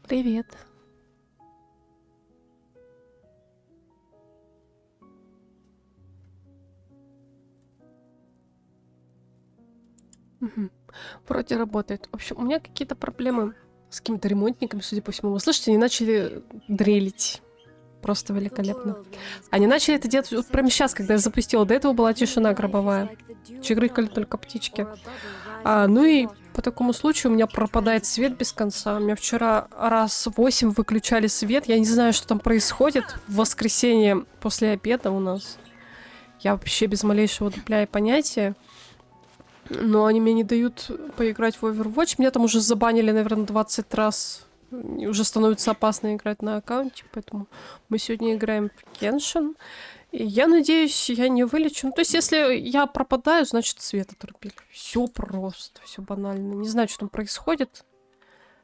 Привет. Мгм. Вроде работает. В общем, у меня какие-то проблемы с какими-то ремонтниками, судя по всему. Вы слышите, они начали дрелить. Просто великолепно. Они начали это делать вот прямо сейчас, когда я запустила. До этого была тишина гробовая. Чирикали только птички. Ну и по такому случаю у меня пропадает свет без конца. У меня вчера раз 8 выключали свет. Я не знаю, что там происходит. В воскресенье после обеда у нас. Я вообще без малейшего дупля и понятия. Но они мне не дают поиграть в Overwatch. Меня там уже забанили, наверное, 20 раз. И уже становится опасно играть на аккаунте, поэтому мы сегодня играем в Genshin. И я надеюсь, я не вылечу. Ну, то есть, если я пропадаю, значит, свет отрубили. Все просто, все банально. Не знаю, что там происходит.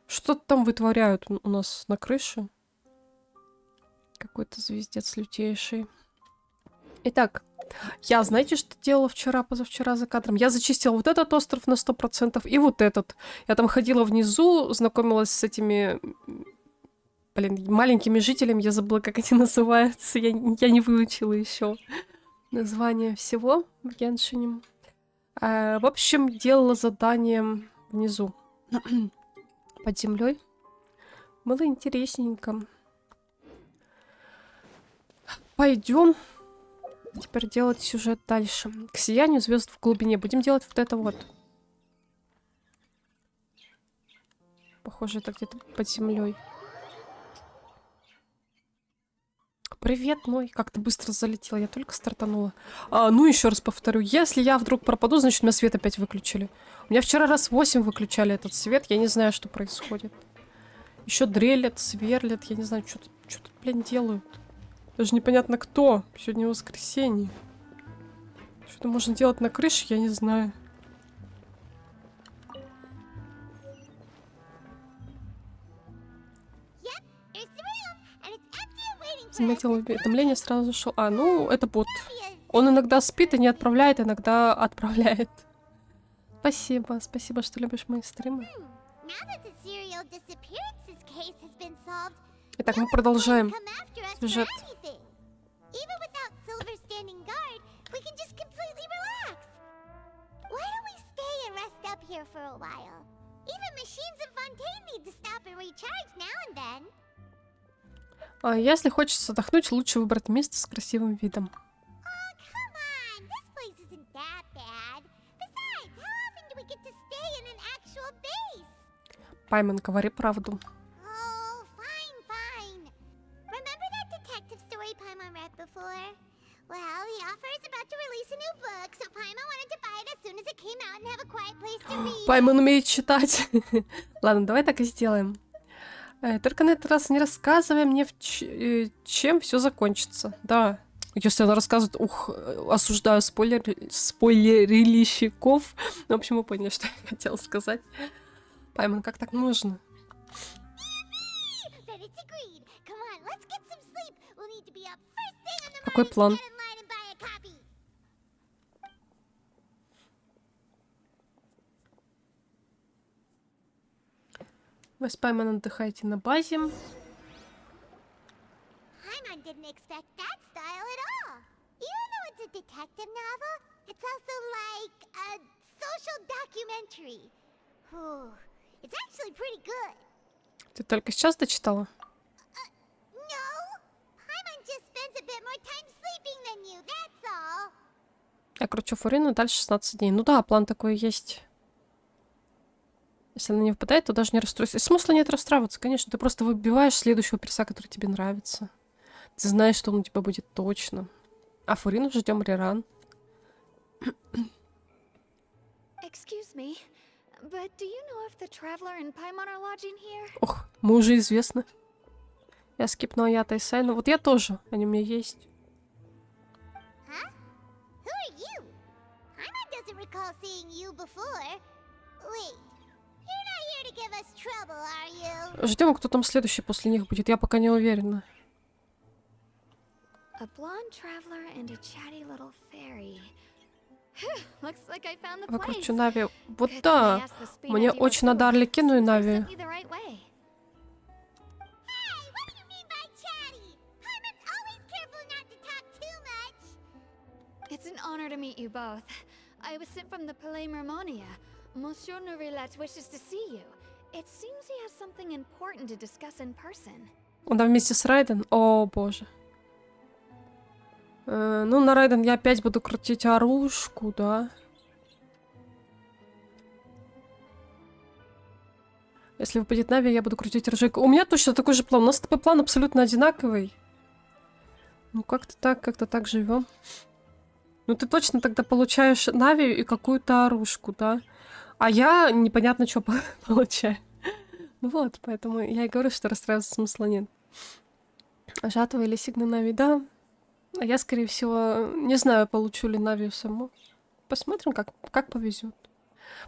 Что там вытворяют у нас на крыше. Какой-то звездец лютейший. Итак, я, знаете, что делала вчера, позавчера за кадром? Я зачистила вот этот остров на 100% и вот этот. Я там ходила внизу, знакомилась с этими, маленькими жителями. Я забыла, как они называются. Я не выучила еще название всего в Геншине. В общем, делала задание внизу. Под землей. Было интересненько. Пойдем теперь делать сюжет дальше. К сиянию звезд в глубине. Будем делать вот это вот. Похоже, это где-то под землей. Привет, Ной. Как ты быстро залетела. Я только стартанула. Ну, еще раз повторю. Если я вдруг пропаду, значит, меня свет опять выключили. У меня вчера раз 8 выключали этот свет. Я не знаю, что происходит. Еще дрелят, сверлят. Я не знаю, что тут, блин, делают. Даже непонятно кто. Сегодня воскресенье. Что-то можно делать на крыше, я не знаю. Заметил уведомление, сразу зашел. Ну, это бот. Он иногда спит и не отправляет, иногда отправляет. Спасибо, спасибо, что любишь мои стримы. Итак, мы продолжаем сюжет. Если хочется отдохнуть, лучше выбрать место с красивым видом. Пайман, говори правду. Пайман умеет читать. Ладно, давай так и сделаем. Только на этот раз не рассказывай мне, чем все закончится. Да. Если она рассказывает, осуждаю спойлерильщиков. В общем, вы поняли, что я хотела сказать. Пайман, как так можно? Какой план? Вы с Пайман отдыхаете на базе. Ты только сейчас дочитала? Я кручу Фурину дальше 16 дней. Ну да, план такой есть. Если она не выпадает, то даже не расстроишься. Смысла нет расстраиваться, конечно. Ты просто выбиваешь следующего перса, который тебе нравится. Ты знаешь, что он у тебя будет точно. А Фурину ждем реран. Ох, мы уже известны. Я скипнула Ята и Сайна. Вот я тоже. Они у меня есть. Ждем, кто там следующий после них будет. Я пока не уверена. Выкручу Нави. Вот да. Мне очень надо Арлекину и Нави. honor to meet you both. I was sent from the Palais Mermonia. Monsieur Nourrillet wishes to see you. It seems he has something important to discuss in person. Он вместе с Райден? О, боже. Ну, на Райден я опять буду крутить оружку, да. Если выпадет Нави, я буду крутить оружейку. У меня точно такой же план. У нас с тобой план абсолютно одинаковый. Ну, как-то так живем. Ну, ты точно тогда получаешь Нави и какую-то оружку, да? А я непонятно, что получаю. Ну вот, поэтому я и говорю, что расстраиваться смысла нет. Жатва или сигна Нави, да. А я, скорее всего, не знаю, получу ли Навию саму. Посмотрим, как повезет.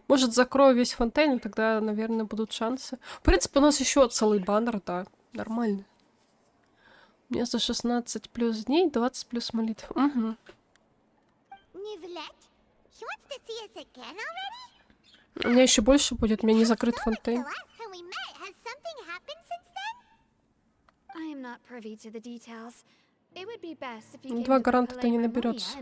Может, закрою весь фонтейн, и тогда, наверное, будут шансы. В принципе, у нас еще целый баннер, да. Нормально. У меня за 16 плюс дней, 20 плюс молитв. Угу. У меня еще больше будет, у меня не закрыт фонтейн. Два гаранта-то не наберется.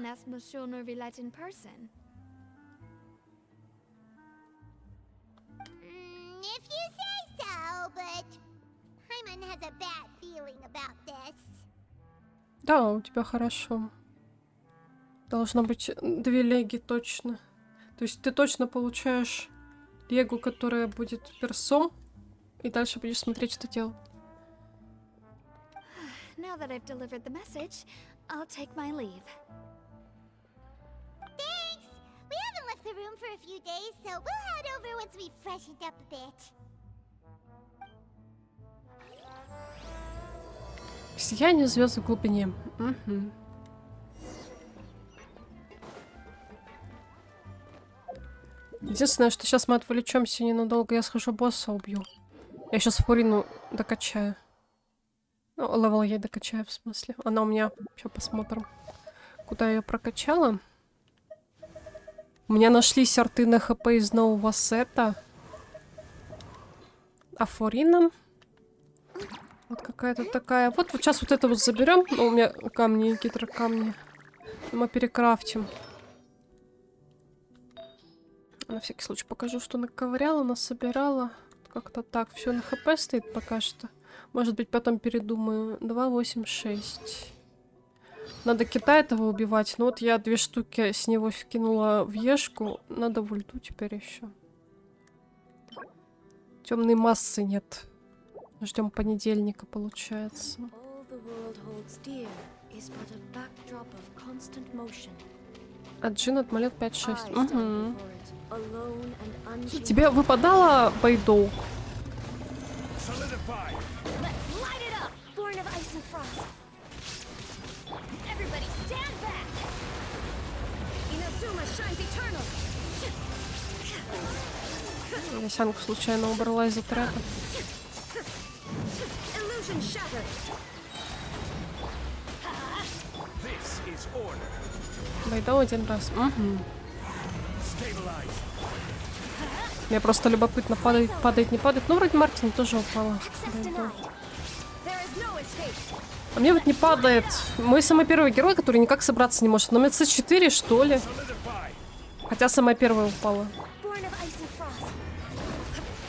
Да, у тебя хорошо. Должно быть 2 леги точно. То есть ты точно получаешь легу, которая будет персом, и дальше будешь смотреть, что делать. Now that I've delivered the message, I'll take my leave. Thanks! We haven't left the room for a few days, so we'll head over once we've freshened up a bit. Сияние звезд в глубине. Угу. Единственное, что сейчас мы отвлечемся ненадолго, я схожу босса убью. Я сейчас Фурину докачаю. Ну, левел ей докачаю, в смысле. Она у меня... Сейчас посмотрим, куда я ее прокачала. У меня нашлись арты на хп из нового сета. А Фурина... Вот какая-то такая. Вот сейчас вот это вот заберем. Ну, у меня камни, гидрокамни. Мы перекрафтим. На всякий случай покажу, что наковыряла, насобирала. Как-то так. Все на хп стоит пока что. Может быть, потом передумаю. 2, 8, 6. Надо кита этого убивать. Ну вот я 2 штуки с него вкинула в ешку. Надо в ульту теперь еще. Темной массы нет. Ждем понедельника, получается. А Джин отмолил 5-6. Угу. Тебе выпадало Бэйдоу? Весянку случайно убрала из отряда. Бэйдоу 1 раз. Угу. Мне просто любопытно, падает, не падает. Ну, вроде Мартин тоже упала. А мне вот не падает. Мой самый первый герой, который никак собраться не может. На МЦ4, что ли? Хотя самая первая упала.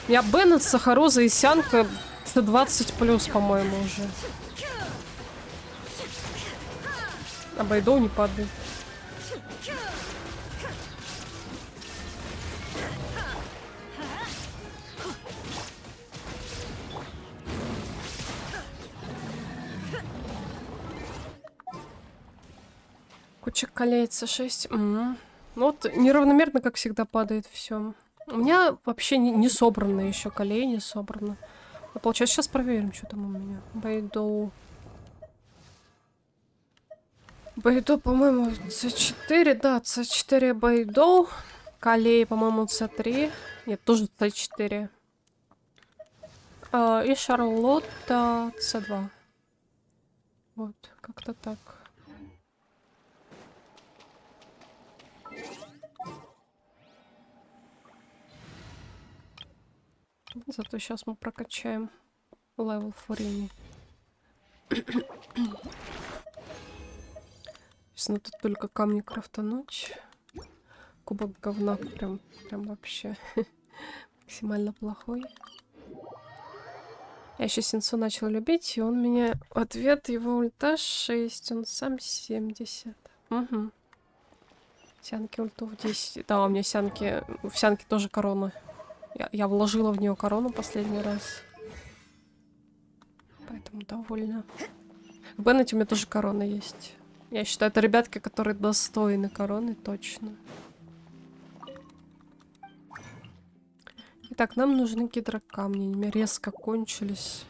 У меня Беннет, Сахароза и Сянка 20 плюс, по-моему, уже. А Бэйдоу не падает. Куча колеется 6. Ну вот неравномерно, как всегда, падает все. У меня вообще не собрано еще колей, не собрано. Ну, получается, сейчас проверим, что там у меня. Бэйдоу. Бэйдоу, по-моему, C4, да, C4 Бэйдоу. Колей, по-моему, C3. Нет, тоже C4. И Шарлотта C2. Вот, как-то так. Зато сейчас мы прокачаем левел Фурини. Собственно, тут только камни крафтануть. Кубок говна прям вообще максимально плохой. Я еще Синцу начал любить, и он меня... В ответ его ульта 6, он сам 70. Угу. Сянки ульту в 10. Да, у меня Сянки... В Сянке тоже корона. Я вложила в нее корону последний раз. Поэтому довольна. В Беннете у меня тоже корона есть. Я считаю, это ребятки, которые достойны короны, точно. Итак, нам нужны гидрокамни. Они резко кончились.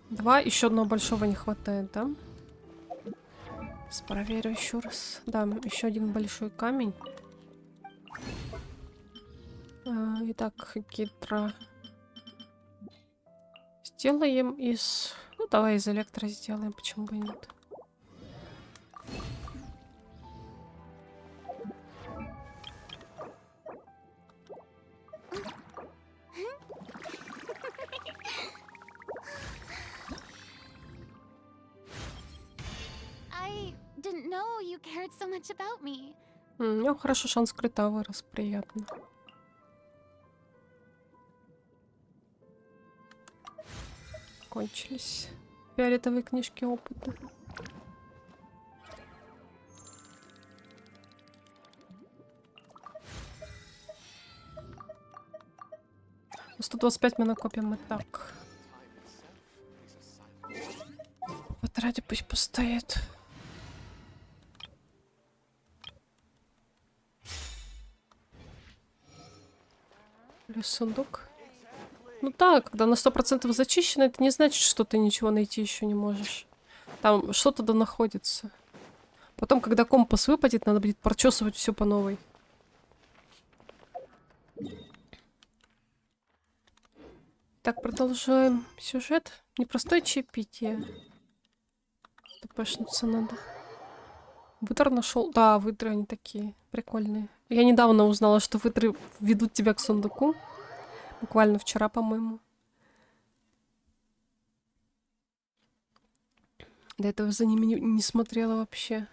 Два, еще одного большого не хватает, да? Проверю еще раз. Да, еще один большой камень. Итак, гидро. Сделаем из... Ну, давай из электро сделаем, почему бы и нет. I didn't know you cared so much about me. У него хорошо шанс крита вырос, приятно. Кончились фиолетовые книжки опыта. Ну, 125 мы накопим и так. Вот ради пусть постоит. Плюс сундук. Ну да, когда на 100% зачищено, это не значит, что ты ничего найти еще не можешь. Там что-то да находится. Потом, когда компас выпадет, надо будет прочесывать все по новой. Так, продолжаем сюжет. Непростое чаепитие. Тпшнуться надо. Выдр нашел. Да, выдры они такие прикольные. Я недавно узнала, что выдры ведут тебя к сундуку. Буквально вчера, по-моему. До этого за ними не смотрела вообще.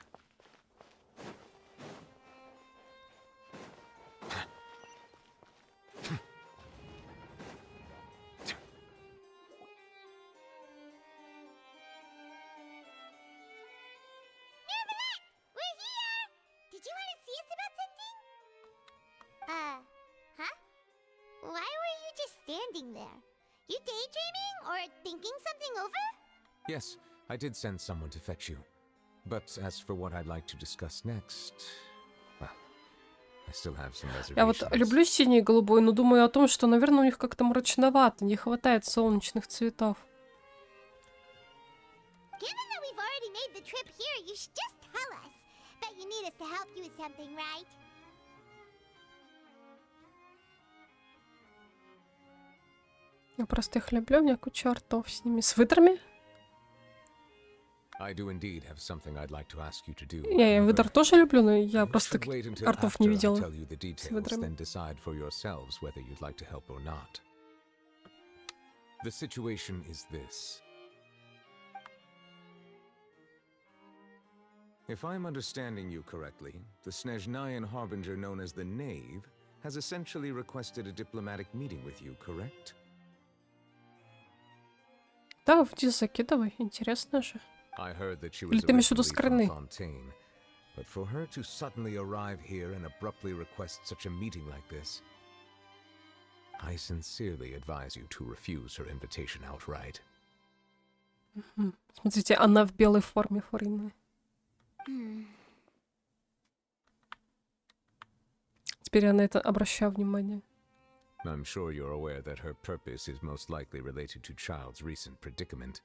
We're here! Did you want to see us about something? Huh? Why were you just standing there? You daydreaming or thinking something over? Yes, I did send someone to fetch you. But as for what I'd like to discuss next, well, I still have some Я вот reservations. люблю синий и голубой, но думаю о том, что, наверное, у них как-то мрачновато, не хватает солнечных цветов. Given that we've already made the trip here, you should just tell us. Bet you need us to help you with something, right? Я просто их люблю, у меня куча артов с ними. С выдрами? I do indeed have something I'd like to ask you to do. Я выдр тоже люблю, но я You просто should wait until артов не after I видела. tell you the details, выдрами. then decide for yourselves whether you'd like to help or not. The situation is this. If I'm understanding you correctly, the Snezhnayan Harbinger known as the Knave has essentially requested a diplomatic meeting with you, correct? Да, в дис закидывай, интересно же. I heard that she Или was ты имеешь в виду originally from скрыны? Fontaine, but for her to suddenly arrive here and abruptly request such a meeting like this, I sincerely advise you to refuse her invitation outright. Смотрите, она в белой форме Форины. Теперь я на это обращаю внимание. I'm sure you're aware that her purpose is most likely related to Child's recent predicament.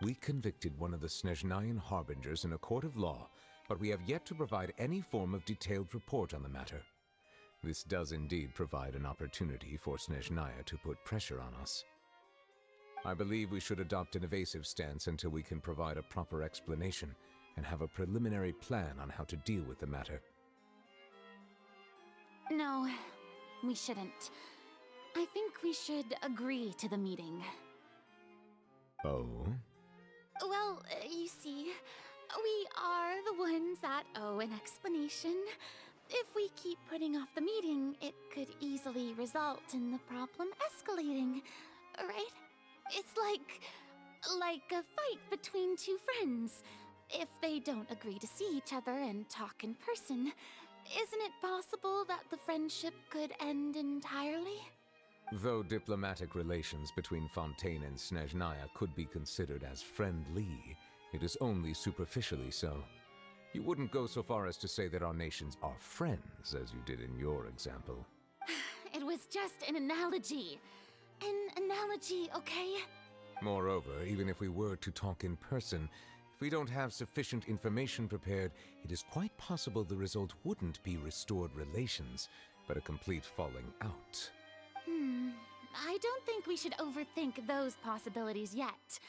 We convicted one of the Snezhnayan Harbingers in a court of law, but we have yet to provide any form of detailed report on the matter. This does indeed provide an opportunity for Snezhnaya to put pressure on us. I believe we should adopt an evasive stance until we can provide a proper explanation and have a preliminary plan on how to deal with the matter. No, we shouldn't. I think we should agree to the meeting. Oh? Well, you see, we are the ones that owe an explanation. If we keep putting off the meeting, it could easily result in the problem escalating, right? It's like a fight between two friends. If they don't agree to see each other and talk in person, isn't it possible that the friendship could end entirely? Though diplomatic relations between Fontaine and Snezhnaya could be considered as friendly, it is only superficially so. You wouldn't go so far as to say that our nations are friends, as you did in your example. It was just an analogy. An analogy, okay? Moreover, even if we were to talk in person, if we don't have sufficient information prepared, it is quite possible the result wouldn't be restored relations, but a complete falling out. I don't think we should overthink those possibilities yet.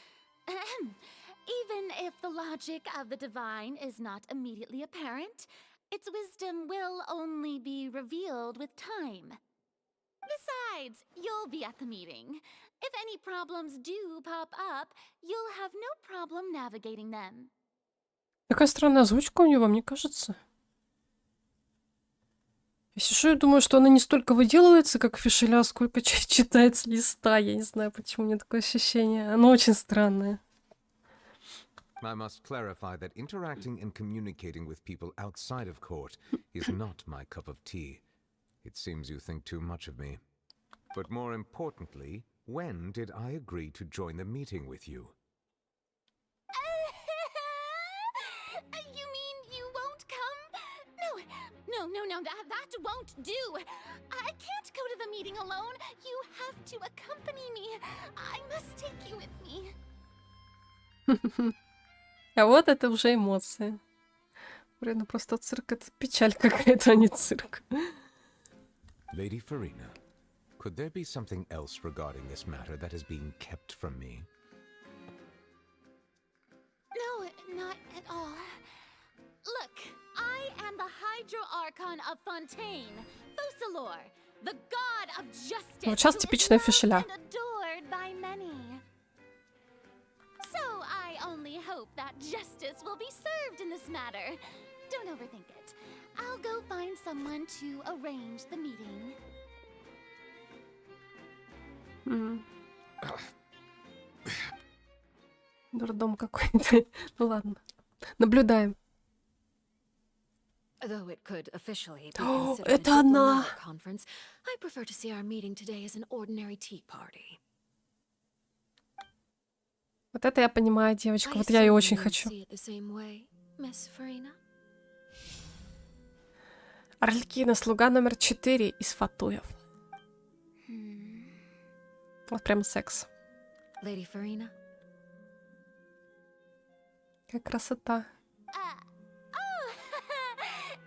Even if the logic of the divine is not immediately apparent, its wisdom will only be revealed with time. Besides, you'll be at the meeting. If any problems do pop up, you'll have no problem navigating them. Такая странная озвучка у него, мне кажется. Если что, я думаю, что она не столько выделывается, как Фишеля, сколько читает с листа. Я не знаю, почему у меня такое ощущение. Оно очень странное. I must clarify that interacting and communicating with people outside of court is not my cup of tea. It seems you think too much of me. But more importantly, when did I agree to join the meeting with you? You mean you won't come? No, that won't do. I can't go to the meeting alone. You have to accompany me. I must take you with me. А вот это уже эмоции. Блин, ну просто цирк — это печаль какая-то, а не цирк. Lady Farina, could there be something else regarding this matter that is being kept from me? No, not at all. Look, I am the Hydro-Archon of Fontaine, Focalor, the god of justice, Вот сейчас who is типичная loved Фишеля. and adored by many. So I only hope that justice will be served in this matter. Don't overthink it. I'll go find someone to arrange the meeting. Дурдом какой-то. Ну ладно. Наблюдаем. Though it could officially be Oh, considered a это она! diplomatic conference, I prefer to see our meeting today as an ordinary tea party. Вот это я понимаю, девочка. I Вот я ее assume очень you хочу. see it the same way, Miss Farina? Арлекина, слуга номер 4 из Фатуев. Вот прям секс. Lady Farina? Какая красота. Oh,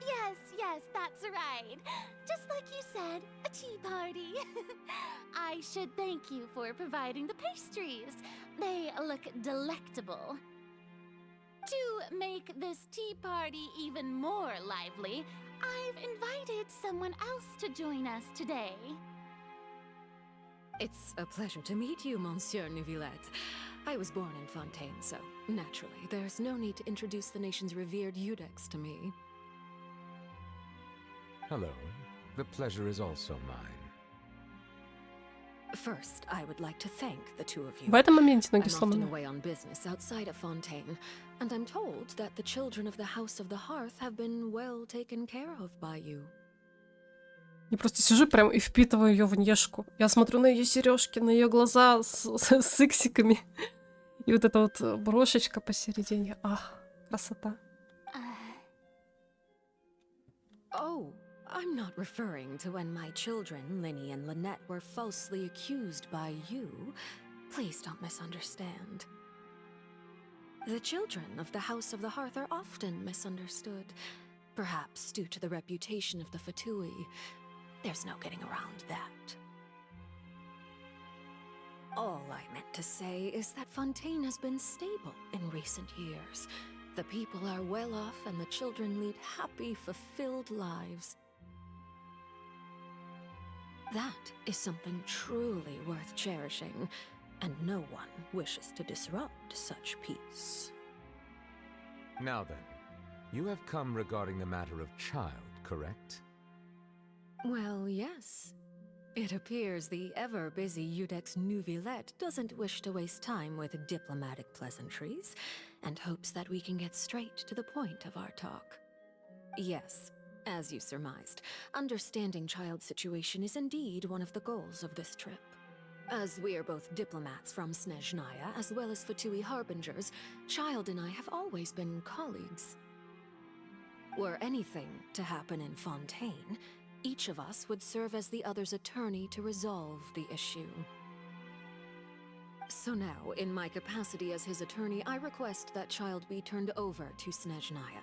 yes, that's right. Just like you said, a tea party. I should thank you for providing the pastries. They look delectable. To make this tea party even more lively, I've invited someone else to join us today. It's a pleasure to meet you, Monsieur Neuvillette. I was born in Fontaine, so naturally, there's no need to introduce the nation's revered Eudex to me. Hello. The pleasure is also mine. First, I would like to thank the two of you. В этом моменте I'm ноги often сломаны. away on business outside of Fontaine, and I'm told that the children of the House of the Hearth have been well taken care of by you. Я просто сижу прям и впитываю ее внешку. Я смотрю на ее сережки, на ее глаза с иксиками. И вот эта вот брошечка посередине. Ах, красота. Oh, I'm not referring to when my children, Linny and Lynette, were falsely accused by you. Please don't misunderstand. The children of the House of the Hearth are often misunderstood, perhaps due to the reputation of the Fatui. There's no getting around that. All I meant to say is that Fontaine has been stable in recent years. The people are well off and the children lead happy, fulfilled lives. That is something truly worth cherishing. and no one wishes to disrupt such peace. Now then, you have come regarding the matter of child, correct? Well, yes. It appears the ever-busy Iudex Neuvillette doesn't wish to waste time with diplomatic pleasantries, and hopes that we can get straight to the point of our talk. Yes, as you surmised, understanding Child's situation is indeed one of the goals of this trip. As we are both diplomats from Snezhnaya as well as Fatui Harbingers, Child and I have always been colleagues. Were anything to happen in Fontaine, each of us would serve as the other's attorney to resolve the issue. So now, in my capacity as his attorney, I request that Child be turned over to Snezhnaya.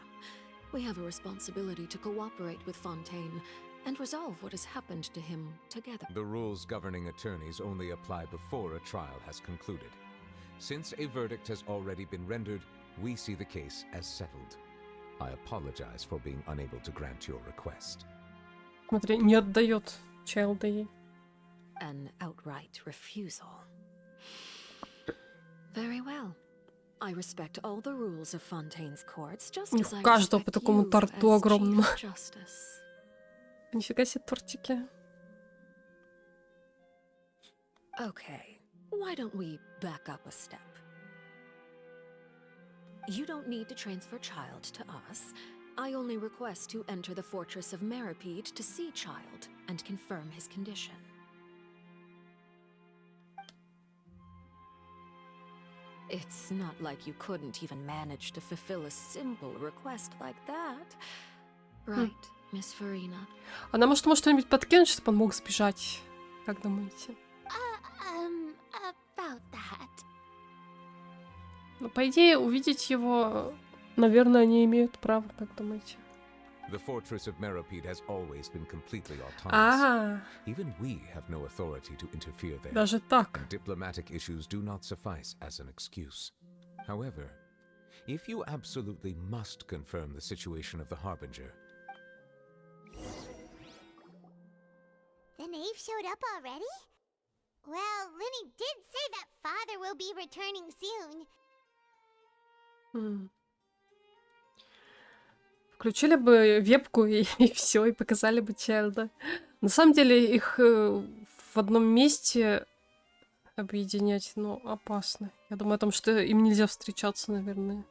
We have a responsibility to cooperate with Fontaine and resolve what has happened to him together. The rules governing attorneys only apply before a trial has concluded. Since a verdict has already been rendered, we see the case as settled. I apologize for being unable to grant your request. Смотри, не отдает Чайлда ей. An outright refusal. Very well. I respect all the rules of Fontaine's courts, just as I У каждого по respect такому you торту as огромному. Chief Justice. Нифига себе тортики. Okay, why don't we back up a step? You don't need to transfer Child to us. I only request to enter the fortress of Meripede to see Child and confirm his condition. It's not like you couldn't even manage to fulfill a simple request like that. Right, Miss Farina? Она, может что-нибудь подкинуть, чтобы он мог сбежать? Как думаете? About that. Ну, по идее, увидеть его, наверное, они имеют право, как думаете? The fortress of Meripede has always been completely autonomous. А, Even we have no authority to interfere there. даже так. And diplomatic issues do not suffice as an excuse. However, if you absolutely must confirm the situation of the Harbinger, The knave showed up already? Well, Linny did say that father will be returning soon. Включили бы вебку и все, и показали бы Чайлда. На самом деле их в одном месте объединять, ну, опасно. Я думаю о том, что им нельзя встречаться, наверное.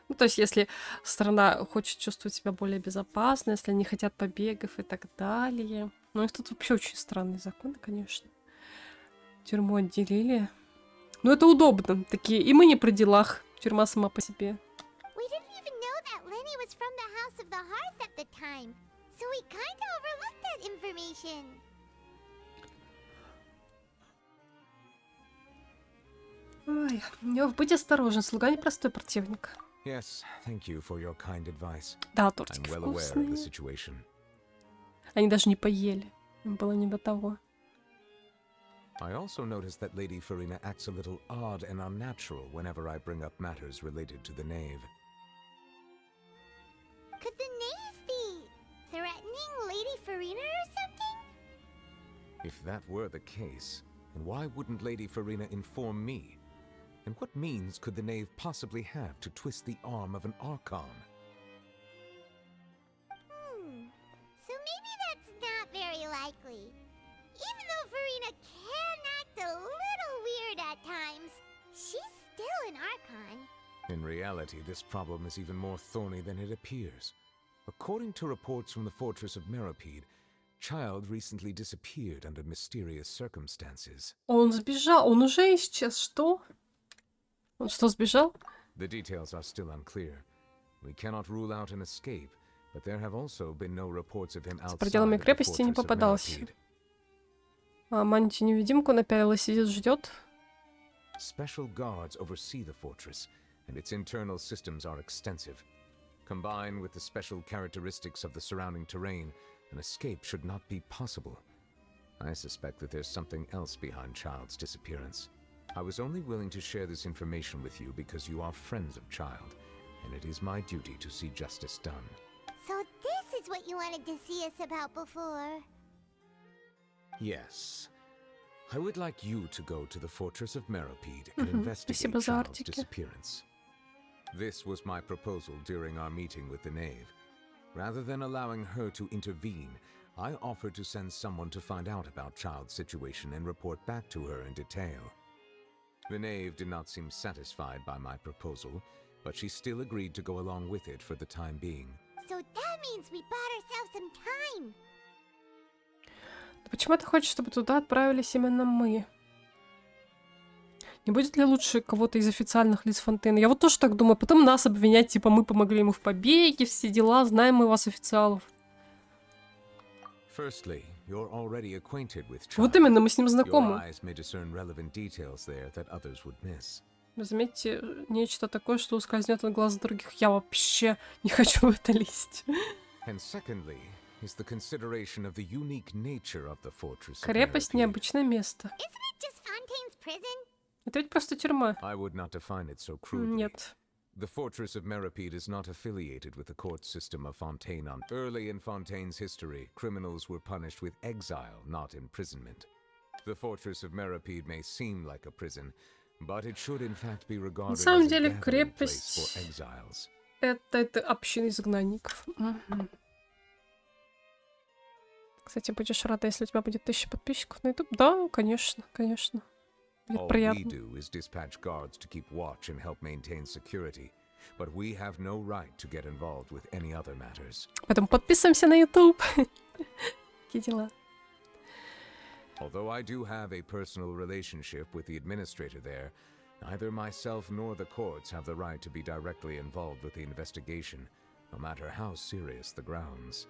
Ну, то есть, если страна хочет чувствовать себя более безопасно, если они хотят побегов и так далее. Но их тут вообще очень странные законы, конечно. Тюрьму отделили. Но это удобно. Такие, и мы не при делах. Тюрьма сама по себе. We didn't even know that Lenny was from the House of the Hearth at the time, so we kinda overlooked that information. Ой, будь осторожен, слуга непростой противник. yes, thank you for your kind advice. Да, I'm тортики well aware of вкусные. the situation. Они даже не поели. Им было не до того. I also noticed that Lady Farina acts a little odd and unnatural whenever I bring up matters related to the knave. Could the knave be threatening Lady Farina or something? If that were the case, then why wouldn't Lady Farina inform me? And what means could the knave possibly have to twist the arm of an Archon? So maybe that's not very likely. Even though Farina can act a little weird at times, she's still an Archon. In reality, this problem is even more thorny than it appears. According to reports from the fortress of Meripede, Child recently disappeared under mysterious circumstances. Он сбежал, он уже исчез. Что? Он что, сбежал? The details are still unclear. We cannot rule out an escape, but there have also been no reports of him За outside пределами of the крепости не fortress of попадался. Meripede. А мантию-невидимку напялила, сидит, ждет. Special guards oversee the fortress, and its internal systems are extensive. Combined with the special characteristics of the surrounding terrain, an escape should not be possible. I suspect that there's something else behind Child's disappearance. I was only willing to share this information with you because you are friends of Child, and it is my duty to see justice done. So this is what you wanted to see us about before. Yes. I would like you to go to the fortress of Meropide and investigate Спасибо за Child's артики. disappearance. This was my proposal during our meeting with the knave. Rather than allowing her to intervene, I offered to send someone to find out about Child's situation and report back to her in detail. The knave did not seem satisfied by my proposal, but she still agreed to go along with it for the time being. So that means we bought ourselves some time. Почему ты хочешь, чтобы туда отправились именно мы? Не будет ли лучше кого-то из официальных лиц Фонтейна? Я вот тоже так думаю. Потом нас обвинять, типа, мы помогли ему в побеге, все дела, знаем мы вас, официалов. Firstly, you're already acquainted with Child. Вот именно, мы с ним Your знакомы. eyes may discern relevant details there that others would miss. Вы заметите нечто такое, что ускользнет от глаз других. Я вообще не хочу в это лезть. And secondly, is the consideration of the unique nature of the fortress of Крепость — Meropide. необычное место. Isn't it just Fontaine's prison? Это ведь просто тюрьма. I would not define it so crudely. Нет. The fortress of Meropide is not affiliated with the court system of Fontaine. Early in Fontaine's history, criminals were punished with exile, not imprisonment. The fortress of Meropide may seem like a prison, but it should in fact be regarded самом as a деле, gathering place крепость- for exiles. Это община изгнанников. Мгм. Кстати, будешь рада, если у тебя будет 1000 подписчиков на YouTube? Да, конечно, конечно. Будет All we приятно. do is dispatch guards to keep watch and help maintain security, but we have no right to get involved with any other matters. Поэтому подписываемся на YouTube. Такие дела. Although I do have a personal relationship with the administrator there, neither myself nor the courts have the right to be directly involved with the investigation, no matter how serious the grounds.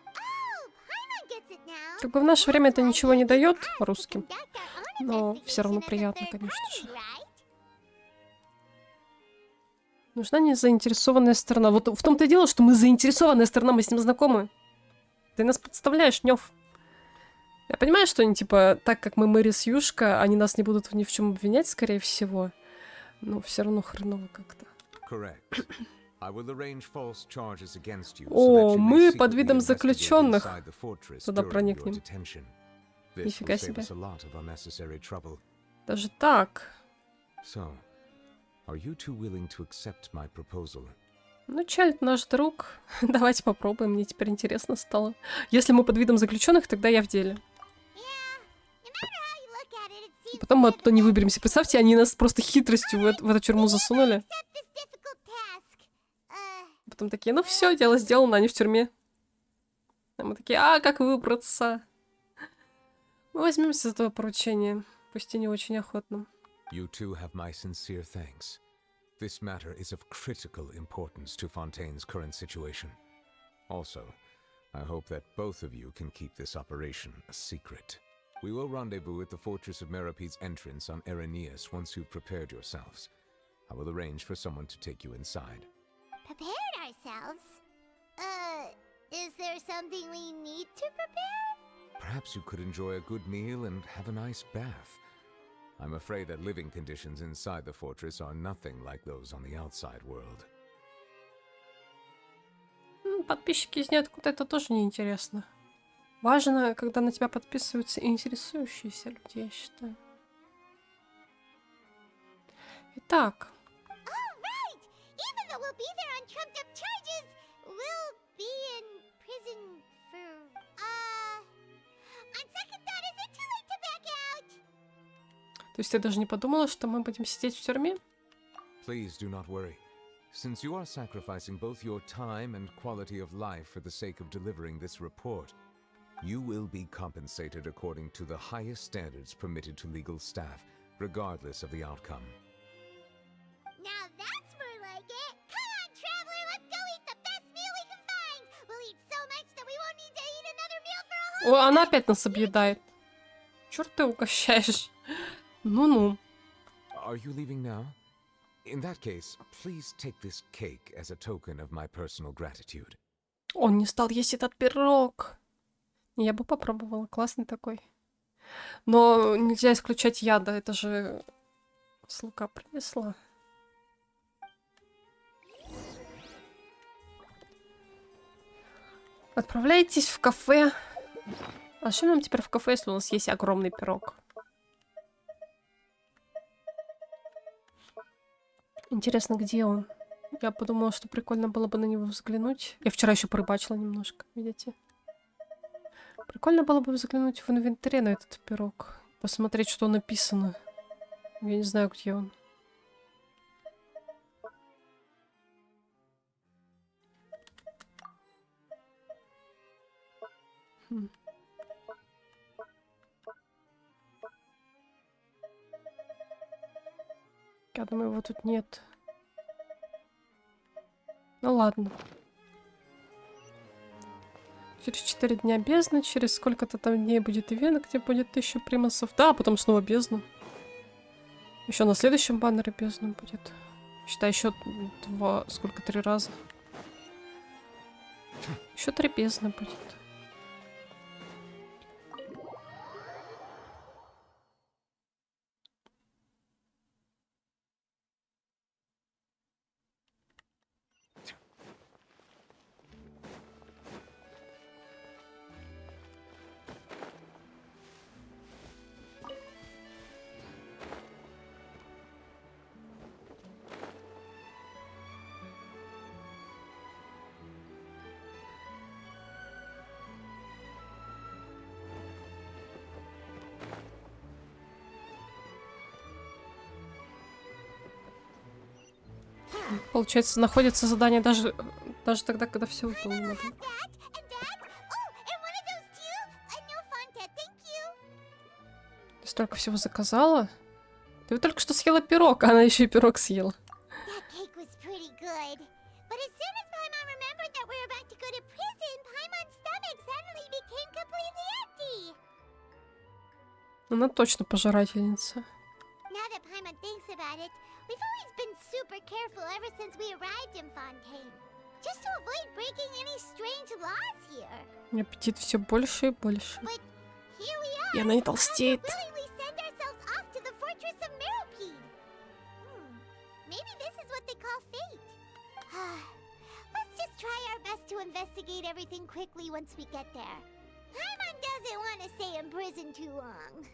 Oh, Paimon gets it now. Как бы в наше время это ничего не дает русским, Conduct our own но все равно investigation as a приятно, third конечно party, же. right? Нужна незаинтересованная сторона. Вот в том-то и дело, что мы заинтересованная сторона, мы с ним знакомы. Ты нас подставляешь, Нёв. Я понимаю, что они, типа, так как мы Мэри с Юшка, они нас не будут ни в чем обвинять, скорее всего. Но все равно хреново как-то. Correct. I will arrange false charges against you, О, so that you мы may под secretly видом investigate заключенных inside the fortress туда during your проникнем. detention. This Нифига will save себе. us a lot of unnecessary trouble. Даже так. So, are you two willing to accept my proposal? Ну, Чальд наш друг. Давайте попробуем, мне теперь интересно стало. Если мы под видом заключенных, тогда я в деле. Потом мы оттуда не выберемся. Представьте, они нас просто хитростью в эту тюрьму засунули. Потом такие, ну все, дело сделано, они в тюрьме. А мы такие, а как выбраться? Мы возьмемся за это поручение, пусть и не очень охотно. You two have my sincere thanks. This matter is of critical importance to Fontaine's current situation. Also, I hope that both of you can keep this operation a secret. We will rendezvous at the Fortress of Meropide's entrance on Erenius once you've prepared yourselves. I will arrange for someone to take you inside. Prepared ourselves? Is there something we need to prepare? Perhaps you could enjoy a good meal and have a nice bath. I'm afraid that living conditions inside the fortress are nothing like those on the outside world. Подписчики из ниоткуда, это тоже неинтересно. Важно, когда на тебя подписываются интересующиеся люди, я считаю. Итак. Alright! Even though we'll be there on trumped up charges, we'll be in prison for, on second thought, is it too late to back out? То есть ты даже не подумала, что мы будем сидеть в тюрьме? Please do not worry. Since you are sacrificing both your time and quality of life for the sake of delivering this report, you will be compensated according to the highest standards permitted to legal staff, regardless of the outcome. Now that's more like it! Come on, traveler, let's go eat the best meal we can find! We'll eat so much that we won't need to eat another meal for a whole... О, она опять нас объедает. Чёрт ты угощаешь. Ну-ну. Are you leaving now? In that case, please take this cake as a token of my personal gratitude. Он не стал есть этот пирог. Я бы попробовала. Классный такой. Но нельзя исключать яда. Это же слуга принесла. Отправляйтесь в кафе А что нам теперь в кафе, если у нас есть огромный пирог? Интересно, где он? Я подумала, что прикольно было бы на него взглянуть. Я вчера еще порыбачила немножко, видите? Прикольно было бы взглянуть в инвентаре на этот пирог. Посмотреть, что написано. Я не знаю, где он. Я думаю, его тут нет. Ну ладно. Через 4 дня бездны, через сколько-то там дней будет ивент, где будет 1000 примасов. Да, а потом снова бездна. Еще на следующем баннере бездна будет. Считай, еще 3 раза. Еще 3 бездны будет. Получается, находится задание даже тогда, когда все выполнено. Да? Ты столько всего заказала? Ты вот только что съела пирог, а она еще и пирог съела. Она точно пожирательница. We've always been super careful ever since we arrived in Fontaine, just to avoid breaking any strange laws here. Аппетит все больше и больше. But here we are. И она не толстеет. Willingly send ourselves off to the fortress of Meropide. Maybe this is what they call fate. Let's just try our best to investigate everything quickly once we get there. Paimon doesn't want to stay in prison too long.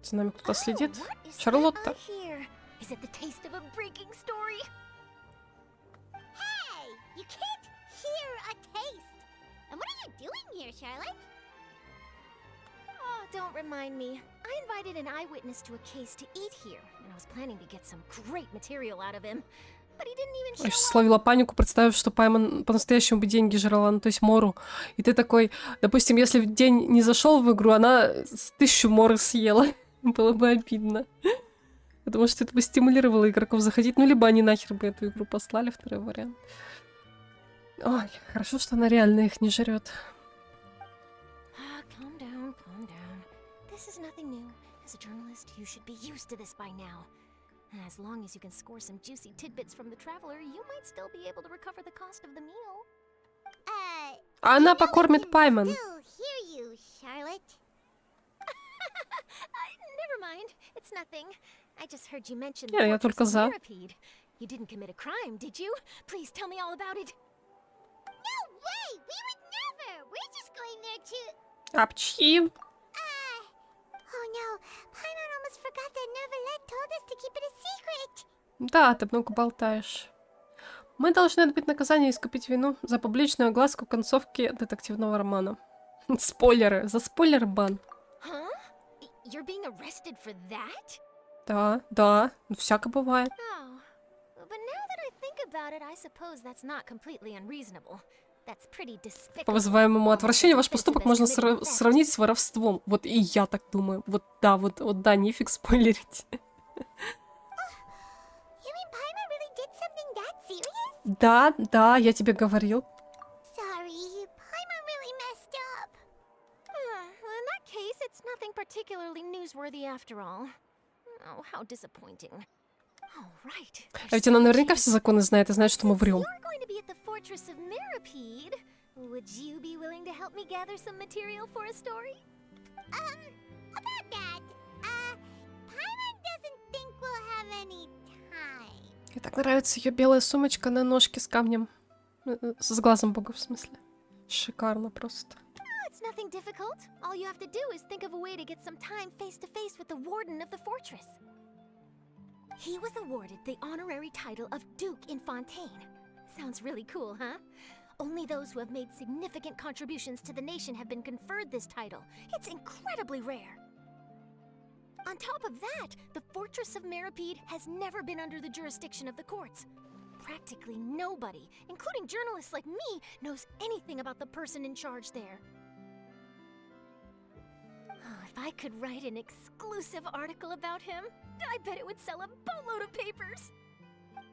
За нами кто-то следит. Шарлотта. Hey, you can't hear a taste. And what are you doing here, Charlotte? Oh, don't remind me. I invited an eyewitness to a case to eat here, and I was planning to get some great material out of him. But he didn't even show Я сейчас up. словила панику, представив, что Паймон по-настоящему бы деньги жрала, ну то есть Мору. И ты такой, допустим, если день не зашел в игру, она 1000 Моры съела. Было бы обидно. Потому что это бы стимулировало игроков заходить. Ну, либо они нахер бы эту игру послали, второй вариант. Ой, хорошо, что она реально их не жрет. Calm down, calm down. This is nothing new. As a journalist, you should be used to this by now. As long as you can score some juicy tidbits from the traveler, you might still be able to recover the cost of the meal. А она покормит Паймон. Still hear you, Charlotte. Never mind. It's nothing. I just heard you mention Не, я the только fortress of за. Meropide. You didn't commit a crime, did you? Please tell me all about it. No way! We would never! We're just going there to... Апчхи. Oh no, Paimon almost forgot that Neverlet told us to keep it a secret. Да, ты много болтаешь. Мы должны отбить наказание и искупить вину за публичную огласку концовки детективного романа. Спойлеры. За спойлеры бан. Huh? You're being arrested for that? Да. Ну, всяко бывает. Oh. But now that I think about it, I suppose that's not completely unreasonable. That's pretty despicable. По вызываемому отвращению ваш поступок можно сравнить с воровством. Вот и я так думаю. Вот да, нифиг спойлерить. You mean Paimon really did something that serious? Да, я тебе говорил. Sorry, Paimon really messed up. Well, in that case, it's nothing particularly newsworthy after all. Oh, how disappointing. All right. А ведь она наверняка все законы знает и знает, что мы врем. You're going to be at the fortress of Meropide. Would you be willing to help me gather some material for a story? About that, Paimon doesn't think we'll have any time. Мне так нравится ее белая сумочка на ножке с камнем. С глазом бога, в смысле. Шикарно просто. It's nothing difficult. All you have to do is think of a way to get some time face to face with the warden of the fortress. He was awarded the honorary title of Duke in Fontaine. Sounds really cool, huh? Only those who have made significant contributions to the nation have been conferred this title. It's incredibly rare. On top of that, the fortress of Meripede has never been under the jurisdiction of the courts. Practically nobody, including journalists like me, knows anything about the person in charge there. Oh, if I could write an exclusive article about him, I bet it would sell a boatload of papers.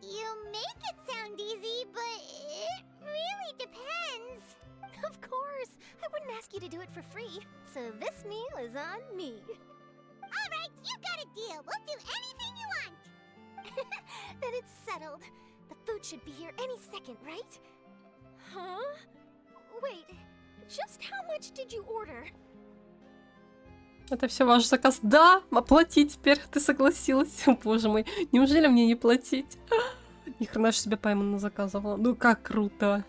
You make it sound easy, but it really depends. Of course, I wouldn't ask you to do it for free, so this meal is on me. All right, you got a deal. We'll do anything you want. Then it's settled. The food should be here any second, right? Huh? Wait, just how much did you order? Это все ваш заказ. Да, оплати теперь. Ты согласилась. О, боже мой. Неужели мне не платить? Ни хрена ж себе Паймана заказывала. Ну как круто.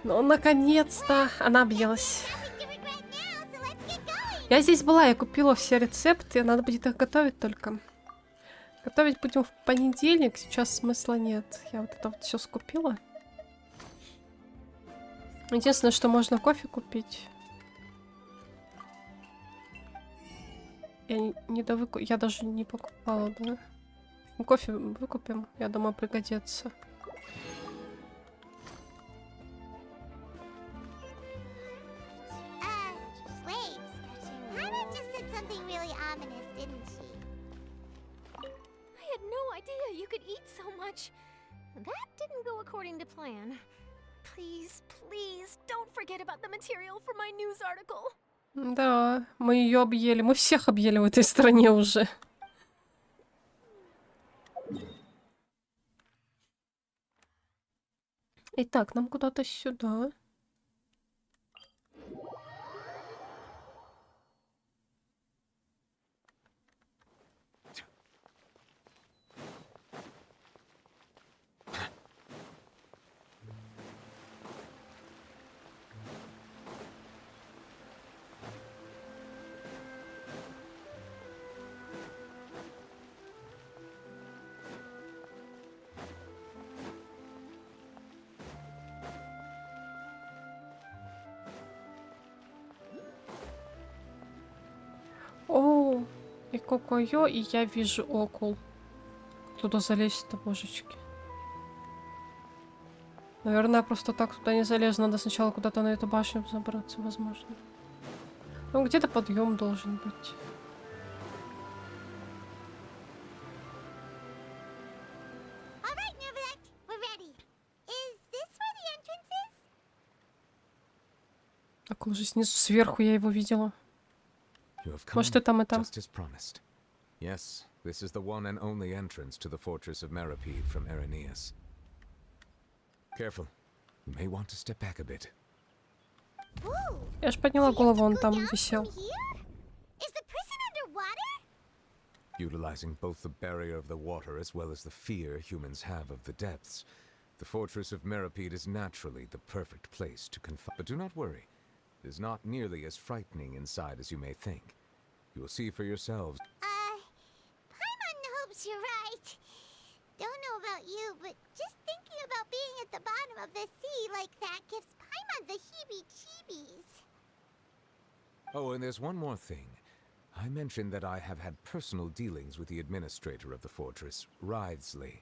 Ну, наконец-то она объелась. Я здесь была, я купила все рецепты. Надо будет их готовить только. Готовить будем в понедельник. Сейчас смысла нет. Я вот это вот все скупила. Единственное, что можно кофе купить. Я даже не покупала, да? Кофе выкупим. Я думаю, пригодится. That didn't go according to plan. Please, please, don't forget about the material for my news article. Да, мы ее объели. Мы всех объели в этой стране уже. Итак, нам куда-то сюда. О, и Кокойо, и я вижу Окул. Туда залезть-то, божечки. Наверное, просто так туда не залезу. Надо сначала куда-то на эту башню забраться, возможно. Ну, где-то подъем должен быть. Так, уже снизу, сверху я его видела. Может, и там, и там. Yes, this is the one and only entrance to the fortress of Meripede from Irenaeus. Careful. You may want to step back a bit. Я ж подняла голову, он там висел. Utilizing both the barrier of the water as well as the fear humans have of the depths, the fortress of Meripede is naturally the perfect place to confine. But do not worry. It is not nearly as frightening inside as you may think. You will see for yourselves. Paimon hopes you're right. Don't know about you, but just thinking about being at the bottom of the sea like that gives Paimon the heebie-jeebies. Oh, and there's one more thing. I mentioned that I have had personal dealings with the administrator of the fortress, Wriothesley.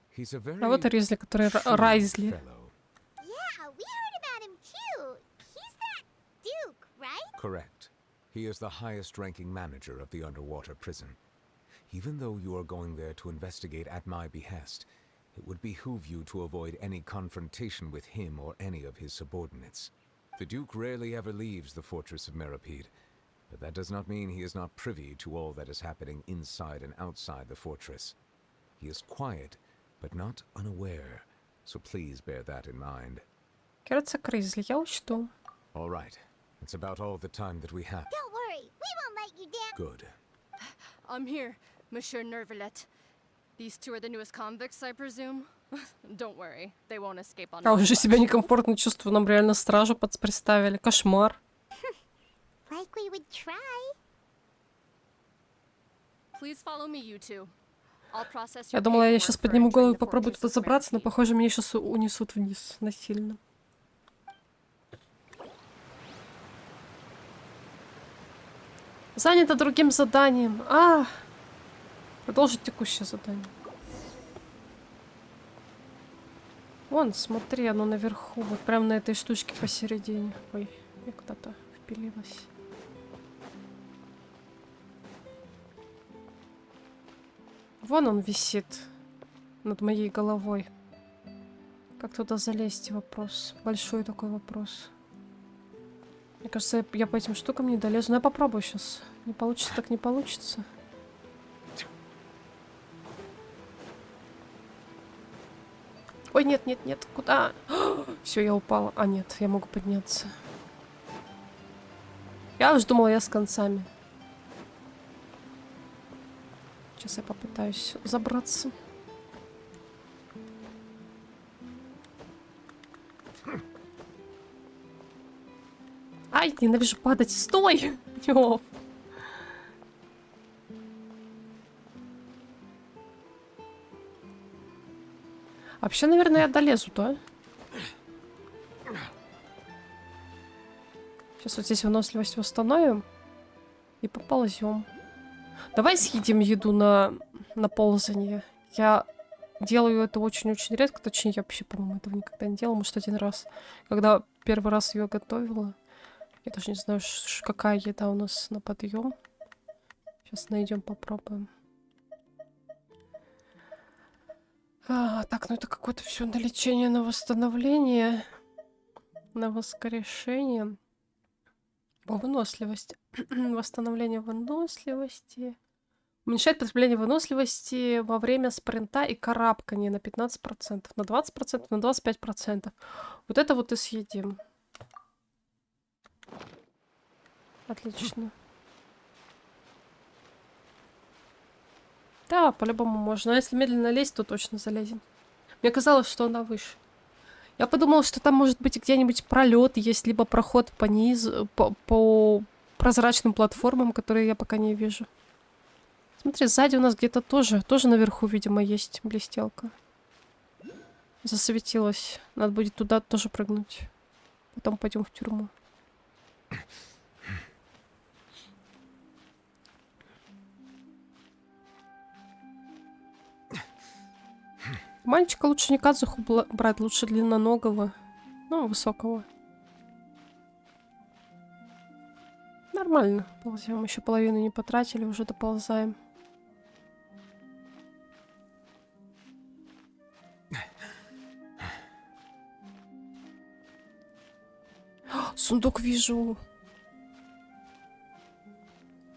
He's a very А вот и Ризли, который Райзли. fellow. Yeah, we heard about him too. He's that Duke, right? Correct. He is the highest-ranking manager of the underwater prison. Even though you are going there to investigate at my behest, it would behoove you to avoid any confrontation with him or any of his subordinates. The Duke rarely ever leaves the fortress of Meripede, but that does not mean he is not privy to all that is happening inside and outside the fortress. He is quiet, but not unaware, so please bear that in mind. Кажется, Ризли, я учту. All right. It's about all the time that we have. Don't worry, we won't let let you down. Good. I'm here, Monsieur Nervalet. These two are the newest convicts, I presume? Don't worry, they won't escape on А уже my себя watch. некомфортно чувствую, нам реально стражу представили. Кошмар. Like we would try. Please follow me, you two. I'll process Я your думала, я paperwork сейчас for подниму entering голову и the попробую Fortress туда of забраться, но, Mercy. похоже, меня сейчас унесут вниз насильно. Занято другим заданием. Продолжить текущее задание. Вон, смотри, оно наверху. Вот прям на этой штучке посередине. Ой, я куда-то впилилась. Вон он висит над моей головой. Как туда залезть? Вопрос. Большой такой вопрос. Мне кажется, я по этим штукам не долезу. Но я попробую сейчас. Не получится, так не получится. Ой, нет, нет, нет. Куда? Все, я упала. А, нет, я могу подняться. Я уж думала, я с концами. Сейчас я попытаюсь забраться. Ай, ненавижу падать. Стой! Ёп. Вообще, наверное, я долезу, да? Сейчас вот здесь выносливость восстановим. И поползем. Давай съедим еду на ползание. Я делаю это очень-очень редко. Точнее, я вообще, по-моему, этого никогда не делала. Может, один раз. Когда первый раз ее готовила. Я даже не знаю, какая еда у нас на подъем. Сейчас найдем, попробуем. Так, ну это какое-то все на лечение, на восстановление, на воскрешение. Выносливость. Восстановление выносливости. Уменьшает потребление выносливости во время спринта и карабкания на 15%, на 20%, на 25%. Вот это вот и съедим. Отлично. Да, по-любому можно. А если медленно лезть, то точно залезем. Мне казалось, что она выше. Я подумала, что там может быть где-нибудь пролет есть, либо проход по низу, по прозрачным платформам, которые я пока не вижу. Смотри, сзади у нас где-то тоже наверху, видимо, есть блестелка. Засветилась. Надо будет туда тоже прыгнуть. Потом пойдем в тюрьму. Мальчика лучше не Кадзуху брать, лучше длинноногого. Ну, высокого. Нормально. Ползем. Еще половину не потратили, уже доползаем. Сундук вижу.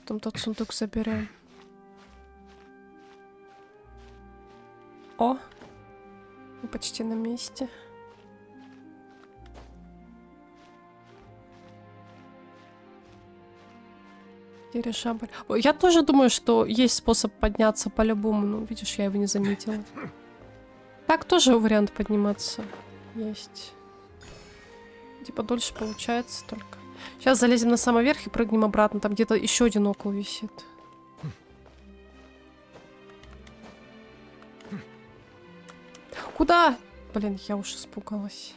Потом тот сундук заберем. О! Мы почти на месте. Дирижабль. Ой, я тоже думаю, что есть способ подняться по-любому. Ну, видишь, я его не заметила. Так тоже вариант подниматься есть. Типа дольше получается только. Сейчас залезем на самый верх и прыгнем обратно. Там где-то еще один около висит. Куда? Блин, я уж испугалась.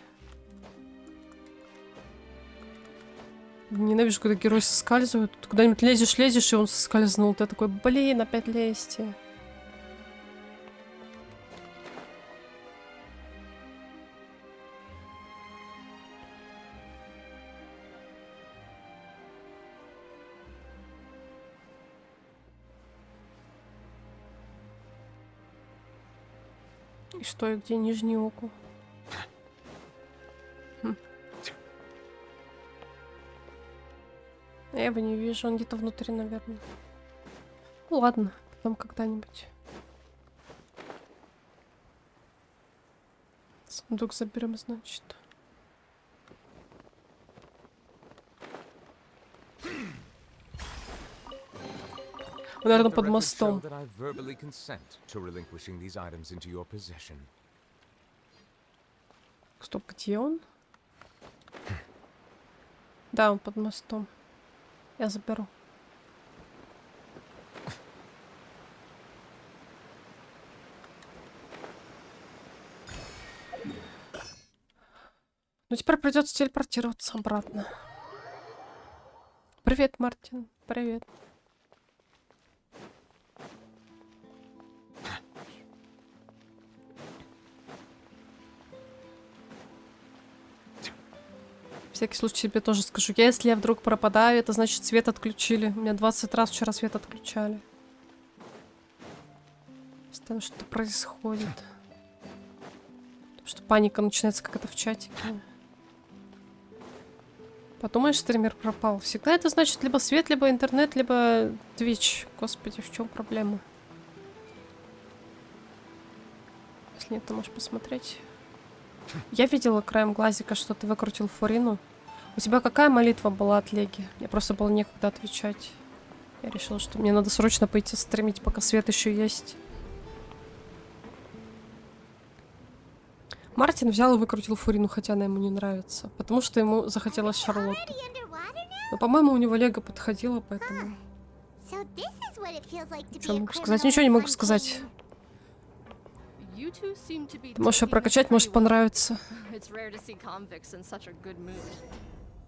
Ненавижу, когда герои соскальзывают. Ты куда-нибудь лезешь, и он соскользнул. Ты такой, блин, опять лезьте. И что, и где нижний угол? Я его не вижу, он где-то внутри, наверное. Ну ладно, потом когда-нибудь. Сундук заберем, значит. Наверное, Let the под record show мостом. that I verbally consent to relinquishing these items into your possession. Стоп, где он? Да, он под мостом. Я заберу. Ну, теперь придется телепортироваться обратно. Привет, Мартин. Привет. Всякий случай себе тоже скажу. Если я вдруг пропадаю, это значит свет отключили. У меня 20 раз вчера свет отключали. Постоянно что-то происходит. Потому что паника начинается как-то в чатике. Подумаешь, стример пропал. Всегда это значит либо свет, либо интернет, либо Twitch. Господи, в чем проблема? Если нет, то можешь посмотреть. Я видела краем глазика, что ты выкрутил Фурину. У тебя какая молитва была от Леги? Я просто было некогда отвечать. Я решила, что мне надо срочно пойти стримить, пока свет еще есть. Мартин взял и выкрутил Фурину, хотя она ему не нравится. Потому что ему захотелось Шарлотту. Но, по-моему, у него Лего подходило, поэтому... Что я могу сказать? Ничего не могу сказать. Ты можешь ее прокачать, может понравится.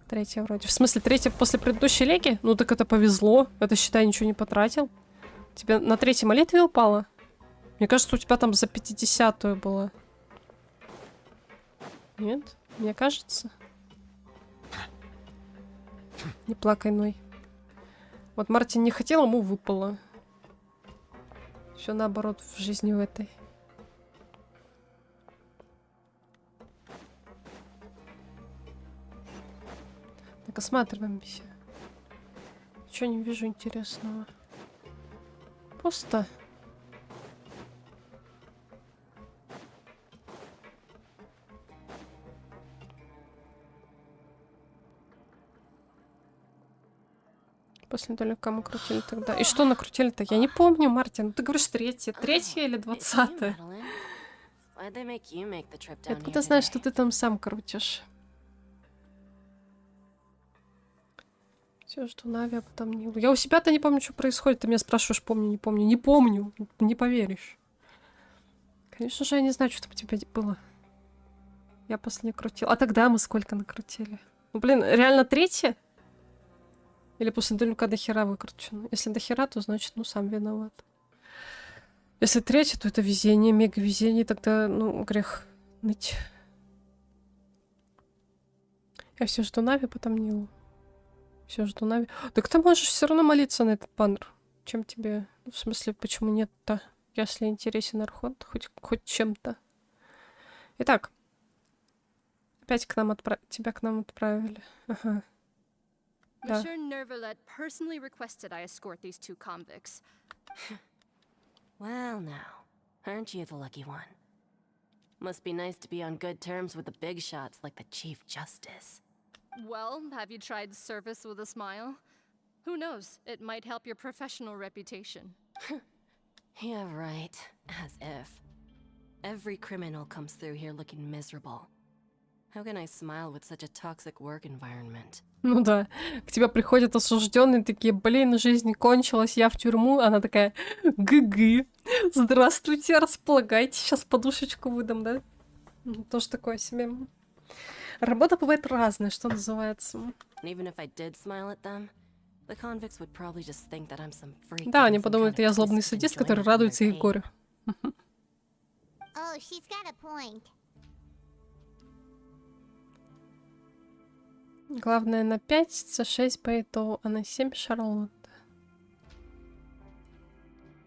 Третья вроде. В смысле, третья после предыдущей Леги? Ну так это повезло. Это, считай, ничего не потратил. Тебе на третьей молитве упала? Мне кажется, у тебя там за 50-ю была. Нет? Мне кажется. Не плакай, Ной. Вот Мартин не хотел, ему выпало. Все наоборот в жизни в этой. Так, осматриваемся. Ничего не вижу интересного. Пусто. После далека мы крутили тогда. И что накрутили-то? Я не помню, Мартин. Ты говоришь третья. Третья или 20-я? Откуда знаешь, что ты там сам крутишь? Все, что Нави, а потом Нилу. Я у себя-то не помню, что происходит. Ты меня спрашиваешь, помню, не помню. Не помню. Не поверишь. Конечно же, я не знаю, что там у тебя было. Я после не крутила. А тогда мы сколько накрутили? Ну, блин, реально третья? Или после далека до хера выкручено? Если до хера, то значит, ну, сам виноват. Если третья, то это везение, мега везение. Тогда, ну, грех ныть. Я все жду Нави, потом Нилу. Все жду Нави. Так ты можешь все равно молиться на этот баннер. Чем тебе... В смысле, почему нет-то? Если интересен архот, хоть чем-то. Итак. Опять тебя к нам отправили. Ага. Да. Monsieur Nervalet personally requested I escort these two convicts. Well, now, aren't you the lucky one? Must be nice to be on good terms with the big shots like the Chief Justice. Well, have you tried service with a smile? Who knows? It might help your professional reputation. Yeah, right. As if. Every criminal comes through here looking miserable. How can I smile with such a toxic work environment? Ну да, к тебе приходят осужденные такие, блин, жизнь кончилась, я в тюрьму. Она такая, гы-гы, здравствуйте, располагайте, сейчас подушечку выдам, да? Тоже такое себе. Работа бывает разная, что называется. Да, они подумают, это я злобный садист, который радуется их горю. Oh, she's got a point. Главное на 5, C6 по итогу, а на 7 Шарлотта.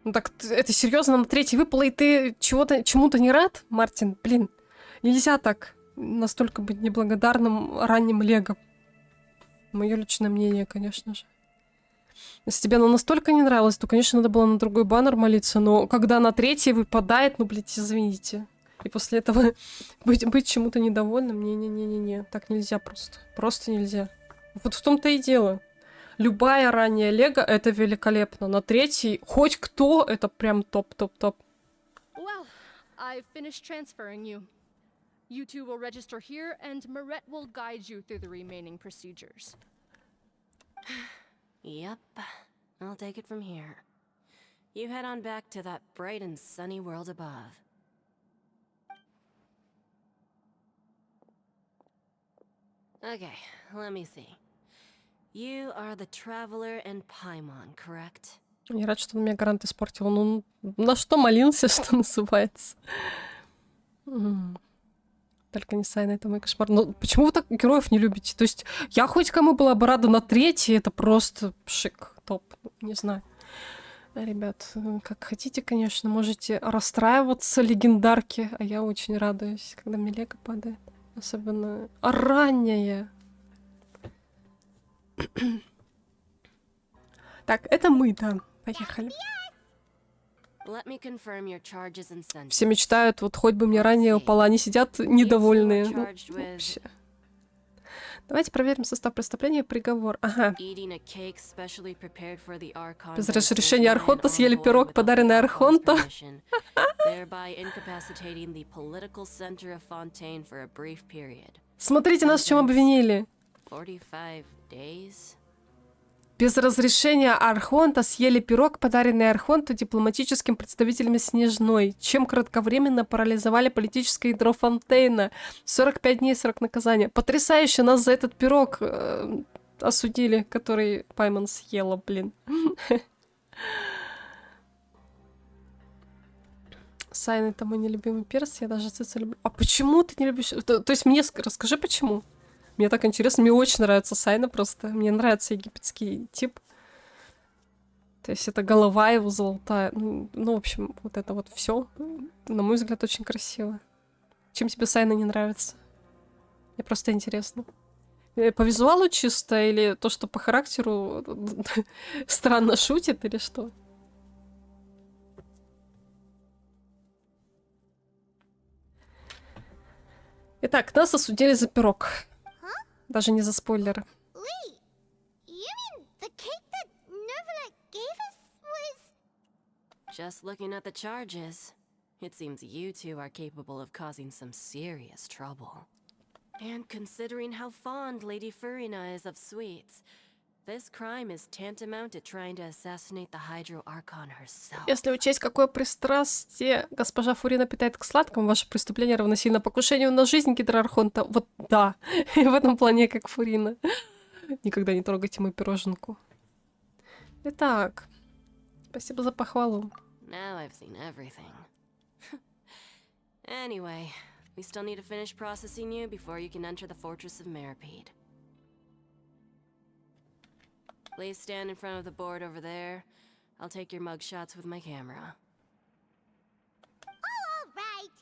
Ну так, это серьезно на третий выпало, и ты чему-то не рад, Мартин? Блин, нельзя так настолько быть неблагодарным ранним Лего. Мое личное мнение, конечно же. Если тебе оно настолько не нравилось, то, конечно, надо было на другой баннер молиться, но когда на третий выпадает, ну, блядь, извините. И после этого быть чему-то недовольным, не-не-не-не-не, так нельзя просто. Просто нельзя. Вот в том-то и дело. Любая ранняя Лего — это великолепно. На третий хоть кто — это прям топ-топ-топ. Well, I've finished transferring you. You two will register here, and Maret will guide you through the remaining procedures. Yep, I'll take it from here. You head on back to that bright and sunny world above. Okay, let me see. You are the Traveler and Paimon, correct? Не рад, что он меня гарант испортил. Ну, на что молился, что называется. Только не Сайна, это мой кошмар. Но почему вы так героев не любите? То есть я хоть кому была бы рада на третий, это просто шик, топ. Не знаю. Ребят, как хотите, конечно, можете расстраиваться, легендарки. А я очень радуюсь, когда мне Лего падает. Особенно ранняя. Так, это мы, да. Поехали. Let me confirm your charges and sentences. Все мечтают, вот хоть бы мне ранее упала. Они сидят недовольные. Ну, вообще. Давайте проверим состав преступления и приговор. Ага. Без разрешения Архонта съели пирог, подаренный Архонту. Смотрите, нас в чем обвинили. 45 days. Без разрешения Архонта съели пирог, подаренный Архонту дипломатическим представителями Снежной, чем кратковременно парализовали политическое ядро Фонтейна. 45 дней срок наказания. Потрясающе, нас за этот пирог осудили, который Паймон съела, блин. Сайн, это мой нелюбимый перс, я даже Цица люблю. А почему ты не любишь? То есть мне расскажи, почему? Мне так интересно, мне очень нравится Сайна просто. Мне нравится египетский тип. То есть это голова его золотая. Ну, в общем, вот это вот все, на мой взгляд, очень красиво. Чем тебе Сайна не нравится? Мне просто интересно. По визуалу чисто или то, что по характеру странно шутит или что? Итак, нас осудили за пирог. Даже не за спойлеры. Wait, you mean the cake that Nervalet gave us was... Just looking at the charges, it seems you two are capable of causing some serious trouble. And considering how fond Lady Furina is of sweets, this crime is tantamount to trying to assassinate the Hydro Archon herself. Если учесть, какое пристрастие госпожа Фурина питает к сладкому, ваше преступление равносильно покушению на жизнь Гидроархонта. Вот да, и в этом плане как Фурина. Никогда не трогайте мою пироженку. Итак, спасибо за похвалу. Now I've seen everything. Anyway, we still need to finish processing you before you can enter the Fortress of Meripede. Please stand in front of the board over there. I'll take your mug shots with my camera. Oh, all right.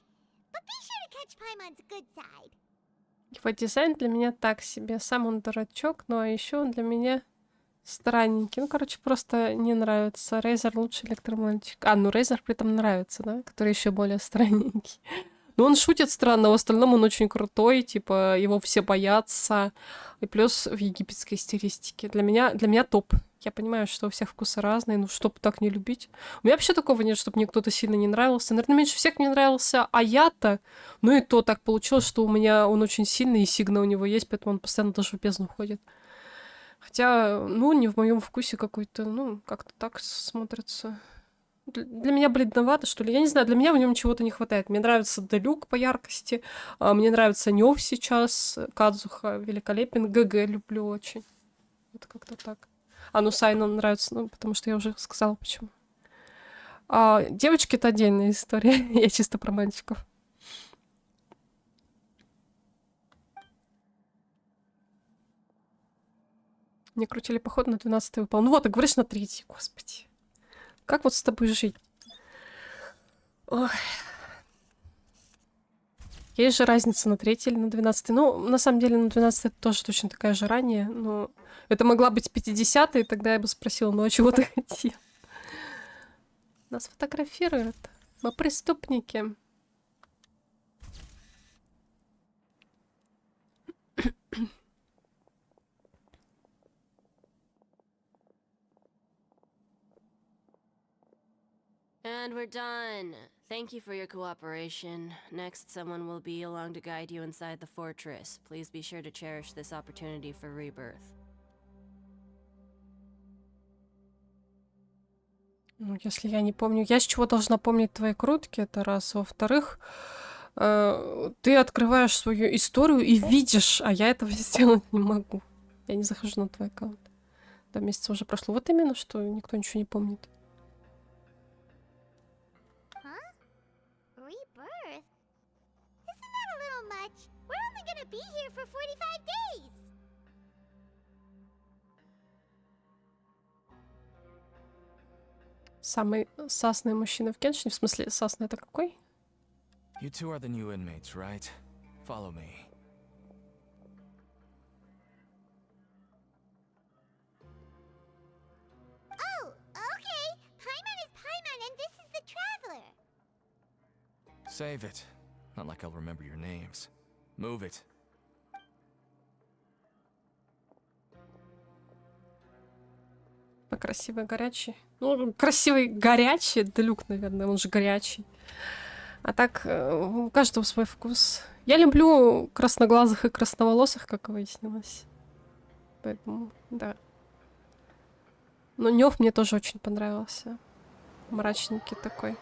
But be sure to catch Paimon's good side. Его дизайн для меня так себе. Сам он дурачок, но еще он для меня странненький. Ну, короче, просто не нравится. Рейзер лучший электромальчик. А, ну Рейзер при этом нравится, да? Который еще более странненький. Но он шутит странно, в остальном он очень крутой, типа, его все боятся. И плюс в египетской стилистике. Для меня топ. Я понимаю, что у всех вкусы разные, ну, чтоб так не любить. У меня вообще такого нет, чтобы мне кто-то сильно не нравился. Наверное, меньше всех мне нравился Аята. Ну и то так получилось, что у меня он очень сильный, и Сигна у него есть, поэтому он постоянно даже в бездну ходит. Хотя, ну, не в моем вкусе какой-то, ну, как-то так смотрится. Для меня бледновато, что ли. Я не знаю, для меня в нем чего-то не хватает. Мне нравится Делюк по яркости. Мне нравится Нёв сейчас. Кадзуха великолепен. ГГ люблю очень. Вот как-то так. Ну Сайну нравится, ну, потому что я уже сказала, почему. Девочки — это отдельная история. Я чисто про мальчиков. Мне крутили поход на 12-й выпал. Ну вот, ты говоришь на 3-й, господи. Как вот с тобой жить? Ой. Есть же разница на 3-й или на 12-й. Ну, на самом деле, на 12-й тоже точно такая же ранее. Но это могла быть 50-я, и тогда я бы спросила, ну а чего ты хотел? Нас фотографируют. Мы преступники. And we're done. Thank you for your cooperation. Next, someone will be along to guide you inside the fortress. Please be sure to cherish this opportunity for rebirth. Ну, если я не помню. Я с чего должна помнить твои крутки, это раз. Во-вторых, ты открываешь свою историю и видишь, а я этого сделать не могу. Я не захожу на твой аккаунт. 2 месяца уже прошло. Вот именно, что никто ничего не помнит. Rebirth? Isn't that a little much? We're only gonna be here for 45 days! Самый сасный мужчина в Геншине. В смысле, сасный это какой? You two are the new inmates, right? Follow me. Oh, okay. Paimon is Paimon, and this is the Traveler. Save it. Not like I'll remember your names. Move it. Красивый, горячий. Ну, красивый, горячий. Это Люк, наверное, он же горячий. А так, у каждого свой вкус. Я люблю красноглазых и красноволосых, как выяснилось. Поэтому, да. Но Нёв мне тоже очень понравился. Мрачненький такой.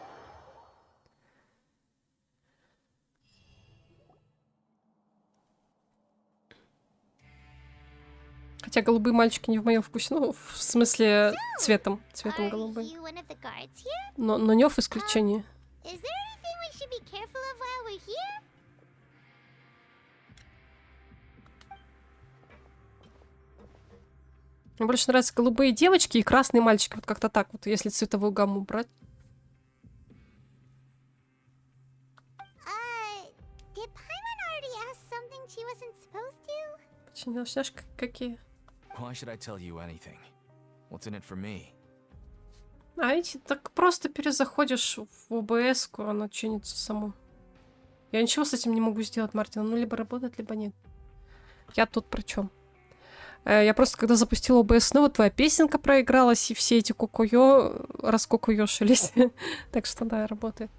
Хотя голубые мальчики не в моем вкусе. Ну, в смысле, цветом. Цветом Are голубые. you one of the guards here? Но Нёв исключение. Is there anything we should be careful of while we're here? Мне больше нравятся голубые девочки и красные мальчики. Вот как-то так вот, если цветовую гамму брать. Did Paimon already ask something she wasn't supposed to? Подчинилась, знаешь, какие? Why should I tell you anything? What's in it for me? А эти так просто перезаходишь в ОБС-ку, оно чинится само. Я ничего с этим не могу сделать, Мартин. Ну, либо работает, либо нет. Я тут при чем? Я просто, когда запустила ОБС, ну, вот твоя песенка проигралась, и все эти кукуё раскукуёшились. Так что, да, работает.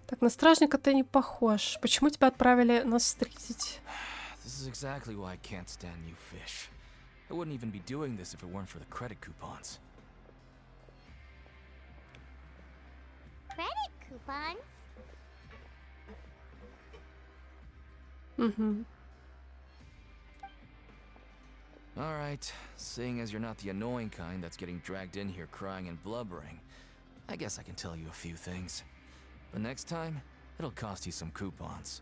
Так, на стражника ты не похож. Почему тебя отправили нас встретить? This is exactly why I can't stand you fish. I wouldn't even be doing this if it weren't for the credit coupons. Credit coupons? Угу. Alright, seeing as you're not the annoying kind that's getting dragged in here crying and blubbering, I guess I can tell you a few things. But next time, it'll cost you some coupons.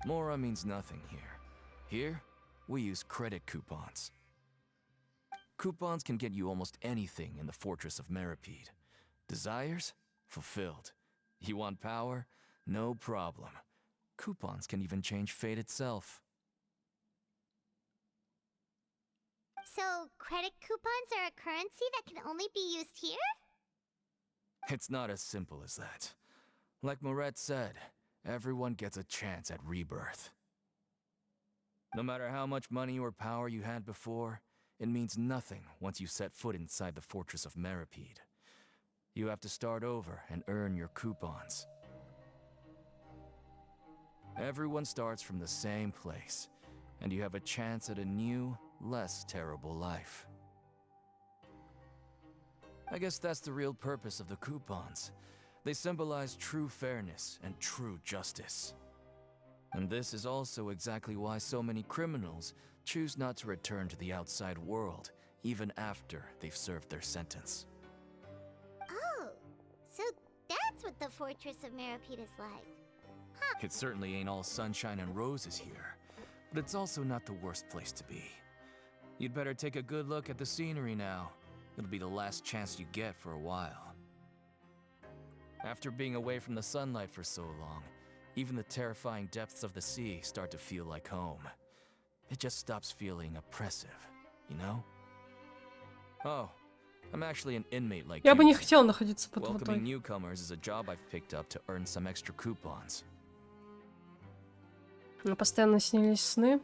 Mora means nothing here. Here, we use credit coupons. Coupons can get you almost anything in the Fortress of Meripede. Desires? Fulfilled. You want power? No problem. Coupons can even change fate itself. So, credit coupons are a currency that can only be used here? It's not as simple as that. Like Moret said, everyone gets a chance at rebirth. No matter how much money or power you had before, it means nothing once you set foot inside the Fortress of Meripede. You have to start over and earn your coupons. Everyone starts from the same place, and you have a chance at a new, less terrible life. I guess that's the real purpose of the coupons. They symbolize true fairness and true justice. And this is also exactly why so many criminals choose not to return to the outside world, even after they've served their sentence. Oh, so that's what the Fortress of Meripede is like. It certainly ain't all sunshine and roses here, but it's also not the worst place to be. You'd better take a good look at the scenery now. It'll be the last chance you get for a while. After being away from the sunlight for so long, even the terrifying depths of the sea start to feel like home. It just stops feeling oppressive, you know? Oh, I'm actually an inmate like Я бы не you. хотела находиться под Welcoming водой. newcomers is a job I've picked up to earn some extra coupons. Мне постоянно снились сны.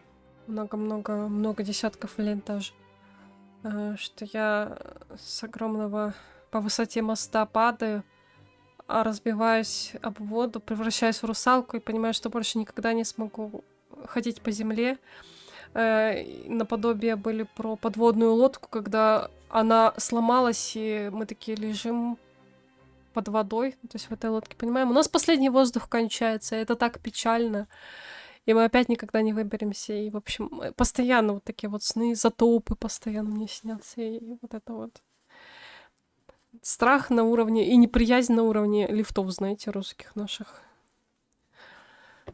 много десятков лет даже. Что я с огромного по высоте моста падаю, разбиваюсь об воду, превращаюсь в русалку и понимаю, что больше никогда не смогу ходить по земле. Наподобие были про подводную лодку, когда она сломалась, и мы такие лежим под водой, то есть в этой лодке, понимаем? У нас последний воздух кончается, и это так печально. И мы опять никогда не выберемся. И, в общем, постоянно вот такие вот сны, затопы постоянно мне снятся. И вот это вот страх на уровне и неприязнь на уровне лифтов, знаете, русских наших.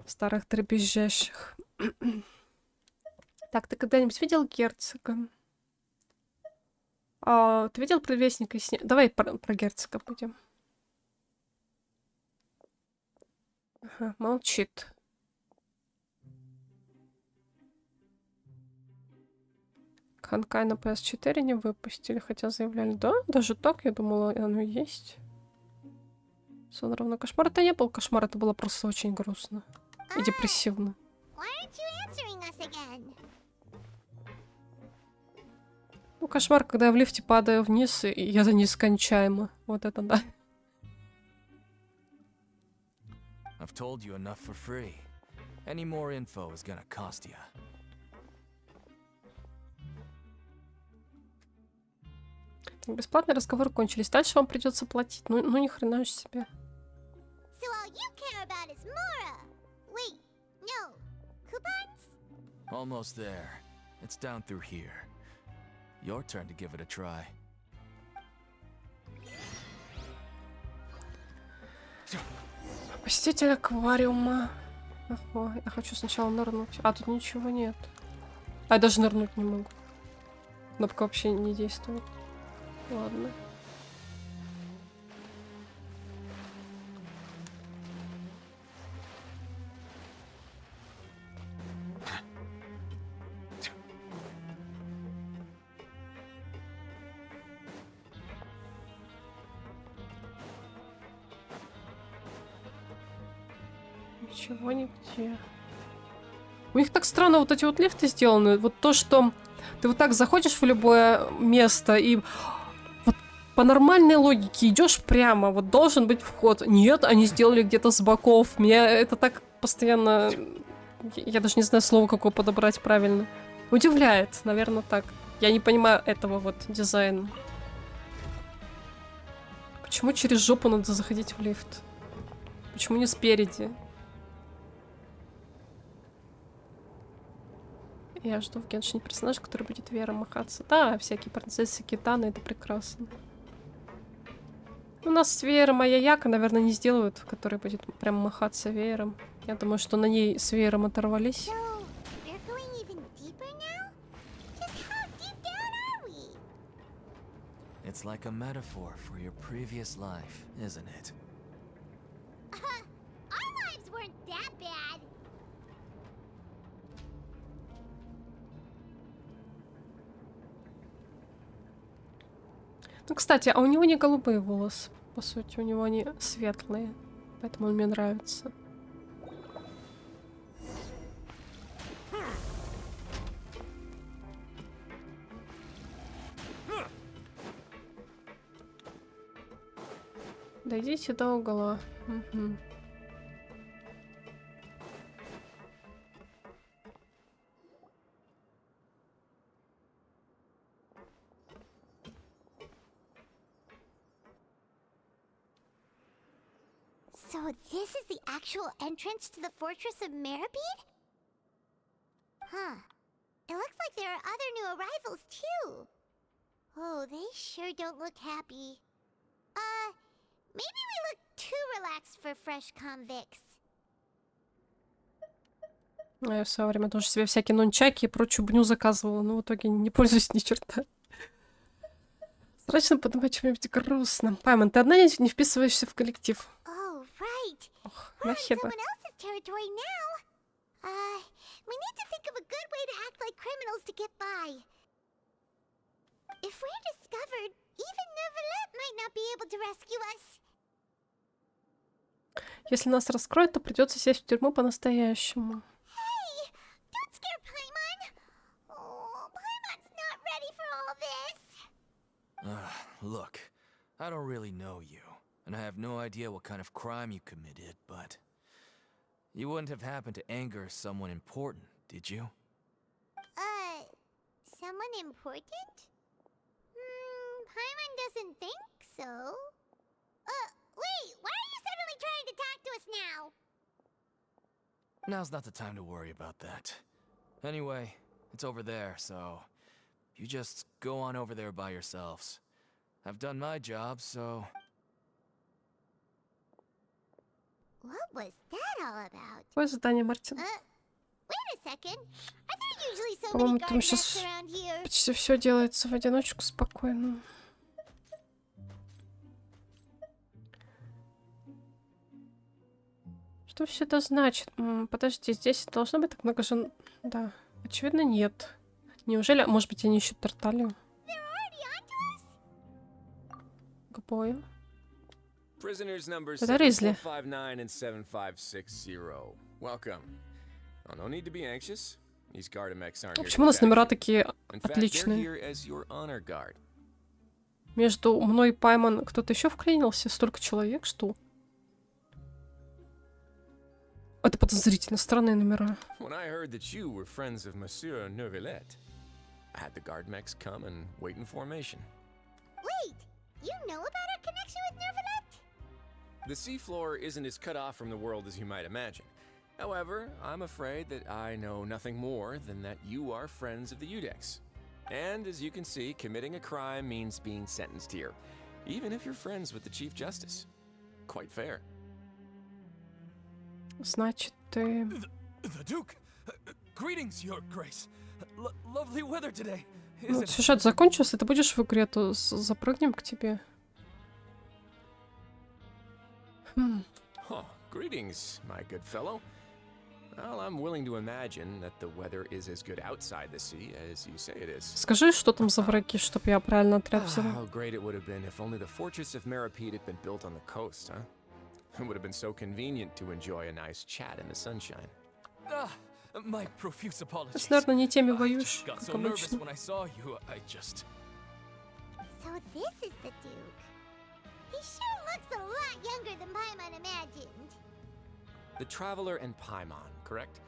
Старых дребезжащих. Так, ты когда-нибудь видел герцога? Ты видел предвестника сне? Давай про герцога будем. Ага, молчит. Ханкай на PS4 не выпустили, хотя заявляли. Да, даже так, я думала, оно есть. Сон равно кошмар. Это не был кошмар, это было просто очень грустно. И депрессивно. Ну, кошмар, когда я в лифте падаю вниз, и я за нескончаемо. Вот это да. I've told you enough for free. Any more info is gonna cost you. Бесплатный разговор кончились. Дальше вам придется платить. Ну ни хрена себе. So all you care about is Mora. Wait, no. Coupons? Almost there. It's down through here. Your turn to give it a try. Посетитель аквариума. Ого, я хочу сначала нырнуть. А, тут ничего нет. А, я даже нырнуть не могу. Кнопка вообще не действует. Ладно. Ничего нигде. У них так странно вот эти вот лифты сделаны. Вот то, что ты вот так заходишь в любое место и вот по нормальной логике идешь прямо, вот должен быть вход. Нет, они сделали где-то с боков. Меня это так постоянно... Я даже не знаю слово, какое подобрать правильно. Удивляет, наверное, так. Я не понимаю этого вот дизайна. Почему через жопу надо заходить в лифт? Почему не спереди? Я жду в Геншине персонажа, который будет веером махаться. Да, всякие принцессы, китаны, это прекрасно. У нас с веером Аяяка, наверное, не сделают, который будет прям махаться веером. Я думаю, что на ней с веером оторвались. It's like a metaphor for your previous life, isn't it? Our lives weren't that bad. Ну, кстати, а у него не голубые волосы, по сути, у него они светлые, поэтому он мне нравится. Дойдите до угла. Угу. So this is the actual entrance to the Fortress of Meribed? Huh. It looks like there are other new arrivals too. Oh, they sure don't look happy. Maybe we look too relaxed for fresh convicts. Я в свое время тоже себе всякие нунчаки и прочую бню заказывала, но в итоге не пользуюсь ни черта. Срочно подумать что-нибудь грустно. Паймон, ты одна не вписываешься в коллектив. Oh, right. Ох, We're in нахер. someone else's territory now. We need to think of a good way to act like criminals to get by. If we're discovered, even Neuvillette might not be able to rescue us. Если нас раскроют, то придется сесть в тюрьму по-настоящему. Hey, don't scare Paimon. Look, I don't really know you, and I have no idea what kind of crime you committed, but you wouldn't have happened to anger someone important, did you? Someone important? Paimon doesn't think so. Wait, why are you suddenly trying to talk to us now? Now's not the time to worry about that. Anyway, it's over there, so you just go on over there by yourselves. I've done my job, so... What was that all about? Какое задание, Мартин? Wait a second. I thought usually so many По-моему, guard там reps сейчас around here. почти все делается в одиночку спокойно. Что все это значит? Подожди, здесь должно быть так много жен... Да, очевидно, нет. Неужели... Может быть, они ищут Тарталью? К бою. Prisoners numbers Это Ризли. 759 and 7560. Welcome. Oh, no need to be anxious. These Gardamex aren't here Почему у to нас attack номера you. такие In fact, they're отличные? here as your honor guard. Между мной и Паймон кто-то еще вклинился? Столько человек, что? Это подозрительно, странные номера. When I heard that you were friends of Monsieur Neuvillette, I had the Gardamex come and wait in formation. Wait, you know about our connection with Neuvillette? The seafloor isn't as cut off from the world as you might imagine. However, I'm afraid that I know nothing more than that you are friends of the Udex. And as you can see, committing a crime means being sentenced here, even if you're friends with the Chief Justice. Quite fair. Значит, ты... The Duke! Greetings, Your Grace. Lovely weather today, Ну, isn't it? сюжет закончился, ты будешь в игре, то запрыгнем к тебе. Huh, greetings, my good fellow. Well, I'm willing to imagine that the weather is as good outside the sea as you say it is. Скажи, что там за враги, чтоб я правильно отряд взяла. How great it would have been if only the fortress of Meripede had been built on the coast, huh? It would have been so convenient to enjoy a nice chat in the sunshine. My profuse apologies. Ты, наверное, не теми I воюешь, just got как so nervous обычно. when I saw you. I just... So this is the Duke. He sure looks a lot younger than Paimon imagined. The Traveler and Paimon, correct?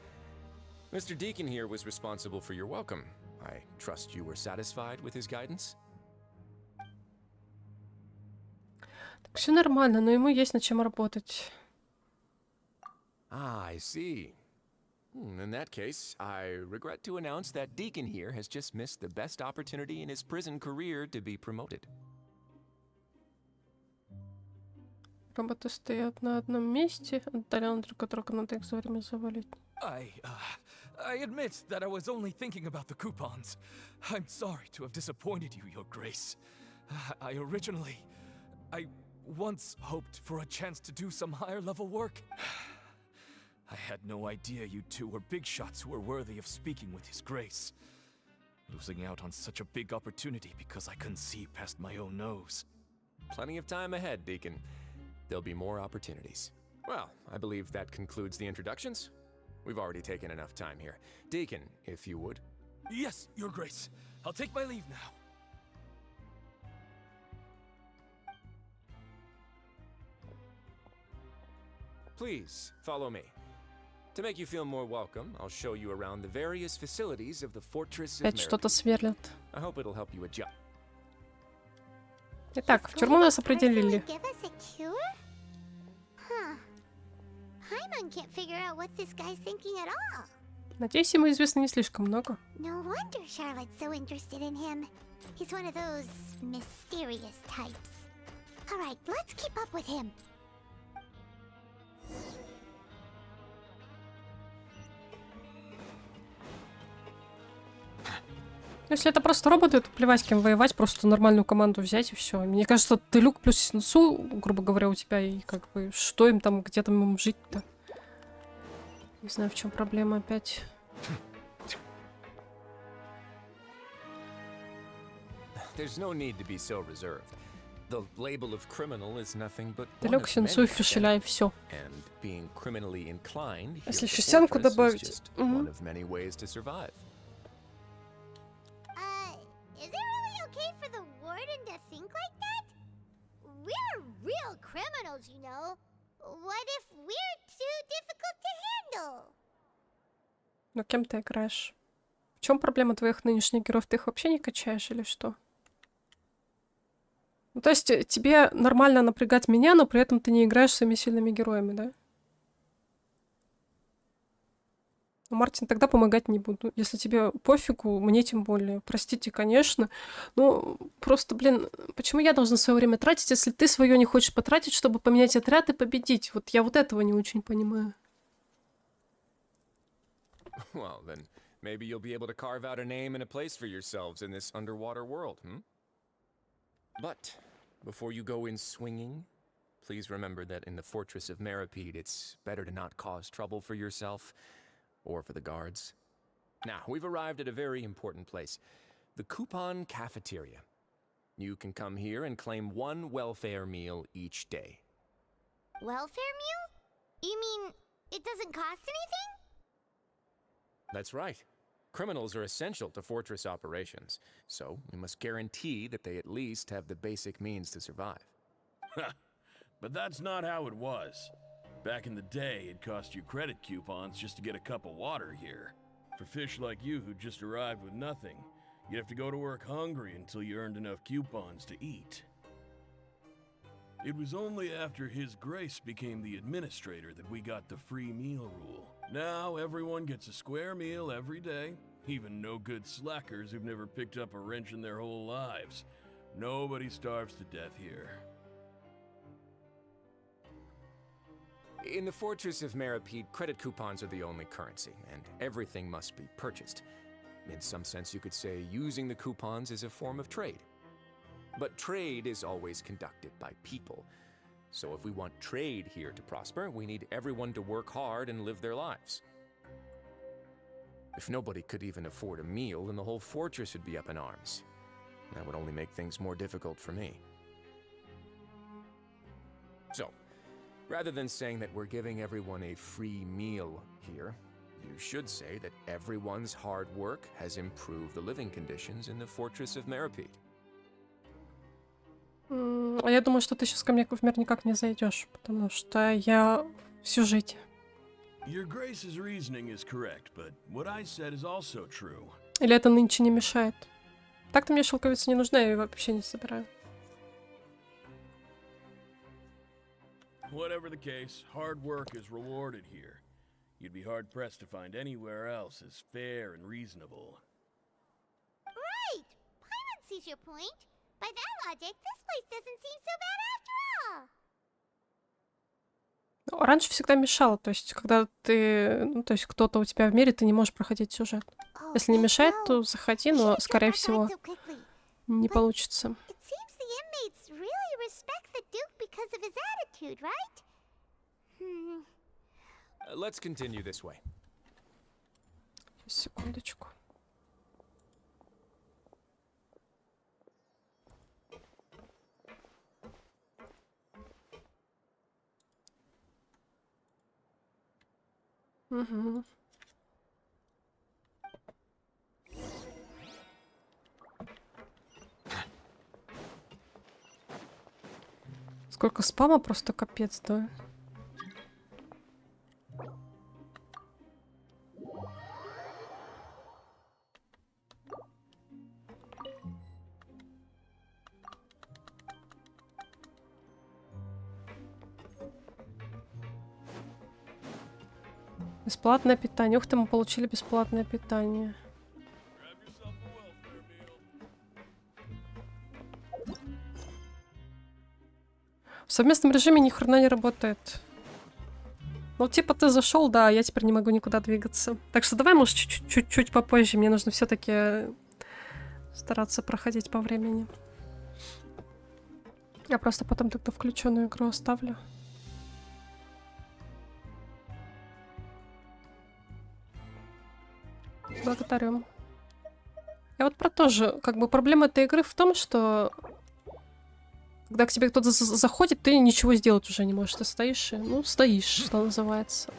Mr. Deacon here was responsible for your welcome. I trust you were satisfied with his guidance? Так все нормально, но ему есть над чем работать. Ah, I see. In that case, I regret to announce that Deacon here has just missed the best opportunity in his prison career to be promoted. Роботы стоят на одном месте, отдаленно друг от друга, надо их за время завалить. I admit that I was only thinking about the coupons. I'm sorry to have disappointed you, Your Grace. I once hoped for a chance to do some higher level work. I had no idea you two were big shots who were worthy of speaking with His Grace. Losing out on such a big opportunity because I couldn't see past my own nose. Plenty of time ahead, Deacon. There'll be more opportunities. Well, I believe that concludes the introductions. We've already taken enough time here. Deacon, if you would. Yes, Your Grace. I'll take my leave now. Please, follow me. To make you feel more welcome, I'll show you around the various facilities of the Fortress of Опять что-то Meripede. сверлят. I hope it'll help you adjust. Итак, в тюрьму нас определили. Give us a cure? Huh. Paimon can't figure out what this guy's thinking at all. Надеюсь, ему известно не слишком много. No wonder Charlotte's so interested in him. He's one of those mysterious types. All right, let's keep up with him. Если это просто роботы, то плевать, с кем воевать, просто нормальную команду взять и все. Мне кажется, ты люк плюс сенсу, грубо говоря, у тебя, и как бы, что им там, где там им жить-то? Не знаю, в чем проблема опять. There's no need to be so reserved. The label of criminal is nothing but Ты one люк, of сенсу и many фишеля, и все. And being criminally inclined here Если at the шестянку Fortress is добавить. just one of many ways to survive. Is it really okay for the warden to think like that? criminals, you know. What if we're too difficult to handle? Ну, кем ты играешь? В чем проблема твоих нынешних героев? Ты их вообще не качаешь или что? Ну, то есть тебе нормально напрягать меня, но при этом ты не играешь своими сильными героями, да? Ну, Мартин, тогда помогать не буду. Если тебе пофигу, мне тем более. Простите, конечно. Ну, просто, блин, почему я должна свое время тратить, если ты свое не хочешь потратить, чтобы поменять отряд и победить? Вот я вот этого не очень понимаю. Well, then maybe you'll be able to carve out a name and a place for yourselves in this underwater world, hmm? But before you go in swinging, please remember that in the fortress of Meripede, it's better to not cause trouble for yourself or for the guards. Now, we've arrived at a very important place, the Coupon Cafeteria. You can come here and claim 1 welfare meal each day. Welfare meal? You mean it doesn't cost anything? That's right. Criminals are essential to fortress operations, so we must guarantee that they at least have the basic means to survive. But that's not how it was. Back in the day, it cost you credit coupons just to get a cup of water here. For fish like you who just arrived with nothing, you'd have to go to work hungry until you earned enough coupons to eat. It was only after His Grace became the administrator that we got the free meal rule. Now everyone gets a square meal every day, even no-good slackers who've never picked up a wrench in their whole lives. Nobody starves to death here. In the Fortress of Meripede, credit coupons are the only currency, and everything must be purchased. In some sense, you could say using the coupons is a form of trade. But trade is always conducted by people. So if we want trade here to prosper, we need everyone to work hard and live their lives. If nobody could even afford a meal, then the whole fortress would be up in arms. That would only make things more difficult for me. So, rather than saying that we're giving everyone a free meal here, you should say that everyone's hard work has improved the living conditions in the Fortress of Meripede. А я думаю, что ты сейчас ко мне в мир никак не зайдешь, потому что я в сюжете. Your Grace's reasoning is correct, but what I said is also true. Или это нынче не мешает? Так-то мне шелковица не нужна, я ее вообще не собираю. Whatever the case, hard work is rewarded here. You'd be hard-pressed to find anywhere else as fair and reasonable. Right! Paimon sees your point. By that logic, this place doesn't seem so bad after all. Раньше всегда мешало, то есть, когда ты, ну, то есть, кто-то у тебя в мире, ты не можешь проходить сюжет. Если не мешает, то заходи, но, скорее всего, не получится. Let's continue this way. Секундочку. Угу. Сколько спама, просто капец, да? Бесплатное питание. Ух ты, мы получили бесплатное питание. В совместном режиме ни хрена не работает. Ну, типа, ты зашел, да, я теперь не могу никуда двигаться. Так что давай, может, чуть-чуть попозже. Мне нужно все-таки стараться проходить по времени. Я просто потом тогда включенную игру оставлю. Благодарю. Я вот про то же. Как бы проблема этой игры в том, что когда к тебе кто-то заходит, ты ничего сделать уже не можешь. Ты стоишь и, ну, стоишь, что называется.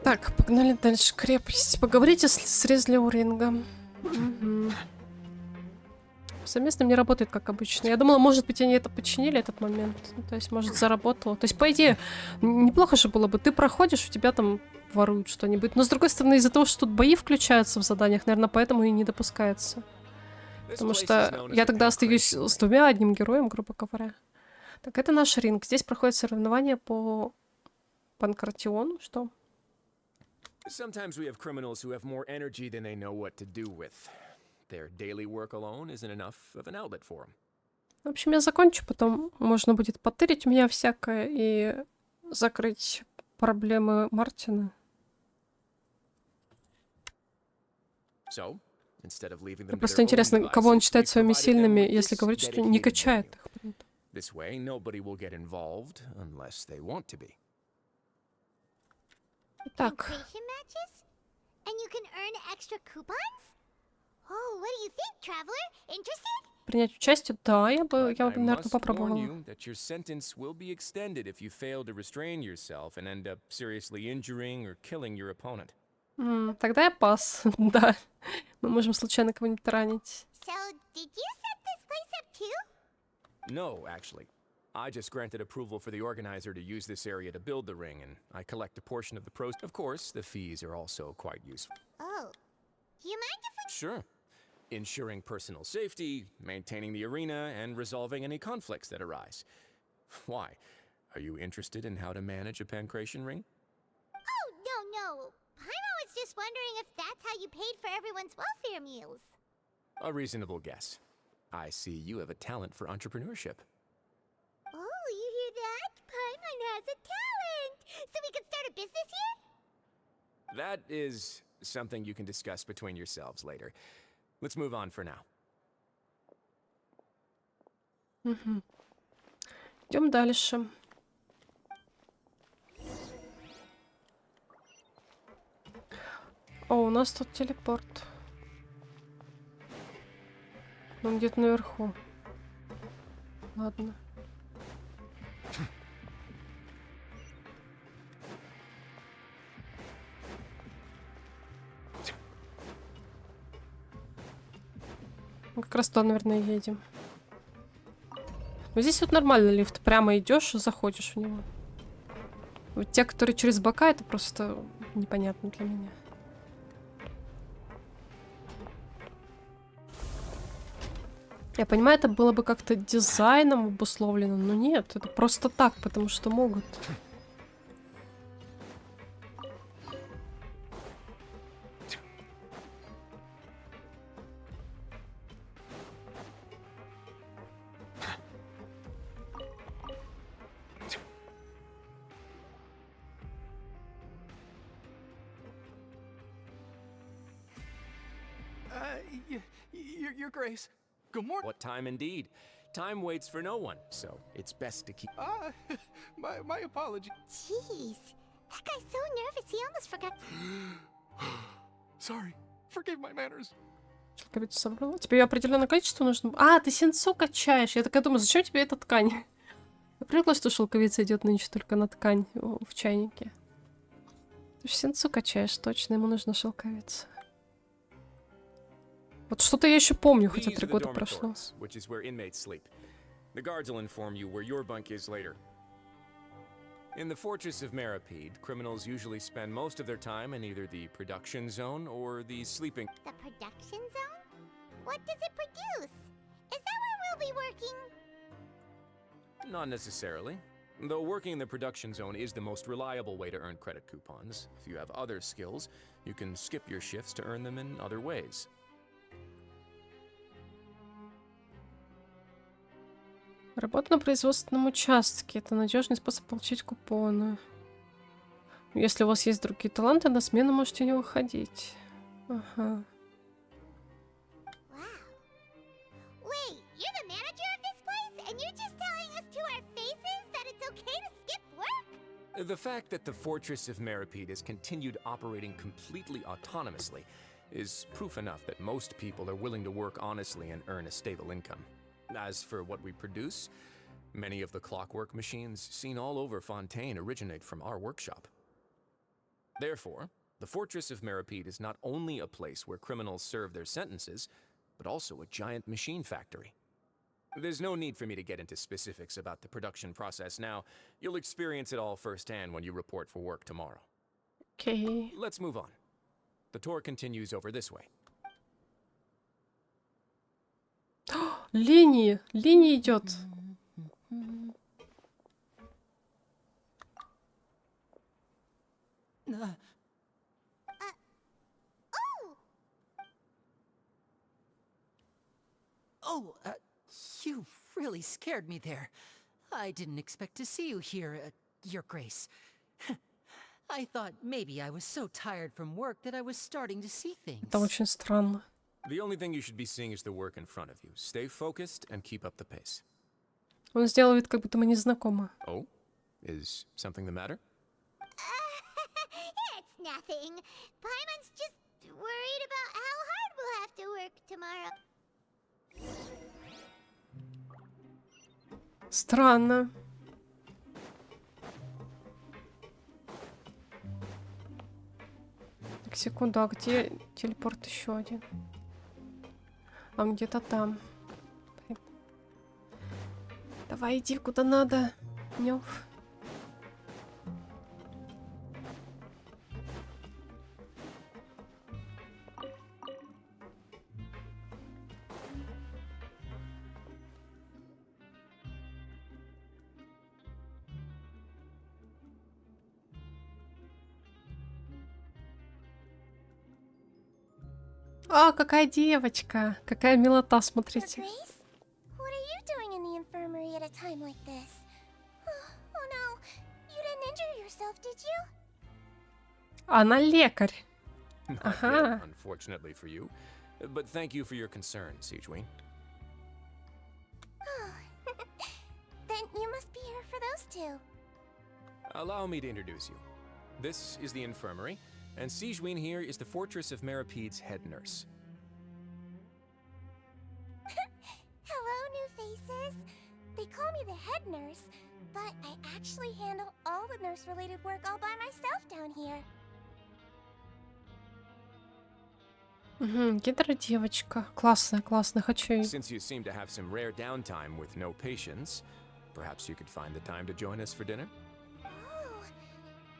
Так, погнали дальше. Крепость. Поговорите с Резлиурингом. Угу. Совместно не работает, как обычно. Я думала, может быть, они это починили, этот момент. Ну, то есть, может, заработало. То есть, по идее, неплохо же было бы. Ты проходишь, у тебя там воруют что-нибудь. Но, с другой стороны, из-за того, что тут бои включаются в заданиях, наверное, поэтому и не допускается. Потому что я тогда остаюсь с двумя, одним героем, грубо говоря. Так, это наш ринг. Здесь проходят соревнования по панкратиону. Что? Sometimes we have criminals who have more energy than they know what to do with. Their daily work alone isn't enough of an outlet for them. В общем, я закончу, потом можно будет потырить меня всякое и закрыть проблемы Мартина. So, instead of leaving them to Просто their own интересно, кого он devices, считает we've своими provided them сильными, with если this говорит, что не dedicated качает venue. их. This way, nobody will get involved unless they want to be. Так, Pancration matches? And you can earn extra coupons? Oh, what do you think, traveler? Interested? принять участие? Да, я бы, But I наверное, must warn попробовала. you that your sentence will be extended if you fail to restrain yourself and end up seriously injuring or killing your opponent. Тогда я пас. Да, мы можем случайно кого-нибудь ранить. So, did you set this place up too? No, actually. I just granted approval for the organizer to use this area to build the ring, and I collect a portion of the pros. Of course, the fees are also quite useful. Oh. Do you mind if we... Sure. Ensuring personal safety, maintaining the arena, and resolving any conflicts that arise. Why? Are you interested in how to manage a pancration ring? Oh, no. Paimon was just wondering if that's how you paid for everyone's welfare meals. A reasonable guess. I see you have a talent for entrepreneurship. Oh, you hear that? Paimon has a talent! So we could start a business here? That is something you can discuss between yourselves later. Let's move on for now. Идем дальше. О, у нас тут телепорт. Он где-то наверху. Ладно. Мы как раз туда, наверное, едем. Но здесь вот нормально лифт. Прямо идешь и заходишь в него. Вот те, которые через бока, это просто непонятно для меня. Я понимаю, это было бы как-то дизайном обусловлено, но нет, это просто так, потому что могут. Your Grace. Good morning. What time indeed? Time waits for no one, so it's best to keep... My apology. Jeez. That guy's so nervous, he almost forgot... Sorry. Forgive my manners. Шелковицу собрала. Тебе определенное количество нужно... А, ты сенцу качаешь. Я такая думаю, зачем тебе эта ткань? Я привыкла, что шелковица идет нынче только на ткань в чайнике. Ты же сенцу качаешь, точно, ему нужна шелковица. Вот что-то я еще помню, хотя 3 года прошло. Which is where inmates sleep. The guards will inform you where your bunk is later. In the Fortress of Meripede, criminals usually spend most of their time in either the production zone or the sleeping... The production zone? What does it produce? Is that where we'll be working? Not necessarily. Though working in the production zone is the most reliable way to earn credit coupons, if you have other skills, you can skip your shifts to earn them in other ways. Работа на производственном участке. Это надежный способ получить купоны. Если у вас есть другие таланты, на смену можете не выходить. Ага. Wow. Wait, you're the manager of this place? And you're just telling us to our faces that it's okay to skip work? The fact that the Fortress of Meripede has continued operating completely autonomously is proof enough that most people are willing to work honestly and earn a stable income. As for what we produce, many of the clockwork machines seen all over Fontaine originate from our workshop. Therefore, the Fortress of Meripede is not only a place where criminals serve their sentences, but also a giant machine factory. There's no need for me to get into specifics about the production process now. You'll experience it all firsthand when you report for work tomorrow. Окей. Let's move on. The tour continues over this way. Линии! Линия идет. Oh, you really scared me there. I didn't expect to see you here, Your Grace. I thought maybe I was so tired from work that I was starting to see things. Это очень странно. The only thing you should be seeing is the work in front of you. Stay focused and keep up the pace. Он сделал вид, как будто мы не знакомы. Oh? Is something the matter? It's nothing. Paimon's just worried about how hard we'll have to work tomorrow. Странно. Так, секунду, а где телепорт еще один? А он где-то там. Блин. Давай иди куда надо. Нёв. А, какая девочка! Какая милота, смотрите. Grace? What are you doing in the infirmary at a time like this? Oh no, you didn't injure yourself, did you? Она лекарь. Not Aha. yet, unfortunately for you. But thank you for your concern, Siegeween. Then you must be here for those two. Allow me to introduce you. This is the infirmary, and Siegeween here is the Fortress of Meripede's head nurse. Hello, new faces. They call me the head nurse, but I actually handle all the nurse-related work all by myself down here. Угу, гидра девочка. Классная, классная. Хочу ее. Since you seem to have some rare downtime with no patients, perhaps you could find the time to join us for dinner? Oh,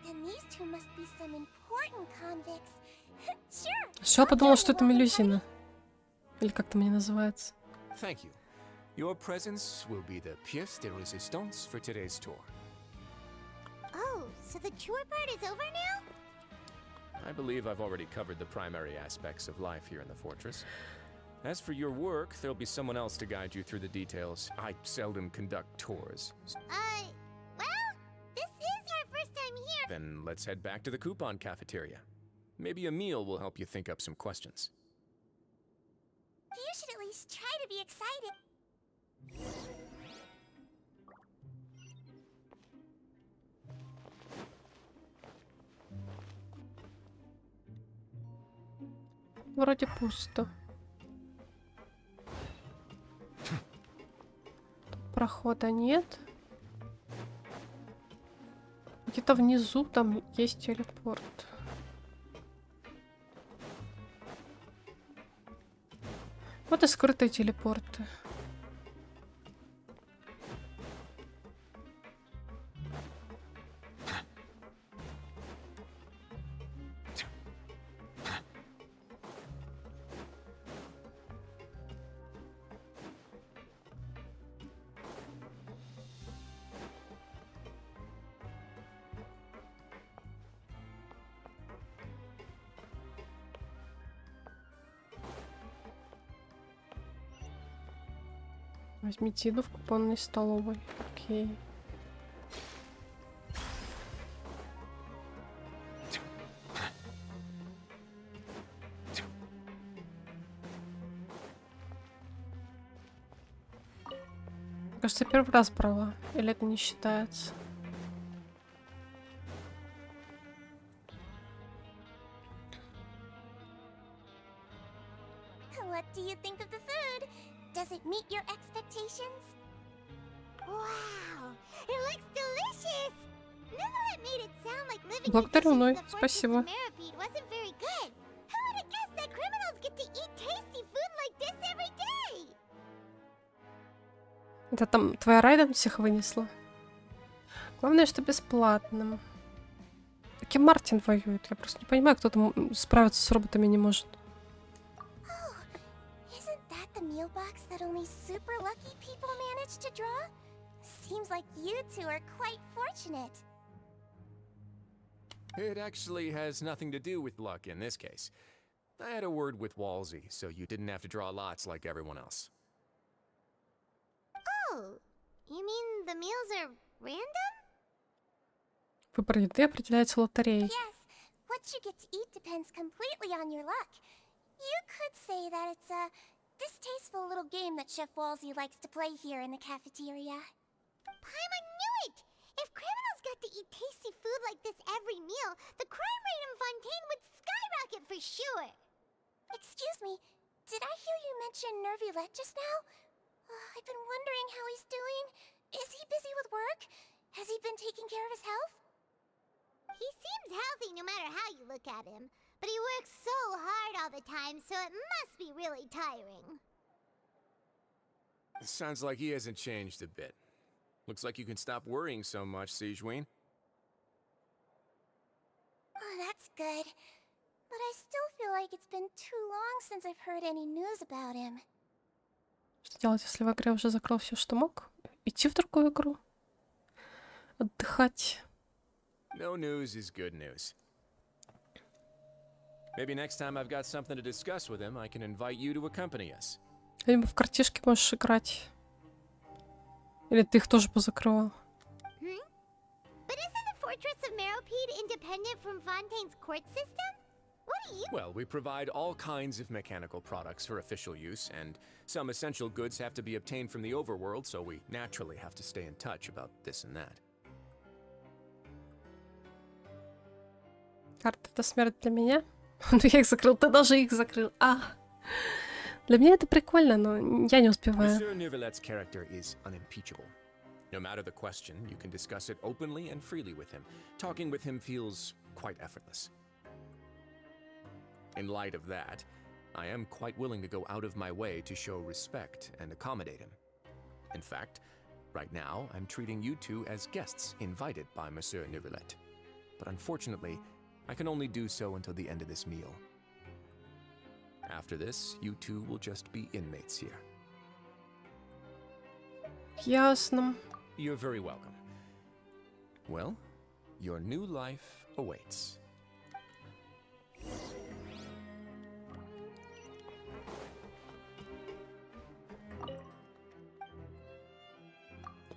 then these two must be some important convicts. Sure. Все, я подумала, I'll что join это the welcome мелюзина. Или как там они называются. Thank you. Your presence will be the pièce de résistance for today's tour. Oh, so the tour part is over now? I believe I've already covered the primary aspects of life here in the fortress. As for your work, there'll be someone else to guide you through the details. I seldom conduct tours. Well, this is our first time here. Then let's head back to the coupon cafeteria. Maybe a meal will help you think up some questions. You should at least try to be excited. Вроде пусто. Прохода нет. Где-то внизу там есть телепорт. Вот и скрытые телепорты. Возьмите еду в купонной столовой. Окей. Кажется, первый раз брала. Или это не считается? What do you think of the food? Does it meet your expectations? Wow, it looks delicious. Nicolette made it sound like living Благодарю, conditions Ной, in the Fortress спасибо. of Meripede wasn't very good. Who would have guessed that criminals get to eat tasty food like this Это там твоя Райден всех вынесла? Главное, что бесплатным. Таки Мартин воюет. Я просто не понимаю, кто там справиться с роботами не может. Oh, isn't that the meal box that only super lucky people manage to draw? Seems like you two are quite fortunate. It actually has nothing to do with luck in this case. I had a word with Walsey, so you didn't have to draw lots like everyone else. Oh, you mean the meals are random? Выбор еды определяется лотереей. Yes, what you get to eat depends completely on your luck. You could say that it's a distasteful little game that Chef Walsey likes to play here in the cafeteria. Paimon knew it! If criminals got to eat tasty food like this every meal, the crime rate in Fontaine would skyrocket for sure! Excuse me, did I hear you mention Nervulette just now? I've been wondering how he's doing. Is he busy with work? Has he been taking care of his health? He seems healthy no matter how you look at him, but he works so hard all the time, so it must be really tiring. It sounds like he hasn't changed a bit. Looks like you can stop worrying so much, Sigeween. Oh, that's good. But I still feel like it's been too long since I've heard any news about him. Что делать, если в игре уже закрыл все, что мог? Идти в другую игру? Отдыхать? No news is good news. Maybe next time I've got something to discuss with him, I can invite you to accompany us. Либо в картишки можешь играть. Или ты их тоже позакрывал? But isn't the Fortress of Meropide independent from Fontaine's court system? What do you... Well, we provide all kinds of mechanical products for official use, and some essential goods have to be obtained from the overworld, so we naturally have to stay in touch about this and that. Карта — это смерть для меня? Ну я их закрыл, ты даже их закрыл. Для меня это прикольно, но я не успеваю. Monsieur Neuvillette's character is unimpeachable. No matter the question, you can discuss it openly and freely with him. Talking with him feels quite effortless. In light of that, I am quite willing to go out of my way to show respect and accommodate him. In fact, right now, I'm treating you two as guests invited by Monsieur Neuvillette. But unfortunately, I can only do so until the end of this meal. After this, you two will just be inmates here. Ясно. You're very welcome. Well, your new life awaits.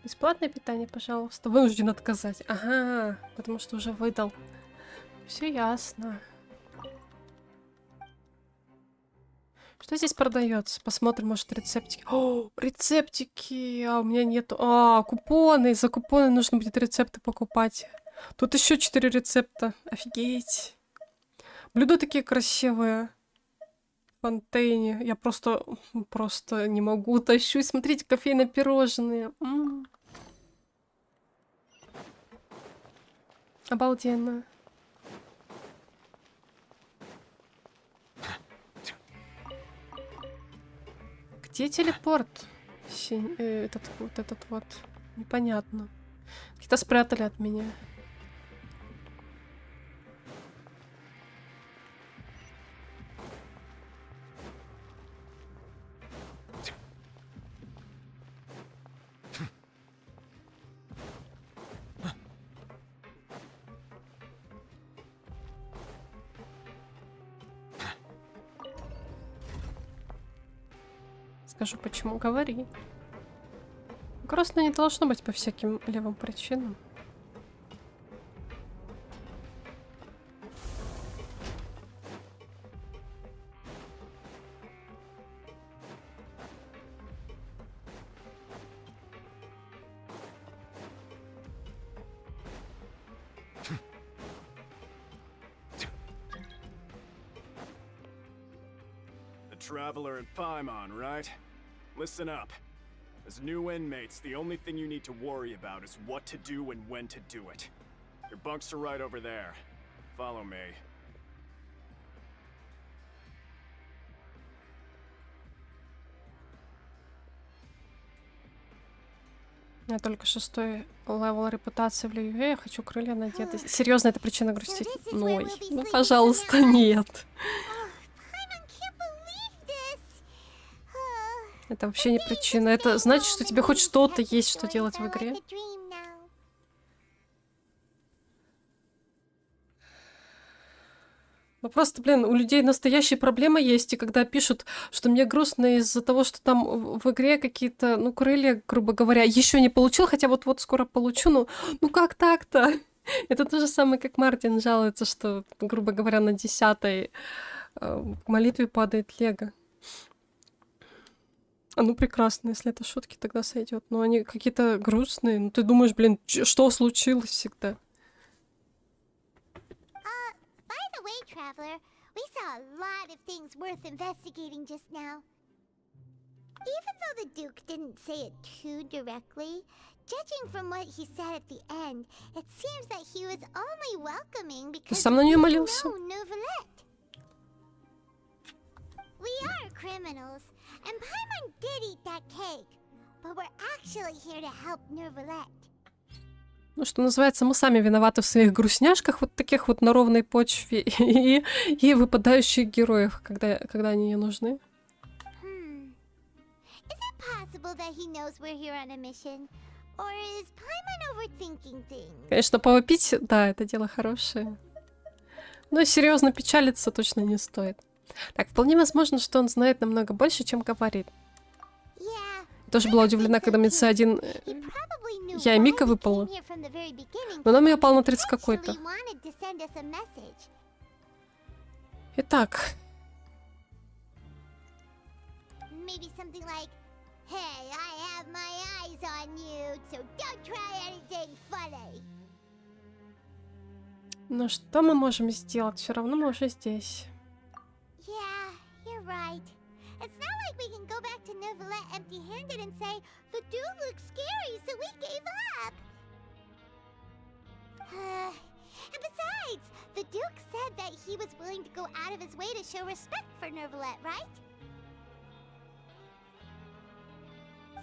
Бесплатное питание, пожалуйста. Вынужден отказать. Ага, потому что уже выдал. Все ясно. Что здесь продается? Посмотрим, может, рецептики. О, рецептики! А у меня нету. Купоны. За купоны нужно будет рецепты покупать. Тут еще 4 рецепта. Офигеть. Блюда такие красивые. В Фонтейне. Я просто не могу. Тащусь. Смотрите, кофейные пирожные. Обалденно. Где телепорт? Этот вот. Непонятно. Какие-то спрятали от меня. Скажу, почему, говори. Грустно не должно быть по всяким левым причинам. Traveler in Paimon, right? Listen up. As new inmates, the only thing you need to worry about is what to do and when to do it. Your bunks are right over there. Follow me. Я только 6-й левел репутации в Льюе, я хочу крылья надеты. Серьезно, это причина грустить? Ной. Ну, пожалуйста, нет. Это вообще не причина. Это значит, что тебе хоть что-то есть, что делать в игре. Ну просто, блин, у людей настоящие проблемы есть, и когда пишут, что мне грустно из-за того, что там в игре какие-то, ну, крылья, грубо говоря, еще не получил, хотя вот скоро получу, ну как так-то? Это то же самое, как Мартин жалуется, что, грубо говоря, на 10-й молитве падает лего. А ну прекрасно, если это шутки, тогда сойдет. Но они какие-то грустные. Ну ты думаешь, блин, что случилось всегда? By the way, Traveler, we saw a lot of things worth investigating just now. Even though the Duke didn't say it too directly, judging from what he said at the end, it seems that he was only welcoming because сам на неё молился? Neuvillette. We are criminals, and Paimon did eat that cake, but we're actually here to help Neuvillette. Ну, что называется, мы сами виноваты в своих грустняшках, вот таких вот на ровной почве, и выпадающих героев, когда они не нужны. Is it possible that he knows we're here on a mission? Or is Paimon overthinking things? Конечно, повопить, да, это дело хорошее. Но серьезно печалиться точно не стоит. Так, вполне возможно, что он знает намного больше, чем говорит. Тоже была удивлена, когда мне C1 я и Мика выпала. Но нам ее пал на 30 какой-то. Итак. Ну что мы можем сделать? Все равно мы уже здесь. It's not like we can go back to Neuvillette empty-handed and say, the dude looks scary, so we gave up. And besides, the Duke said that he was willing to go out of his way to show respect for Neuvillette, right?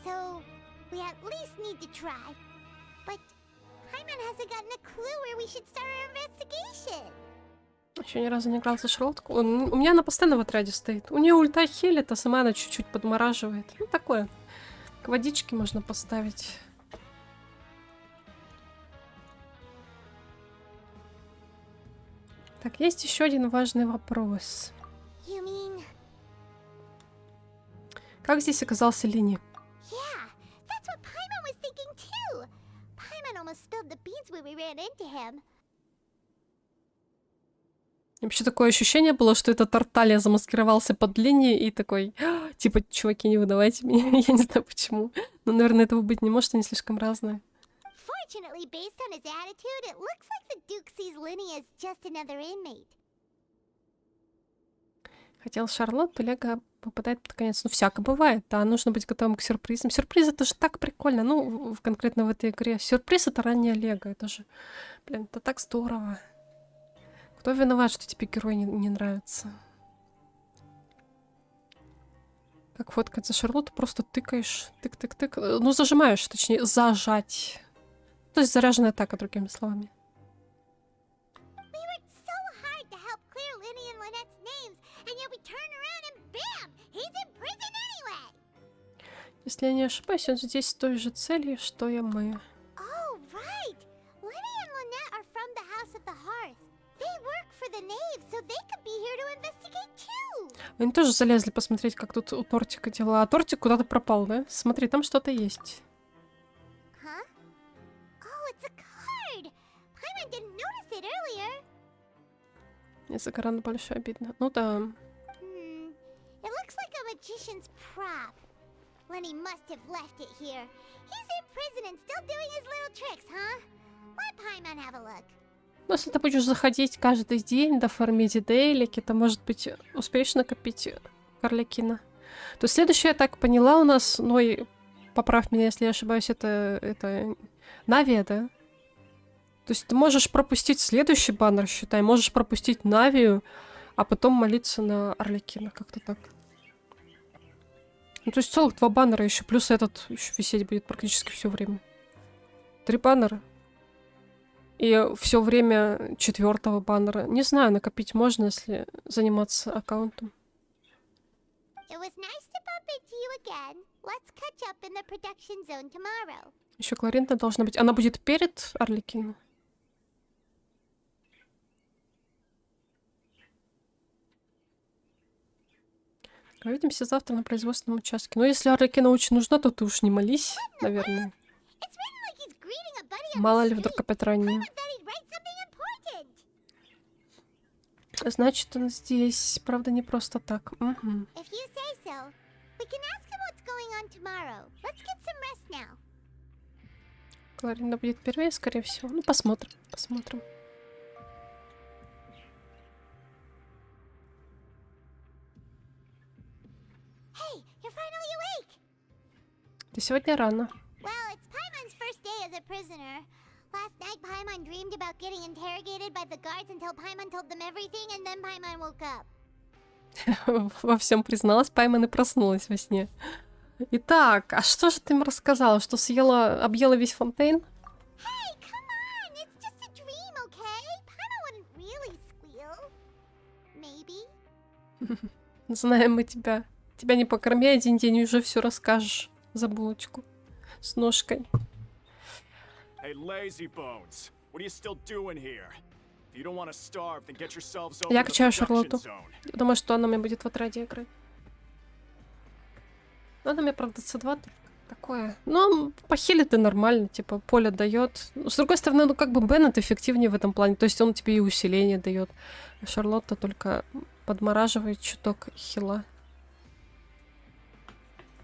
So, we at least need to try. But Paimon hasn't gotten a clue where we should start our investigation. Еще ни разу не играл за Шарлотку. У меня она постоянно в отряде стоит. У нее ульта хилит, а сама она чуть-чуть подмораживает. Ну, такое. К водичке можно поставить. Так, есть еще один важный вопрос. Как здесь оказался Линни? Вообще такое ощущение было, что это Тарталья замаскировался под линией и такой, типа, чуваки, не выдавайте меня. Я не знаю почему. Но, наверное, этого быть не может, они слишком разные. Хотел Шарлотту, Лего попадает под конец. Ну, всяко бывает, да, нужно быть готовым к сюрпризам. Сюрприз — это же так прикольно, ну, конкретно в этой игре. Сюрприз — это раннее Лего, это же, блин, это так здорово. Кто виноват, что тебе герой не нравится? Как фоткать за Шарлотту? Просто тыкаешь. Тык-тык-тык. Ну, зажимаешь, точнее, зажать. То есть заряженная атака, другими словами. Если я не ошибаюсь, он здесь с той же целью, что и мы. Они тоже залезли посмотреть, как тут у Тортика дела. А Тортик куда-то пропал, да? Смотри, там что-то есть. Из-за экрана больше обидно. Ну да. Но если ты будешь заходить каждый день до фармить дейлики, то, может быть, успеешь накопить Карликина. То следующее, я так поняла, у нас, ну и поправь меня, если я ошибаюсь, это Навия, да? То есть ты можешь пропустить следующий баннер, считай, можешь пропустить Навию, а потом молиться на Арлекина, как-то так. Ну, то есть целых 2 баннера еще, плюс этот еще висеть будет практически все время. 3 баннера. И все время 4-го баннера. Не знаю, накопить можно, если заниматься аккаунтом. It was nice to bump into you again. Let's catch up in the production zone tomorrow. Еще Кларинда должна быть. Она будет перед Арлекином? Увидимся завтра на производственном участке. Но если Арлекина очень нужна, то ты уж не молись, наверное. It's written like he's greeting a buddy on Мало the ли вдруг street. опять ранее. I bet he'd write something important. Значит, он здесь. Правда, не просто так. Угу. If you say so, we can ask him what's going on tomorrow. Let's get some rest now. Кларинда будет первее, скорее всего. Ну, посмотрим. Посмотрим. Hey, you're finally awake. Ты сегодня рано. Well, it's Paimon's first day as a prisoner. Last night, Paimon dreamed about getting interrogated by the guards until Paimon told them everything, and then Paimon woke up. Во всем призналась, Пайман и проснулась во сне. Итак, а что же ты им рассказала? Что объела весь Фонтейн? Hey, come on! It's just a dream, okay? Paimon wouldn't really squeal. Maybe. Знаем мы тебя. Тебя не покорми один день, и уже все расскажешь за булочку с ножкой. Hey, lazy bones. What are you still doing here? If you don't want to starve, then get yourselves over Я to the качаю production Шарлотту. zone. Думаю, что она мне будет в отряде играть. Ну, она мне, правда, C2 такое. Но похилит и нормально, типа, поле дает. С другой стороны, ну, как бы Беннет эффективнее в этом плане. То есть он тебе и усиление дает. А Шарлотта только подмораживает чуток хила.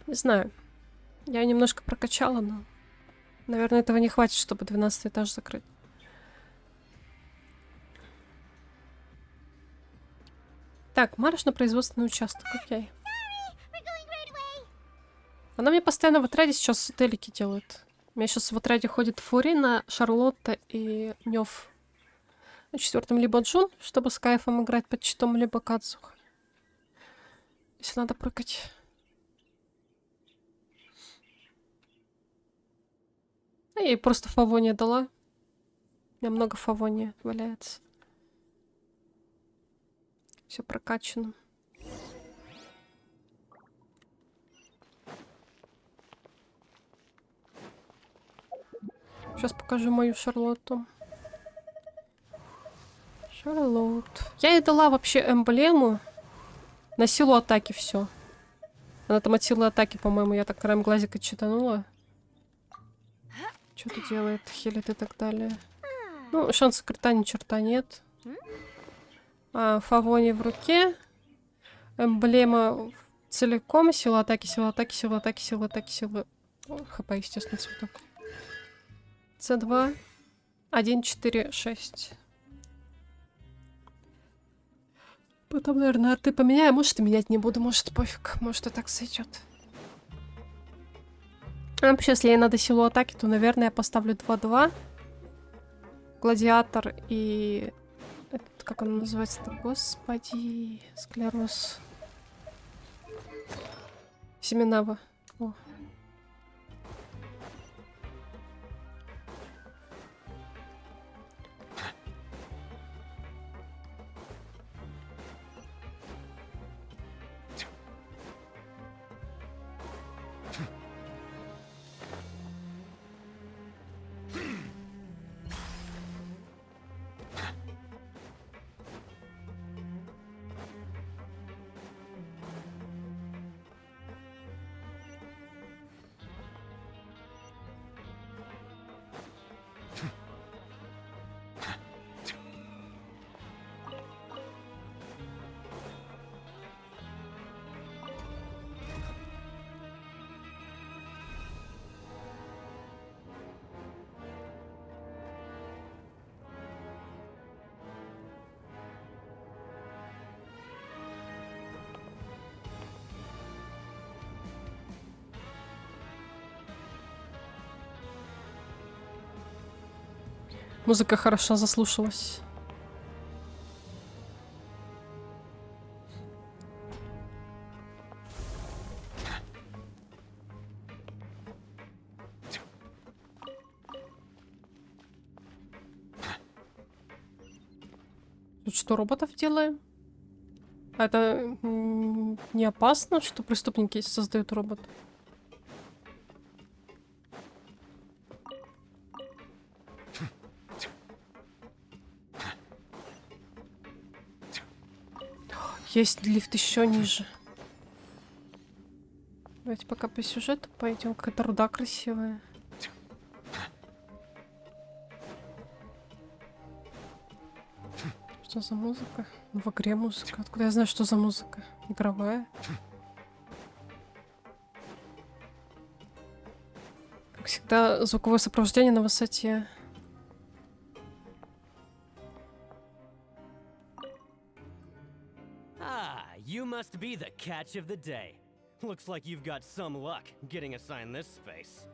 Не знаю. Я немножко прокачала, но... Наверное, этого не хватит, чтобы 12 этаж закрыть. Так, марш на производственный участок, окей. Она мне постоянно в отряде сейчас делики делает. У меня сейчас в отряде ходит Фурина, Шарлотта и Нёв. На 4-м либо Джун, чтобы с кайфом играть под читом, либо Кадзух. Если надо прыгать. Я ей просто фавония дала. У меня много фавония валяется. Все прокачано. Сейчас покажу мою Шарлотту. Шарлотт. Я ей дала вообще эмблему на силу атаки, все. Она там от силы атаки, по-моему, я так краем глазика читанула. Что-то делает, хилит и так далее. Ну, шанса крита ни черта нет. Фавони в руке. Эмблема целиком. Сила атаки, сила атаки, сила атаки, сила атаки, сила... ХП, естественно, цветок. С2. 1, 4, 6. Потом, наверное, арты поменяю. Может, и менять не буду. Может, пофиг. Может, и так сойдет. Вообще, если ей надо силу атаки, то, наверное, я поставлю 2-2. Гладиатор и... Этот, как он называется-то? Господи, склероз. Семенава. О. Музыка хорошо заслушалась. Что, роботов делаем? А это не опасно, что преступники создают робот? Есть лифт еще ниже. Давайте пока по сюжету пойдем. Какая-то руда красивая. Что за музыка? В игре музыка. Откуда я знаю, что за музыка? Игровая. Как всегда, звуковое сопровождение на высоте. You must be the catch of the day. Looks like you've got some luck getting assigned this space.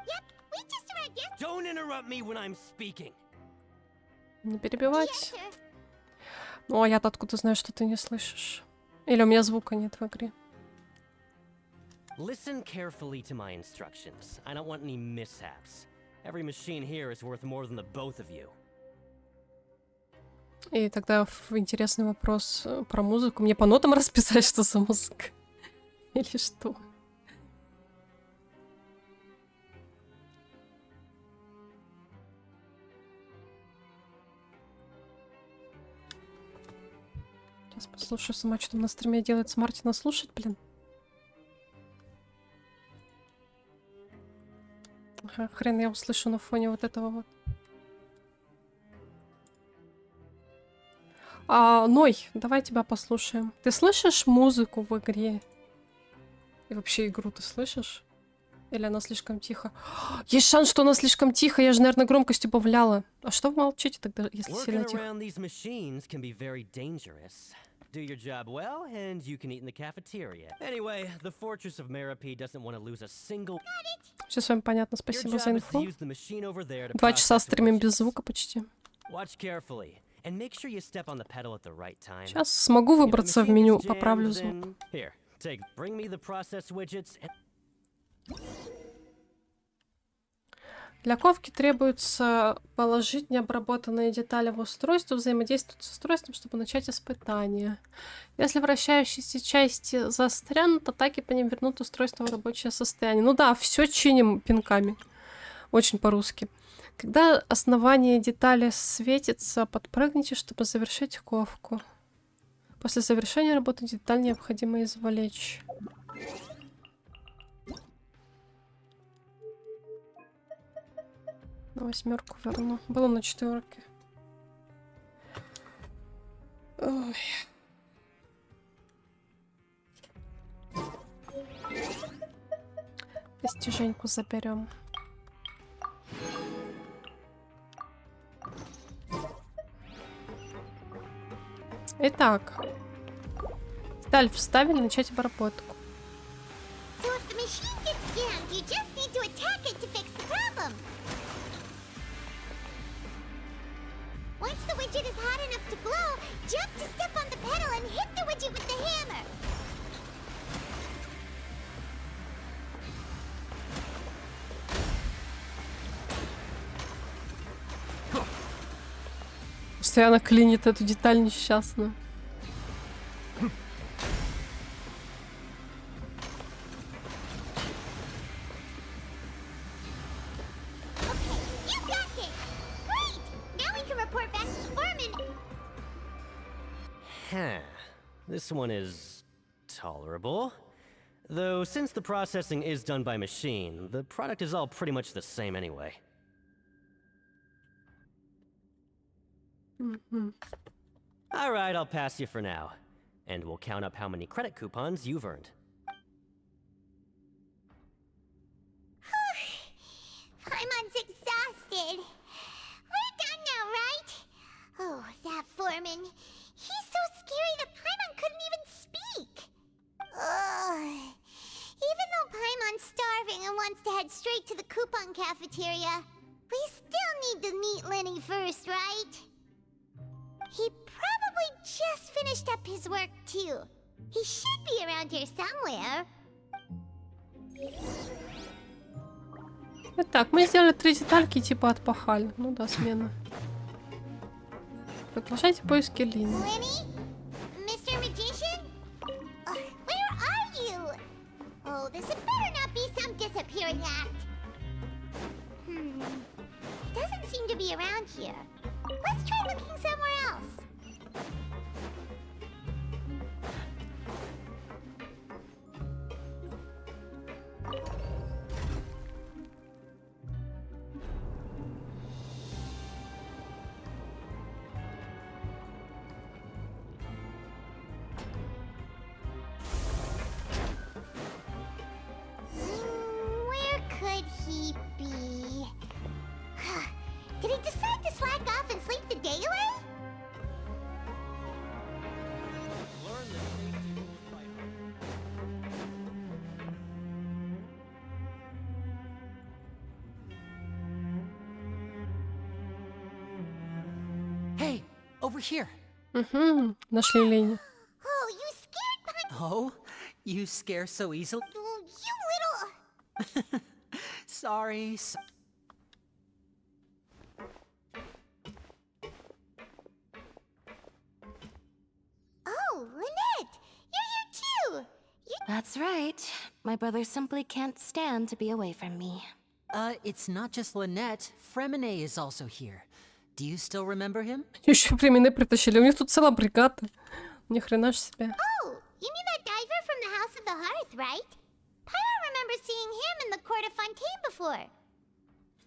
Yep, we just arrived yesterday. Don't interrupt me when I'm speaking. Не перебивать. Ну, а я-то откуда знаю, что ты не слышишь? Или у меня звука нет в игре? Listen carefully to my instructions. I don't want any mishaps. Every machine here is worth more than the both of you. И тогда интересный вопрос про музыку. Мне по нотам расписать, что за музыка? Или что? Сейчас послушаю сама, что там на стриме делается. Мартина слушать, блин. Ага, хрен я услышу на фоне вот этого вот. Ной, давай тебя послушаем. Ты слышишь музыку в игре? И вообще игру ты слышишь? Или она слишком тихо? Есть шанс, что она слишком тихо. Я же, наверное, громкость убавляла. А что вы молчите тогда, если сильно тихо? Do your job well, and you can eat in the cafeteria. Anyway, the Fortress of Merope doesn't want to lose a single... Все с вами понятно, спасибо за инфу. 2 часа стримим без звука почти. Сейчас смогу выбраться в меню, поправлю звук. Для ковки требуется положить необработанные детали в устройство, взаимодействовать с устройством, чтобы начать испытание. Если вращающиеся части застрянут, атаки по ним вернут устройство в рабочее состояние. Ну да, все чиним пинками. Очень по-русски. Когда основание детали светится, подпрыгните, чтобы завершить ковку. После завершения работы деталь необходимо извлечь. На 8 верну. Было на 4. Ой. Достиженьку заберем. Итак. Деталь вставили, начать обработку. Once the widget is hot enough to glow, jump to step on the pedal and hit the widget with the hammer. Постоянно клинит эту деталь несчастную. This one is tolerable. Though since the processing is done by machine, the product is all pretty much the same anyway. All right, I'll pass you for now. And we'll count up how many credit coupons you've earned. Paimon's exhausted. We're done now, right? Oh, that foreman. He's so scary that Paimon couldn't even speak. Ugh. Even though Paimon's starving and wants to head straight to the coupon cafeteria, we still need to meet Lenny first, right? He probably just finished up his work, too. He should be around here somewhere. Итак, мы сделали 3 детальки, типа отпахали. Ну да, смена. Продолжайте поиски Лини. Lenny? Mr. Magician? Where are you? Oh, this had better not be some disappearing act. Doesn't seem to be around here. Let's try looking somewhere else. Where could he be? Did he decide to slack off and sleep the day away? Hey, over here. Угу, нашли Лини. Oh, you scared my... Oh, you scare so easily? Oh, you little... Sorry. Oh, Lynette! You're here too! That's right. My brother simply can't stand to be away from me. It's not just Lynette. Fremine is also here. Do you still remember him? Еще племены притащили. У них тут целая бригада. Ни хрена ж себе. Oh, you mean that diver from the House of the Hearth, right? Paimon remembers seeing him in the court of Fontaine before.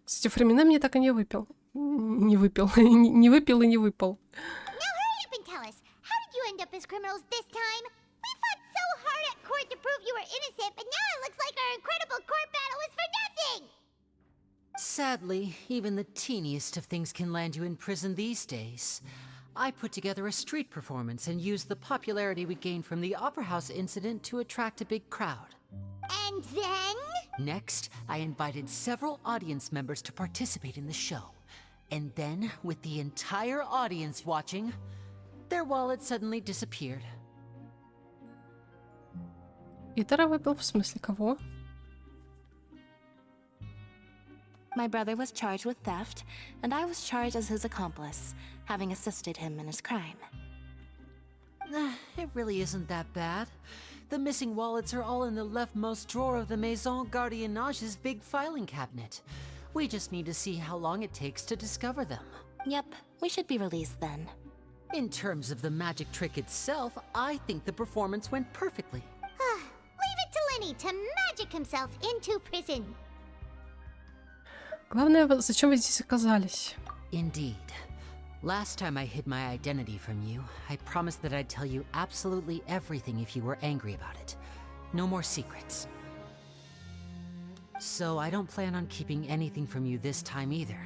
Кстати, Фремине мне так и не выпил. Не выпил. Не выпил и не выпал. Now hurry up and tell us, how did you end up as criminals this time? We fought so hard at court to prove you were innocent, but now it looks like our incredible court battle was for nothing! Sadly, even the teeniest of things can land you in prison these days. I put together a street performance and used the popularity we gained from the Opera House incident to attract a big crowd. And then? Next, I invited several audience members to participate in the show. And then, with the entire audience watching, their wallet suddenly disappeared. Итера выпил, в смысле кого? My brother was charged with theft, and I was charged as his accomplice, having assisted him in his crime. It really isn't that bad. The missing wallets are all in the leftmost drawer of the Maison Gardiennage's big filing cabinet. We just need to see how long it takes to discover them. Yep, we should be released then. In terms of the magic trick itself, I think the performance went perfectly. Leave it to Lenny to magic himself into prison. Главное, зачем вы здесь оказались? Indeed. Last time I hid my identity from you, I promised that I'd tell you absolutely everything if you were angry about it. No more secrets. So I don't plan on keeping anything from you this time either.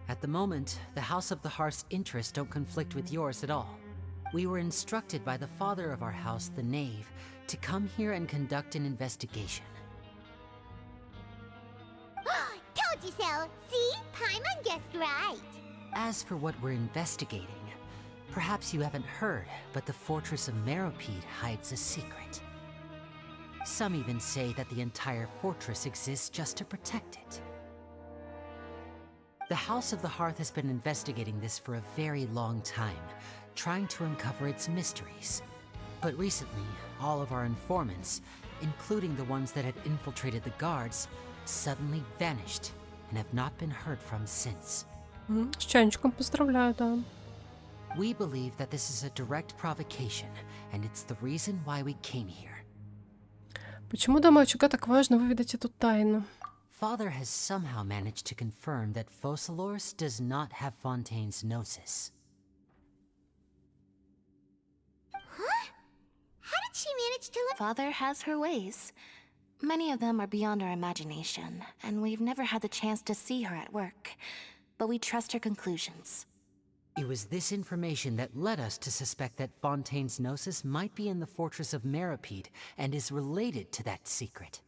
At the moment, the House of the Hearth's interests don't conflict with yours at all. We were instructed by the father of our house, the Knave, to come here and conduct an investigation. Told you so! See? Paimon guessed right! As for what we're investigating, perhaps you haven't heard, but the fortress of Meropide hides a secret. Some even say that the entire fortress exists just to protect it. The House of the Hearth has been investigating this for a very long time, trying to uncover its mysteries. But recently, all of our informants, including the ones that had infiltrated the guards, suddenly vanished and have not been heard from since. С чайничком поздравляю, да. We believe that this is a direct provocation, and it's the reason why we came here. Почему для мальчика так важно выведать эту тайну? Father has somehow managed to confirm that Focalors does not have Fontaine's gnosis. Huh? How did she manage to live? Father has her ways. Many of them are beyond our imagination, and we've never had the chance to see her at work. But we trust her conclusions. It was this information that led us to suspect that Fontaine's gnosis might be in the fortress of Meropide and is related to that secret.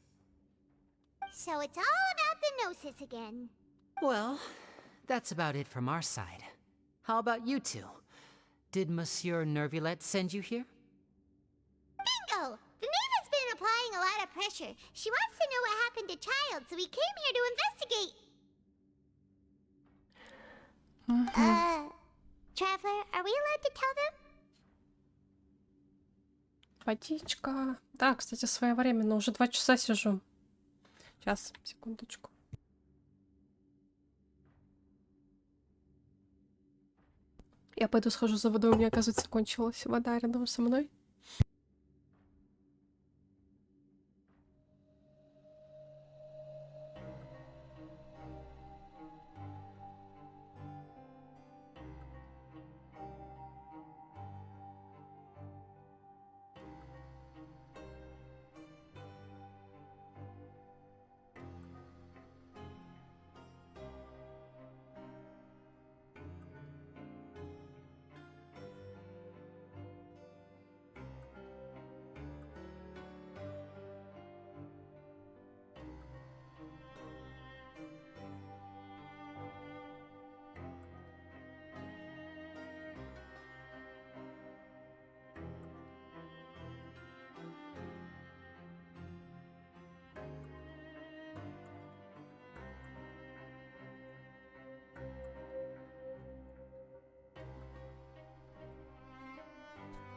So it's all about the gnosis again. Well, that's about it from our side. How about you two? Did Monsieur Nervulette send you here? Bingo! The Knave has been applying applying a lot of pressure. She wants to know what happened to Child, so we came here to investigate. Traveler, are we allowed to tell them? Водичка. Да, кстати, своевременно. Уже 2 часа сижу. Сейчас, секундочку. Я пойду схожу за водой. У меня, оказывается, кончилась вода рядом со мной.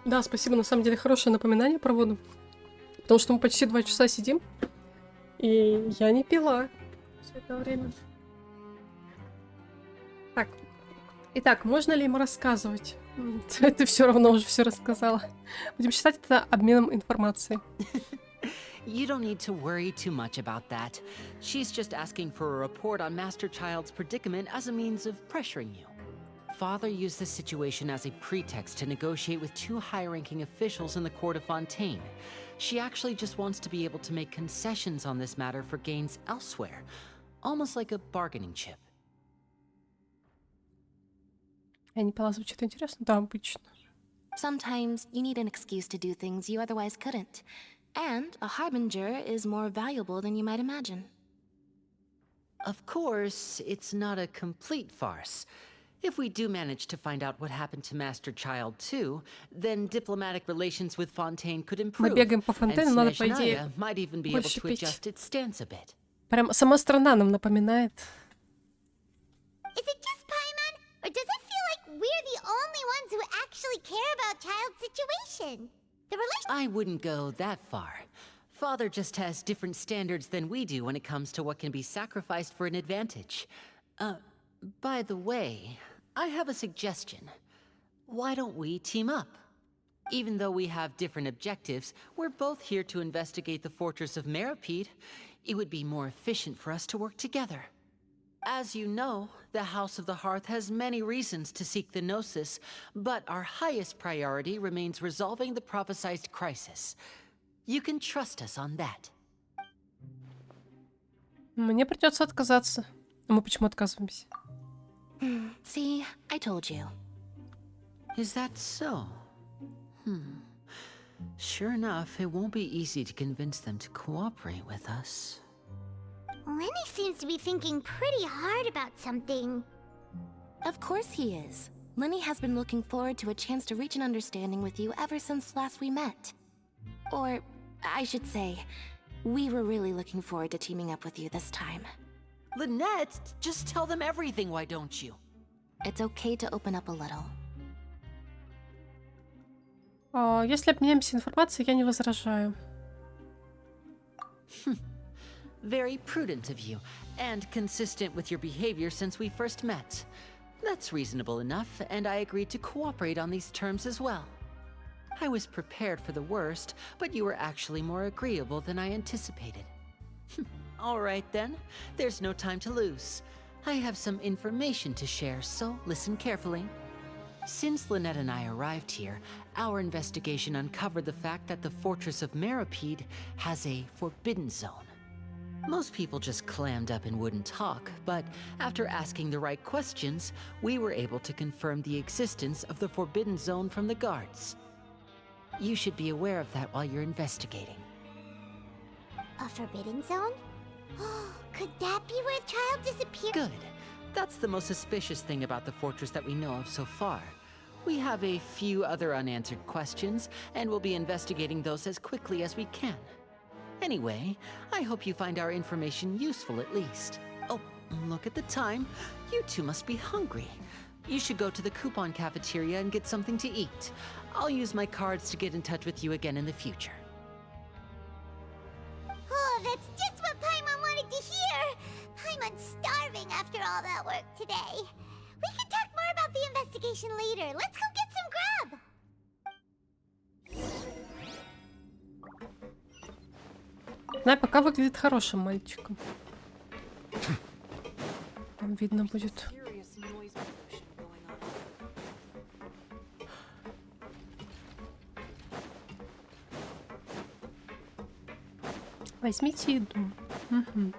Да, спасибо, на самом деле, хорошее напоминание про воду. Потому что мы почти 2 часа сидим, и я не пила все это время. Так. Итак, можно ли ему рассказывать? Ты все равно уже все рассказала. Будем считать это обменом информацией. You don't need to worry too much about that. She's just asking for a report on Master Child's predicament as a means of pressuring you. Father used this situation as a pretext to negotiate with 2 high-ranking officials in the court of Fontaine. She actually just wants to be able to make concessions on this matter for gains elsewhere, almost like a bargaining chip. Я не поняла, звучит интересно? Да, обычно. Sometimes you need an excuse to do things you otherwise couldn't. And a harbinger is more valuable than you might imagine. Of course, it's not a complete farce. If we do manage to find out what happened to Master Child too, then diplomatic relations with Fontaine could improve. Мы бегаем по Фонтейну, надо, по идее, might even be able to adjust its stance a bit. Прям сама страна нам напоминает. Is it just Paimon, or does it feel like we're the only ones who actually care about Child's situation? The relation— I wouldn't go that far. Father just has different standards than we do when it comes to what can be sacrificed for an advantage. By the way, I have a suggestion. Why don't we team up? Even though we have different objectives, we're both here to investigate the fortress of Meripede. It would be more efficient for us to work together. As you know, the House of the Hearth has many reasons to seek the Gnosis, but our highest priority remains resolving the prophesized crisis. You can trust us on that. Мне придется отказаться. А мы почему отказываемся? See, I told you. Is that so? Sure enough, it won't be easy to convince them to cooperate with us. Lenny seems to be thinking pretty hard about something. Of course he is. Lenny has been looking forward to a chance to reach an understanding with you ever since last we met. Or, I should say, we were really looking forward to teaming up with you this time. Lynette, just tell them everything, why don't you? It's okay to open up a little. Если обменяемся информацией, я не возражаю. Very prudent of you, and consistent with your behavior since we first met. That's reasonable enough, and I agreed to cooperate on these terms as well. I was prepared for the worst, but you were actually more agreeable than I anticipated. All right then, there's no time to lose. I have some information to share, so listen carefully. Since Lynette and I arrived here, our investigation uncovered the fact that the Fortress of Meripede has a forbidden zone. Most people just clammed up and wouldn't talk, but after asking the right questions, we were able to confirm the existence of the forbidden zone from the guards. You should be aware of that while you're investigating. A forbidden zone? Could that be where Child disappeared? Good. That's the most suspicious thing about the fortress that we know of so far. We have a few other unanswered questions, and we'll be investigating those as quickly as we can. Anyway, I hope you find our information useful at least. Oh, look at the time. You two must be hungry. You should go to the coupon cafeteria and get something to eat. I'll use my cards to get in touch with you again in the future. Oh, that's just what Paimon wanted to hear! Paimon's starving after all that work today. We can talk more about the investigation later. Let's go get some grub! Знай, пока выглядит хорошим мальчиком. Там видно будет. Возьмите еду. Угу.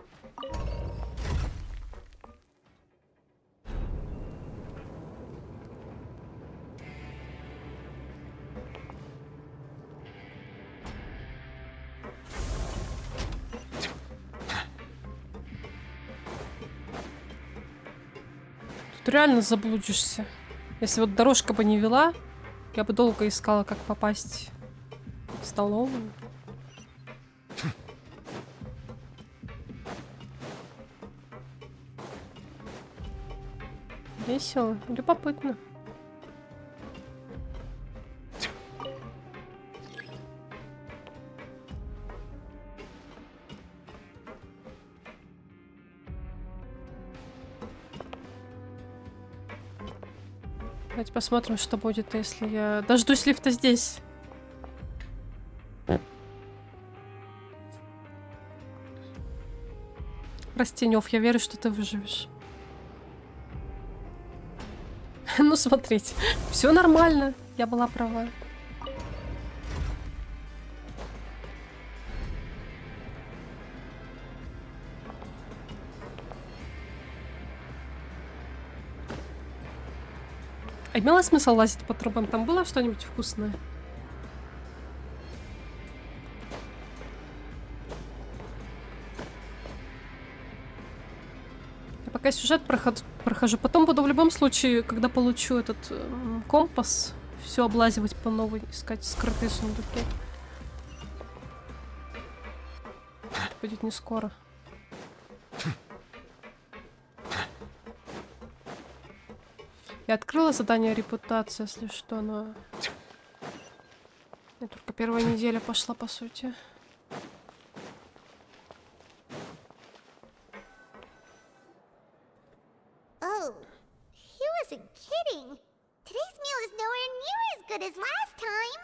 Тут реально заблудишься. Если вот дорожка бы не вела, я бы долго искала, как попасть в столовую. Весело, любопытно. Давайте посмотрим, что будет, если я дождусь лифта здесь. Растенёв, я верю, что ты выживешь. Ну, смотрите, все нормально. Я была права. А имело смысл лазить по трубам? Там было что-нибудь вкусное? Я пока сюжет прохожу. Потом буду в любом случае, когда получу этот компас, все облазивать по новой, искать скрытые сундуки. Это будет не скоро. Я открыла задание репутация, если что, но... Мне только первая неделя пошла, по сути. Oh, he wasn't kidding. Today's meal is nowhere near as good as last time.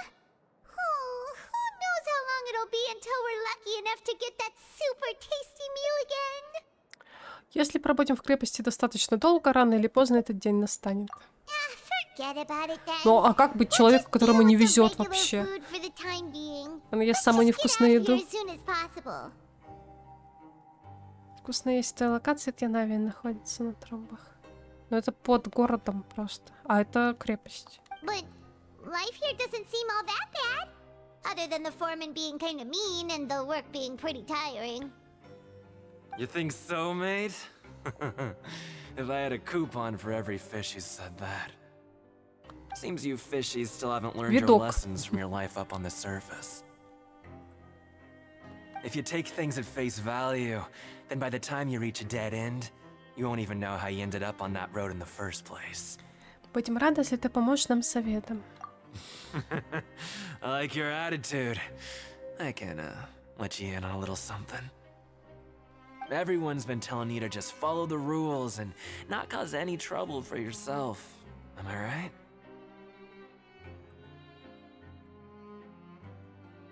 Oh, who knows how long it'll be until we're lucky enough to get that super tasty meal again. Если пробудем в крепости достаточно долго, рано или поздно этот день настанет. Ну, а как быть человеку, которому не везет вообще? Он ест самую невкусную еду. Вкусно есть в той локации, где Нави находится на трубах. Но это под городом просто. А это крепость. You think so, mate? If I had a coupon for every fish who said that. Seems you fishies still haven't learned your lessons from your life up on the surface. If you take things at face value, then by the time you reach a dead end, you won't even know how you ended up on that road in the first place. Будем рады, если ты поможешь нам советом. I like your attitude. I can, let you in on a little something. Everyone's been telling you to just follow the rules and not cause any trouble for yourself. Am I right?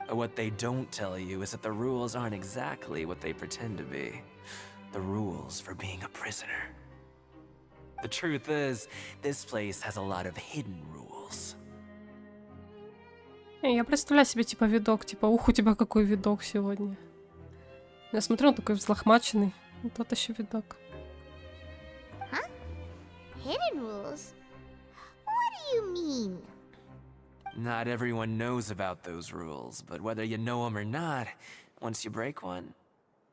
But what they don't tell you is that the rules aren't exactly what they pretend to be. The rules for being a prisoner. The truth is, this place has a lot of hidden rules. Я представляю себе, типа, видок, типа, ух, у тебя какой видок сегодня. Я смотрю, он такой взлохмаченный. Тот еще видок. Huh? Hidden rules? What do you mean? Not everyone knows about those rules, but whether you know them or not, once you break one,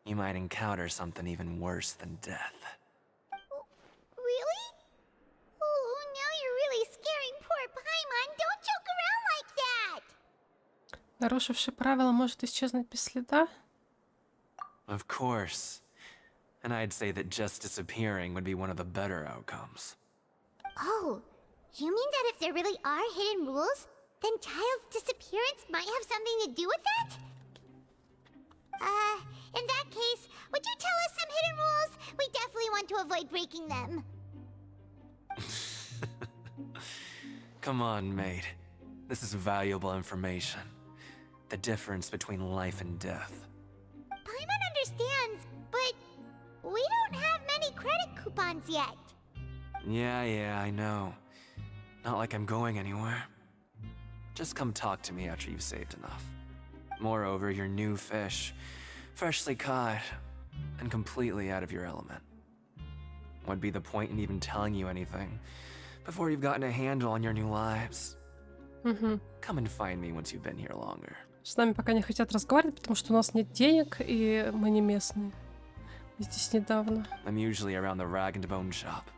you might encounter something even worse than death. Really? Oh, now you're really scaring poor Paimon. Don't joke around like that! Нарушивший правила может исчезнуть без следа. Of course. And I'd say that just disappearing would be one of the better outcomes. Oh, you mean that if there really are hidden rules, then Child's disappearance might have something to do with that? In that case, would you tell us some hidden rules? We definitely want to avoid breaking them. Come on, mate. This is valuable information. The difference between life and death. Paimon understands, but we don't have many credit coupons yet. Yeah, I know. Not like I'm going anywhere. Just come talk to me after you've saved enough. Moreover, you're new fish, freshly caught, and completely out of your element. What'd be the point in even telling you anything before you've gotten a handle on your new lives? Come and find me once you've been here longer. С нами пока не хотят разговаривать, потому что у нас нет денег, и мы не местные. Мы здесь недавно. I'm usually around the rag and bone shop.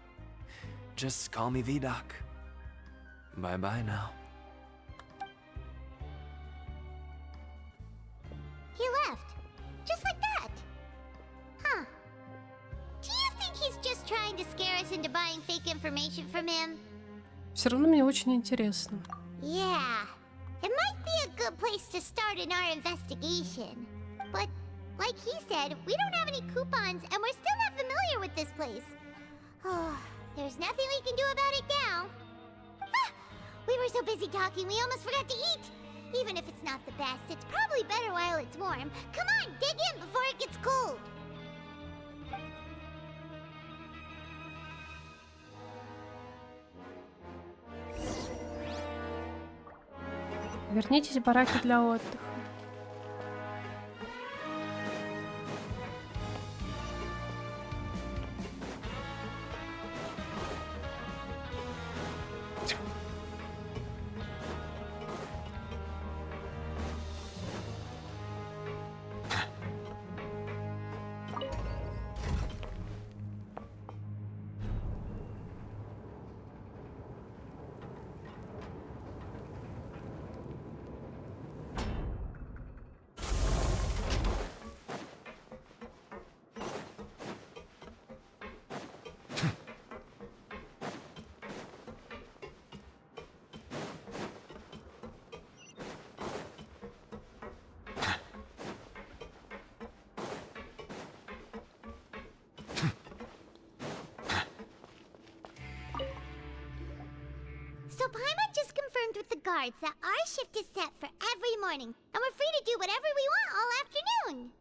Just call me V-Doc. Bye-bye now. He left. Just like that. Huh. Do you think he's just trying to scare us into buying fake information from him? Все равно мне очень интересно. Yeah. It might be a good place to start in our investigation. But, like he said, we don't have any coupons and we're still not familiar with this place. Oh, there's nothing we can do about it now. Ah, we were so busy talking, we almost forgot to eat. Even if it's not the best, it's probably better while it's warm. Come on, dig in before it gets cold. Вернитесь в бараки для отдыха. So Paimon just confirmed with the guards that our shift is set for every morning, and we're free to do whatever we want all afternoon.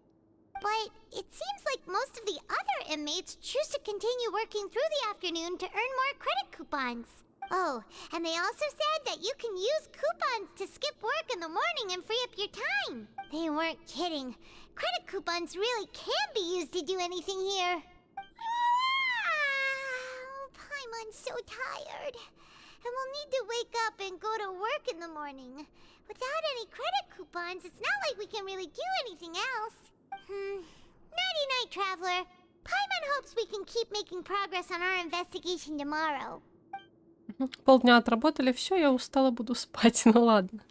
But it seems like most of the other inmates choose to continue working through the afternoon to earn more credit coupons. Oh, and they also said that you can use coupons to skip work in the morning and free up your time. They weren't kidding. Credit coupons really can be used to do anything here. Paimon's so tired. And we'll need to wake up and go to work in the morning. Without any credit coupons, it's not like we can really do anything else. Nighty-night, Traveler. Paimon hopes we can keep making progress on our investigation tomorrow. Полдня отработали, все, я устала, буду спать. Ну ладно.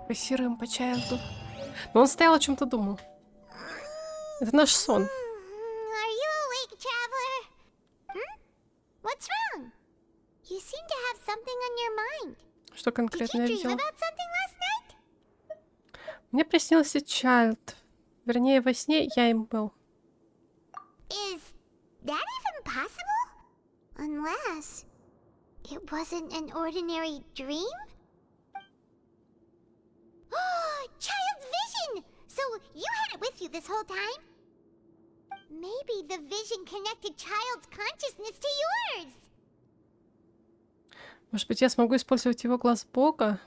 Пассируем по чаю. Но он стоял, о чем-то думал. Это наш сон. Are you awake, Traveler? What's wrong? You seem seem to have something on your mind. Что Did конкретно you я dream видела? about something last night? Мне приснился Чайлд. Вернее, во сне я им был. Is that even possible? Unless it wasn't an ordinary dream? Child's vision! So you had it with you this whole time? Maybe the vision connected Child's consciousness to yours. Может быть, я смогу использовать его глаз Бога,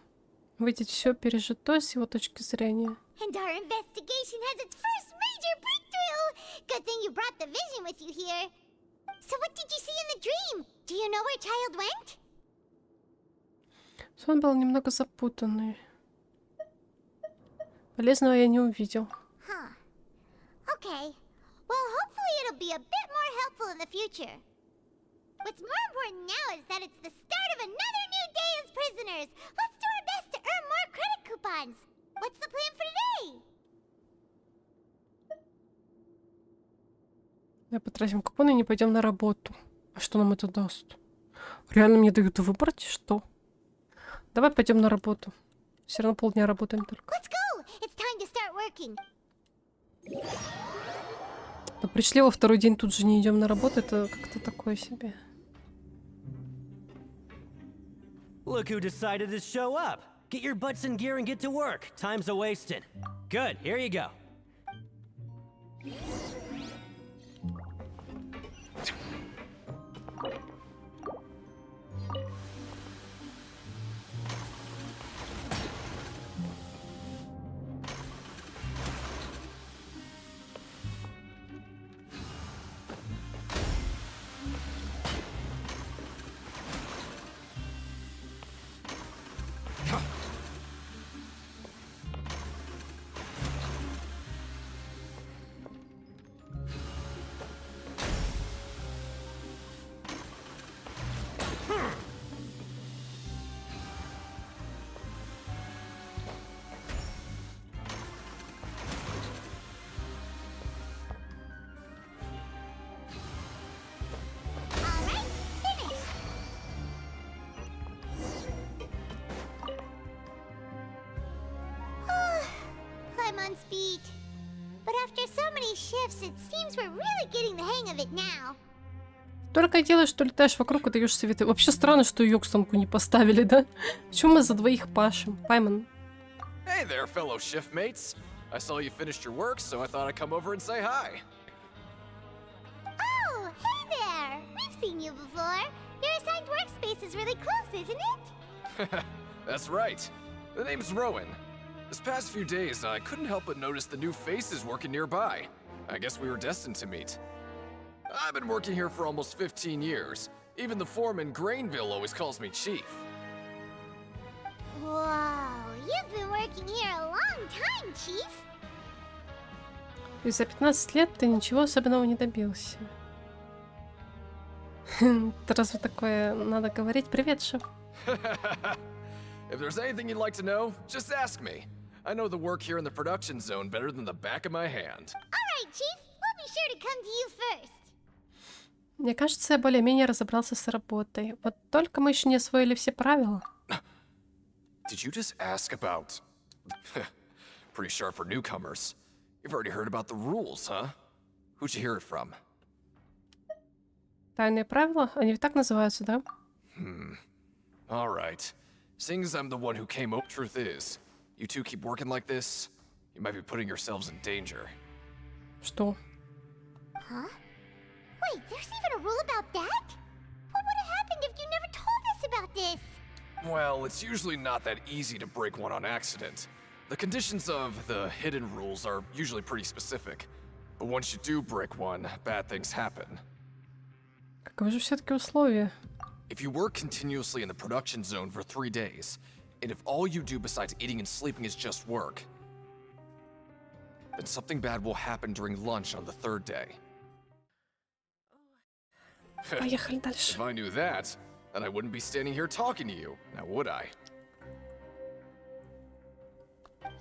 видеть все пережитое с его точки зрения. And our investigation has its first major breakthrough! Good thing you brought the vision with you here. So what did you see in the dream? Do you know where Child went? Сон был немного запутанный. Полезного я не увидел. Huh. Okay. Well, hopefully it'll be a bit more helpful in the future. What's more important now is that it's the start of another new day as prisoners. Let's do our best to earn more credit coupons. What's the plan for today? Я потратим купоны и не пойдем на работу. А что нам это даст? Реально мне дают выбрать, что? Давай пойдем на работу. Все равно полдня работаем только. Let's go. It's time to start working. Но пришли во второй день, тут же не идем на работу, это как-то такое себе. Look who decided to show up. Get your butts in gear and get to work. Time's a-wasting. Good, here you go. I'm on speed. But after so many shifts, it seems we're really getting the hang of it now. Только делаешь, что летаешь вокруг и даешь советы. Вообще странно, что ее к станку не поставили, да? Почему мы за двоих пашем? Пайман. Hey there, fellow shiftmates. I saw you finished your work, so I thought I'd come over and say hi. Oh, hey there! We've seen you before. Your assigned workspace is really close, isn't it? That's right. The name's Rowan. This past few days, I couldn't help but notice the new faces working nearby. I guess we were destined to meet. I've been working here for almost 15 years. Even the foreman, Grainville, always calls me Chief. Whoa, you've been working here a long time, Chief. И за 15 лет ты ничего особенного не добился. Разве такое надо говорить? Привет, шеф. If there's anything you'd like to know, just ask me. I know the work here in the production zone better than the back of my hand. Alright, Chief. We'll be sure to come to you first. Мне кажется, я более-менее разобрался с работой. Вот только мы еще не освоили все правила. Did you just ask about... Pretty sharp for newcomers. You've already heard about the rules, huh? Who'd you hear it from? Тайные правила? Они ведь так называются, да? Alright. Seeing as I'm the one who came up, truth is, you two keep working like this, you might be putting yourselves in danger. Что? Huh? Wait, there's even a rule about that? What would have happened if you never told us about this? Well, it's usually not that easy to break one on accident. The conditions of the hidden rules are usually pretty specific. But once you do break one, bad things happen. Каковы же все-таки условия? If you work continuously in the production zone for 3 days, and if all you do besides eating and sleeping is just work, then something bad will happen during lunch on the 3rd day. Поехали дальше. If I knew that, then I wouldn't be standing here talking to you, now would I?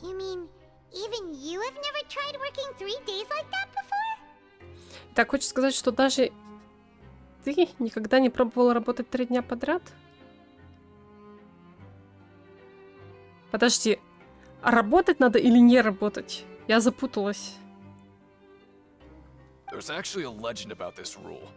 You mean, even you have never tried working 3 days like that before? Так, хочешь сказать, что даже ты никогда не пробовала работать 3 дня подряд? Подожди, а работать надо или не работать? Я запуталась. There's actually a legend about this rule.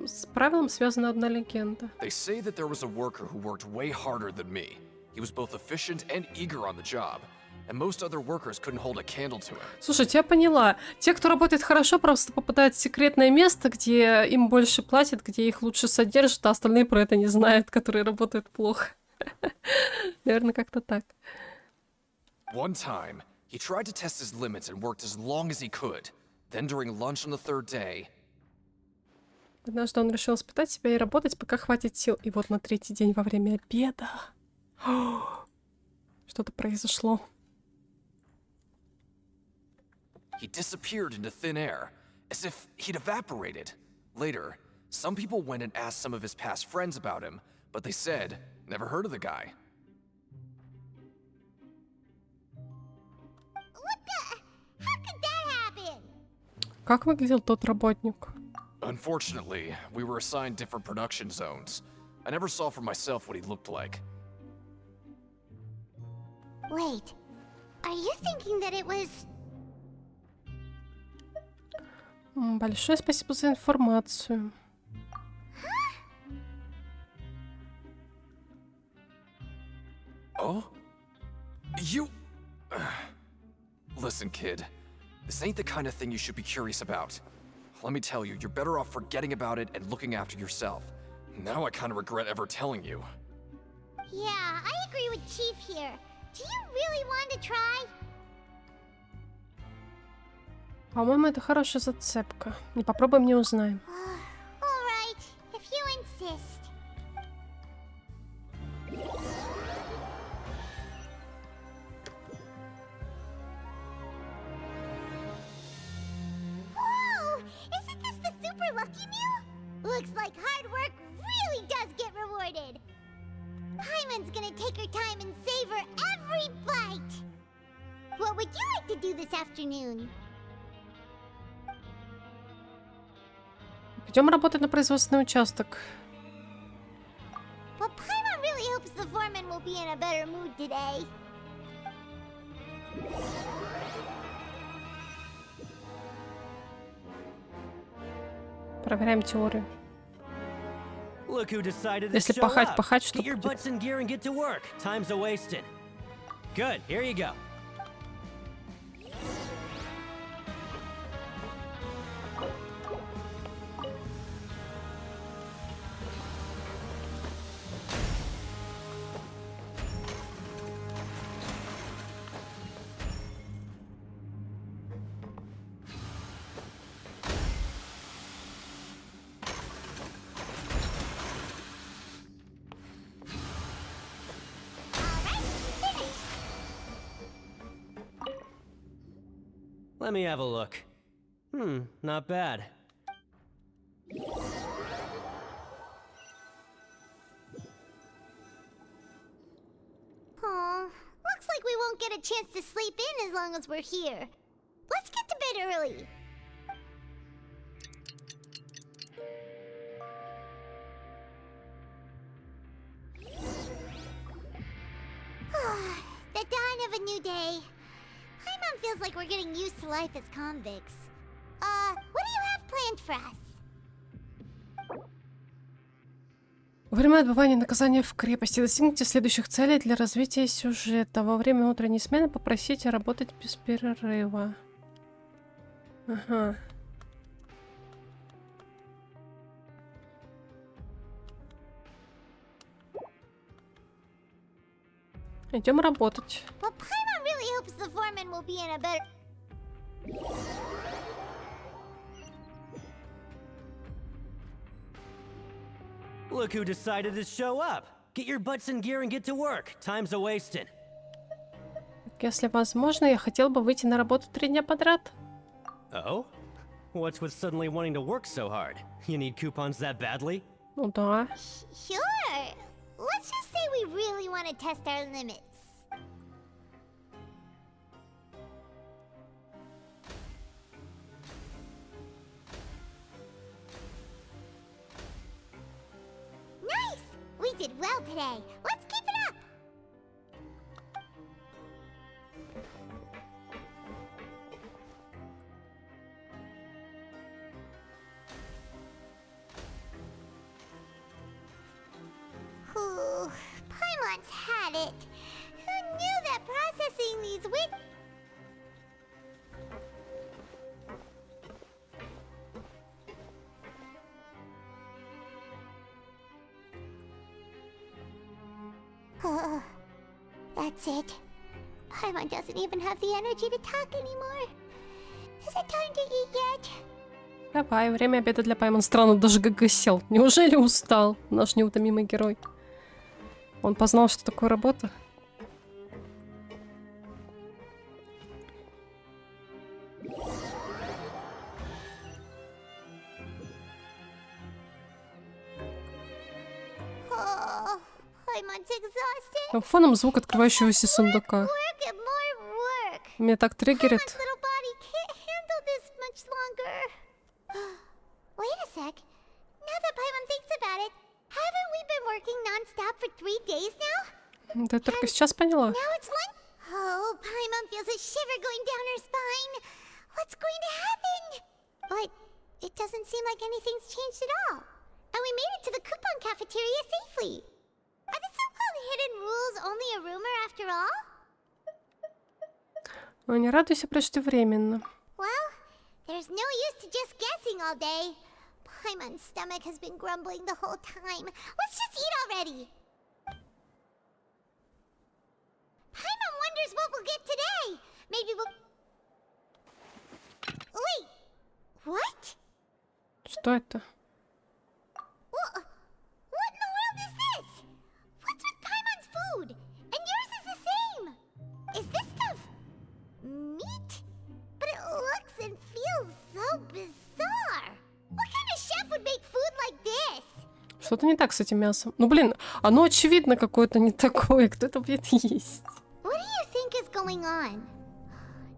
С правилом связана одна легенда. They say that there was a worker who worked way harder than me. He was both efficient and eager on the job, and most other workers couldn't hold a candle to him. Слушайте, я поняла. Те, кто работает хорошо, просто попадают в секретное место, где им больше платят, где их лучше содержат, а остальные про это не знают, которые работают плохо. Наверное, как-то так. One time, he tried to test his limits and worked as long as he could. Then during lunch on the third day, Однажды он решил испытать себя и работать, пока хватит сил. И вот на третий день во время обеда... Что-то произошло. he disappeared into thin air, as if he'd evaporated. Later, some people went and asked some of his past friends about him, but they said, never heard of the guy. What the? How could that happen? Как выглядел тот работник? Unfortunately, we were assigned different production zones. I never saw for myself what he looked like. Wait, are you thinking that it was... Большое спасибо за информацию. Oh? You... Listen, kid. This ain't the kind of thing you should be curious about. Let me tell you, you're better off forgetting about it and looking after yourself. Now I kind of regret ever telling you. Yeah, I agree with Chief here. Do you really want to try? По-моему, это хорошая зацепка. Не попробуем, не узнаем. All right, if you insist. Whoa! Isn't this the super lucky meal? Looks like hard work really does get rewarded. Paimon's gonna take her time and savor every bite. What would you like to do this afternoon? Идем работать на производственный участок. But Paimon really hopes the foreman will be in a better mood today. Проверяем теорию. Look who decided to Если show пахать, up. пахать, что Get your будет? butts in gear and get to work. Time's a wasted. Good, here you go. Let me have a look. Not bad. Aw, looks like we won't get a chance to sleep in as long as we're here. Let's get to bed early. The dawn of a new day. Paimon feels like we're getting used to life as convicts. What do you have planned for us? Во время отбывания наказания в крепости достигните следующих целей для развития сюжета. Во время утренней смены попросите работать без перерыва. Ага. Идем работать. But Paimon really hopes the foreman will be in a better... Look who decided to show up. Get your butts in gear and get to work. Time's a wasted. Если возможно, я хотел бы выйти на работу 3 дня подряд. Oh? What's with suddenly wanting to work so hard? You need coupons that badly? Ну да. Sure. Let's just say we really want to test our limits. Nice! We did did well today. Let's keep it up. Ooh, Paimon's had it. Who knew that processing these That's it. Paimon doesn't even have the energy to talk anymore. Is it time to eat yet? Давай, время обеда для Паймон. Странно, даже ГГ сел. Неужели устал наш неутомимый герой? Он познал, что такое работа? Oh, Paimon's exhausted. Там фоном звук открывающегося сундука. Work and more work. Меня так триггерит. Paimon's little body can't handle this much longer. Wait a sec. Now that Paimon thinks about it, haven't we been working non-stop for 3 days now? Да я только сейчас поняла. Now it's lunch. Oh, Paimon feels a shiver going down her spine. What's going to happen? But it doesn't seem like anything's changed at all. And we made it to the coupon cafeteria safely. Are the so-called hidden rules only a rumor after all? Ой, не радуйся преждевременно. Well, there's no use to just guessing all day. Paimon's stomach has been grumbling the whole time. Let's just eat already. Paimon wonders what we'll get today. Maybe we'll... Wait! What? Что это? What in the world is this? What's with Paimon's food? And yours is the same. Is this stuff meat? But it looks and feels so bizarre. What kind of chef would make food like this? Что-то не так с этим мясом. Ну, блин, оно очевидно какое-то не такое. Кто это будет есть? What do you think is going on?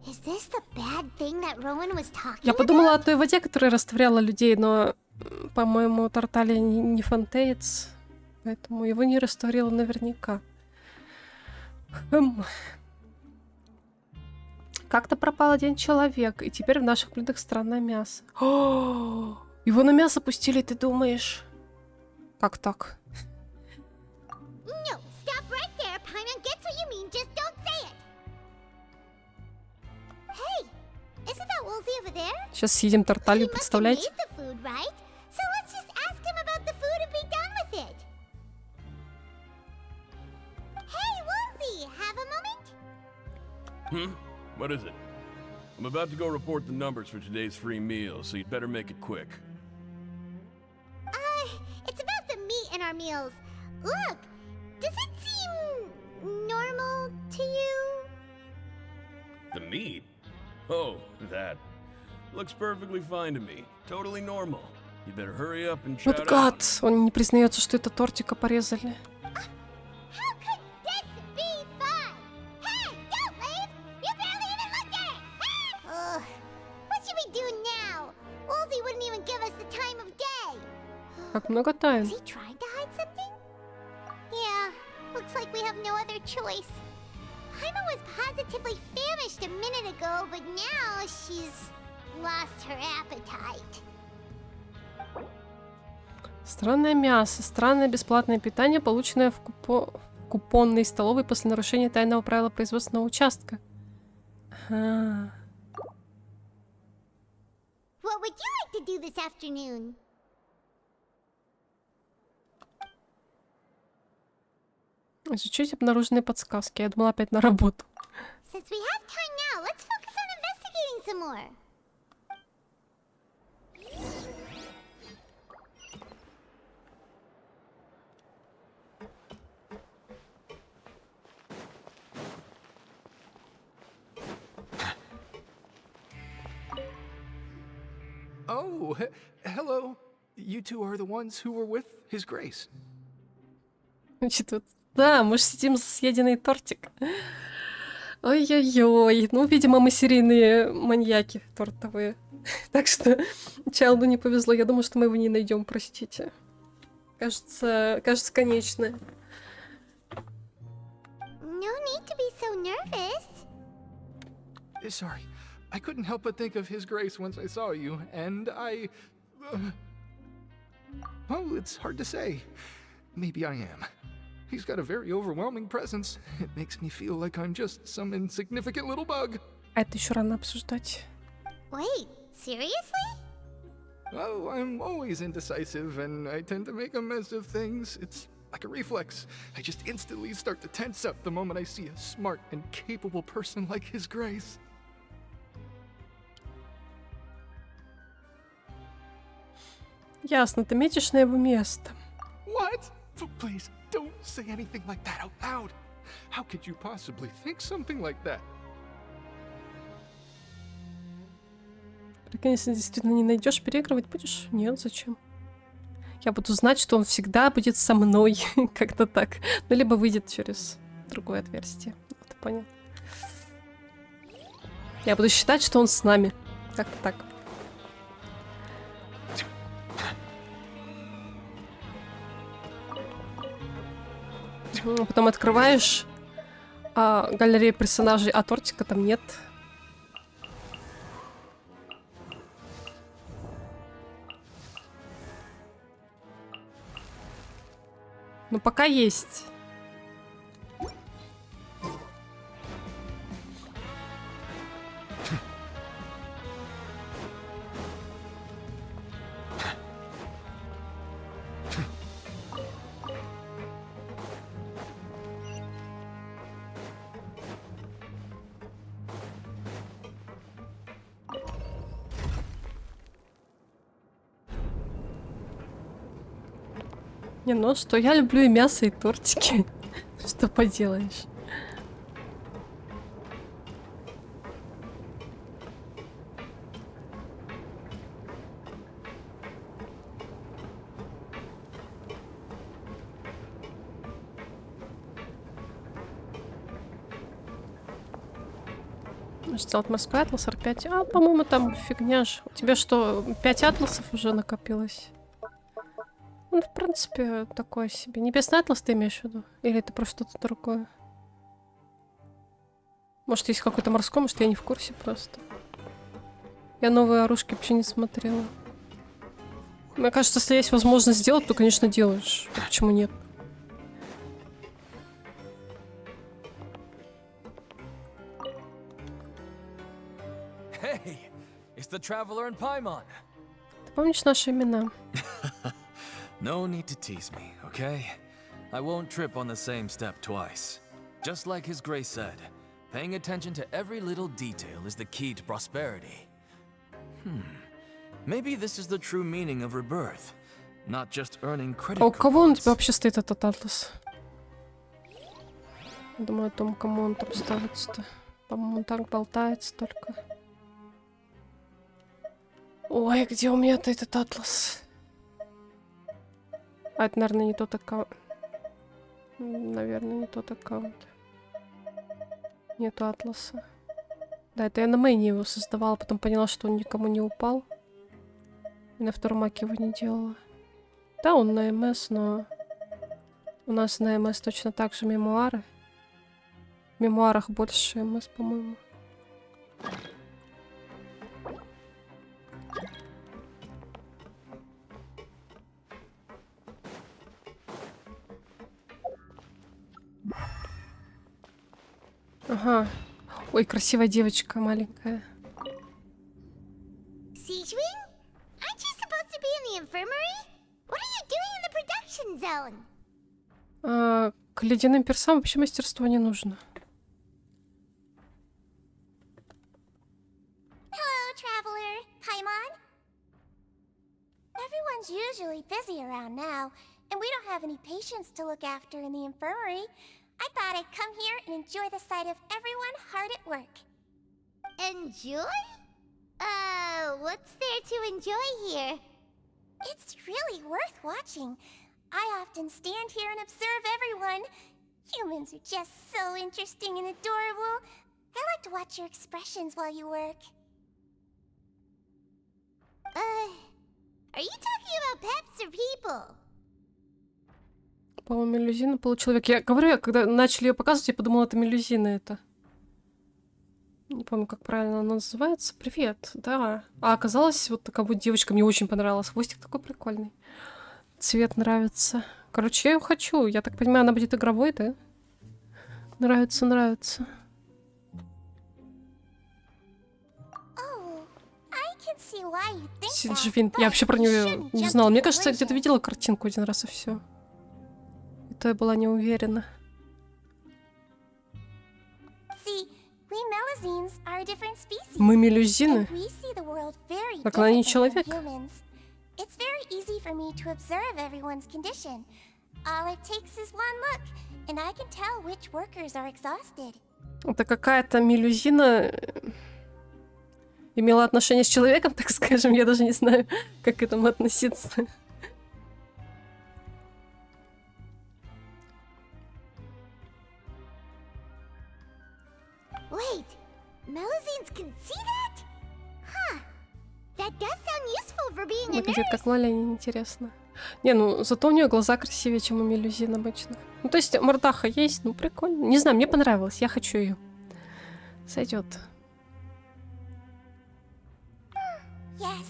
Is this the bad thing that Rowan was talking Я подумала о той воде, которая растворяла людей, но, по-моему, Тарталья не фонтеец, поэтому его не растворило наверняка. Как-то пропал один человек, и теперь в наших блюдах странное мясо. О, его на мясо пустили, ты думаешь? Как так? No, stop right there. Paimon gets what you mean, just don't say it. Hey, isn't that Woolsey over there? Сейчас съедим Тарталью, He must have представляете? made the food, right? So let's just ask him about the food and be done with it. Hey, Woolsey, have a moment? What is it? I'm about to go report the numbers for today's free meal, so you'd better make it quick. It's about the meat in our meals. Look, does it seem normal to you? The meat? Oh, that. Looks perfectly fine to me. Totally normal. You better hurry up and Вот shout out. гад, он не признается, что это тортика порезали. How could this be fun? Hey, don't leave! You barely even looked at it! Ugh, what should we do now? Woolsey wouldn't even give us the time of day. Как много тайн. Is he trying to hide something? Yeah, looks like we have no other choice. Paimon was positively famished a minute ago, but now she's lost her appetite. Странное мясо, странное бесплатное питание, полученное в купонной столовой после нарушения тайного правила производственного участка. Ага. What would you like to do this afternoon? Изучить обнаруженные подсказки. Я думала опять на работу. Since we have time now, let's focus on investigating some more. Oh, hello. You two are the ones who were with His Grace. Значит, вот, да, мы же сидим за съеденный тортик. Ой-ой-ой. Ну, видимо, мы серийные маньяки тортовые. Так что Чайлду не повезло. Я думаю, что мы его не найдем, простите. Кажется, конечная. No need to be so nervous. Sorry. I couldn't help but think of His Grace once I saw you, and I... well, it's hard to say. Maybe I am. He's got a very overwhelming presence. It makes me feel like I'm just some insignificant little bug. А это еще рано обсуждать. Wait, seriously? Oh, I'm always indecisive, and I tend to make a mess of things. It's like a reflex. I just instantly start to tense up the moment I see a smart and capable person like His Grace. Ясно, ты метишь на его место. What? Please, don't say anything like that out loud. How could you possibly think something like that? Если действительно не найдешь, переигрывать будешь? Нет, зачем? Я буду знать, что он всегда будет со мной. Как-то так. Ну, либо выйдет через другое отверстие. Вот, понял. Я буду считать, что он с нами. Как-то так. Потом открываешь галерею персонажей, а тортика там нет. Ну, пока есть. Не, ну что, я люблю и мясо, и тортики. Что поделаешь. Может, сделать морской атлас 45? А, по-моему, там фигня ж. У тебя что, 5 атласов уже накопилось? Ну, в принципе, такое себе. Небесный атлас ты имеешь в виду? Или это просто что-то другое? Может, есть какой-то морской, может, я не в курсе просто. Я новые оружки вообще не смотрела. Мне кажется, если есть возможность сделать, то, конечно, делаешь. А почему нет? Hey, it's the traveler in Paimon. Ты помнишь наши имена? No need to tease me, okay? I won't trip on the same step twice. Just like His Grace said, paying attention to every little detail is the key to prosperity. Maybe this is the true meaning of rebirth, not just earning credit. А у кого он у тебя вообще стоит, этот атлас? Думаю о том, кому он там ставится-то. По-моему, он так болтается только. Ой, где у меня-то этот атлас? А это, наверное, не тот аккаунт. Наверное, не тот аккаунт. Нету атласа. Да, это я на мейне его создавала, потом поняла, что он никому не упал. И на втором маке его не делала. Да, он на МС, но... У нас на МС точно так же мемуары. В мемуарах больше МС, по-моему. Ага. Ой, красивая девочка маленькая. Siegewing? Aren't you supposed to be in the infirmary? What are you doing in the production zone? К ледяным персам вообще мастерство не нужно. Hello, traveler. Paimon? Everyone's usually busy around now, and we don't have any patients to look after in the infirmary. I thought I'd come here and enjoy the sight of everyone hard at work. Enjoy? What's there to enjoy here? It's really worth watching. I often stand here and observe everyone. Humans are just so interesting and adorable. I like to watch your expressions while you work. Are you talking about pets or people? По-моему, мелюзина получеловек. Я говорю, когда начали ее показывать, я подумала, это мелюзина это. Не помню, как правильно она называется. Привет, да. А оказалось, вот такая вот девочка, мне очень понравилась. Хвостик такой прикольный. Цвет нравится. Короче, я ее хочу. Я так понимаю, она будет игровой, да? Нравится, нравится. Сиджвин. Я вообще про нее не знала. Мне кажется, я где-то видела картинку один раз и все. Это я была не уверена. Мы мелюзины? Так она не человек? Это какая-то мелюзина имела отношение с человеком, так скажем. Я даже не знаю, как к этому относиться. Wait, Melusines can see that? Huh. That does sound useful for being a Выглядит nurse. как Лолянин, интересно. Не, ну зато у нее глаза красивее, чем у мелюзин обычных. Ну то есть мордаха есть, ну прикольно. Не знаю, мне понравилось, я хочу ее. Сойдет. Yes.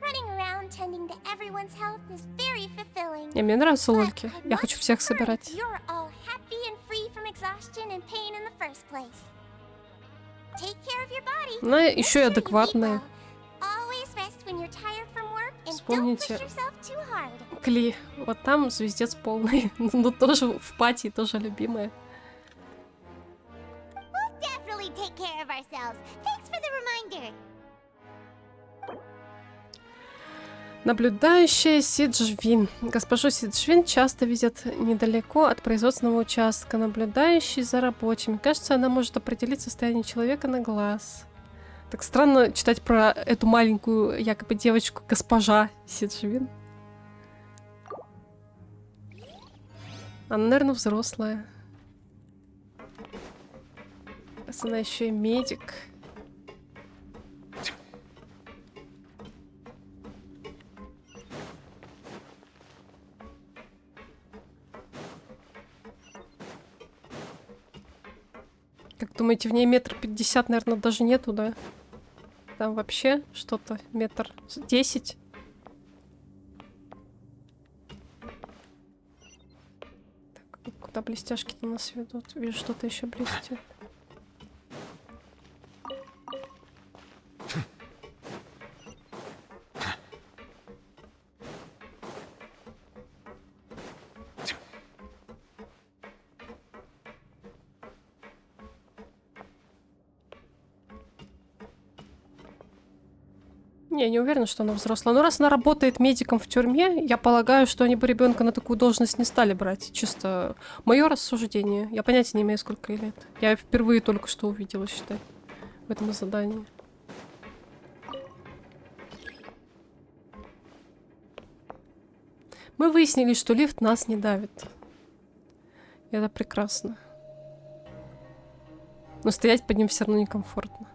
Running around tending to everyone's health is very fulfilling. Не, мне нравятся лольки. Я хочу всех собирать. You're all happy and free from exhaustion and pain in the first place. Take care of your body. Ну, еще и адекватная. Always rest when you're tired from work and don't Вспомните push yourself too hard. Кли. Вот там звездец полный. Ну, тоже в пати, тоже любимая. We'll definitely take care of ourselves. Thanks for the reminder. Наблюдающая Сиджвин. Госпожу Сиджвин часто видят недалеко от производственного участка. Наблюдающий за рабочими. Кажется, она может определить состояние человека на глаз. Так странно читать про эту маленькую, якобы, девочку, госпожа Сиджвин. Она, наверное, взрослая. Она еще и медик. Как думаете, в ней 1,50 м, наверное, даже нету, да? Там вообще что-то 1,10 м. Так, куда блестяшки-то нас ведут? Вижу, что-то еще блестит. Я не уверена, что она взрослая. Но раз она работает медиком в тюрьме, я полагаю, что они бы ребенка на такую должность не стали брать. Чисто мое рассуждение. Я понятия не имею, сколько ей лет. Я впервые только что увидела, считай, в этом задании. Мы выяснили, что лифт нас не давит. И это прекрасно. Но стоять под ним все равно некомфортно.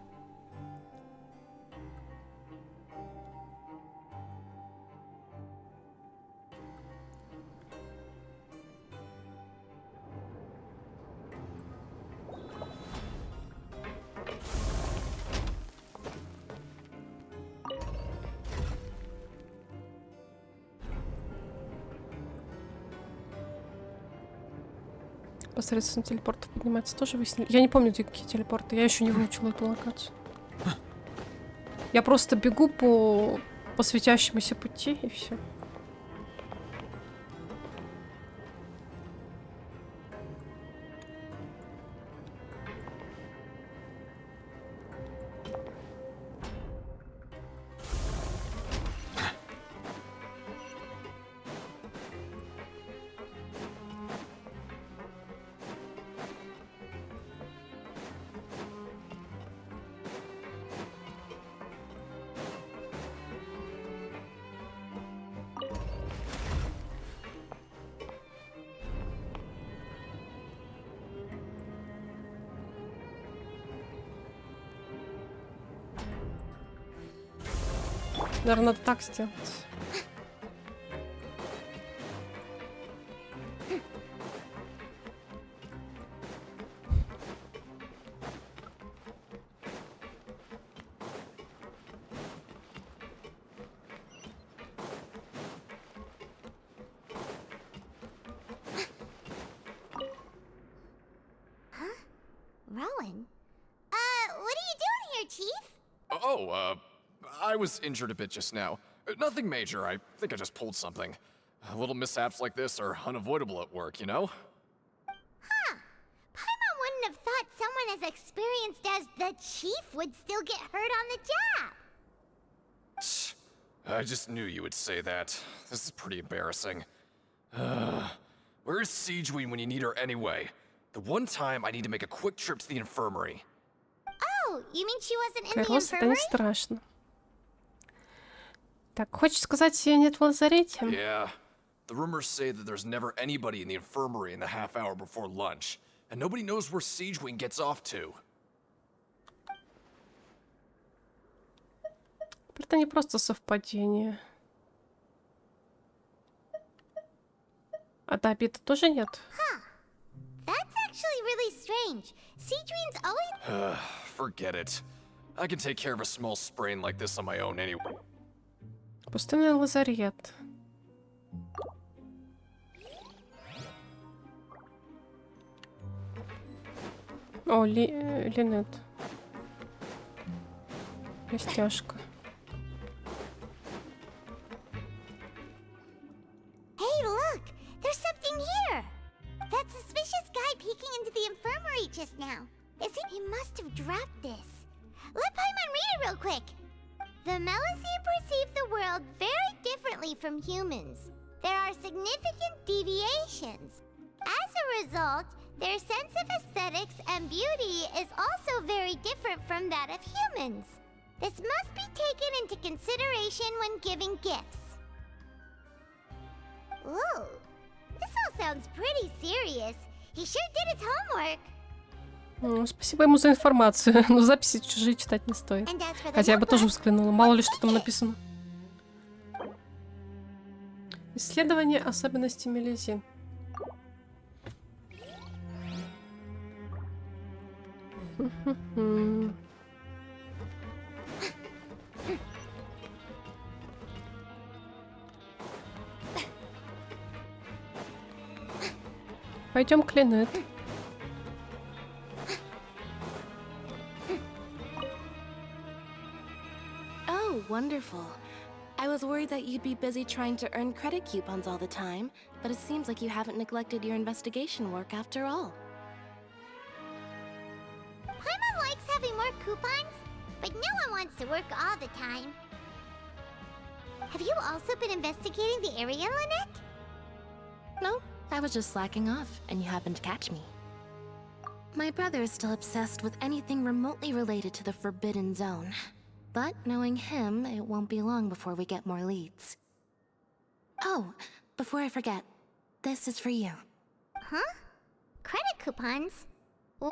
Посредством телепортов подниматься тоже выяснили. Я не помню, где какие телепорты. Я еще не выучила эту локацию. Я просто бегу по светящемуся пути и все. Наверное, надо так сделать. I was injured a bit just now. Nothing major, I think I just pulled something. Little mishaps like this are unavoidable at work, you know? Huh. Paimon wouldn't have thought someone as experienced as the Chief would still get hurt on the job. I just knew you would say that. This is pretty embarrassing. Where's Siegeween when you need her anyway? The one time I need to make a quick trip to the infirmary. Oh, you mean she wasn't in the Рост, это не infirmary? страшно. Так, хочешь сказать, ее нет в лазарете? Yeah. The rumors say that there's never anybody in the infirmary in the half hour before lunch, and nobody knows where Siegeween gets off to. Это не просто совпадение. А Табита тоже нет? That's actually really strange. Siegeween's always... Forget it. I can take care of a small sprain like this on my own anyway. Пустынный лазарет. О, Линет. Растяжка. Hey, look! There's something here! That suspicious guy peeking into the infirmary just now. He must have dropped this. Let Paimon read it real quick. The Melusine perceive the world very differently from humans. There are significant deviations. As a result, their sense of aesthetics and beauty is also very different from that of humans. This must be taken into consideration when giving gifts. Ooh, this all sounds pretty serious. He sure did his homework. Спасибо ему за информацию, но записи чужие читать не стоит. Хотя я бы тоже взглянула, мало ли что там написано. Исследование особенностей мелизин. Пойдем к Линет. Oh, wonderful. I was worried that you'd be busy trying to earn credit coupons all the time, but it seems like you haven't neglected your investigation work after all. Paimon likes having more coupons, but no one wants to work all the time. Have you also been investigating the area, Lynette? No, I was just slacking off, and you happened to catch me. My brother is still obsessed with anything remotely related to the Forbidden Zone. But knowing him, it won't be long before we get more leads. Oh, before I forget, this is for you. Huh? Credit coupons?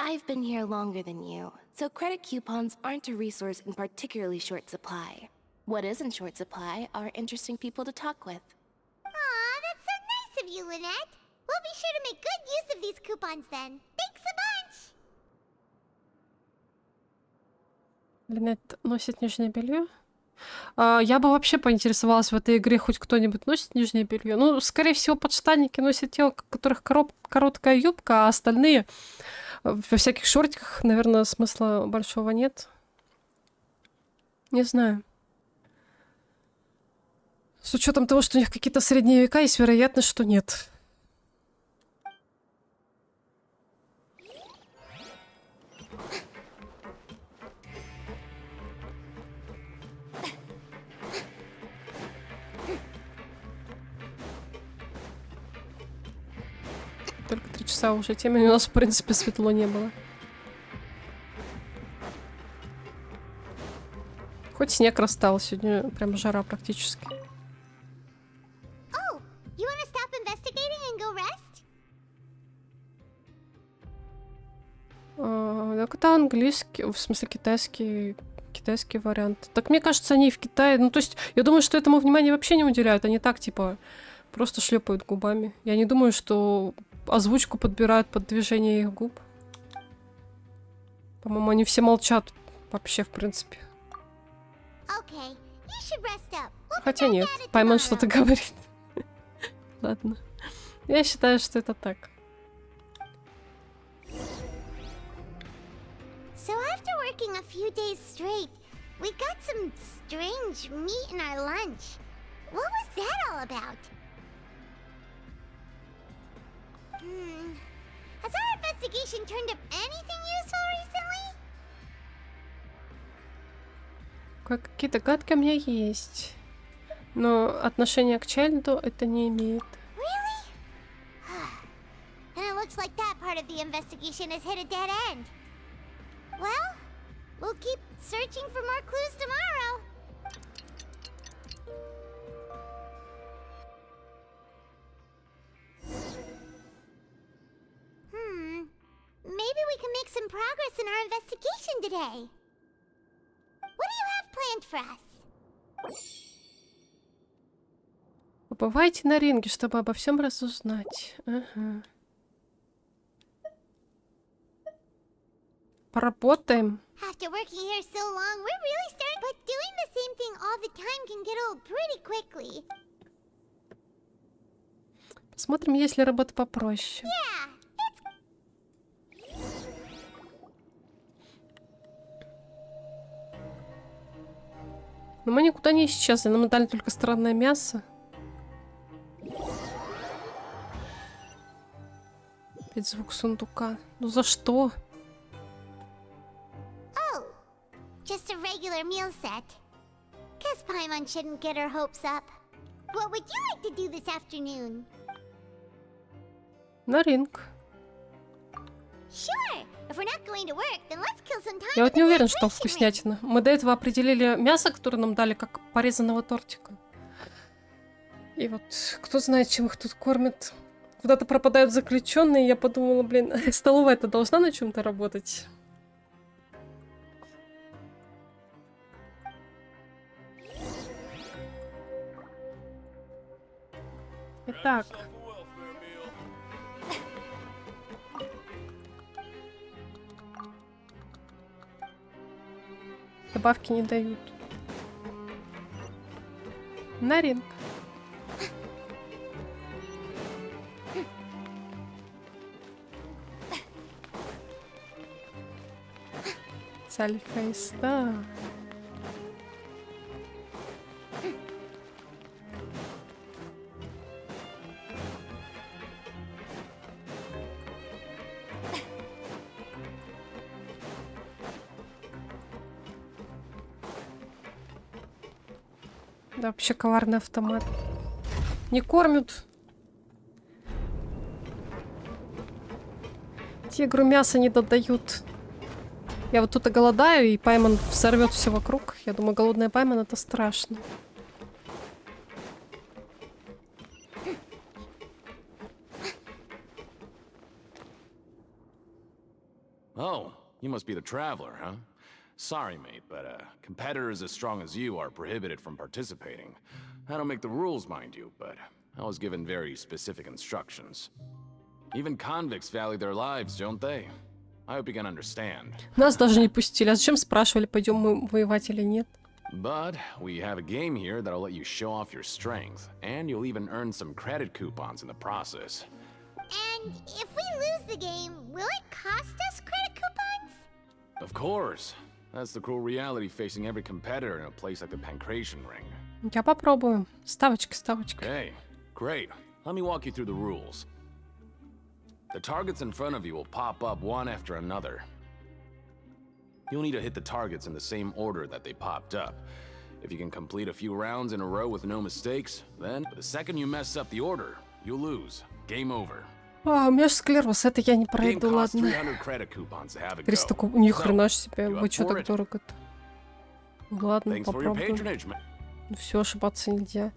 I've been here longer than you, so credit coupons aren't a resource in particularly short supply. What is in short supply are interesting people to talk with. Aw, that's so nice of you, Lynette. We'll be sure to make good use of these coupons then. Thanks a bunch! Линет носит нижнее белье. Я бы вообще поинтересовалась, в этой игре хоть кто-нибудь носит нижнее белье. Ну, скорее всего, подштанники носят те, у которых короткая юбка, а остальные во всяких шортиках, наверное, смысла большого нет. Не знаю. С учетом того, что у них какие-то средние века, есть вероятность, что нет. Только 3 часа уже темы, у нас, в принципе, светло не было. Хоть снег растаял, сегодня прям жара практически. Oh, you want to stop investigating and go rest? Так это английский, в смысле китайский вариант. Так мне кажется, они и в Китае, ну то есть, я думаю, что этому внимания вообще не уделяют, они так, типа, просто шлепают губами. Я не думаю, что озвучку подбирают под движение их губ. По-моему, они все молчат вообще, в принципе. Okay, you should rest up. Хотя нет, Паймон что-то говорит. Ладно. Я считаю, что это так. So after working a few days straight, We got some strange meat in our lunch. What was that all about? Has our investigation turned up anything useful recently? Какие догадки у меня есть. Но отношение к Чайльду это не имеет. Really? And it looks like that part of the investigation has hit a dead end. Well, we'll keep searching for more clues tomorrow. Maybe we can make some progress in our investigation today. What do you have planned for us? Побывайте на ринге, чтобы обо всем разузнать. Ага. Поработаем. After working here so long, we're really starting. But doing the same thing all the time can get old pretty quickly. Посмотрим, есть ли работа попроще. Yeah. Но мы никуда не исчезли, нам дали только странное мясо. Опять звук сундука. Ну за что? Oh, just a regular meal set. Guess Paimon shouldn't get her hopes up. What would you like to do this afternoon? На ринг. Sure. If we're not going to work, then let's kill some time. Я вот не уверен, что вкуснятина. Мы до этого определили мясо, которое нам дали, как порезанного тортика. И вот кто знает, чем их тут кормят. Куда-то пропадают заключенные. Я подумала, блин, столовая-то должна на чем-то работать. Итак. Добавки не дают. На ринг. Сальфейс, да. Да, вообще коварный автомат. Не кормят. Тигру мясо не додают. Я вот тут и голодаю, и Паймон сорвет все вокруг. Я думаю, голодная Паймон это страшно. Oh, you must be the traveler, huh? Sorry, mate, but competitors as strong as you are prohibited from participating. I don't make the rules, mind you, but I was given very specific instructions. Even convicts value their lives, don't they? I hope you can understand. Нас даже не пустили. А зачем спрашивали, пойдем мы воевать или нет? But we have a game here that'll let you show off your strength, and you'll even earn some credit coupons in the process. And if we lose the game, will it cost us credit coupons? Of course. That's the cruel reality facing every competitor in a place like the Pancration Ring. Я попробую. Ставочка, ставочка. Okay, great. Let me walk you through the rules. The targets in front of you will pop up one after another. You'll need to hit the targets in the same order that they popped up. If you can complete a few rounds in a row with no mistakes, then the second you mess up the order, you lose. Game over. А, у меня же склероз, это я не пройду, ладно. 300 куб... Ни хрена ж себе, вы чё так дорого-то? Ладно, попробуем. Все, ошибаться нельзя.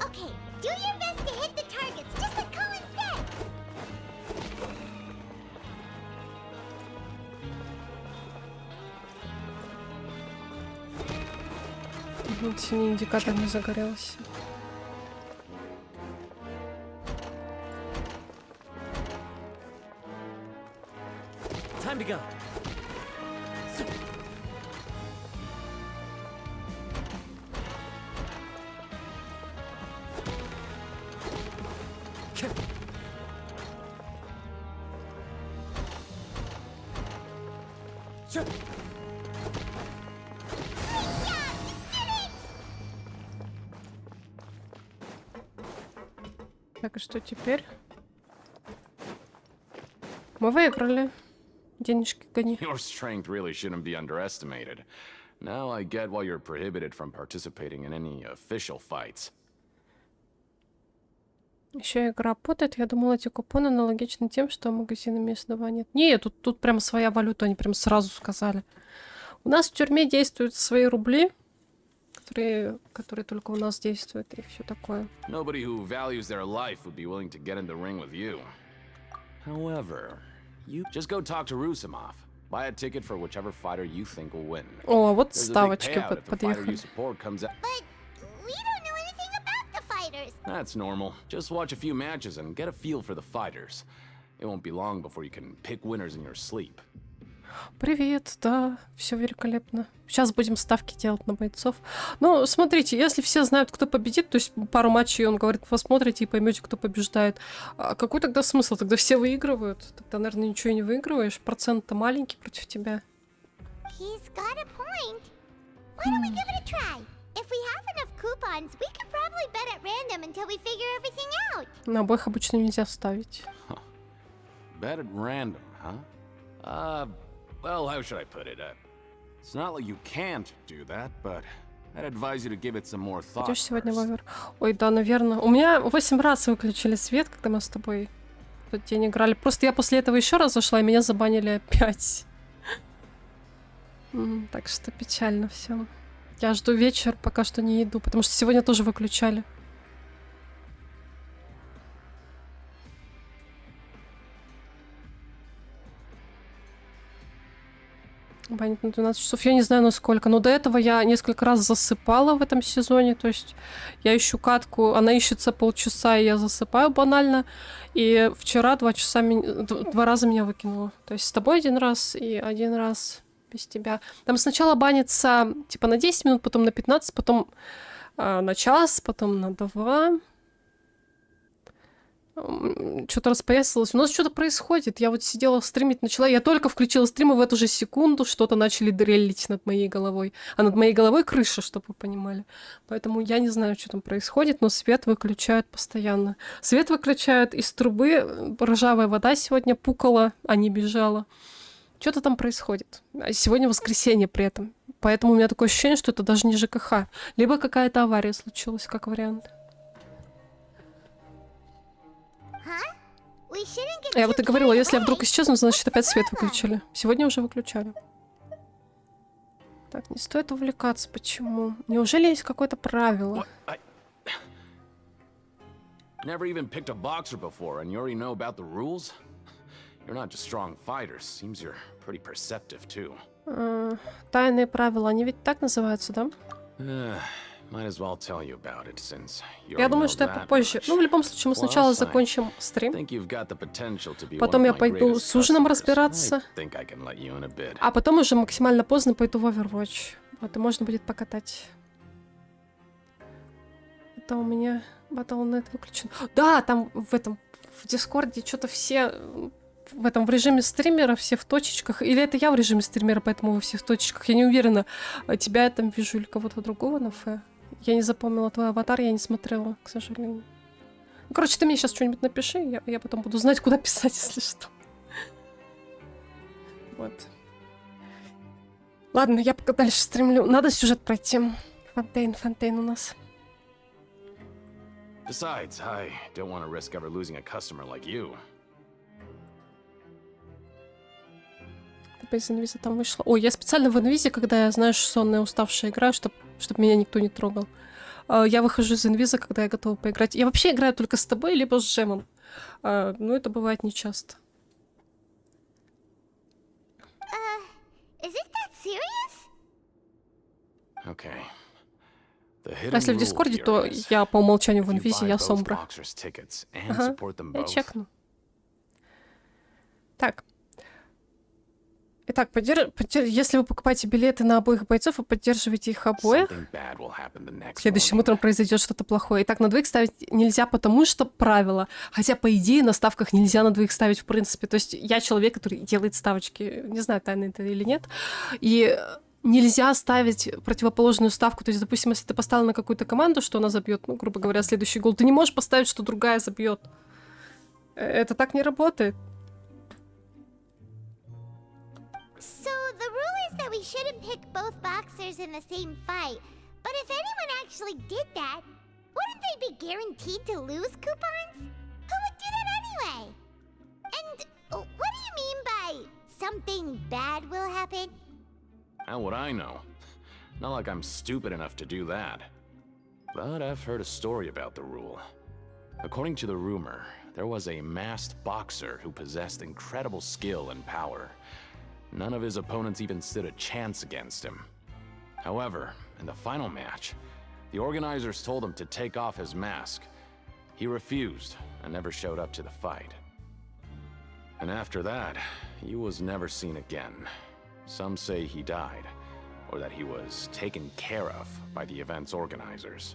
Okay, do your best to hit the targets, just like Colin said. Синий индикатор не загорелся. Time to go. Так, и что теперь? Мы выиграли. Денежки гони. Your strength really shouldn't be underestimated. Now I get why you're prohibited from participating in any official fights. Еще игра работает. Я думала, эти купоны аналогичны тем, что магазинами СДВ нет. Нет, тут прям своя валюта, они прям сразу сказали. У нас в тюрьме действуют свои рубли, которые только у нас действуют, и все такое. Nobody who values their life would be willing to get in the ring with you. However, you just go talk to Rusimov. Buy a ticket for whichever fighter you think will win. О, вот There's a big ставочки payout if the fighter подъехали. you support comes out. But we don't know anything about the fighters. That's normal. Just watch a few matches and get a feel for the fighters. It won't be long before you can pick winners in your sleep. Привет, да, все великолепно. Сейчас будем ставки делать на бойцов. Ну, смотрите, если все знают, кто победит, то есть пару матчей, он говорит, посмотрите и поймете, кто побеждает. А какой тогда смысл? Тогда все выигрывают. Тогда, наверное, ничего и не выигрываешь. Процент-то маленький против тебя. He's got a point. Why don't we give it a try? If we have enough coupons, we could probably bet at random until we figure everything out. На обоих обычно нельзя ставить. Bet at random, huh? Well, how should I put it? It's not like you can't do that, but I'd advise you to give it some more thought. Идешь сегодня в овер? Ой, да, наверное. У меня 8 раз выключили свет, когда мы с тобой в тот день играли. Просто я после этого еще раз зашла, и меня забанили опять. Так что печально все. Я жду вечер, пока что не иду, потому что сегодня тоже выключали. Банить на 12 часов. Я не знаю, насколько. Но до этого я несколько раз засыпала в этом сезоне. То есть я ищу катку, она ищется полчаса, и я засыпаю банально. И вчера 2 раза меня выкинуло. То есть с тобой 1 раз и 1 раз без тебя. Там сначала банится типа на 10 минут, потом на 15, потом на час, потом на 2. Что-то распоясалось. У нас что-то происходит. Я вот сидела стримить, начала. Я только включила стрим, и в эту же секунду что-то начали дрелить над моей головой. А над моей головой крыша, чтобы вы понимали. Поэтому я не знаю, что там происходит, но свет выключают постоянно. Свет выключают из трубы. Ржавая вода сегодня пукала, а не бежала. Что-то там происходит. А сегодня воскресенье при этом. Поэтому у меня такое ощущение, что это даже не ЖКХ. Либо какая-то авария случилась, как вариант. Я вот и говорила, если я вдруг исчезну, значит опять свет выключили. Сегодня уже выключали. Так, не стоит увлекаться. Почему? Неужели есть какое-то правило? Never even picked a boxer before, and you already know about the rules? You're not just strong fighters. Seems you're pretty perceptive too. Тайные правила, они ведь так называются, да? Might as well tell you about it, since you Я думаю, что я попозже. Ну, в любом случае, мы сначала закончим стрим. Потом я пойду с ужином разбираться. А потом уже максимально поздно пойду в Overwatch. Вот, и можно будет покатать. Это у меня Battle.net выключен. Да, там в Дискорде что-то все в режиме стримера, все в точечках. Или это я в режиме стримера, поэтому вы все в точечках. Я не уверена, тебя я там вижу или кого-то другого на фэ. Я не запомнила твой аватар, я не смотрела, к сожалению. Ну, короче, ты мне сейчас что-нибудь напиши, я потом буду знать, куда писать, если что. Вот. Ладно, я пока дальше стримлю. Надо сюжет пройти. Фонтейн у нас. Besides, I don't want to risk ever losing a customer like you. Из инвиза там вышло. Ой, я специально в инвизе, когда я, знаешь, сонная, уставшая играю, чтобы меня никто не трогал. Я выхожу из инвиза, когда я готова поиграть. Я вообще играю только с тобой, либо с Джемом. Но это бывает нечасто. Is it that serious? Okay. А если в Дискорде, то я по умолчанию в инвизе, я Сомбра. Ага, я чекну. Так. Итак, если вы покупаете билеты на обоих бойцов и поддерживаете их обоих, следующим утром произойдет что-то плохое. Итак, на двоих ставить нельзя, потому что правило. Хотя, по идее, на ставках нельзя на двоих ставить в принципе. То есть я человек, который делает ставочки. Не знаю, тайна это или нет. И нельзя ставить противоположную ставку. То есть, допустим, если ты поставил на какую-то команду, что она забьет, ну, грубо говоря, следующий гол, ты не можешь поставить, что другая забьет. Это так не работает. So the rule is that we shouldn't pick both boxers in the same fight. But if anyone actually did that, wouldn't they be guaranteed to lose coupons? Who would do that anyway? And what do you mean by something bad will happen? How would I know? Not like I'm stupid enough to do that. But I've heard a story about the rule. According to the rumor, there was a masked boxer who possessed incredible skill and power. None of his opponents even stood a chance against him. However, in the final match, the organizers told him to take off his mask. He refused and never showed up to the fight. And after that, he was never seen again. Some say he died, or that he was taken care of by the event's organizers.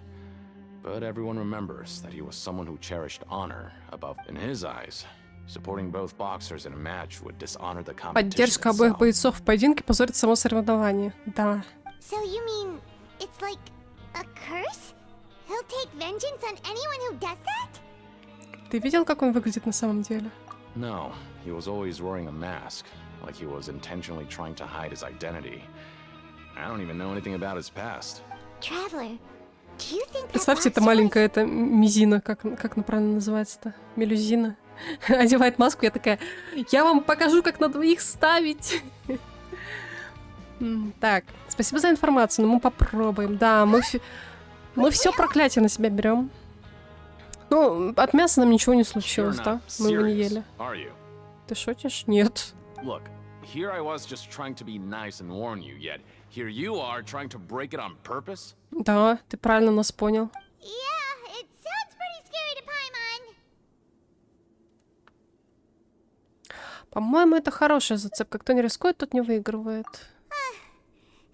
But everyone remembers that he was someone who cherished honor above. In his eyes, supporting both boxers in a match would dishonor the competition. Поддержка обоих бойцов в поединке позорит само соревнование. Да. So you mean it's like a curse? He'll take vengeance on anyone who does that? Ты видел, как он выглядит на самом деле? No, he was always wearing a mask, like he was intentionally trying to hide his identity. I don't even know anything about his past. Traveler, do you think that Представьте, это маленькая эта мизина, как правильно называется-то? Мелюзина. Одевает маску, я такая, я вам покажу, как на двоих ставить. Так, спасибо за информацию, но мы попробуем. Да, мы все проклятие на себя берем. Ну, от мяса нам ничего не случилось, да? Мы его не ели. Ты шутишь? Нет. Look, here I was just trying to be nice and warn you, yet here you are trying to break it on purpose? Да, ты правильно нас понял. Yeah, it sounds pretty scary to Paimon. По-моему, это хорошая зацепка. Кто не рискует, тот не выигрывает.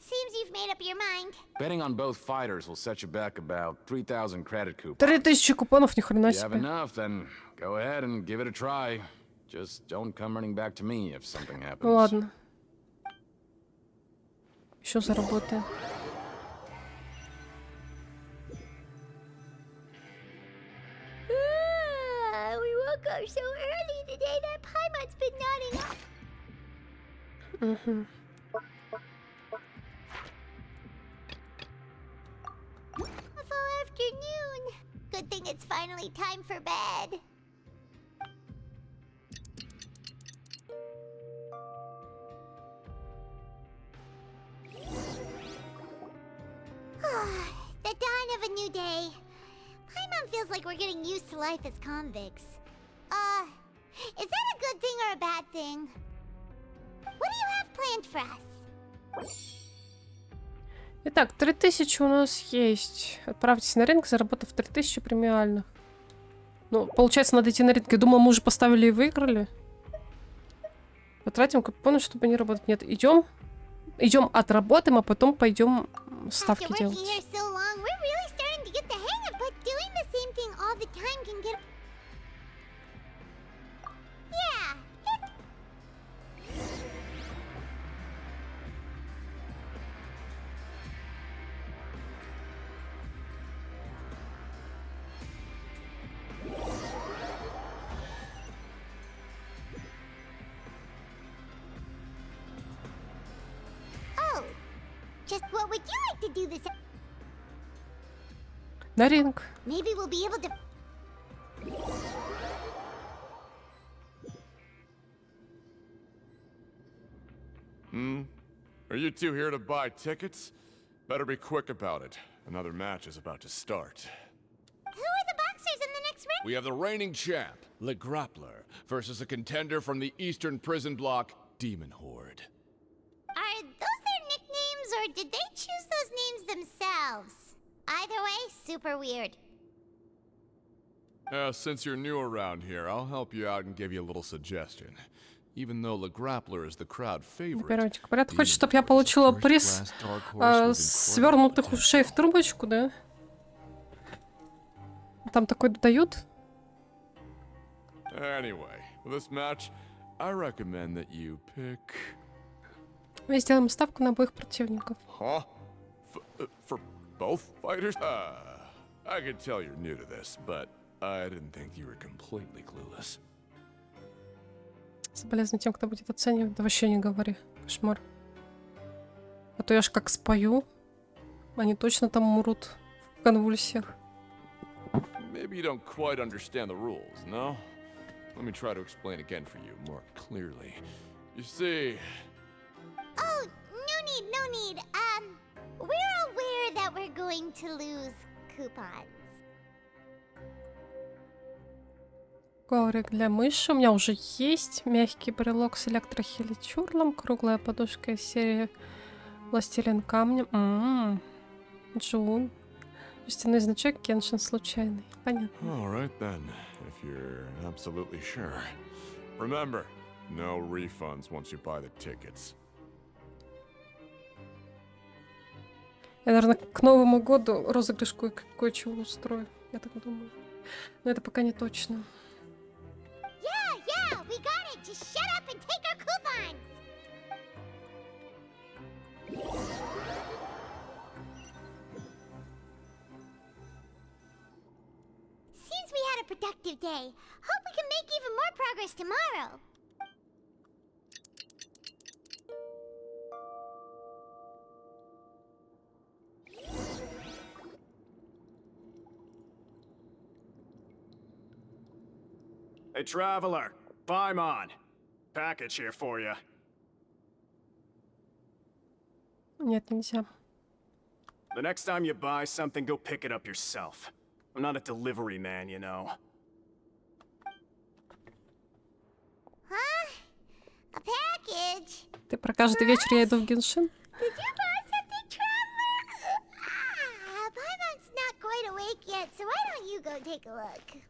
Seems you've made up your mind. Betting on both fighters will set you back about 3,000 credit coupons. 3000 купонов, ни хрена If you have себе. enough, then go ahead and give it a try. Just don't come running back to me if something happens. Ну ладно. Еще заработаем. We woke up so early today that Paimon's been nodding off. A full afternoon. Good thing it's finally time for bed. The dawn of a new day. Paimon feels like we're getting used to life as convicts. Is that a good thing or a bad thing? What do you have planned for us? Итак, 3000 у нас есть. Отправьтесь на ринг, заработав 3000 премиальных. Ну, получается, надо идти на ринг. Я думала, мы уже поставили и выиграли. Потратим купоны, чтобы не работать. Нет, идем, отработаем, а потом пойдем ставки делать. Just what would you like to do this? На ринг. Maybe we'll be able to. Are you two here to buy tickets? Better be quick about it. Another match is about to start. Who are the boxers in the next ring? We have the reigning champ, Le Grappler, versus a contender from the Eastern Prison Block, Demon Horde. Are those their nicknames, or did they choose those names themselves? Either way, super weird. Since you're new around here, I'll help you out and give you a little suggestion. Even though the Grappler is the crowd favorite. Переводчик. Говорят, хочет, чтобы я получила приз свернутых ушей в трубочку, да? Там такой дают? Anyway, for this match, I recommend that you pick. Мы сделаем ставку на обоих противников. Huh? For both fighters? I can tell you're new to this, but I didn't think you were completely clueless. Соболезную тем, кто будет оценивать. Да вообще не говори. Кошмар. А то я ж как спою. Они точно там умрут в конвульсиях. Maybe you don't quite understand the rules, no? Let me try to explain again for you more clearly. You see... Oh, no need. We're aware that we're going to lose coupons. Коврик для мыши. У меня уже есть. Мягкий брелок с электрохиличурлом. Круглая подушка из серии Властелин камня. Джун. Жестяной значок Genshin случайный. Понятно. Alright then, if you're absolutely sure. Remember, no refunds once you buy the tickets. Я, наверное, к Новому году розыгрыш кое-чего устрою. Я так думаю. Но это пока не точно. Yeah, we got it. Just shut up and take our coupons. Seems we had a productive day. Hope we can make even more progress tomorrow. Hey, traveler, Paimon. Package here for you. Нет, нельзя. The next time you buy something, go pick it up yourself. I'm not a delivery man, you know. Huh? A package? Ты про каждый вечер я иду в Genshin? Did you buy something, traveler? Paimon's not quite awake yet, so why don't you go take a look?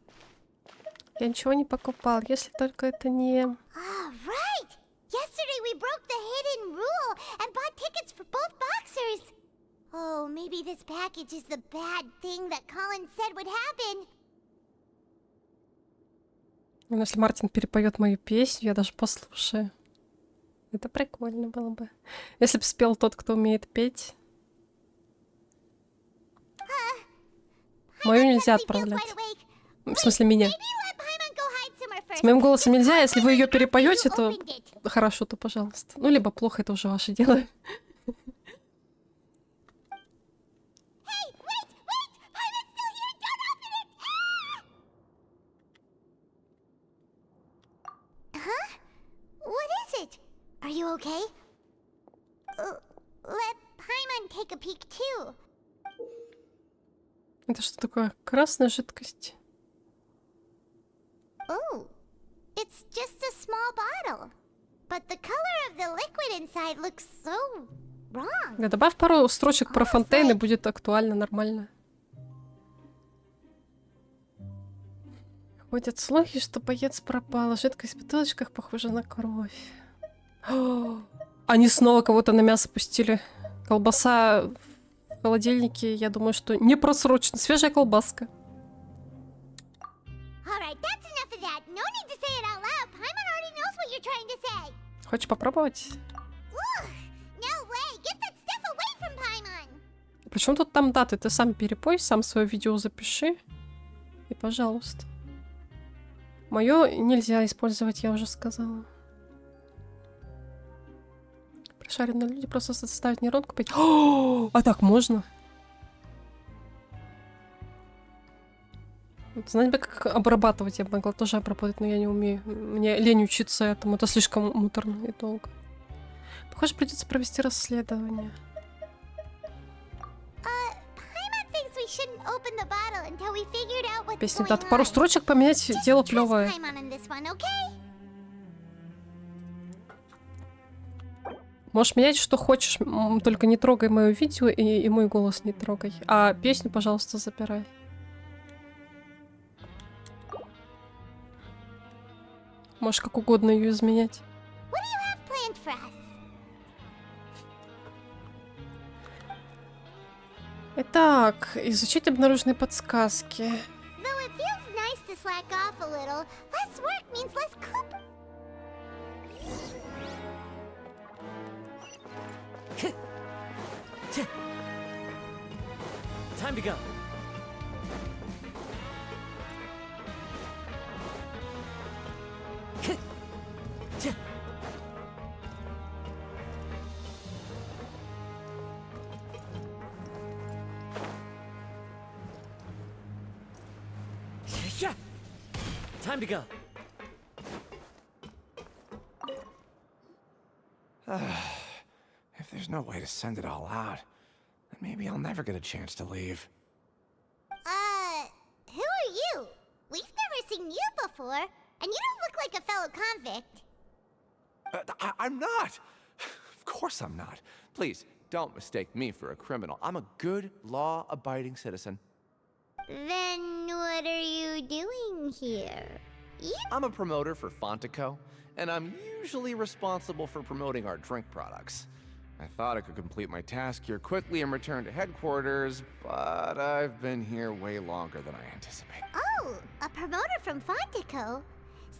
Я ничего не покупал, если только это не... Right! Yesterday we broke the hidden rule and bought tickets for both boxers. Oh, maybe this package is the bad thing that Colin said would happen. Ну, если Мартин перепоет мою песню, я даже послушаю. Это прикольно было бы. Если бы спел тот, кто умеет петь. Мою нельзя отправлять. В смысле, меня. С моим голосом нельзя, если вы ее перепоете, то хорошо, то пожалуйста. Ну, либо плохо, это уже ваше дело. What is it? Are you okay? Let Paimon take a peek too. Это что такое? Красная жидкость. Oh, it's just a small bottle. But the color of the liquid inside looks so wrong. Да, добавь пару строчек про Фонтейн, и будет актуально, нормально. Ходят слухи, что боец пропал. Жидкость в бутылочках похожа на кровь. Они снова кого-то на мясо пустили. Колбаса в холодильнике, я думаю, что не просрочена. Свежая колбаска. Хочешь попробовать? Почему тут там даты? Ты сам перепой, сам свое видео запиши. И пожалуйста. Мое нельзя использовать, я уже сказала. Прошаренные люди просто заставят нейронку петь. А так можно? Знать бы, как обрабатывать, я бы могла тоже обработать, но я не умею. Мне лень учиться этому, это слишком муторно и долго. Похоже, придется провести расследование. Песня дат. Пару строчек поменять, дело плевое. Можешь менять, что хочешь, только не трогай мое видео и мой голос не трогай. А песню, пожалуйста, забирай. Можешь как угодно ее изменять. for us. Итак, изучить обнаруженные подсказки. Though it feels nice to slack off a little, less work means less coop. Time to go. Time to go. If there's no way to send it all out, then maybe I'll never get a chance to leave. Who are you? We've never seen you before, and you don't look like a fellow convict. I'm not! Of course I'm not. Please, don't mistake me for a criminal. I'm a good, law-abiding citizen. Then what are you doing here? I'm a promoter for Fontico, and I'm usually responsible for promoting our drink products. I thought I could complete my task here quickly and return to headquarters, but I've been here way longer than I anticipated. Oh, a promoter from Fontico?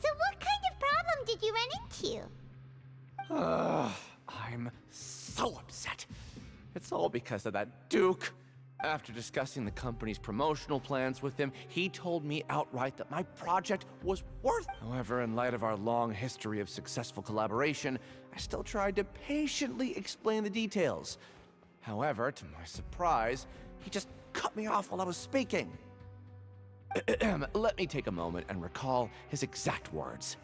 So what kind of problem did you run into? I'm so upset. It's all because of that Duke. After discussing the company's promotional plans with him, he told me outright that my project was worth. However, in light of our long history of successful collaboration, I still tried to patiently explain the details. However, to my surprise, he just cut me off while I was speaking. Let me take a moment and recall his exact words.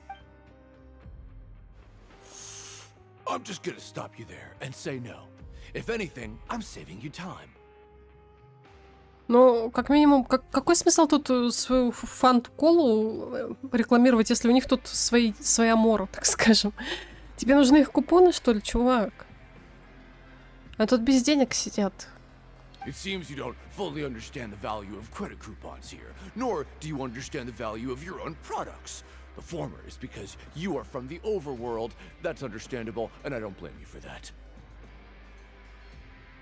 I'm just gonna stop you there and say no. If anything, I'm saving you time. Ну, как минимум, какой смысл тут свою фант-колу рекламировать, если у них тут своя мора, так скажем? Тебе нужны их купоны, что ли, чувак? А тут без денег сидят. It seems you don't fully understand the value of credit coupons here, nor do you understand the value of your own products. The former is because you are from the overworld. That's understandable, and I don't blame you for that.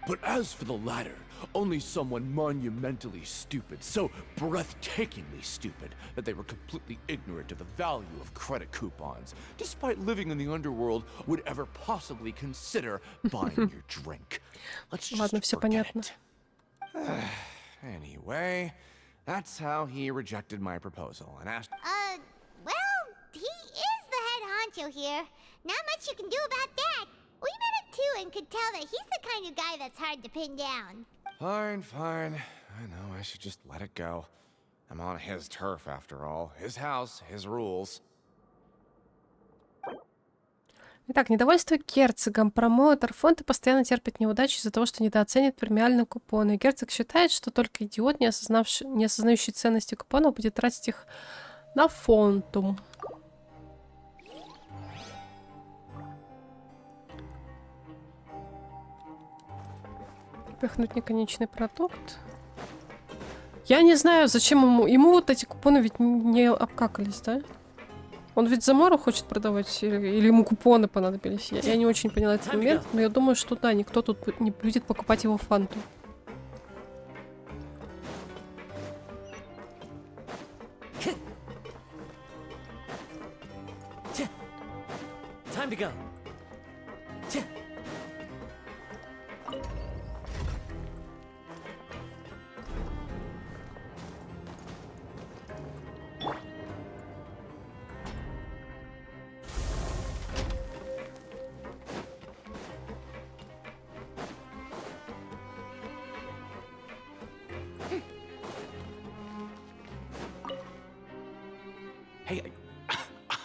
But as for the latter, only someone monumentally stupid, so breathtakingly stupid, that they were completely ignorant of the value of credit coupons, despite living in the underworld, would ever possibly consider buying your drink. Let's just forget it. Anyway, that's how he rejected my proposal and asked... Well, he is the head honcho here. Not much you can do about that. We met him too and could tell that he's the kind of guy that's hard to pin down. Fine. I know, I should just let it go. I'm on his turf after all. His house, his rules. Итак, недовольство герцогом. Промоутер фонда постоянно терпит неудачи из-за того, что недооценит премиальные купоны. Герцог считает, что только идиот, не осознающий ценности купонов, будет тратить их на фонтум. Пихнуть неконечный продукт. Я не знаю, зачем ему вот эти купоны ведь не обкакались, да? Он ведь Замору хочет продавать, или ему купоны понадобились. Я не очень поняла этот момент, но я думаю, что да, никто тут не будет покупать его фанту. Time to go. Hey,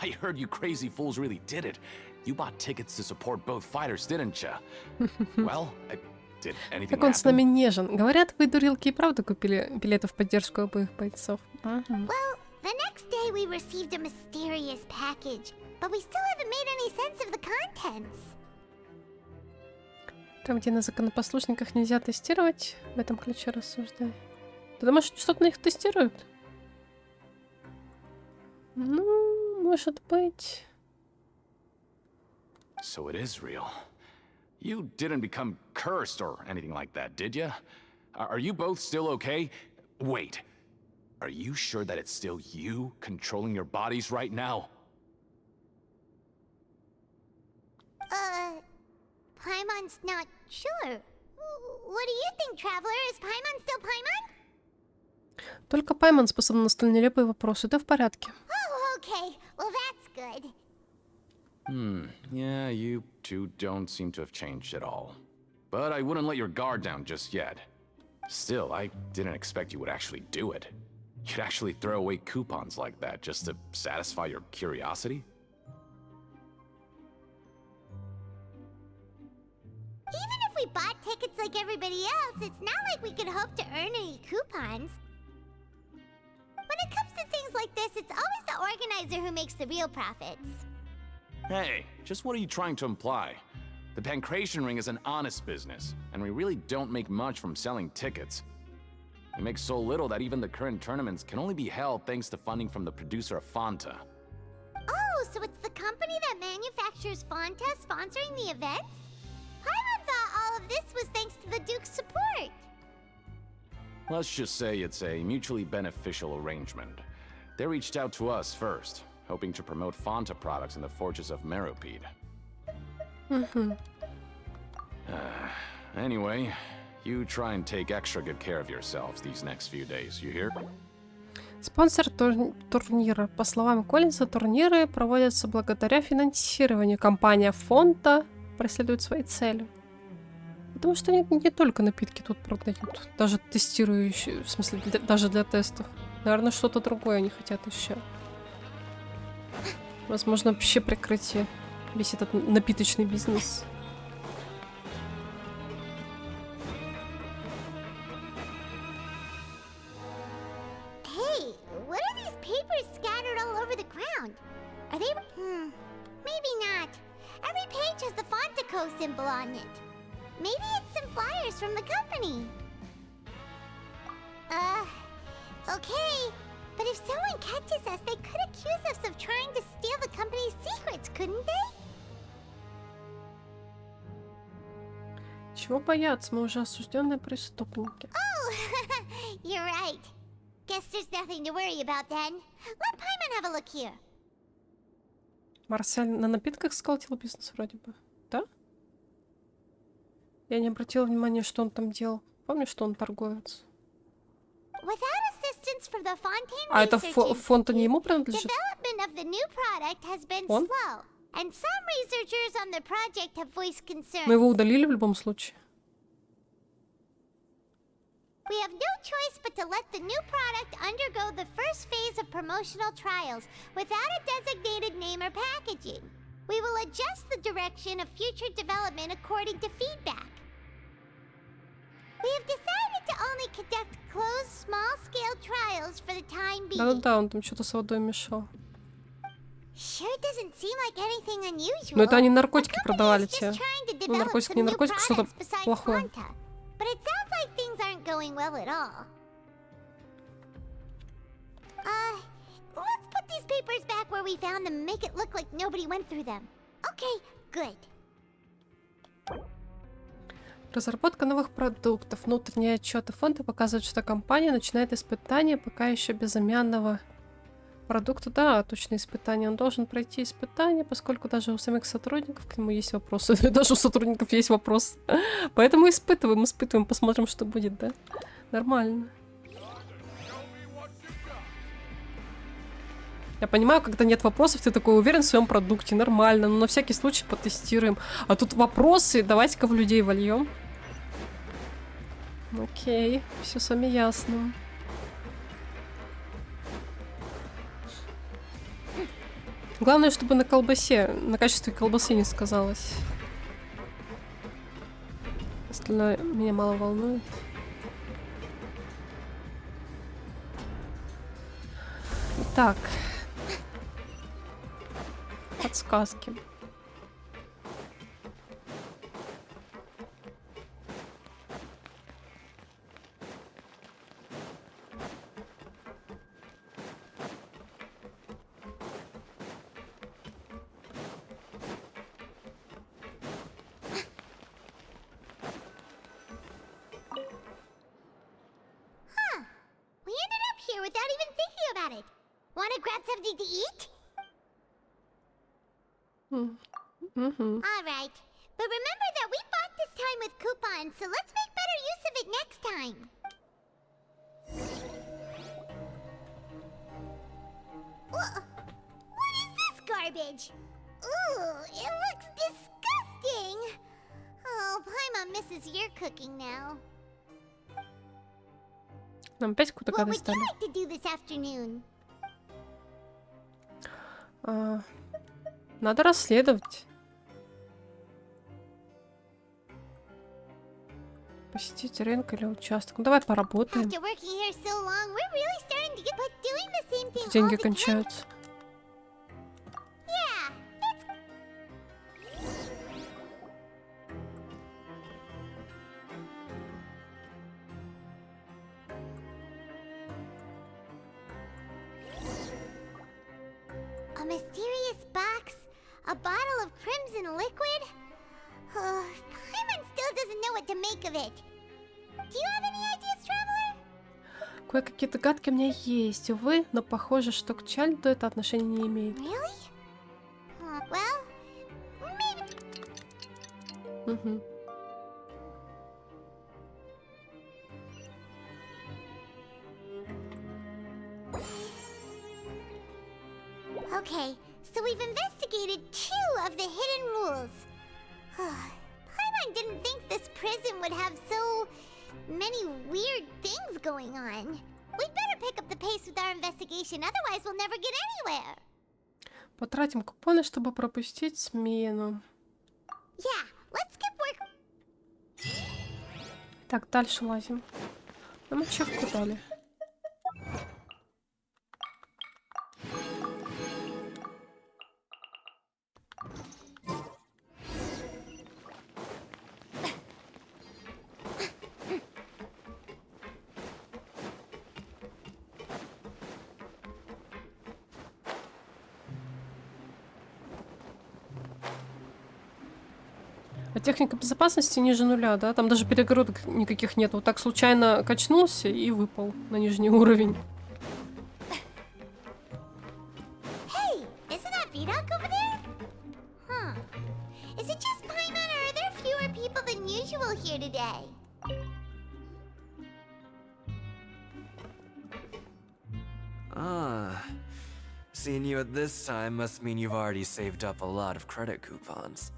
I heard you crazy fools really did it. You bought tickets to support both fighters, didn't ya? Well, did anything Как он с happen? нами нежен. Говорят, вы, дурилки, и правда купили билеты в поддержку обоих бойцов. Well, the next day we received a mysterious package, but we still haven't made any sense of the contents. Там, где на законопослушниках нельзя тестировать, в этом ключе рассуждай. Ты думаешь, что-то на них тестируют? Ну, может быть. So it is real. You didn't become cursed or anything like that, did ya? Are you both still okay? Wait. Are you sure that it's still you controlling your bodies right now? Paimon's not sure. What do you think, Traveler? Is Paimon still Paimon? Только Паймон способен на столь нелепые вопросы. Ты в порядке? Oh, okay. Well, that's good. Yeah, you two don't seem to have changed at all. But I wouldn't let your guard down just yet. Still, I didn't expect you would actually do it. You'd actually throw away coupons like that just to satisfy your curiosity? Even if we bought tickets like everybody else, it's not like we could hope to earn any coupons. When it comes to things like this, it's always the organizer who makes the real profits. Hey, just what are you trying to imply? The Pancration Ring is an honest business, and we really don't make much from selling tickets. We make so little that even the current tournaments can only be held thanks to funding from the producer of Fanta. Oh, so it's the company that manufactures Fanta sponsoring the events? Paimon thought all of this was thanks to the Duke's support. Let's just say it's a mutually beneficial arrangement. They reached out to us first, hoping to promote Fanta products in the forges of Meropide. Anyway, you try and take extra good care of yourselves these next few days, you hear? Спонсор турнира. По словам Коллинса, турниры проводятся благодаря финансированию. Компания Фонта преследует свои цели. Потому что они не только напитки тут продают, даже тестирующие, в смысле, даже для тестов. Наверное, что-то другое они хотят еще. Возможно, вообще прикрытие весь этот напиточный бизнес. Hey, what are these papers scattered all over the ground? Are they... maybe not. Every page has the Fontaco symbol on it. Maybe it's some flyers from the company. Okay. But if someone catches us, they could accuse us of trying to steal the company's secrets, couldn't they? Чего бояться? Мы уже осужденные преступники. Oh, you're right. Guess there's nothing to worry about then. Let Paimon have a look here. Марсель на напитках сколотил бизнес вроде бы, да? Я не обратила внимания, что он там делал. Помнишь, что он торговец? А это фонд не ему принадлежит? Он? Мы его удалили в любом случае. We have no choice but to let the new product undergo the first phase of promotional trials without a designated name or packaging. We will adjust the direction of future development according to feedback. We have decided to only conduct closed, small-scale trials for the time being. Да-да-да, он там что-то с водой мешал. Sure doesn't seem like anything unusual. Но это они наркотики продавали те. Ну, наркотик не наркотик, что-то плохое. But it sounds like things aren't going well at all. Let's put these papers back where we found them and make it look like nobody went through them. Okay, good. Разработка новых продуктов. Внутренние отчеты фонда показывают, что компания начинает испытания пока еще безымянного продукта. Да, точно испытания. Он должен пройти испытания, поскольку даже у самих сотрудников к нему есть вопросы. Даже у сотрудников есть вопросы. Поэтому испытываем, посмотрим, что будет, да? Нормально. Я понимаю, когда нет вопросов, ты такой уверен в своем продукте. Нормально, но на всякий случай потестируем. А тут вопросы, давайте-ка в людей вольем. Окей, все с вами ясно. Главное, чтобы на колбасе, на качестве колбасы не сказалось. Остальное меня мало волнует. Так. Подсказки. grab something to eat? Mm-hmm. All right. But remember that we bought this time with coupons, so let's make better use of it next time. What is this garbage? Ooh, it looks disgusting. Oh, Paimon misses your cooking now. Нам опять куда-то What would you достали. like to do this afternoon? Надо расследовать. Посетить рынок или участок. Ну, давай поработаем. After working here so long, we're really starting to get but doing the same thing all Деньги the time. кончаются. Yeah, a mysterious box, a bottle of crimson liquid. Paimon still doesn't know what to make of it. Do you have any ideas, Traveler? Кое-какие догадки у меня есть, увы, но похоже, что к Чальду это отношение не имеет. Really? Well, maybe. Угу. Okay, so we've investigated 2 of the hidden rules. Paimon didn't think this prison would have so many weird things going on. We'd better pick up the pace with our investigation, otherwise we'll never get anywhere. Потратим купоны, чтобы пропустить смену. Yeah, let's skip work. Так, дальше лазим. Нам ачивку дали. А техника безопасности ниже нуля, да? Там даже перегородок никаких нет. Вот так случайно качнулся и выпал на нижний уровень. Hey, isn't that Vidoc over there? Huh. Is it just Paimon, or are there fewer people than usual here today? Ah. Seeing you at this time must mean you've already saved up a lot of credit coupons.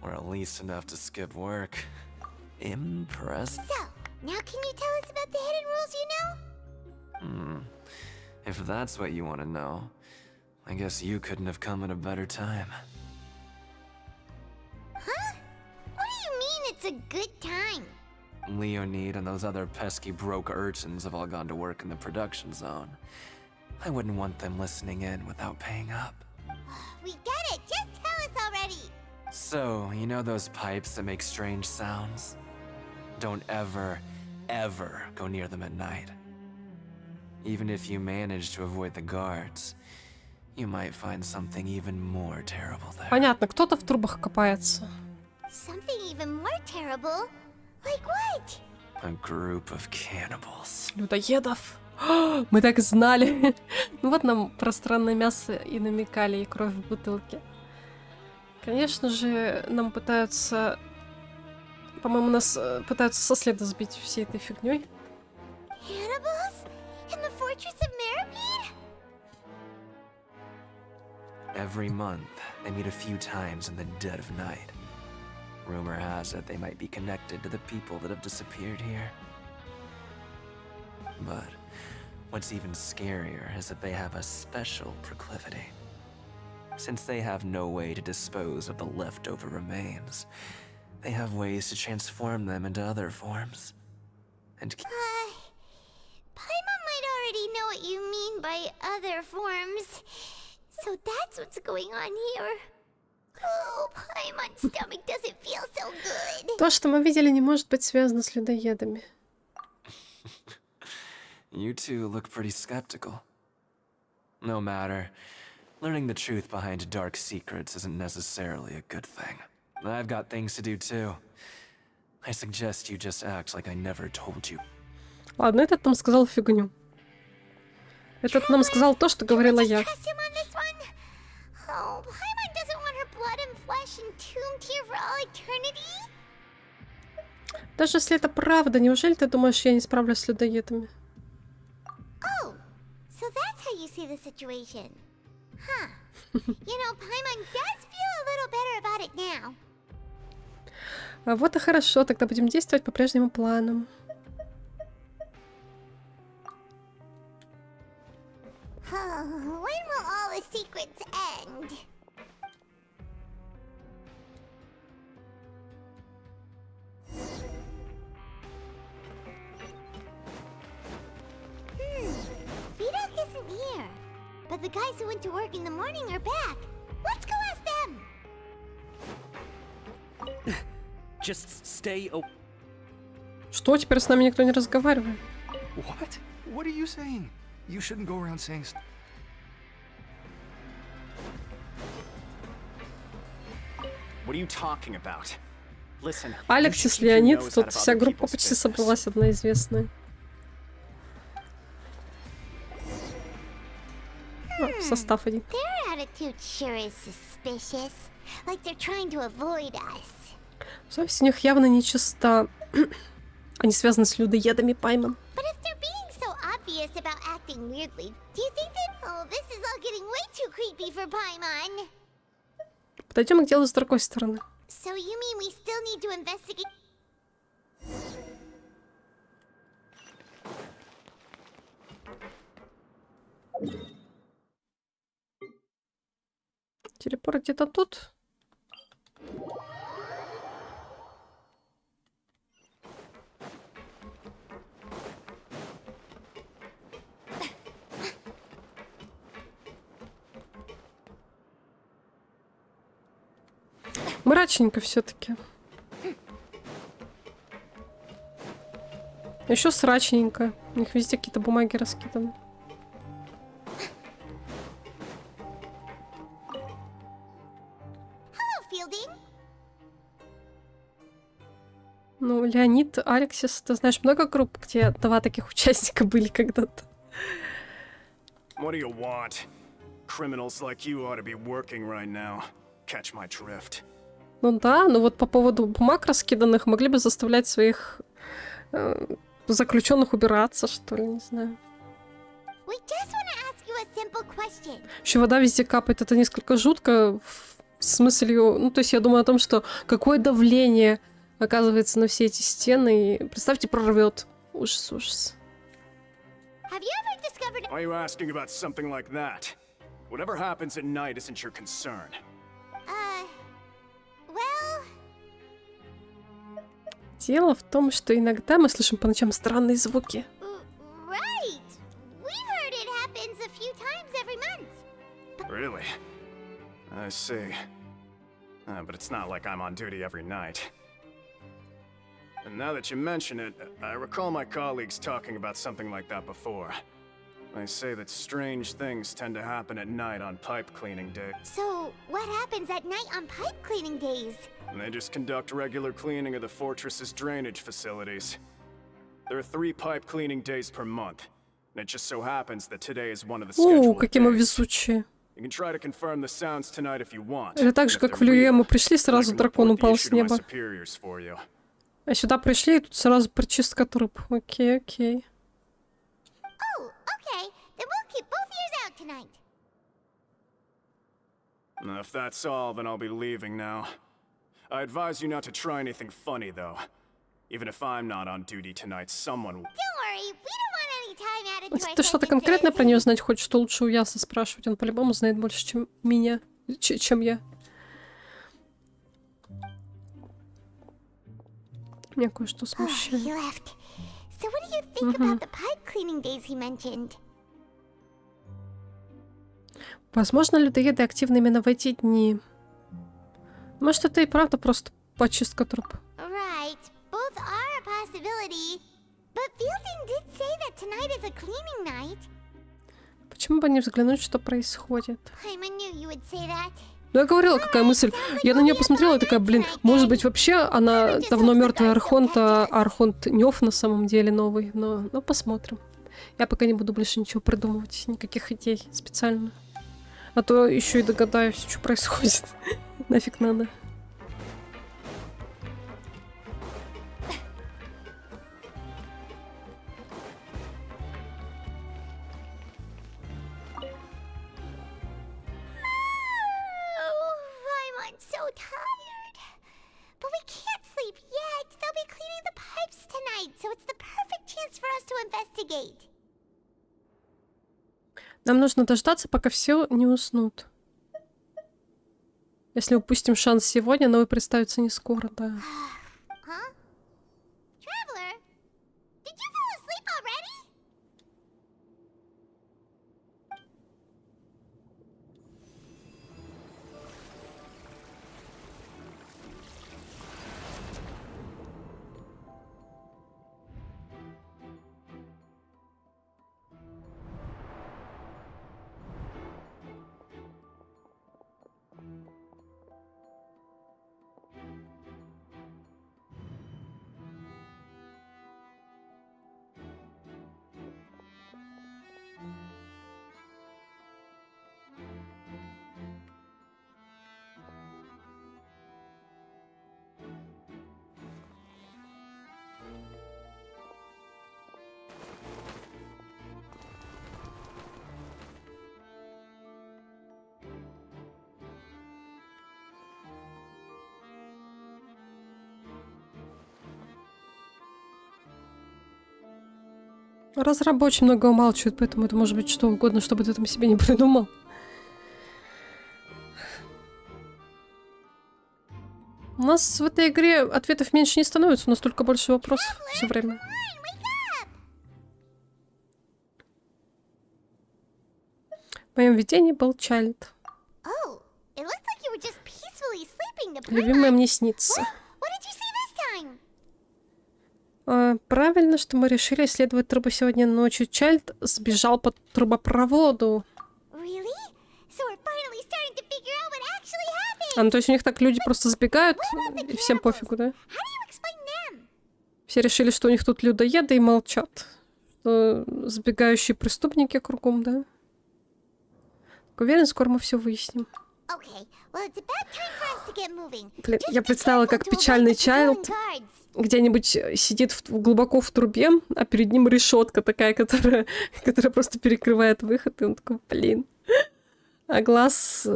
Or at least enough to skip work. Impressive. So, now can you tell us about the hidden rules you know? If that's what you want to know, I guess you couldn't have come at a better time. Huh? What do you mean it's a good time? Leonid and those other pesky broke urchins have all gone to work in the production zone. I wouldn't want them listening in without paying up. We get it! Just tell us already! So, you know those pipes that make strange sounds? Don't ever, ever go near them at night. Even if you manage to avoid the guards, you might find something even more terrible there. Понятно, кто-то в трубах копается. Something even more terrible? Like what? A group of cannibals. Людоедов. Мы так и знали. Ну вот нам про странное мясо и намекали, и кровь в бутылке. Конечно же, нам пытаются... По-моему, нас пытаются со следа сбить всей этой фигней. Cannibals? In the fortress of Meripede? Every month, they meet a few times in the dead of night. Rumor has it they might be connected to the people that have disappeared here. But what's even scarier is that they have a special proclivity. Since they have no way to dispose of the leftover remains, they have ways to transform them into other forms. And Paimon might already know what you mean by other forms. So that's what's going on here. Oh, Paimon's stomach doesn't feel so good. То, что мы видели, не может быть связано с людоедами. You two look pretty skeptical. No matter. Learning the truth behind dark secrets isn't necessarily a good thing. I've got things to do too. I suggest you just act like I never told you. Ладно, этот там сказал фигню. Этот нам сказал то, что говорила я. Trust him on this one? Oh, Paimon doesn't want her blood and flesh entombed here for all eternity? Даже если это правда, неужели ты думаешь, я не справлюсь с людоедами? Oh, so that's how you see the situation. Huh. You know, Paimon does feel a little better about it now. А вот и хорошо, тогда будем действовать по прежнему плану. When will all the secrets end? Vidoc isn't here. But the guys who went to work in the morning are back. Let's go ask them. Just stay. Что, теперь с нами никто не разговаривает? What? What are you saying? You shouldn't go around saying What are you talking about? Listen. Алексис, Леонид, тут вся группа почти собралась, одна известная. Состав один. Their attitude sure is suspicious. Like they're trying to avoid us. Совесть у них явно нечиста. Они связаны с людоедами, Паймон. But if they're being so obvious about acting weirdly, do you think that... Oh, this is all getting way too creepy for Paimon. Подойдем к делу с другой стороны. So you mean we still need to investigate... Телепорт где-то тут. Мрачненько все-таки. Еще срачненько. У них везде какие-то бумаги раскиданы. Ну, Леонид, Алексис, ты знаешь много групп, где два таких участника были когда-то? What do you want? Criminals like you ought to be working right now. Catch my drift. Ну да, но вот по поводу бумаг раскиданных могли бы заставлять своих заключенных убираться, что ли, не знаю. Еще вода везде капает, это несколько жутко с мыслью, ну то есть я думаю о том, что какое давление оказывается на все эти стены, и представьте, прорвет. Ужас, ужас. Why are you asking about something like that? Whatever happens at night isn't your concern. Дело в том, что иногда мы слышим по ночам странные звуки. Right. We've heard it happens a few times every month. Really? I see. But it's not like I'm on duty every night. And now that you mention it, I recall my colleagues talking about something like that before. They say that strange things tend to happen at night on pipe cleaning day. So, what happens at night on pipe cleaning days? And they just conduct regular cleaning of the fortress's drainage facilities. There are 3 pipe cleaning days per month. And it just so happens that today is one of the scheduled какие мы days. везучие. You can try to confirm the sounds tonight if you want. Это так же, как в Люе мы пришли, сразу дракон упал с неба. А сюда пришли, и тут сразу прочистка труп. Окей, окей. Oh, okay. Then we'll keep both ears out tonight. If that's all, then I'll be leaving now. I advise you not to try anything funny, though. Even if I'm not on duty tonight, someone will... Don't worry, we don't want any time added to Если our ты что-то конкретное про нее знать хочешь, то лучше у Яса спрашивать. Он по-любому знает больше, чем меня, чем я. Меня кое-что смущает. He left. So what do you think about the pipe cleaning days he mentioned? Возможно, людоеды активны именно в эти дни. Может, это и правда просто почистка труп. Right, both are a possibility. But Fielding did say that tonight is a cleaning night. Почему бы не взглянуть, что происходит? Paimon knew you would say that. Ну, я говорила, какая мысль. Я на нее посмотрела и такая, блин, может быть, вообще она давно мертвая Архонт, а Архонт Нёв на самом деле новый. Но посмотрим. Я пока не буду больше ничего придумывать, никаких идей специально. А то еще и догадаюсь, что происходит. Нафиг надо. So tired. But we can't sleep yet. They'll be cleaning the pipes tonight, so it's the perfect chance for us to investigate. Нам нужно дождаться, пока все не уснут. Если упустим шанс сегодня, новый представится не скоро, да. Huh? Traveler, did you fall asleep already? Разрабы очень много умалчивают, поэтому это может быть что угодно, чтобы ты там себе не придумал. У нас в этой игре ответов меньше не становится, у нас только больше вопросов все время. В моем видении был Чайлд. Любимая мне снится. Правильно, что мы решили исследовать трубы сегодня ночью. Чайлд сбежал по трубопроводу. Ну, то есть у них так люди просто сбегают, и всем пофигу, да? Все решили, что у них тут людоеды, и молчат. Что сбегающие преступники кругом, да? Уверен, скоро мы все выясним. Блин, я представила, как печальный Чайлд где-нибудь сидит глубоко в трубе, а перед ним решетка такая, которая просто перекрывает выход, и он такой, блин. А глаз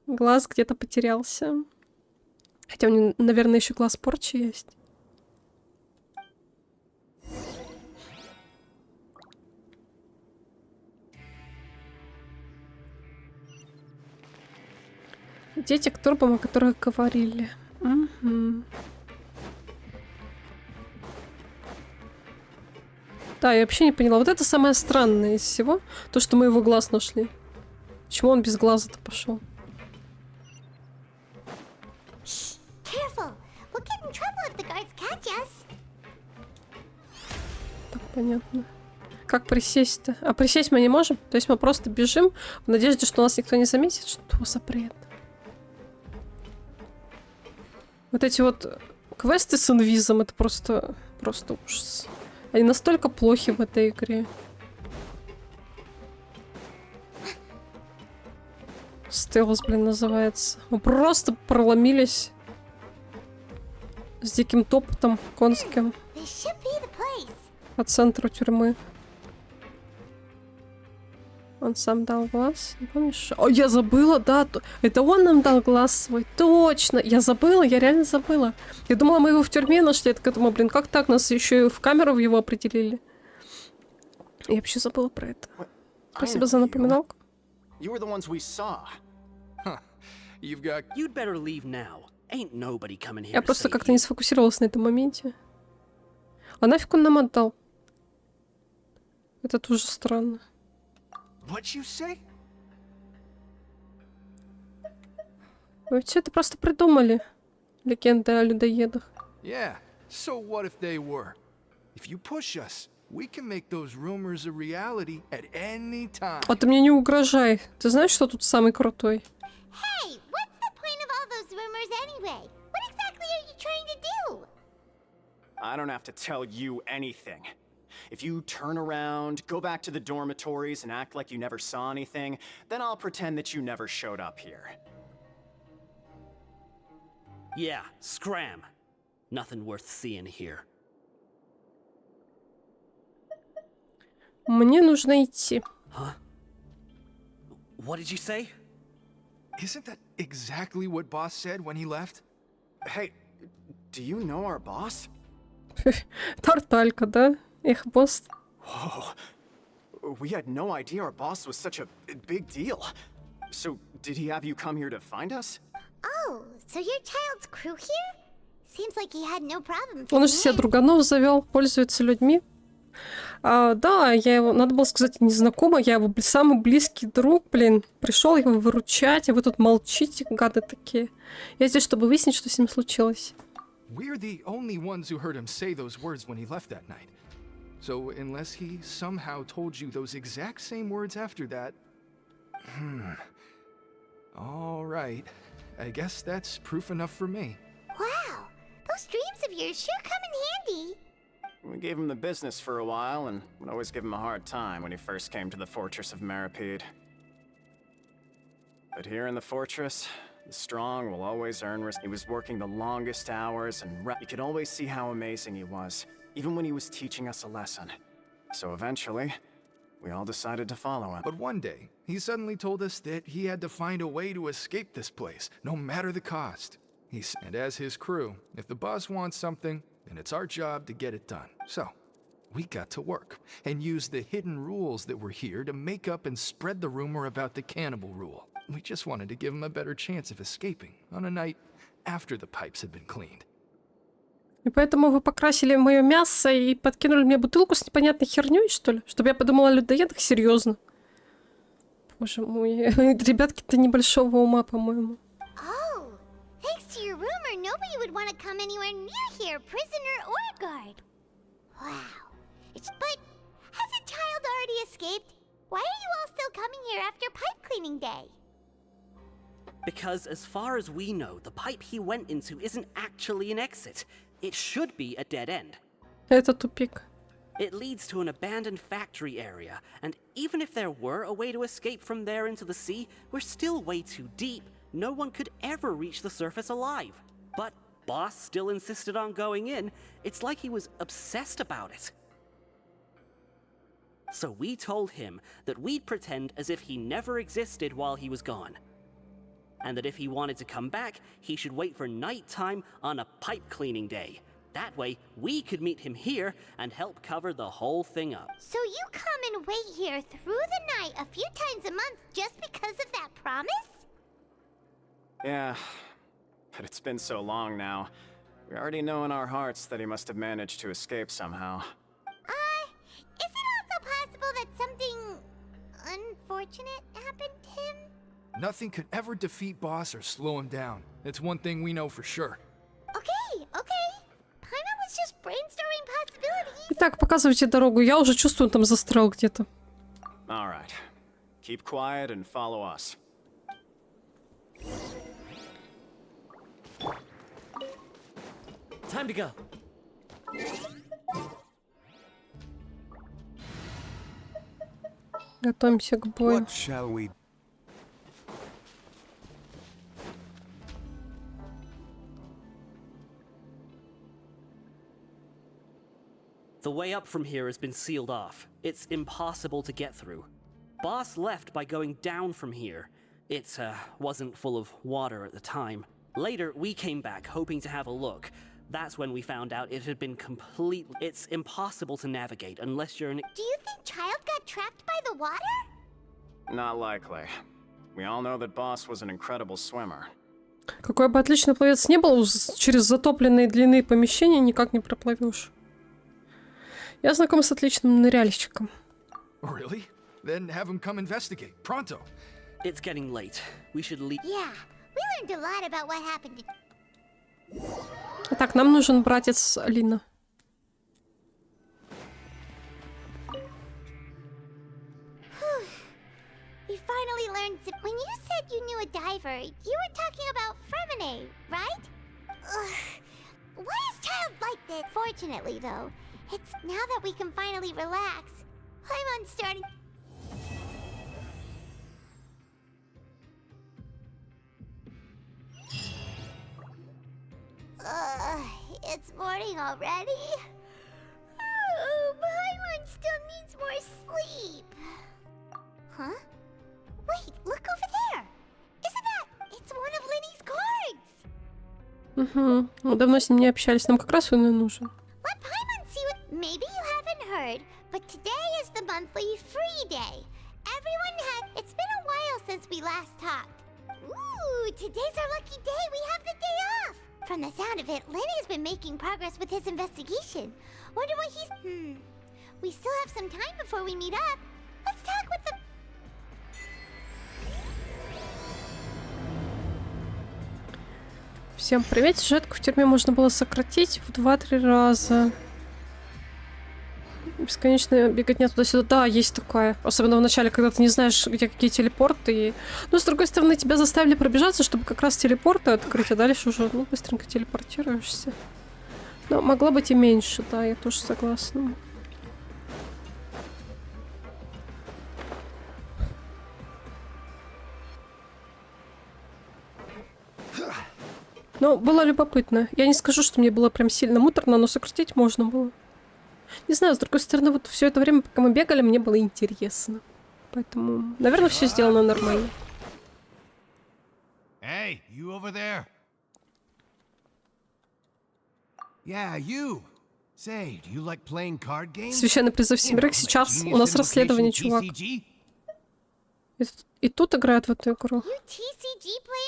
где-то потерялся. Хотя у него, наверное, еще глаз порчи есть. Дети к трубам, о которых говорили. Угу. Да, я вообще не поняла. Вот это самое странное из всего. То, что мы его глаз нашли. Почему он без глаза-то пошел? Так, понятно. Как присесть-то? А присесть мы не можем? То есть мы просто бежим в надежде, что нас никто не заметит? Что за бред? Вот эти вот квесты с инвизом, это просто ужас. Они настолько плохи в этой игре. Стелс, блин, называется. Мы просто проломились с диким топотом конским по центру тюрьмы. Он сам дал глаз, не помнишь? О, я забыла, да, это он нам дал глаз свой, точно. Я забыла, я реально забыла. Я думала, мы его в тюрьме нашли, я такая думаю, блин, как так, нас еще и в камеру в его определили. Я вообще забыла про это. Спасибо за напоминалку. Я просто как-то не сфокусировалась на этом моменте. А нафиг он нам отдал? Это тоже странно. Вы все это просто придумали. Легенды о людоедах. Yeah, so what if they were? If you push us, we can make those rumors a reality at any time. А ты мне не угрожай. Ты знаешь, что тут самый крутой? Hey, what's the point of all those rumors anyway? What exactly are you trying to do? I don't have to tell you anything. If you turn around, go back to the dormitories and act like you never saw anything, then I'll pretend that you never showed up here. Yeah, scram. Nothing worth seeing here. Мне нужно идти. Huh? What did you say? Isn't that exactly what boss said when he left? Hey, do you know our boss? Тарталька, да? Их босс. Whoa. We had no idea our boss was such a big deal. So, did he have you come here to find us? Oh, so your child's crew here? Seems like he had no problem. Он же себе друганов завел, пользуется людьми. Да, я его, надо было сказать, незнакомый, я его самый близкий друг, блин. Пришел его выручать, а вы тут молчите, гады такие. Я здесь, чтобы выяснить, что с ним случилось. We're the only ones who heard him say those words when he left that night. So unless he somehow told you those exact same words after that... All right. I guess that's proof enough for me. Wow, those dreams of yours sure come in handy. We gave him the business for a while and would always give him a hard time when he first came to the fortress of Maripede. But here in the fortress, the strong will always earn respect. He was working the longest hours and you could always see how amazing he was, even when he was teaching us a lesson. So eventually, we all decided to follow him. But one day, he suddenly told us that he had to find a way to escape this place, no matter the cost. And as his crew, if the boss wants something, then it's our job to get it done. So, we got to work and used the hidden rules that were here to make up and spread the rumor about the cannibal rule. We just wanted to give him a better chance of escaping on a night after the pipes had been cleaned. И поэтому вы покрасили мое мясо и подкинули мне бутылку с непонятной херней, что ли? Чтобы я подумала о людоедах? Серьезно? Боже мой, ребятки-то небольшого ума, по-моему. Oh, thanks to your rumor, nobody would want to come anywhere near here, prisoner or guard. Wow. But has a child already escaped? Why are you all still coming here after pipe cleaning day? Because as far as we know, the pipe he went into isn't actually an exit. It should be a dead end. Это тупик. It leads to an abandoned factory area, and even if there were a way to escape from there into the sea, we're still way too deep. No one could ever reach the surface alive. But Boss still insisted on going in. It's like he was obsessed about it. So we told him that we'd pretend as if he never existed while he was gone. And that if he wanted to come back, he should wait for nighttime on a pipe cleaning day. That way, we could meet him here and help cover the whole thing up. So you come and wait here through the night a few times a month just because of that promise? Yeah, but it's been so long now. We already know in our hearts that he must have managed to escape somehow. Is it also possible that something unfortunate happened to him? Nothing could ever defeat Boss or slow him down. It's one thing we know for sure. Okay. Paimon was just brainstorming possibilities. Итак, показывайте дорогу. Я уже чувствую, он там застрял где-то. All right. Keep quiet and follow us. Time to go. Готовимся к бою. What shall we... The way up from here has been sealed off. It's impossible to get through. Boss left by going down from here. It wasn't full of water at the time. Later, we came back hoping to have a look. That's when we found out it had been completely... It's impossible to navigate unless you're an... Do you think Child got trapped by the water? Not likely. We all know that Boss was an incredible swimmer. Какой бы отличный пловец не был, через затопленные длинные помещения никак не проплывешь. Я знаком с отличным ныряльщиком. Really? Then have him come investigate. Pronto. It's getting late. We should leave. Yeah, we learned a lot about what happened to... Так, нам нужен братец Алина. We finally learned that when you said you knew a diver, you were talking about Fremine, right? Ugh. Why is Child like this? Fortunately, though, it's now that we can finally relax. I'm starting. It's morning already. Paimon still needs more sleep. Huh? Wait, look over there. Isn't that? It's one of Linny's cards. Угу. Давно с ним не общались. Нам как раз он и нужен. Let Paimon see what. Maybe you haven't heard, but today is the monthly free day. Everyone had. It's been a while since we last talked. Ooh, today's our lucky day. We have the day off. From the sound of it, Lenny's been making progress with his investigation. Wonder what he's. We still have some time before we meet up. Let's talk with the. Всем привет. Сюжетку в тюрьме можно было сократить в 2-3 раза. Бесконечно беготня туда-сюда. Да, есть такое. Особенно в начале, когда ты не знаешь, где какие телепорты. Но, с другой стороны, тебя заставили пробежаться, чтобы как раз телепорты открыть, а дальше уже, быстренько телепортируешься. Но могло быть и меньше, да, я тоже согласна. Но было любопытно. Я не скажу, что мне было прям сильно муторно, но сократить можно было. Не знаю, с другой стороны, вот все это время, пока мы бегали, мне было интересно. Поэтому, наверное, все сделано нормально. Hey, you over there? Yeah, you. Say, do you like playing card games? Священный призыв семерых. Сейчас у нас расследование, чувак. И тут играют в эту игру.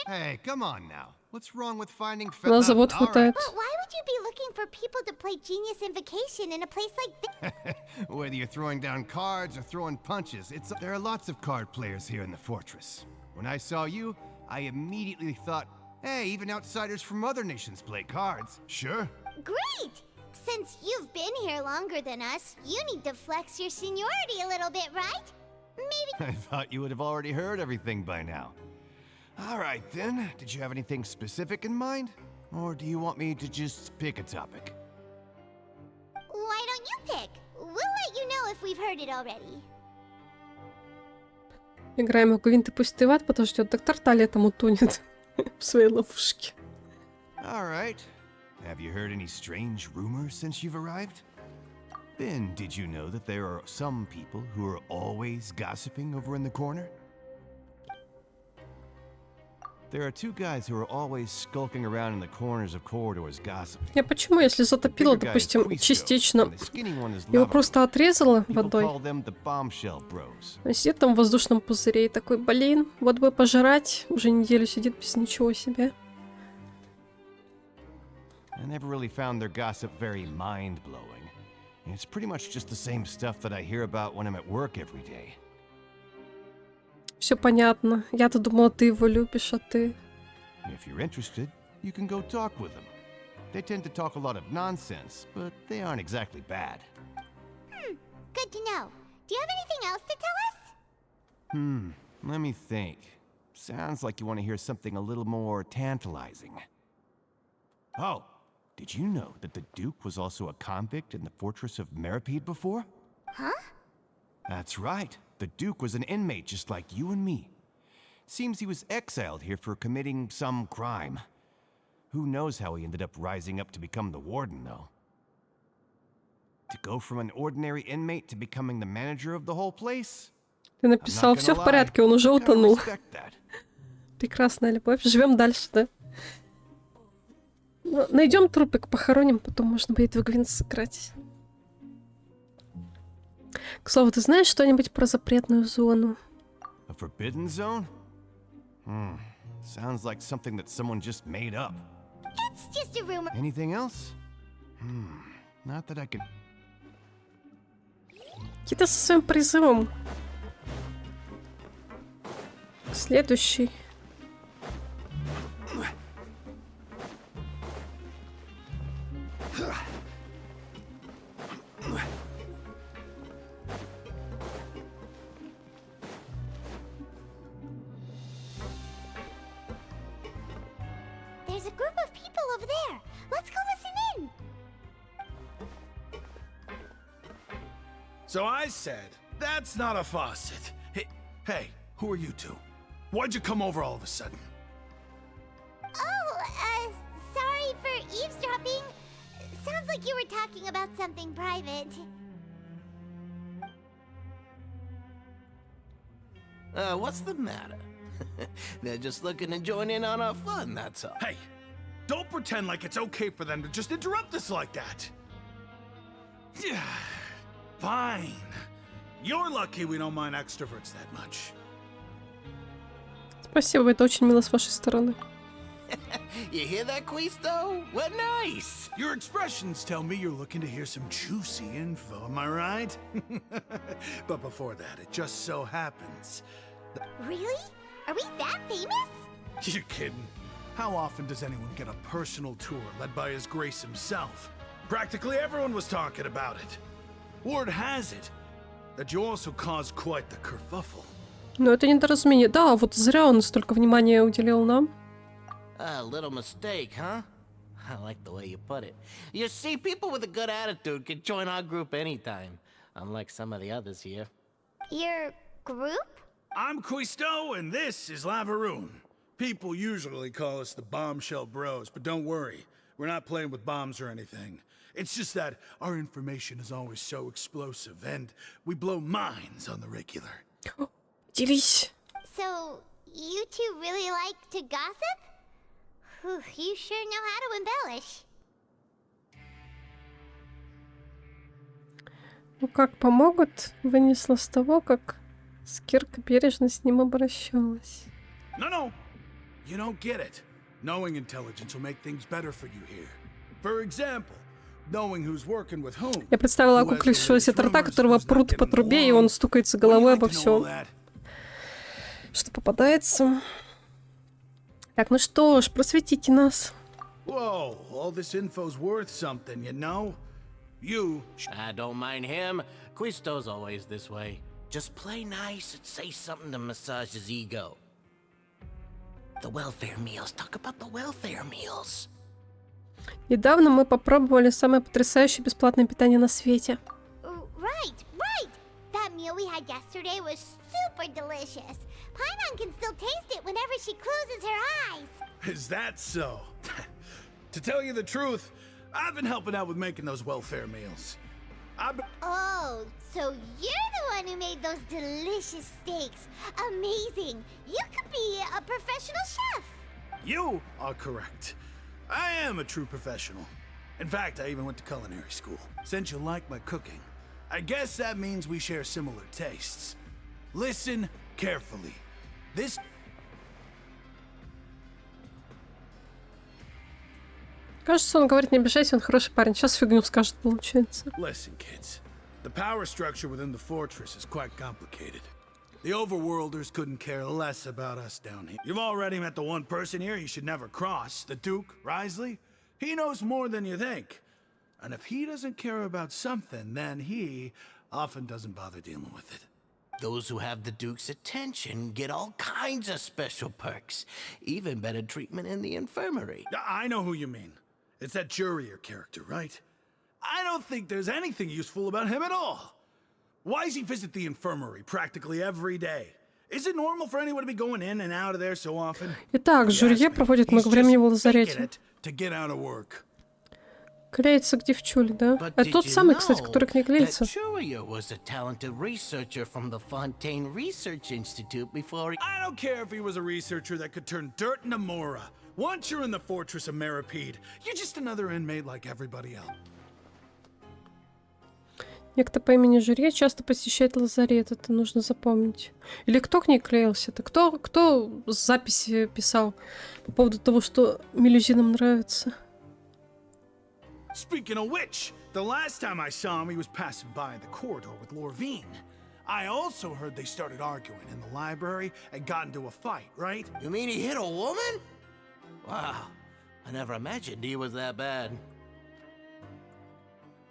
Hey, come on now. What's wrong with finding Нас забот хватает. But why would you be looking for people to play Genius Invocation in a place like this? Whether you're throwing down cards or throwing punches, there are lots of card players here in the fortress. When I saw you, I immediately thought, hey, even outsiders from other nations play cards. Sure. Great! Since you've been here longer than us, you need to flex your seniority a little bit, right? Maybe. I thought you would have already heard everything by now. All right, then. Did you have anything specific in mind? Or do you want me to just pick a topic? Why don't you pick? We'll let you know if we've heard it already. Играем в Гвинт и пусть ты в ад подождет. Доктор Талия там утонет в своей ловушке. All right. Have you heard any strange rumors since you've arrived? Then, did you know that there are some people who are always gossiping over in the corner? There are two guys who are always skulking around in the corners of corridors gossiping. Я почему, если затопило, допустим, частично, его просто отрезало водой, он сидит там в воздушном пузыре и такой, блин, вот бы пожрать, уже неделю сидит без ничего себе. I never really found their gossip very mind-blowing. It's pretty much just the same stuff that I hear about when I'm at work every day. Все понятно. Я-то думала, ты его любишь, а ты... If you're interested, you can go talk with them. They tend to talk a lot of nonsense, but they aren't exactly bad. Good to know. Do you have anything else to tell us? Let me think. Sounds like you want to hear something a little more tantalizing. Oh, did you know that the Duke was also a convict in the fortress of Meripede before? Huh? That's right. The Duke was an inmate just like you and me. Seems he was exiled here for committing some crime. Who knows how he ended up rising up to become the warden, though. To go from an ordinary inmate to becoming the manager of the whole place? Ты написал, все в порядке, он уже утонул. Прекрасная любовь. Живем дальше, да? Ну, найдем трупик, похороним, потом можно будет в Гвинт сыграть. К слову, ты знаешь что-нибудь про запретную зону? A forbidden zone? Sounds like something that someone just made up. It's just a rumor. Anything else? Not that I can... Какие-то со своим призывом. Следующий. There's a group of people over there. Let's go listen in. So I said, that's not a faucet. Hey, who are you two? Why'd you come over all of a sudden? Oh, sorry for eavesdropping. Sounds like you were talking about something private. What's the matter? They're just looking to join in on our fun, that's all. Hey, don't pretend like it's okay for them to just interrupt us like that. Yeah, fine. You're lucky we don't mind extroverts that much. Спасибо, это очень мило с вашей стороны. You hear that, Quisto? What nice! Your expressions tell me you're looking to hear some juicy info, am I right? But before that, it just so happens. Really? Are we that famous? You're kidding. How often does anyone get a personal tour led by His Grace himself? Practically everyone was talking about it. Word has it that you also caused quite the kerfuffle. Но это недоразумение. Да, вот зря он столько внимания уделил нам. A little mistake, huh? I like the way you put it. You see, people with a good attitude can join our group anytime, unlike some of the others here. Your group? I'm Quisto, and this is Lavaroon. People usually call us the Bombshell Bros, but don't worry. We're not playing with bombs or anything. It's just that our information is always so explosive, and we blow minds on the regular. Делись. So, you two really like to gossip? Whew, you sure know how to embellish. Ну как помогут, вынесла с того, как Скирка бережно с ним обращалась. No, you don't get it. Knowing intelligence will make things better for you here. For example, knowing who's working with whom. Я представила окуклившегося торта, которого прут по трубе, и он стукается головой обо все, что попадается. Так, ну что ж, просветите нас. Whoa, all this info's worth something, you know? You... I don't mind him. Quisto's always this way. Just play nice and say something to massage his ego. The welfare meals. Talk about the welfare meals. Недавно мы попробовали самое потрясающее бесплатное питание на свете. Right. That meal we had yesterday was super delicious. Paimon can still taste it whenever she closes her eyes. Is that so? To tell you the truth, I've been helping out with making those welfare meals. Oh, so you're the one who made those delicious steaks. Amazing. You could be a professional chef. You are correct. I am a true professional. In fact, I even went to culinary school. Since you like my cooking, I guess that means we share similar tastes. Listen carefully. This... Кажется, он говорит, не обижайся, он хороший парень. Сейчас фигню скажет, получается. Listen, kids. The power structure within the fortress is quite complicated. The overworlders couldn't care less about us down here. You've already met the one person here you should never cross, the Duke, Risley. He knows more than you think. And if he doesn't care about something, then he often doesn't bother dealing with it. Those who have the Duke's attention get all kinds of special perks. Even better treatment in the infirmary. I know who you mean. It's that Jurier character, right? I don't think there's anything useful about him at all. Why does he visit the infirmary practically every day? Is it normal for anyone to be going in and out of there so often? Итак, Жюрье проводит много времени в лазарете. To get out of work. Клеится к девчуле, да? Это тот самый, кстати, который к ней клеится. Jurier was a talented researcher from the Fontaine Research Institute before he... I don't care if he was a researcher that could turn dirt into Mora. Once you're in the fortress of Meripede, you're just another inmate like everybody else. Некто по имени Жюрье часто посещает лазарет, это нужно запомнить. Или кто к ней клеился-то? Кто записи писал по поводу того, что мелюзинам нравится? Speaking of which, the last time I saw him, he was passing by the corridor with Lorvine. I also heard they started arguing in the library and got into a fight, right? You mean he hit a woman? Wow, I never imagined he was that bad.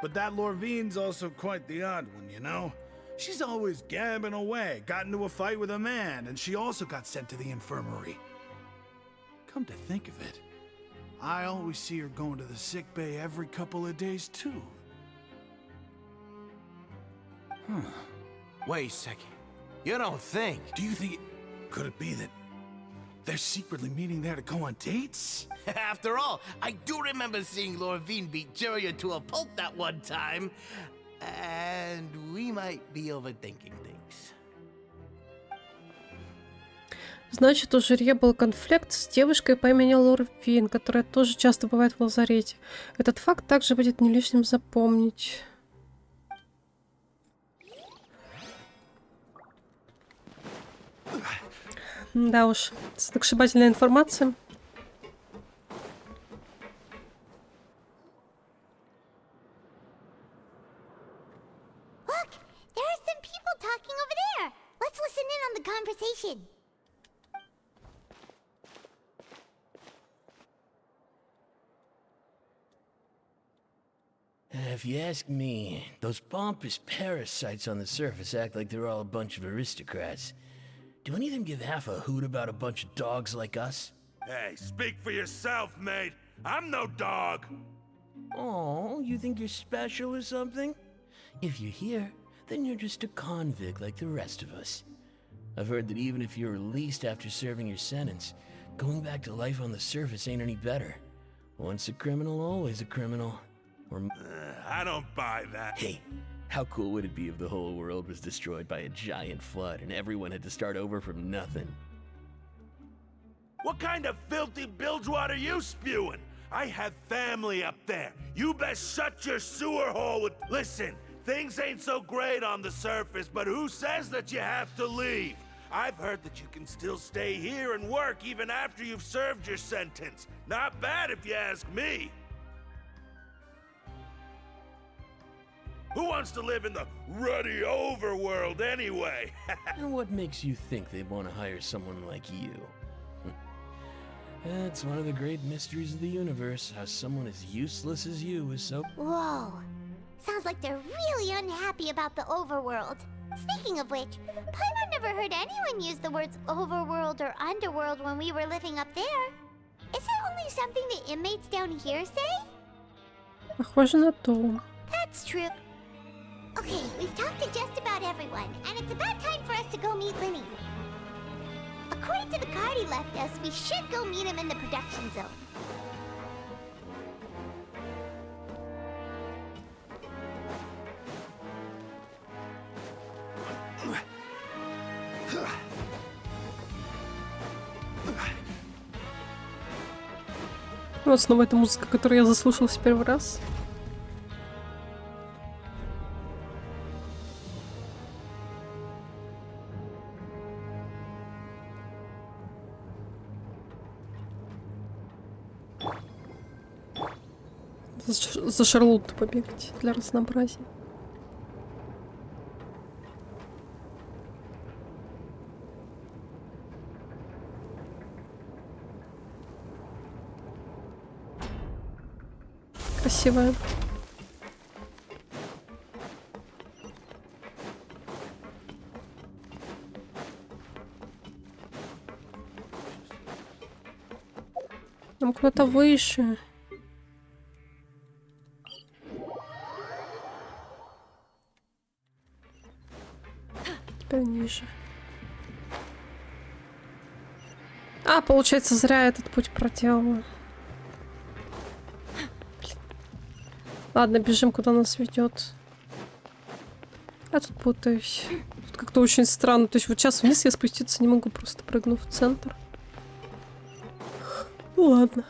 But that Lorvine's also quite the odd one, you know? She's always gabbing away, got into a fight with a man, and she also got sent to the infirmary. Come to think of it, I always see her going to the sick bay every couple of days, too. Wait a second. You don't think? Do you think could it be that they're secretly meeting there to go on dates? After all, I do remember seeing Lorvine beat Juria to a pulp that one time. And we might be overthinking things. Значит, у жюри был конфликт с девушкой по имени Лорвин, которая тоже часто бывает в лазарете. Этот факт также будет не лишним запомнить. Да уж, сногсшибательная информация. Look, there are some people talking over there. Let's listen in on the conversation. If you ask me, those pompous parasites on the surface act like they're all a bunch of aristocrats. Do any of them give half a hoot about a bunch of dogs like us? Hey, speak for yourself, mate. I'm no dog. Oh, you think you're special or something? If you're here, then you're just a convict like the rest of us. I've heard that even if you're released after serving your sentence, going back to life on the surface ain't any better. Once a criminal, always a criminal. Or I don't buy that. Hey, how cool would it be if the whole world was destroyed by a giant flood and everyone had to start over from nothing? What kind of filthy bilgewater you spewing? I have family up there. You best shut your sewer hole with... Listen, things ain't so great on the surface, but who says that you have to leave? I've heard that you can still stay here and work even after you've served your sentence. Not bad if you ask me. Who wants to live in the ruddy overworld anyway? And what makes you think they'd want to hire someone like you? That's one of the great mysteries of the universe, how someone as useless as you is so... Whoa. Sounds like they're really unhappy about the overworld. Speaking of which, Paimon never heard anyone use the words overworld or underworld when we were living up there. Is it only something the inmates down here say? Похоже на то. That's true. Okay, we've talked to just about everyone, and it's about time for us to go meet Linny. According to the card he left us, we should go meet him in the production zone. Вот снова эта музыка, которую я заслушалась в первый раз. За Шарлотту побегать для разнообразия. Красивая. Нам куда-то выше. Теперь ниже. А, получается, зря этот путь проделала. Ладно, бежим, куда нас ведет. Я тут путаюсь. Тут как-то очень странно. То есть вот сейчас вниз я спуститься не могу, просто прыгну в центр. Ну ладно.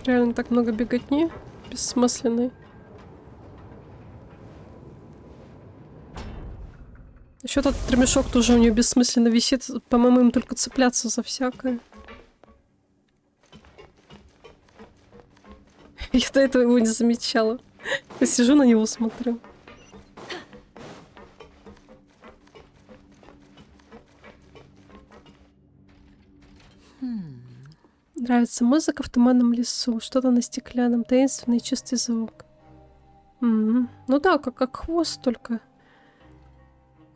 Реально так много беготни бессмысленной. Еще тот ремешок тоже у нее бессмысленно висит. По-моему, им только цепляться за всякое. Я до этого его не замечала. Я сижу на него, смотрю. Нравится музыка в туманном лесу. Что-то на стеклянном, таинственный чистый звук. Ну да, как хвост только.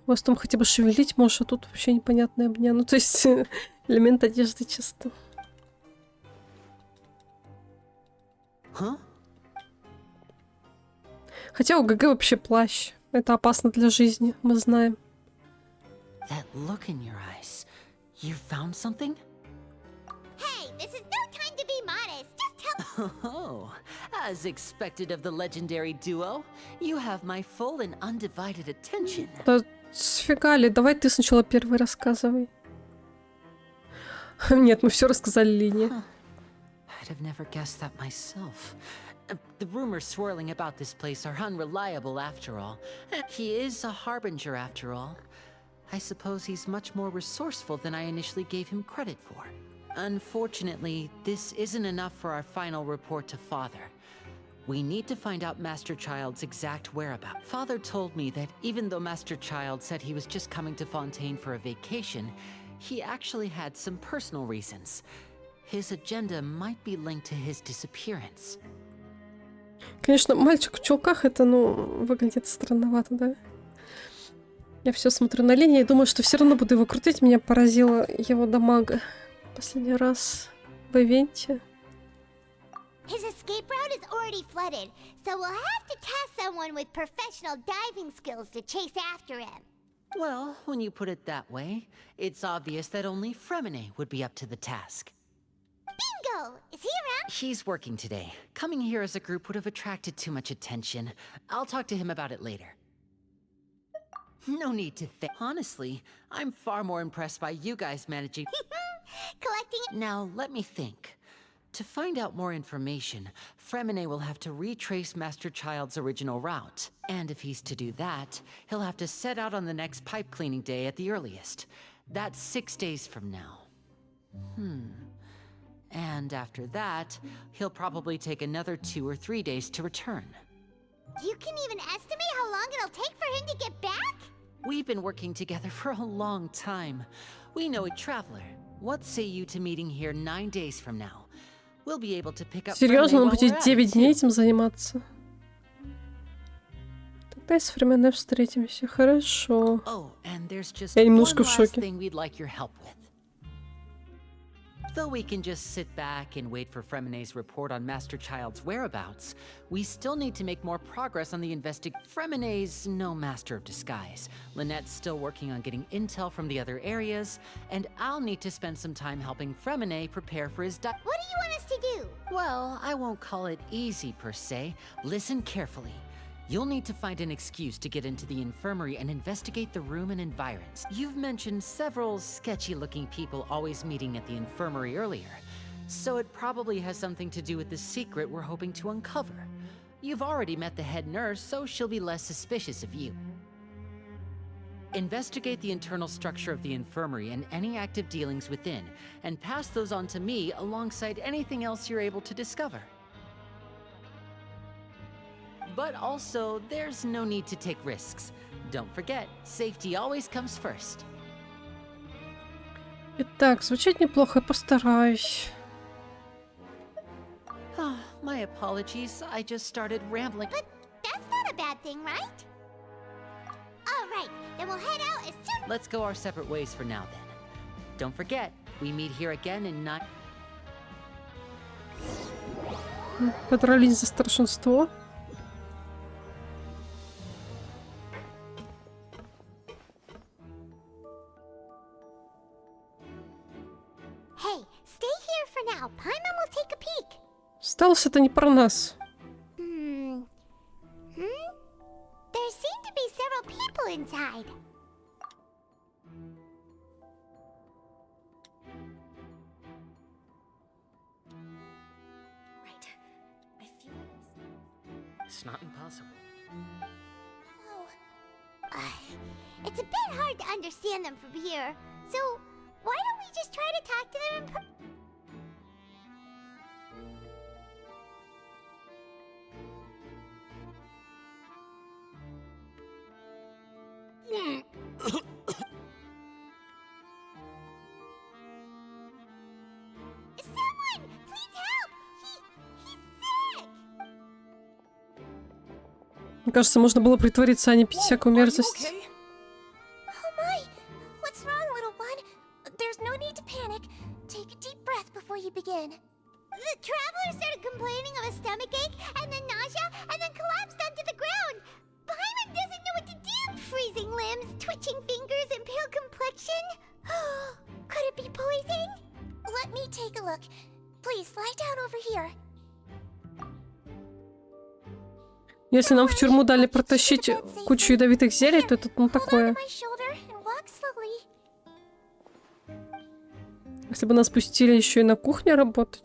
Хвостом хотя бы шевелить можешь, а тут вообще непонятная обня. Ну то есть элемент одежды чисто. Хотя у ГГ вообще плащ. Это опасно для жизни, мы знаем. That look in your eyes. You found something? Hey, this is no time to be modest. Just tell. Oh, as expected of the legendary duo, you have my full and undivided attention. Да сфига ли, давай ты сначала первый рассказывай. Нет, мы все рассказали Лине. I'd have never guessed that myself. The rumors swirling about this place are unreliable after all. He is a harbinger after all. I suppose he's much more resourceful than I initially gave him credit for. Unfortunately, this isn't enough for our final report to Father. We need to find out Master Child's exact whereabouts. Father told me that even though Master Child said he was just coming to Fontaine for a vacation, he actually had some personal reasons. His agenda might be linked to his disappearance. Конечно, мальчик в чулках это, выглядит странновато, да? Я все смотрю на Лене и думаю, что все равно буду его крутить. Меня поразила его дамага. Последний раз в ивенте. His escape route is already flooded, so we'll have to task someone with professional diving skills to chase after him. Well, when you put it that way, it's obvious that only Fremine would be up to the task. Bingo! Is he around? He's working today. Coming here as a group would have attracted too much attention. I'll talk to him about it later. No need to think. Honestly, I'm far more impressed by you guys managing. Collecting. Now, let me think. To find out more information, Fremine will have to retrace Master Child's original route. And if he's to do that, he'll have to set out on the next pipe cleaning day at the earliest. That's 6 days from now. And after that, he'll probably take another 2 or 3 days to return. You can even estimate how long it'll take for him to get back? We've been working together for a long time. We know a traveler. What say you to meeting here 9 days from now? We'll be able to pick up. Серьезно, он будет 9 дней этим заниматься? Тогда с Фремене встретимся, хорошо. Я немножко в шоке. Though we can just sit back and wait for Fremine's report on Master Child's whereabouts, we still need to make more progress on the Fremine's no master of disguise. Lynette's still working on getting intel from the other areas, and I'll need to spend some time helping Fremine prepare for his What do you want us to do? Well, I won't call it easy per se. Listen carefully. You'll need to find an excuse to get into the infirmary and investigate the room and environs. You've mentioned several sketchy-looking people always meeting at the infirmary earlier, so it probably has something to do with the secret we're hoping to uncover. You've already met the head nurse, so she'll be less suspicious of you. Investigate the internal structure of the infirmary and any active dealings within, and pass those on to me alongside anything else you're able to discover. But also, there's no need to take risks. Don't forget, safety always comes first. Итак, звучит неплохо, постараюсь. My apologies, I just started rambling. But that's not a bad thing, right? All right, then we'll head out as soon. Let's go our separate ways for now, then. Don't forget, we meet here again in 9. Подрались за старшинство. Hey, stay here for now. Paimon will take a peek. Сталс это не про нас. There seem to be several people inside. Right. It's not impossible. It's a bit hard to understand them from here. So, why don't we just try to talk to them in Someone! Please help! He's sick! Мне кажется, можно было притвориться, а не пить всякую мерзость. Oh my! What's wrong, little one? There's no need to panic. Take a deep breath before you begin. The traveler started complaining of a stomachache, and then nausea, and then collapsed onto the ground. Paimon doesn't know what to do. Freezing limbs, twitching fingers, and pale complexion. Could it be poison? Let me take a look. Please lie down over here. Если нам в тюрьму дали протащить кучу ядовитых зелий, то это ну такое. Если бы нас пустили еще и на кухне работать.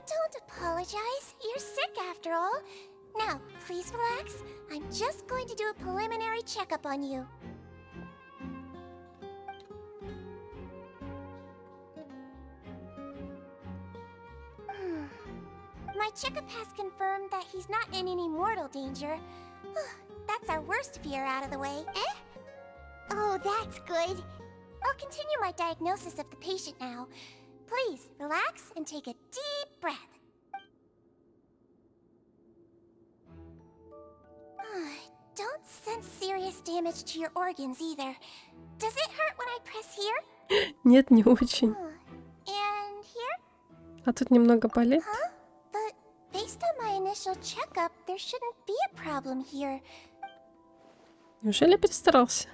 Don't apologize. You're sick after all. Now, please relax. I'm just going to do a preliminary checkup on you. My checkup has confirmed that he's not in any mortal danger. That's our worst fear out of the way. Eh? Oh, that's good. I'll continue my diagnosis of the patient now. Please, relax and take a deep breath. Don't sense serious damage to your organs either. Does it hurt when I press here? Нет, не очень. And here? А тут немного болит. Huh? But based on my initial checkup, there shouldn't be a problem here. Неужели перестарался?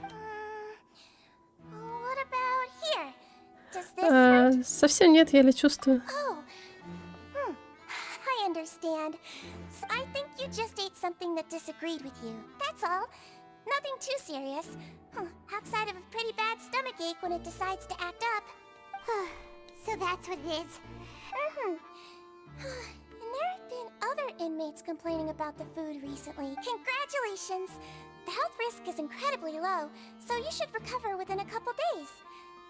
What about here? Does this hurt? Совсем нет, еле чувствую. Oh. I understand. So I think you just ate something that disagreed with you. That's all. Nothing too serious. Outside of a pretty bad stomachache when it decides to act up. So that's what it is. And there have been other inmates complaining about the food recently. Congratulations! The health risk is incredibly low, so you should recover within a couple days.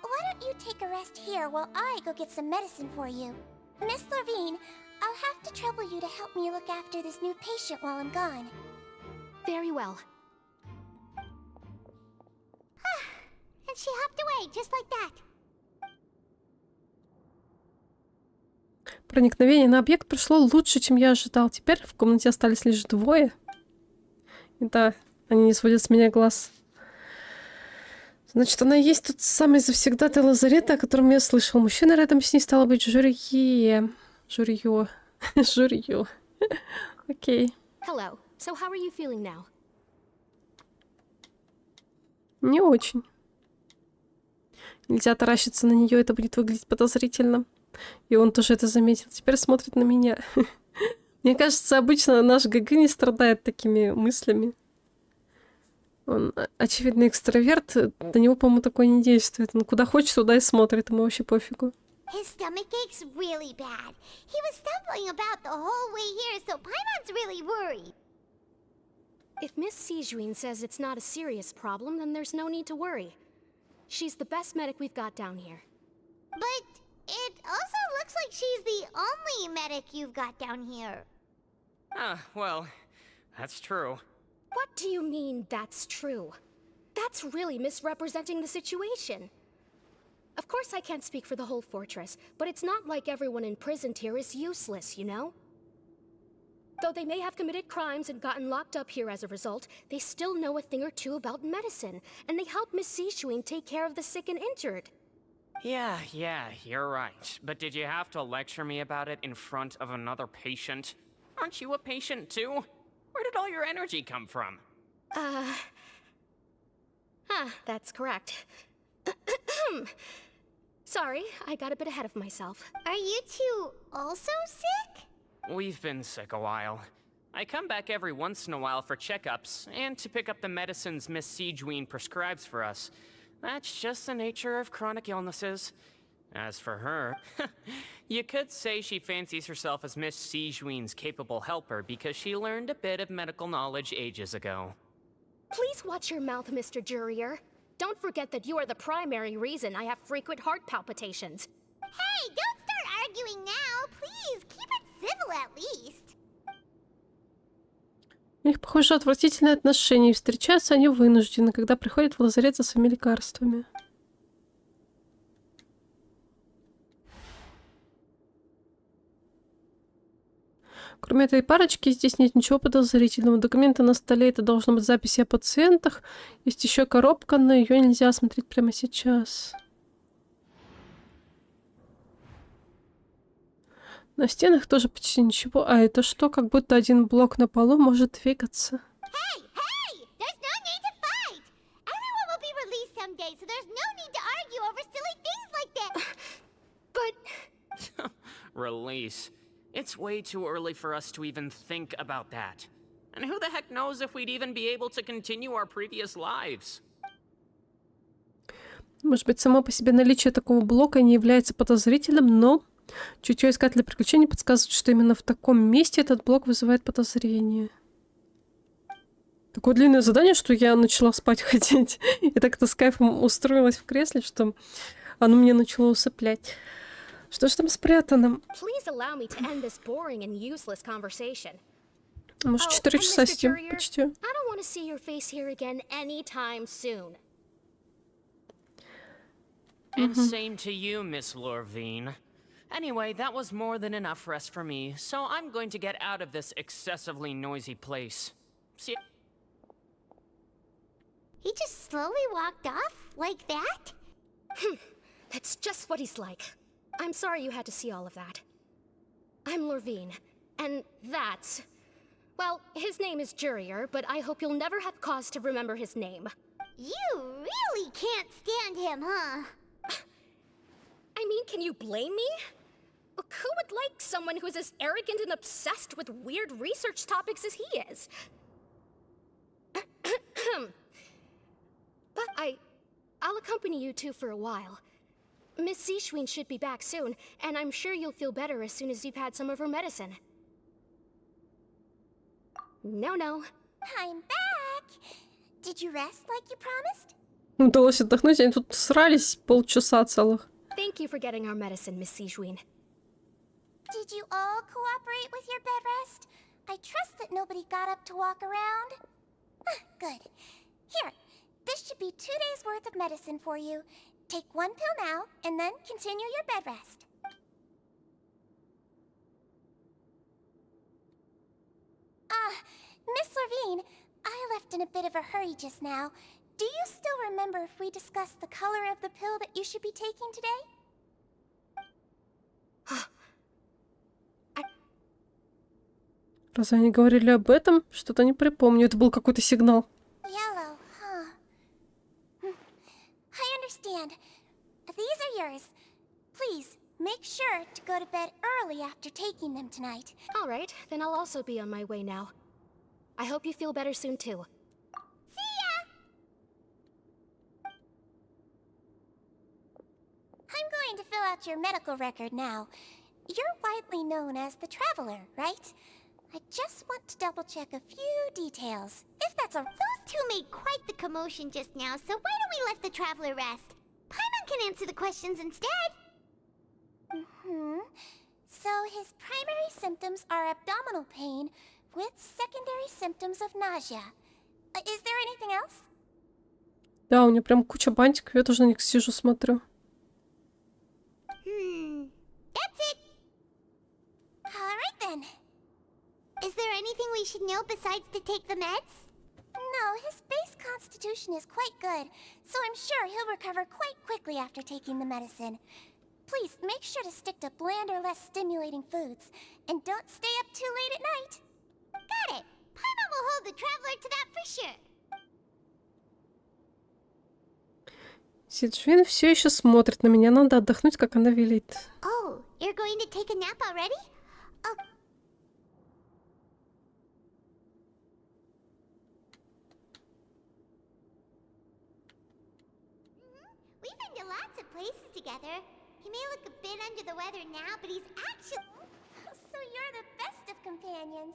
Why don't you take a rest here while I go get some medicine for you? Miss Levine, I'll have to trouble you to help me look after this new patient while I'm gone. Very well. And she hopped away, just like that. Проникновение на объект прошло лучше, чем я ожидал. Теперь в комнате остались лишь двое. И да, они не сводят с меня глаз. Значит, она и есть тот самый завсегдатый лазарета, о котором я слышал. Мужчина рядом с ней стало быть Жюрье. Жюрье. Жюрье. Окей. Hello. So how are you feeling now? Не очень. Нельзя таращиться на нее, это будет выглядеть подозрительно. И он тоже это заметил. Теперь смотрит на меня. Мне кажется, обычно наш ГГ не страдает такими мыслями. Он, очевидно, экстраверт. На него, по-моему, такое не действует. Он куда хочет, туда и смотрит. Ему вообще пофигу. His stomach aches really bad. He was stumbling about the whole way here, so Paimon's really worried. If Miss Sijuin says it's not a serious problem, then there's no need to worry. She's the best medic we've got down here. But it also looks like she's the only medic you've got down here. Well, that's true. What do you mean, that's true? That's really misrepresenting the situation. Of course I can't speak for the whole fortress, but it's not like everyone imprisoned here is useless, you know? Though they may have committed crimes and gotten locked up here as a result, they still know a thing or two about medicine, and they help Miss Sishuin take care of the sick and injured. Yeah, you're right. But did you have to lecture me about it in front of another patient? Aren't you a patient too? Where did all your energy come from? That's correct. Sorry, I got a bit ahead of myself. Are you two also sick? We've been sick a while. I come back every once in a while for checkups, and to pick up the medicines Miss Sijuin prescribes for us. That's just the nature of chronic illnesses. As for her, you could say she fancies herself as Miss Sijuin's capable helper because she learned a bit of medical knowledge ages ago. Please watch your mouth, Mr. Jurier. Don't forget that you are the primary reason I have frequent heart palpitations. Hey, don't start arguing now, please. Keep it civil at least. У них, похоже, отвратительные отношения, и встречаются они вынуждены, когда приходят в лазарет за своими лекарствами. Кроме этой парочки, здесь нет ничего подозрительного. Документы на столе — это должно быть записи о пациентах. Есть еще коробка, но ее нельзя смотреть прямо сейчас. На стенах тоже почти ничего. А это что? Как будто один блок на полу может двигаться. Hey, hey! There's no need to fight! Everyone will be released someday, so there's no need to argue over silly things like that. But... Release. It's way too early for us to even think about that. And who the heck knows if we'd even be able to continue our previous lives? Может быть, само по себе наличие такого блока не является подозрительным, но чутье искателя приключений подсказывает, что именно в таком месте этот блок вызывает подозрение. Такое длинное задание, что я начала спать хотеть. И так-то с кайфом устроилась в кресле, что оно меня начало усыплять. Что же там спрятано? Может, 4 часа сидим почти. And same to you, Miss Lorvine. Anyway, that was more than enough rest for me, so I'm going to get out of this excessively noisy place. See. He just slowly walked off like that? That's just what he's like. I'm sorry you had to see all of that. I'm Lorvine, and that's... Well, his name is Jurier, but I hope you'll never have cause to remember his name. You really can't stand him, huh? I mean, can you blame me? Who would like someone who's as arrogant and obsessed with weird research topics as he is? But I'll accompany you two for a while. Miss Sijuin should be back soon, and I'm sure you'll feel better as soon as you've had some of her medicine. No. I'm back! Did you rest like you promised? Удалось отдохнуть, они тут срались полчаса целых. Thank you for getting our medicine, Miss Sijuin. Did you all cooperate with your bed rest? I trust that nobody got up to walk around. Good. Here, this should be 2 days' worth of medicine for you. Take 1 pill now, and then continue your bed rest. Miss Lorvine, I left in a bit of a hurry just now. Do you still remember if we discussed the color of the pill that you should be taking today? Разве они говорили об этом? Что-то не припомню. Это был какой-то сигнал. Yellow, huh? I understand. These are yours. Please, make sure to go to bed early after taking them tonight. All right, then I'll also be on my way now. I hope you feel better soon, too. See ya! I'm going to fill out your medical record now. You're widely known as the Traveler, right? I just want to double-check a few details. If that's all... Those two made quite the commotion just now, so why don't we let the Traveler rest? Paimon can answer the questions instead. So his primary symptoms are abdominal pain with secondary symptoms of nausea. Is there anything else? Да, у него прям куча бантиков, я тоже на них сижу, смотрю. That's it. All right then. Is there anything we should know besides to take the meds? No, his base constitution is quite good, so I'm sure he'll recover quite quickly after taking the medicine. Please make sure to stick to bland or less stimulating foods, and don't stay up too late at night. Got it. Paimon will hold the Traveler to that for sure. Сиджвин все еще смотрит на меня, надо отдохнуть, как она велит. Oh, you're going to take a nap already? Oh. We've been to lots of places together. He may look a bit under the weather now, but he's actually... So you're the best of companions.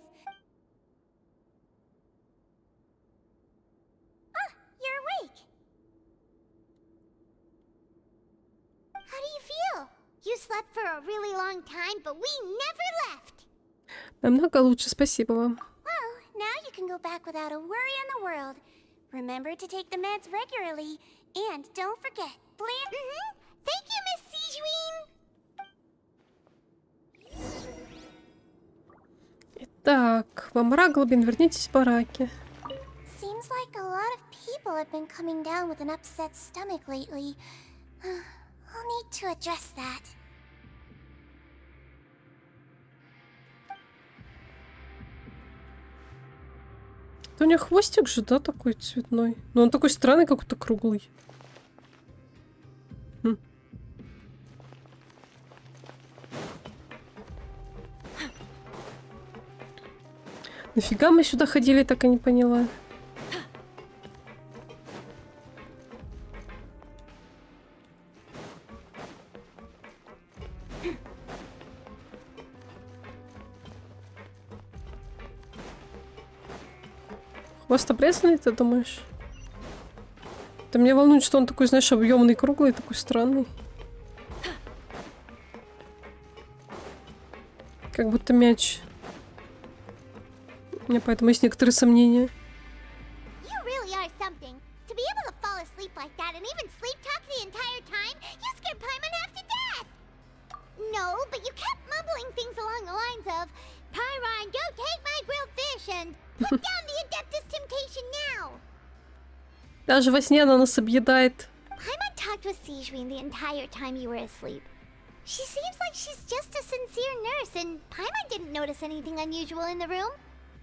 Ah, you're awake. How do you feel? You slept for a really long time, but we never left. Намного лучше, спасибо вам. Well, now you can go back without a worry in the world. Remember to take the meds regularly, and don't forget, Thank you, Miss Sijuin. Итак, Мамра Глубин, вернитесь в бараки. Seems like a lot of people have been coming down with an upset stomach lately. I'll need to address that. У него хвостик же, да, такой цветной. Но он такой странный, какой-то круглый. Нафига мы сюда ходили, так и не поняла. Хвост обрезанный, ты думаешь? Да меня волнует, что он такой, знаешь, объемный, круглый, такой странный. Как будто мяч. У меня поэтому есть некоторые сомнения. You really are something. To be able to fall asleep like that and even sleep talk the entire time, you scared Paimon half to death. No, but you kept mumbling things along the lines of, Pyron, go take my grilled fish and put down the Adeptus Temptation now. Даже во сне она нас объедает. Paimon talked with Sijuin the entire time you were asleep. She seems like she's just a sincere nurse, and Paimon didn't notice anything unusual in the room.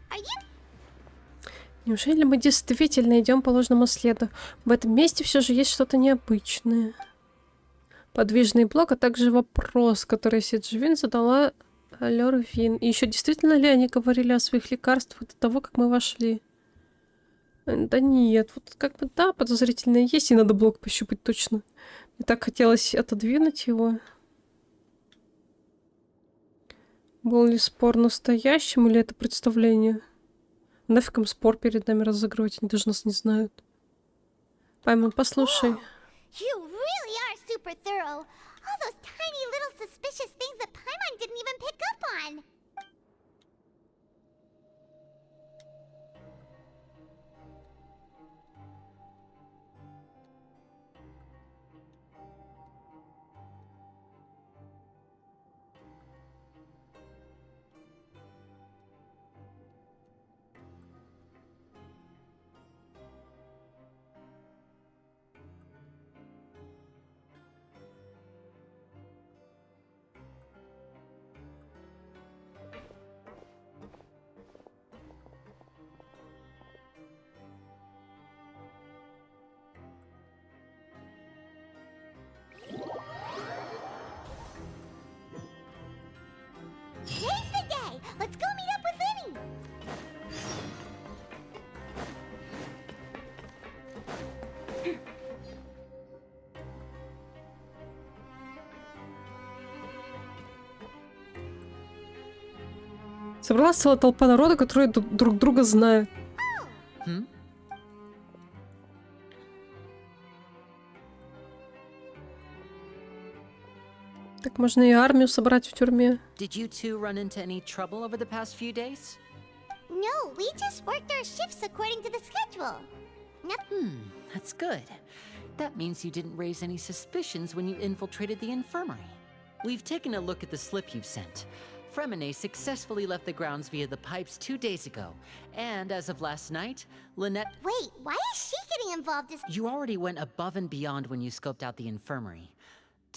Are you? Неужели мы действительно идем по ложному следу? В этом месте все же есть что-то необычное. Подвижный блок, а также вопрос, который Сиджвин задала Лёрвин. И еще действительно ли они говорили о своих лекарствах до того, как мы вошли? Да нет, вот как бы да, подозрительно есть, и надо блок пощупать точно. Мне так хотелось отодвинуть его. Был ли спор настоящим, или это представление? Нафиг им спор перед нами разыгрывать, они даже нас не знают. Паймон, послушай. You really are super thorough. All those tiny little suspicious things that Paimon didn't even pick up on. Today's the day. Let's go meet up with Linny. Собралась целая толпа народа, которые друг друга знают. Так можно и армию собрать в тюрьме. Did you two run into any trouble over the past few days? No, we just worked our shifts according to the schedule. That's good. That means you didn't raise any suspicions when you infiltrated the infirmary. We've taken a look at the slip you've sent. Fremine successfully left the grounds via the pipes 2 days ago. And as of last night, Lynette... Wait, why is she getting involved? You already went above and beyond when you scoped out the infirmary.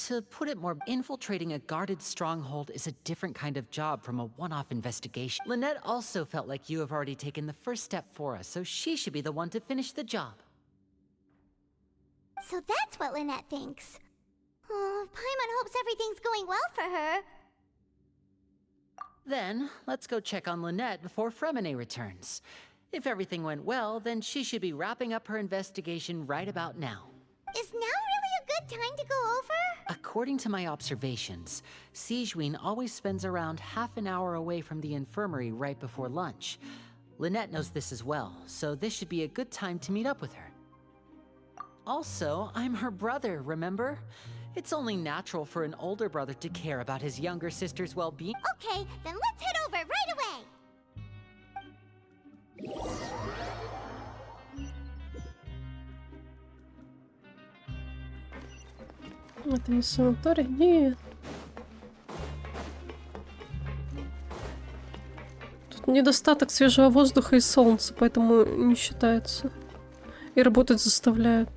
To put it more, infiltrating a guarded stronghold is a different kind of job from a one-off investigation. Lynette also felt like you have already taken the first step for us, so she should be the one to finish the job. So that's what Lynette thinks. Oh, Paimon hopes everything's going well for her. Then, let's go check on Lynette before Fremine returns. If everything went well, then she should be wrapping up her investigation right about now. Is now really a good good time to go over? According to my observations, Sigewin always spends around half an hour away from the infirmary right before lunch. Lynette knows this as well, so this should be a good time to meet up with her. Also, I'm her brother, remember? It's only natural for an older brother to care about his younger sister's well-being. Okay, then let's head over right away. Это не санаторий? Нет. Тут недостаток свежего воздуха и солнца, поэтому не считается. И работать заставляют.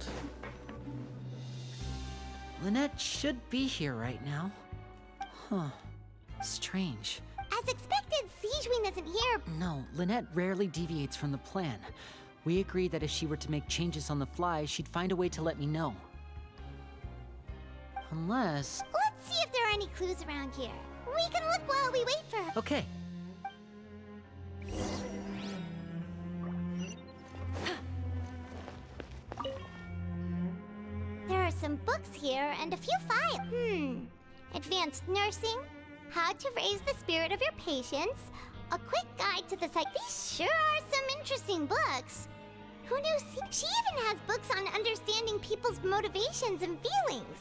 Lynette should be here right now. Huh. Strange. As expected, Sigewin isn't here. No, Lynette rarely deviates from the plan. We agreed that if she were to make changes on the fly, she'd find a way to let me know. Unless... Let's see if there are any clues around here. We can look while we wait for her. Okay. There are some books here and a few files. Advanced nursing, how to raise the spirit of your patients, a quick guide to the psych. These sure are some interesting books. Who knew? She even has books on understanding people's motivations and feelings.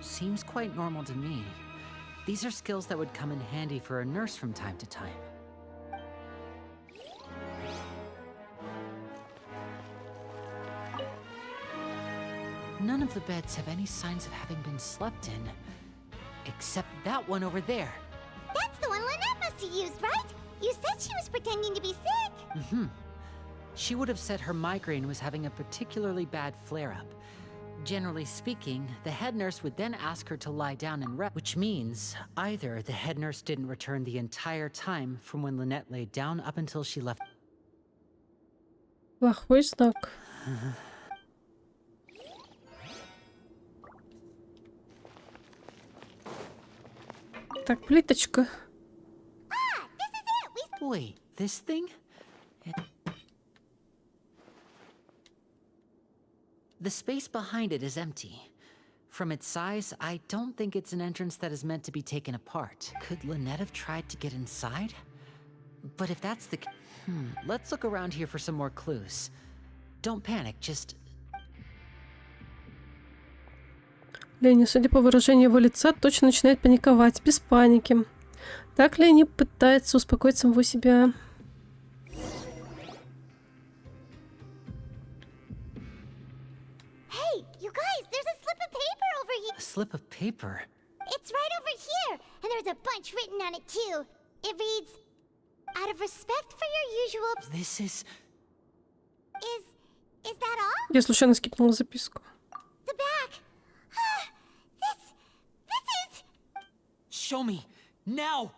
Seems quite normal to me. These are skills that would come in handy for a nurse from time to time. None of the beds have any signs of having been slept in, except that one over there. That's the one Lynette must have used, right? You said she was pretending to be sick. She would have said her migraine was having a particularly bad flare-up. Generally speaking, the head nurse would then ask her to lie down and rest, which means either the head nurse didn't return the entire time from when Lynette laid down up until she left. Плохой знак. Так, плиточка. Wait, this thing? The space behind it is empty. From its size, I don't think it's an entrance that is meant to be taken apart. Could Lynette have tried to get inside? But if that's the... let's look around here for some more clues. Don't panic, just... Лени, судя по выражению его лица, точно начинает паниковать. Без паники. Так Лени пытается успокоить самого себя. Hey, you guys, there's a slip of paper over here. A slip of paper? It's right over here, and there's a bunch written on it too. It reads, out of respect for your usual... This is... Is that all? Я случайно скипнула записку. The back. This is... Show me! Now!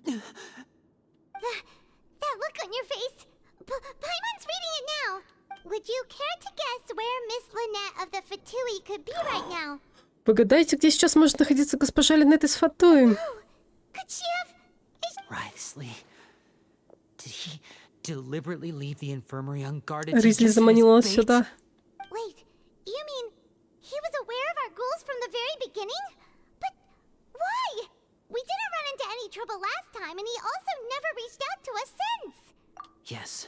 That look on your face. Paimon's reading it now. Would you care to guess where Miss Lynette of the Fatui could be right now? Погадайте, где сейчас может находиться госпожа Линет из Фатуи. Could she have... Rithely. Did he deliberately leave the infirmary unguarded? Ризли заманила нас сюда. Wait, you mean he was aware of our goals from the very beginning? But why? We didn't run into any trouble last time, and he also never reached out to us since. Yes,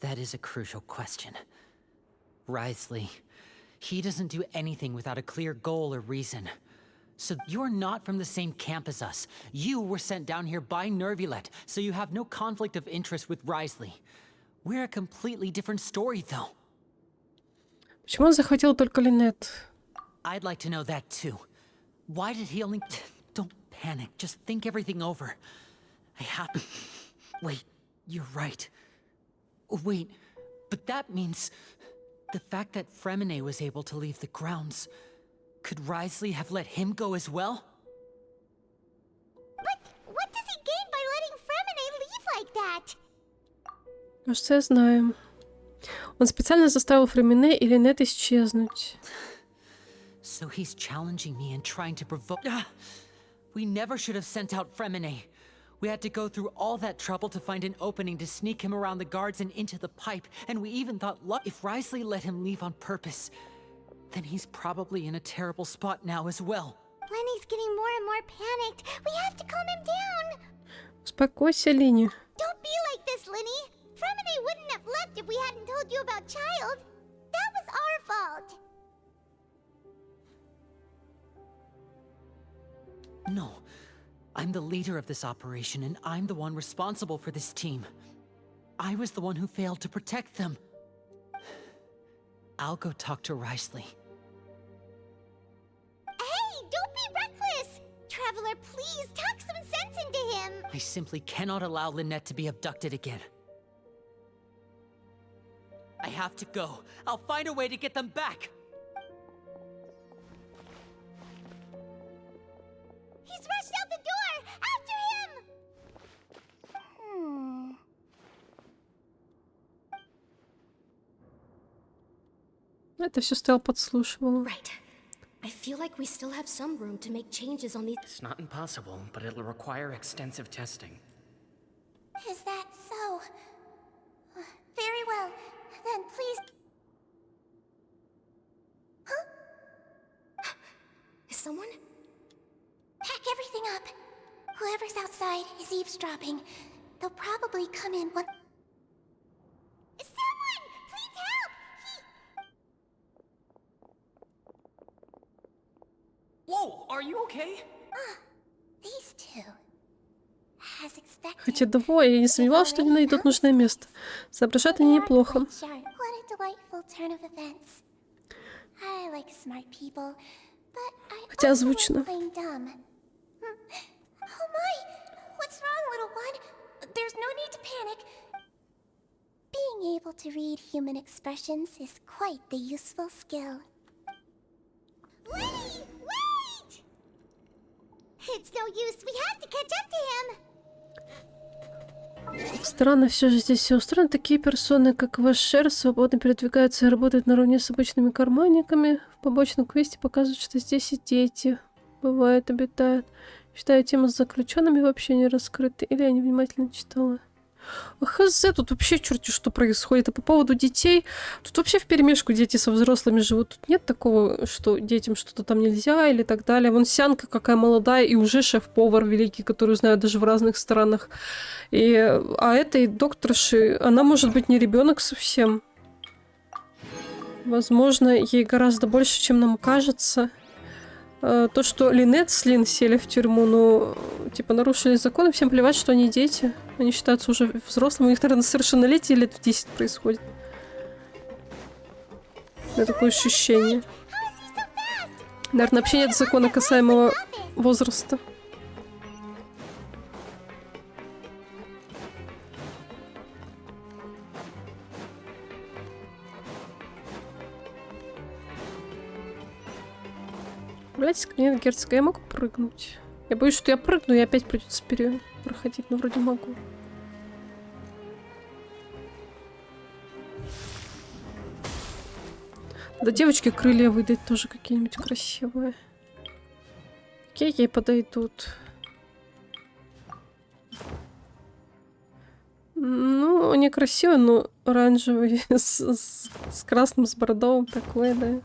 that is a crucial question. Rithely, he doesn't do anything without a clear goal or reason. So you're not from the same camp as us. You were sent down here by Nervulet, so you have no conflict of interest with Rithely. We're a completely different story, though. Почему он захватил только Линет? I'd like to know that, too. Why did he only... Don't panic, just think everything over. I have... Wait, you're right. Wait, but that means... The fact that Fremine was able to leave the grounds... Could Rithely have let him go as well? But what does he gain by letting Fremine leave like that? Кажется, я знаю. Он специально заставил Фремине и Линет исчезнуть. So he's challenging me and trying to provoke... We never should have sent out Fremine. We had to go through all that trouble to find an opening to sneak him around the guards and into the pipe, and we even thought, if Risley let him leave on purpose, then he's probably in a terrible spot now as well. Lenny's getting more and more panicked. We have to calm him down. Успокойся, Лини. Don't be like this, Lenny. Fremine wouldn't have left if we hadn't told you about Child. That was our fault. No. I'm the leader of this operation, and I'm the one responsible for this team. I was the one who failed to protect them. I'll go talk to Risley. Hey, don't be reckless! Traveler, please, talk some sense into him! I simply cannot allow Lynette to be abducted again. I have to go. I'll find a way to get them back! He's rushed out the door! After him! Это все Стелла подслушивала. Right. I feel like we still have some room to make changes on these. It's not impossible, but it'll require extensive testing. Is that so? Very well. Then please... Huh? Is someone? Pack everything up. Whoever's outside is eavesdropping. They'll probably come in one... Someone! Please help! Whoa, are you okay? These two. As expected. Хотя двое, я не сомневалась, что они найдут нужное место. Соображают они неплохо. What a delightful turn of events. I like smart people, but I Хотя also озвучено. like playing dumb. Oh my! What's wrong, little one? There's no need to panic. Being able to read human expressions is quite the useful skill. Lenny, wait! It's no use. We have to catch up to him. Странно все же здесь все устроено. Такие персоны, как ваш шер, свободно передвигаются и работают наравне с обычными карманниками. В побочном квесте показывают, что здесь и дети бывают, обитают. Считаю, тема с заключенными вообще не раскрыта. Или я невнимательно читала. Хз, тут вообще черти что происходит. А по поводу детей, тут вообще вперемешку дети со взрослыми живут. Тут нет такого, что детям что-то там нельзя или так далее. Вон Сянка какая молодая и уже шеф-повар великий, которую знают даже в разных странах. А этой докторши, она может быть не ребенок совсем. Возможно, ей гораздо больше, чем нам кажется. То, что Линет с Лин сели в тюрьму, ну, типа, нарушили закон, и всем плевать, что они дети. Они считаются уже взрослыми. У них, наверное, совершеннолетие лет в 10 происходит. У меня такое ощущение. Наверное, вообще нет закона касаемого возраста. Блядь, кабинет герцога. Я могу прыгнуть? Я боюсь, что я прыгну, и опять придется проходить, но вроде могу. Да девочке крылья выдать тоже какие-нибудь красивые. Какие ей подойдут? Ну, они красивые, но оранжевый с красным, с бордовым такой, да.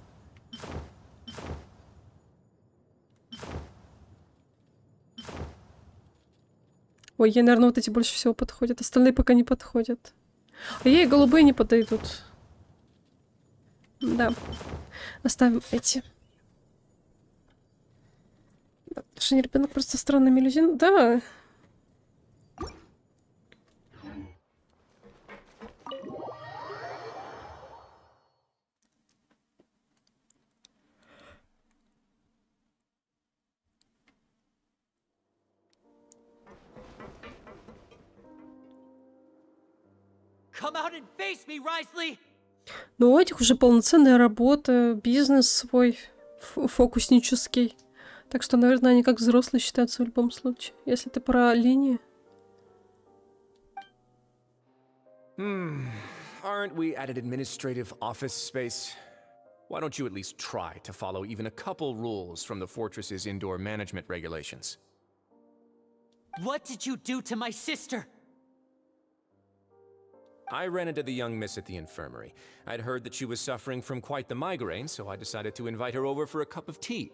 Ой, ей, наверное, вот эти больше всего подходят. Остальные пока не подходят. А ей голубые не подойдут. Да. Оставим эти. Да, потому что не ребенок просто странными иллюзиями. Да. Come out and face me, Risley! Но у этих уже полноценная работа, бизнес свой, фокуснический. Так что, наверное, они как взрослые считаются в любом случае. Если ты про линии. Aren't we at an administrative office space? Why don't you at least try to follow even a couple rules from the fortress's indoor management regulations? What did you do to my sister? I ran into the young miss at the infirmary. I'd heard that she was suffering from quite the migraine, so I decided to invite her over for a cup of tea.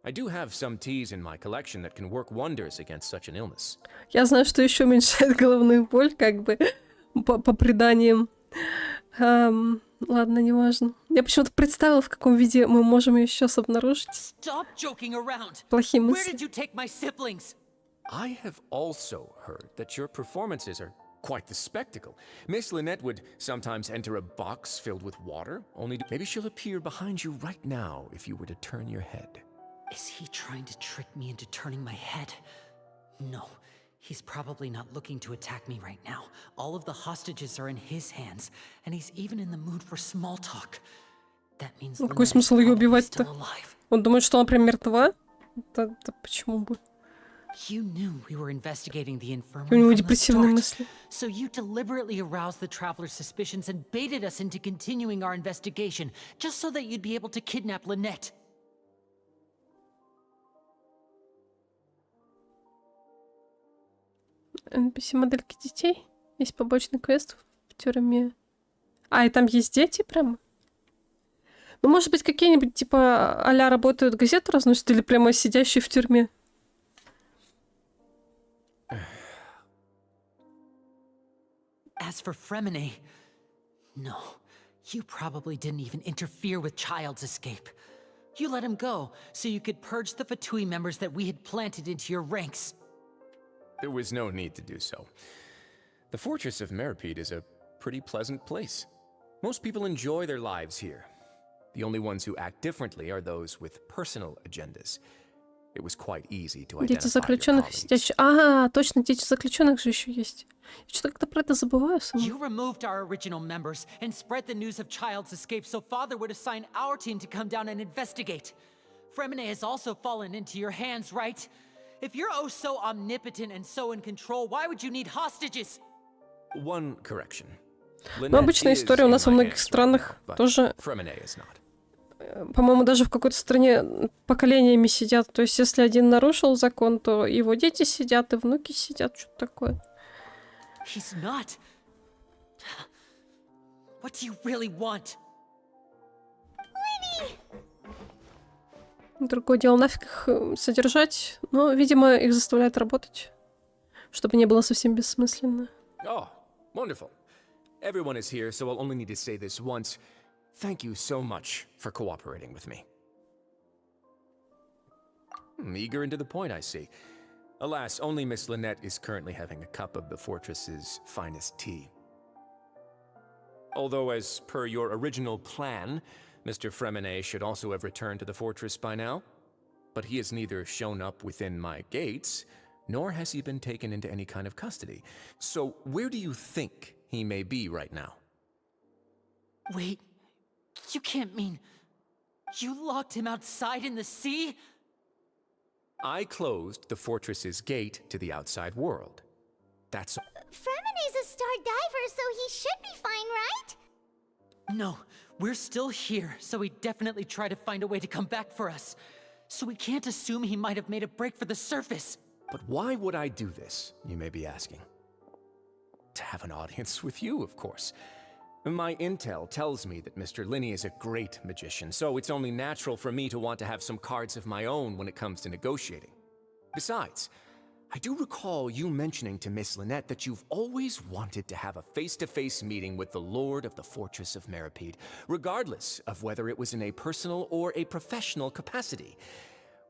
I do have some teas in my collection that can work wonders against such an illness. Я знаю, что еще уменьшает головную боль, как бы, по преданиям. Ладно, неважно. Я почему-то представила, в каком виде мы можем ее сейчас обнаружить. Stop joking around. Плохие Where мысли. did you take my siblings? I have also heard that your performances are quite the spectacle. Miss Lynette would sometimes enter a box filled with water, only to... Maybe she'll appear behind you right now if you were to turn your head. Is he trying to trick me into turning my head? No, he's probably not looking to attack me right now. All of the hostages are in his hands, and he's even in the mood for small talk. That means Какой смысл ее убивать-то? Он думает, что она прям мертва? Да почему бы? You knew we were investigating the У infirmary него from the депрессивные start, мысли. so you deliberately aroused the traveler's suspicions and baited us into continuing our investigation, just so that you'd be able to kidnap Lynette. NPC-модельки детей. Есть побочный квест в тюрьме. А, и там есть дети прям? Ну, может быть, какие-нибудь, типа, а-ля работают, газету разносят, или прямо сидящие в тюрьме? As for Fremine, no, you probably didn't even interfere with Child's escape. You let him go so you could purge the Fatui members that we had planted into your ranks. There was no need to do so. The fortress of Meripede is a pretty pleasant place. Most people enjoy their lives here. The only ones who act differently are those with personal agendas. It was quite easy to Дети identify your заключенных colleagues. сидящие. А, точно, дети заключенных же еще есть. Я что-то как-то про это забываю сама. You removed our original members and spread the news of Child's escape so Father would assign our team to come down and investigate. Fremine has also fallen into your hands, right? If you're oh so omnipotent and so in control, why would you need hostages? One correction. Ну, обычная история у нас во многих странах тоже, Fremine is not. по-моему, даже в какой-то стране поколениями сидят. То есть, если один нарушил закон, то его дети сидят, и внуки сидят, что-то такое. He's not. What do you really want? Другое дело, нафиг их содержать, но, видимо, их заставляют работать, чтобы не было совсем бессмысленно. Oh, wonderful. Everyone is here, so I'll only need to say this once. Thank you so much for cooperating with me. Eager and to the point, I see. Alas, only Miss Lynette is currently having a cup of the fortress's finest tea. Although, as per your original plan, Mr. Fremine should also have returned to the fortress by now. But he has neither shown up within my gates, nor has he been taken into any kind of custody. So, where do you think he may be right now? Wait, you can't mean you locked him outside in the sea? I closed the fortress's gate to the outside world. That's... Fremine's a star diver, so he should be fine, right? No, we're still here, so he definitely tried to find a way to come back for us. So we can't assume he might have made a break for the surface. But why would I do this, you may be asking? To have an audience with you, of course. My intel tells me that Mr. Linney is a great magician, so it's only natural for me to want to have some cards of my own when it comes to negotiating. Besides, I do recall you mentioning to Miss Lynette that you've always wanted to have a face-to-face meeting with the Lord of the Fortress of Meripede, regardless of whether it was in a personal or a professional capacity.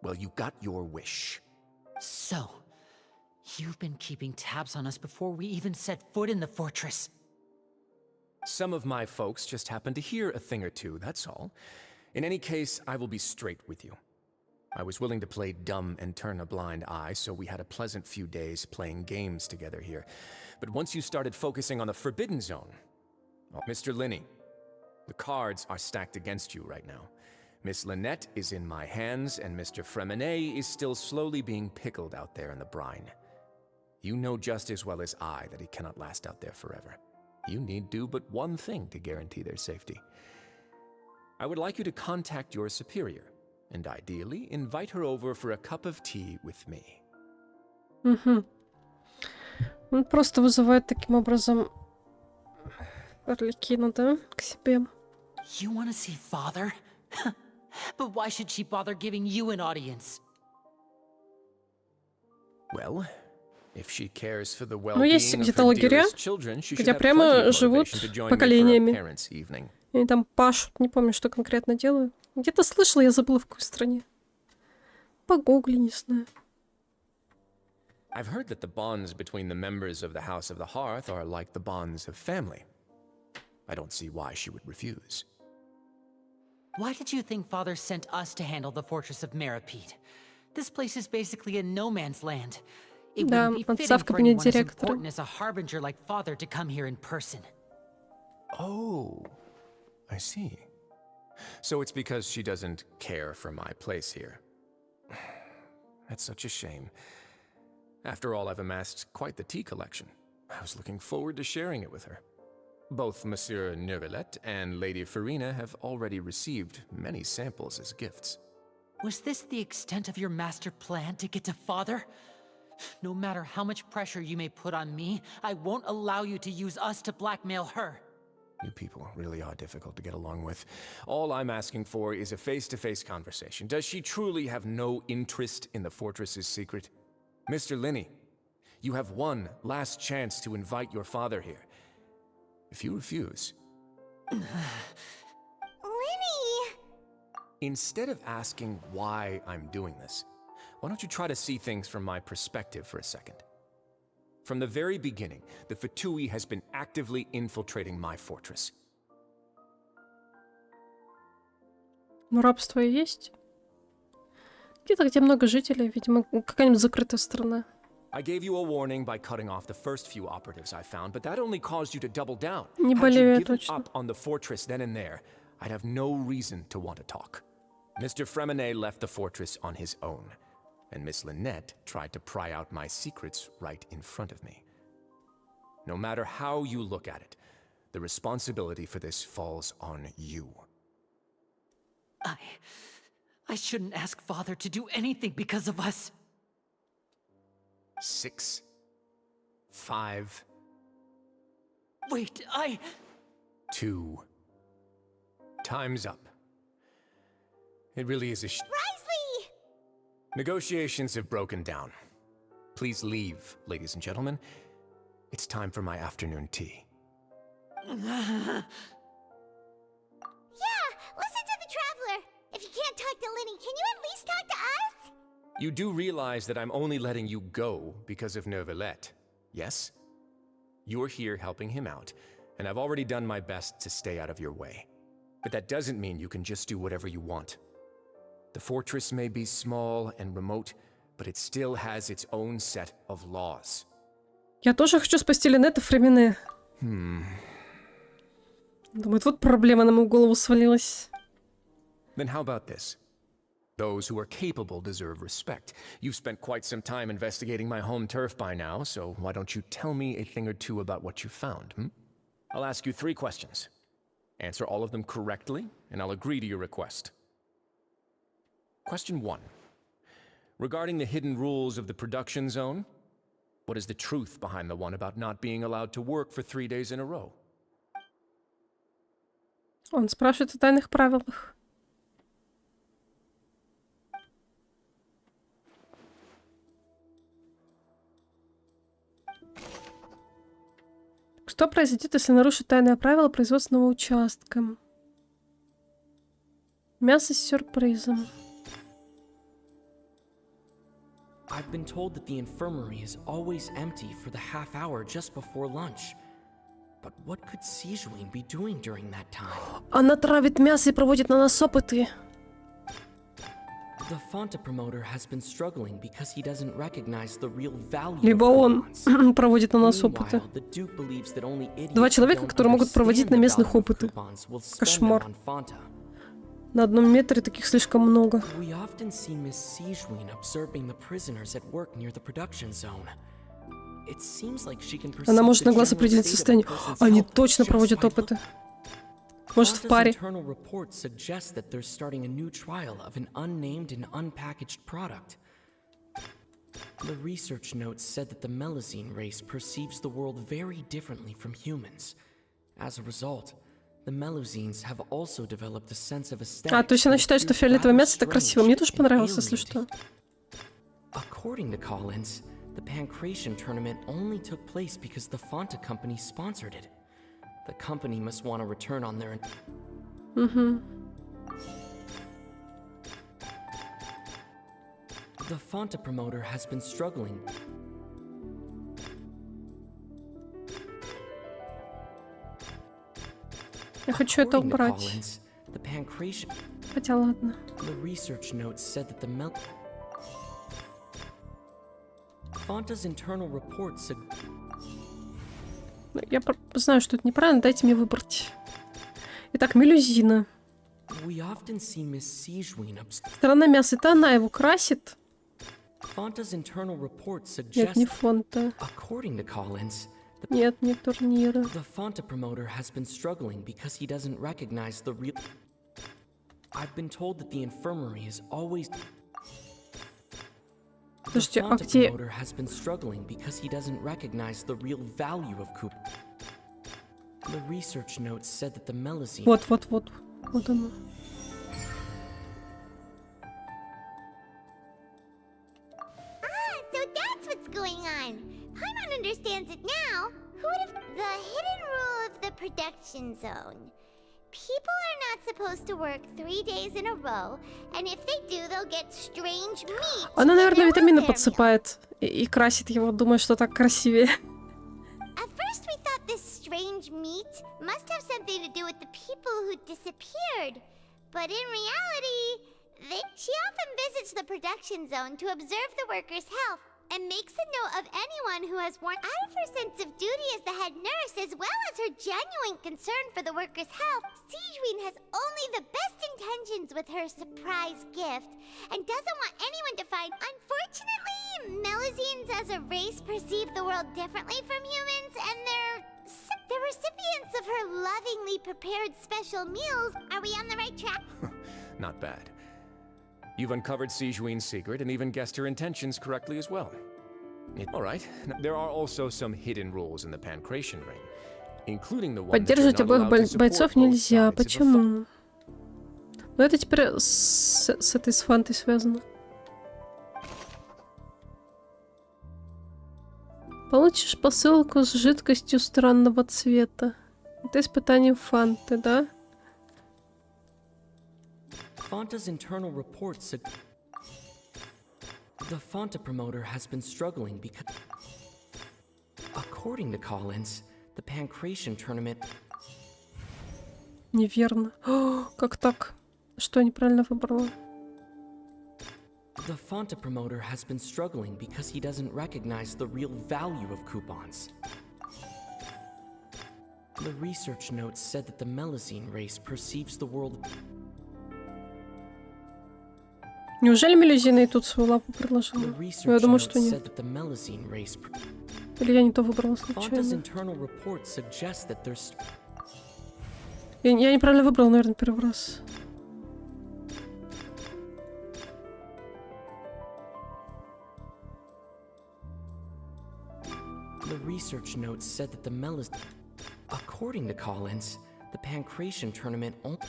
Well, you got your wish. So, you've been keeping tabs on us before we even set foot in the fortress. Some of my folks just happened to hear a thing or two, that's all. In any case, I will be straight with you. I was willing to play dumb and turn a blind eye, so we had a pleasant few days playing games together here. But once you started focusing on the Forbidden Zone... Oh, Mr. Linney, the cards are stacked against you right now. Miss Lynette is in my hands, and Mr. Fremine is still slowly being pickled out there in the brine. You know just as well as I that he cannot last out there forever. You need do but one thing to guarantee their safety. I would like you to contact your superior, and ideally invite her over for a cup of tea with me. Угу. Он просто вызывает таким образом Арлекина, да, к себе. You want to see father? But why should she bother giving you an audience? Well, if she cares for the Ну, есть well-being of где-то her лагеря, dearest children, she should где have plenty прямо of живут motivation to join me for a поколениями. parents' evening. И там пашут, не помню, что конкретно делают. Где-то слышала, я забыла, в какой стране. Погугли, не знаю. I've heard that the bonds between the members of the House of the Hearth are like the bonds of family. I don't see why she would refuse. Why did you think father sent us to handle the fortress of Meripede? This place is basically a no man's land. It Да, wouldn't be fitting отставка for по anyone as директору. important as a harbinger like father to come here in person. Oh, I see. So it's because she doesn't care for my place here. That's such a shame. After all, I've amassed quite the tea collection. I was looking forward to sharing it with her. Both Monsieur Neuvillette and Lady Farina have already received many samples as gifts. Was this the extent of your master plan to get to father? No matter how much pressure you may put on me, I won't allow you to use us to blackmail her. You people really are difficult to get along with. All I'm asking for is a face-to-face conversation. Does she truly have no interest in the fortress's secret? Mr. Linney, you have one last chance to invite your father here. If you refuse... Lenny! Instead of asking why I'm doing this, why don't you try to see things from my perspective for a second? From the very beginning, the Fatui has been actively infiltrating my fortress. Ну, рабство есть. Где-то, где много жителей, видимо, какая-нибудь закрытая страна. I gave you a warning by cutting off the first few operatives I found, but that only caused you to double down. Не Had болею you я given точно. up on the fortress then and there, I'd have no reason to want to talk. Mr. Fremenet left the fortress on his own, and Miss Lynette tried to pry out my secrets right in front of me. No matter how you look at it, the responsibility for this falls on you. I shouldn't ask father to do anything because of us. 6, 5, Wait, 2. Time's up. It really is a Risley! Negotiations have broken down. Please leave, ladies and gentlemen. It's time for my afternoon tea. Yeah, listen to the Traveler. If you can't talk to Lenny, can you at least talk to us? You do realize that I'm only letting you go because of Neuvillette, yes? You're here helping him out, and I've already done my best to stay out of your way. But that doesn't mean you can just do whatever you want. The fortress may be small and remote, but it still has its own set of laws. Я тоже хочу спасти Линет и Фремене. Думаю, вот проблема на мою голову свалилась. Then how about this? Those who are capable deserve respect. You've spent quite some time investigating my home turf by now, so why don't you tell me a thing or two about what you found, I'll ask you 3 questions. Answer all of them correctly, and I'll agree to your request. Question 1. Regarding the hidden rules of the production zone, what is the truth behind the one about not being allowed to work for 3 days in a row? Он спрашивает о тайных правилах. Что произойдет, если нарушить тайное правило производственного участка? Мясо с сюрпризом. I've been told that the infirmary is always empty for the half hour just before lunch. But what could Sijuin be doing during that time? Она травит мясо и проводит на нас опыты. The Fonta promoter has been struggling because he doesn't recognize the real value Либо of он coupons. проводит на нас опыты. Meanwhile, the Duke believes that only idiots 2 who человека, don't которые могут проводить на understand the местных value of опыты. coupons will spend them Кошмар. on Fonta. На 1 метре таких слишком много. We often see Miss Sijuin observing the prisoners at work near the production zone. It seems like she can perceive Она может the на глаз general определить state of a состояние. person's Они health точно just проводят by опыты. Может, в Fonta's паре. internal reports suggest that they're starting a new trial of an unnamed and unpackaged product. The research notes said that the Melazine race perceives the world very differently from humans. As a result, the Melazines have also developed a sense of aesthetics. То есть она считает, что фиолетовое мясо это красиво. Мне тоже понравилось, если что. According to Collins, the Pancration tournament only took place because the Fanta company sponsored it. The company must want a return on their... The Fanta promoter has been struggling. Я хочу это убрать. The Pancration... Хотя ладно. The research notes said that the Fanta's internal reports... Я знаю, что это неправильно, дайте мне выбрать. Итак, мелюзина. We often see Miss Sijuin Сторона мяса, это она его красит? Fanta's internal reports suggest... Нет, не Фонта. According to Collins, Нет, не турнира. the Fanta promoter has been struggling because he doesn't recognize the real... I've been told that the infirmary is always... Слушайте, the а Fanta где... promoter has been struggling because he doesn't recognize the real value of Coop. The research notes said that the Melazine... Вот оно. So that's what's going on. Paimon understands it now. Who would have... The hidden rule of the production zone. People are not supposed to work 3 days in a row, and if they do, they'll get strange meat. Она, наверное, витамины подсыпает и красит его, думая, что так красивее. At first we thought this strange meat must have something to do with the people who disappeared. But in reality, she often visits the production zone to observe the workers' health and makes a note of anyone who has worn out of her sense of duty as the head nurse, as well as her genuine concern for the workers' health. Sijuin has only the best intentions with her surprise gift and doesn't want anyone to find. Unfortunately, Melazines as a race perceive the world differently from humans, and they're the recipients of her lovingly prepared special meals. Are we on the right track? Not bad. You've uncovered Sijuin's secret and even guessed her intentions correctly as well. Alright, there are also some hidden rules in the Pancration ring, including the one that you're Поддерживать not обоих allowed to support бойцов both нельзя. sides of a fight. Почему? Ну это теперь с этой с Фантой связано. Получишь посылку с жидкостью странного цвета. Это испытание Фанты, да? Fanta's internal reports... The Fanta promoter has been struggling because... According to Collins, the Pancration tournament... Неверно. О, как так? Что я неправильно выбрала? The Fanta promoter has been struggling because he doesn't recognize the real value of coupons. The research notes said that the Melazine race perceives the world... Неужели мелюзина и тут свою лапу предложила? Я думаю, что нет. Или я не то выбрала случайно. Я неправильно выбрала, наверное, первый раз. The research notes said that the Melazine... According to Collins, the Pancration tournament only...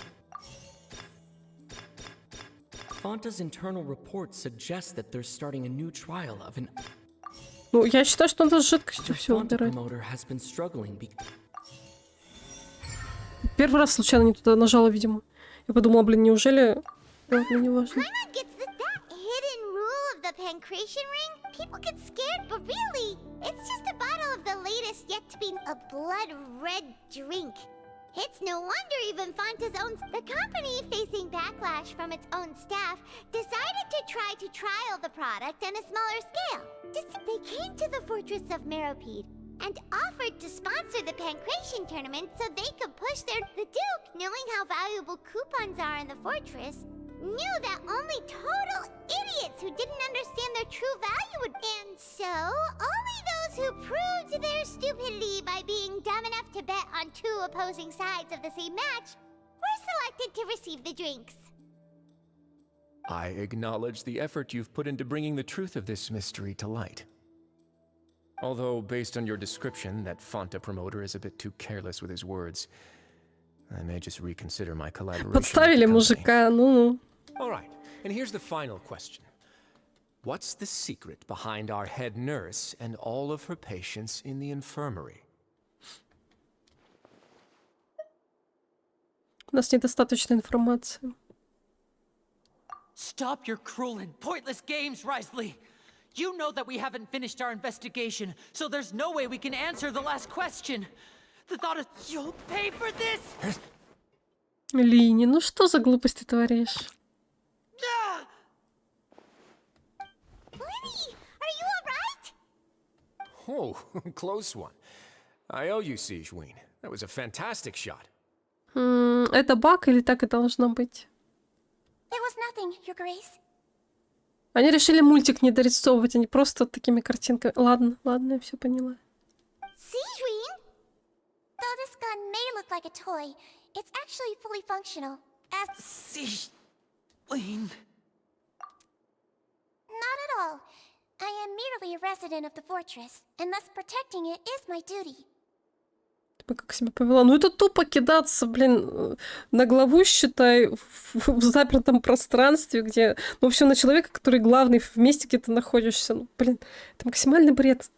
Fanta's internal reports suggest that they're starting a new trial of an... Ну, я считаю, что надо с жидкостью все убирать. Первый раз случайно не туда нажала, видимо. Я подумала, блин, неужели... Ладно, не важно. Pancration ring? People get scared, but really, it's just a bottle of the latest yet to be a blood red drink. It's no wonder even Fanta's own... The company, facing backlash from its own staff, decided to try to trial the product on a smaller scale. They came to the fortress of Meropede and offered to sponsor the Pancration tournament so they could push their... The Duke, knowing how valuable coupons are in the fortress, knew that only total idiots who didn't understand their true value would... And so, only those who proved their stupidity by being dumb enough to bet on two opposing sides of the same match were selected to receive the drinks. I acknowledge the effort you've put into bringing the truth of this mystery to light. Although, based on your description, that Fanta promoter is a bit too careless with his words, I may just reconsider my collaboration. Подставили мужика, ну. All right, and here's the final question. What's the secret behind our head nurse and all of her patients in the infirmary? У нас недостаточно информации. Stop your cruel and pointless games, Risley! You know that we haven't finished our investigation, so there's no way we can answer the last question. The thought of you'll pay for this! Лини, ну что за глупости творишь? Lenny, are you alright? Oh, close one. I owe you, Siegeween. That was a fantastic shot. Это баг или так и должно быть? It was nothing, Your Grace. Они решили мультик не дорисовывать, а не просто такими картинками. Ладно, я все поняла. Siegeween? Though this gun may look like a toy, it's actually fully functional. As Siegeween. Not at all. I am merely a resident of the fortress, and thus protecting it is my duty. Ты как себя повела? Ну это тупо кидаться, блин, на главу, считай, в запертом пространстве, где... Ну, в общем, на человека, который главный в месте, где ты находишься. Ну, блин, это максимальный бред.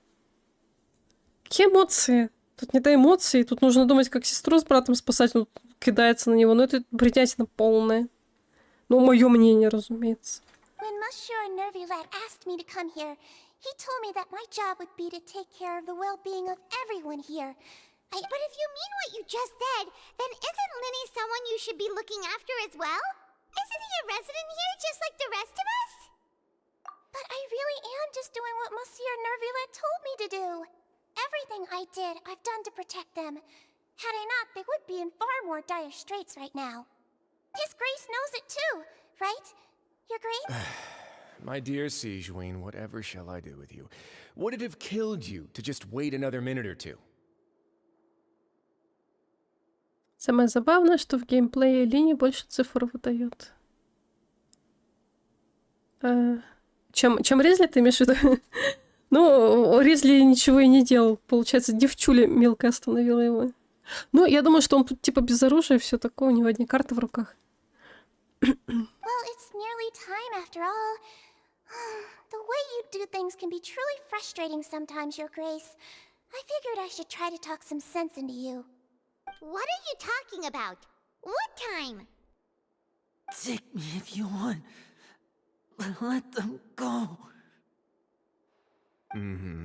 Какие эмоции? Тут не до эмоций, тут нужно думать, как сестру с братом спасать, ну, кидается на него. Ну, это бредятина полная. Ну, мое мнение, разумеется. When Monsieur Nervulet asked me to come here, he told me that my job would be to take care of the well-being of everyone here. But if you mean what you just said, then isn't Linny someone you should be looking after as well? Isn't he a resident here just like the rest of us? But I really am just doing what Monsieur Nervulet told me to do. Everything I did, I've done to protect them. Had I not, they would be in far more dire straits right now. His Grace knows it too, right? Your Grace? My dear Siegeween, whatever shall I do with you? Would it have killed you to just wait another minute or two? Самое забавное, что в геймплее Лини больше цифр выдает. Чем Ризли, ты имеешь в виду? Ну, Ризли ничего и не делал. Получается, девчуля мелко остановила его. Ну, я думаю, что он тут типа без оружия, все такое, у него одни карты в руках. Well, it's nearly time after all. The way you do things can be truly frustrating sometimes, Your Grace. I figured I should try to talk some sense into you. What are you talking about? What time? Take me if you want. Let them go.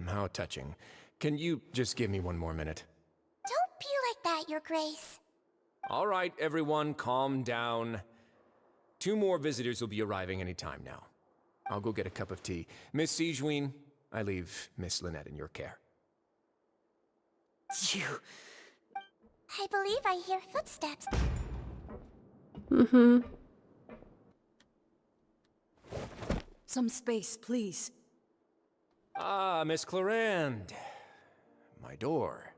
How touching. Can you just give me one more minute? Don't be like that, Your Grace. All right, everyone, calm down. 2 more visitors will be arriving any time now. I'll go get a cup of tea. Miss Siegeween, I leave Miss Lynette in your care. I believe I hear footsteps. Some space, please. Ah, Miss Clarand. My door.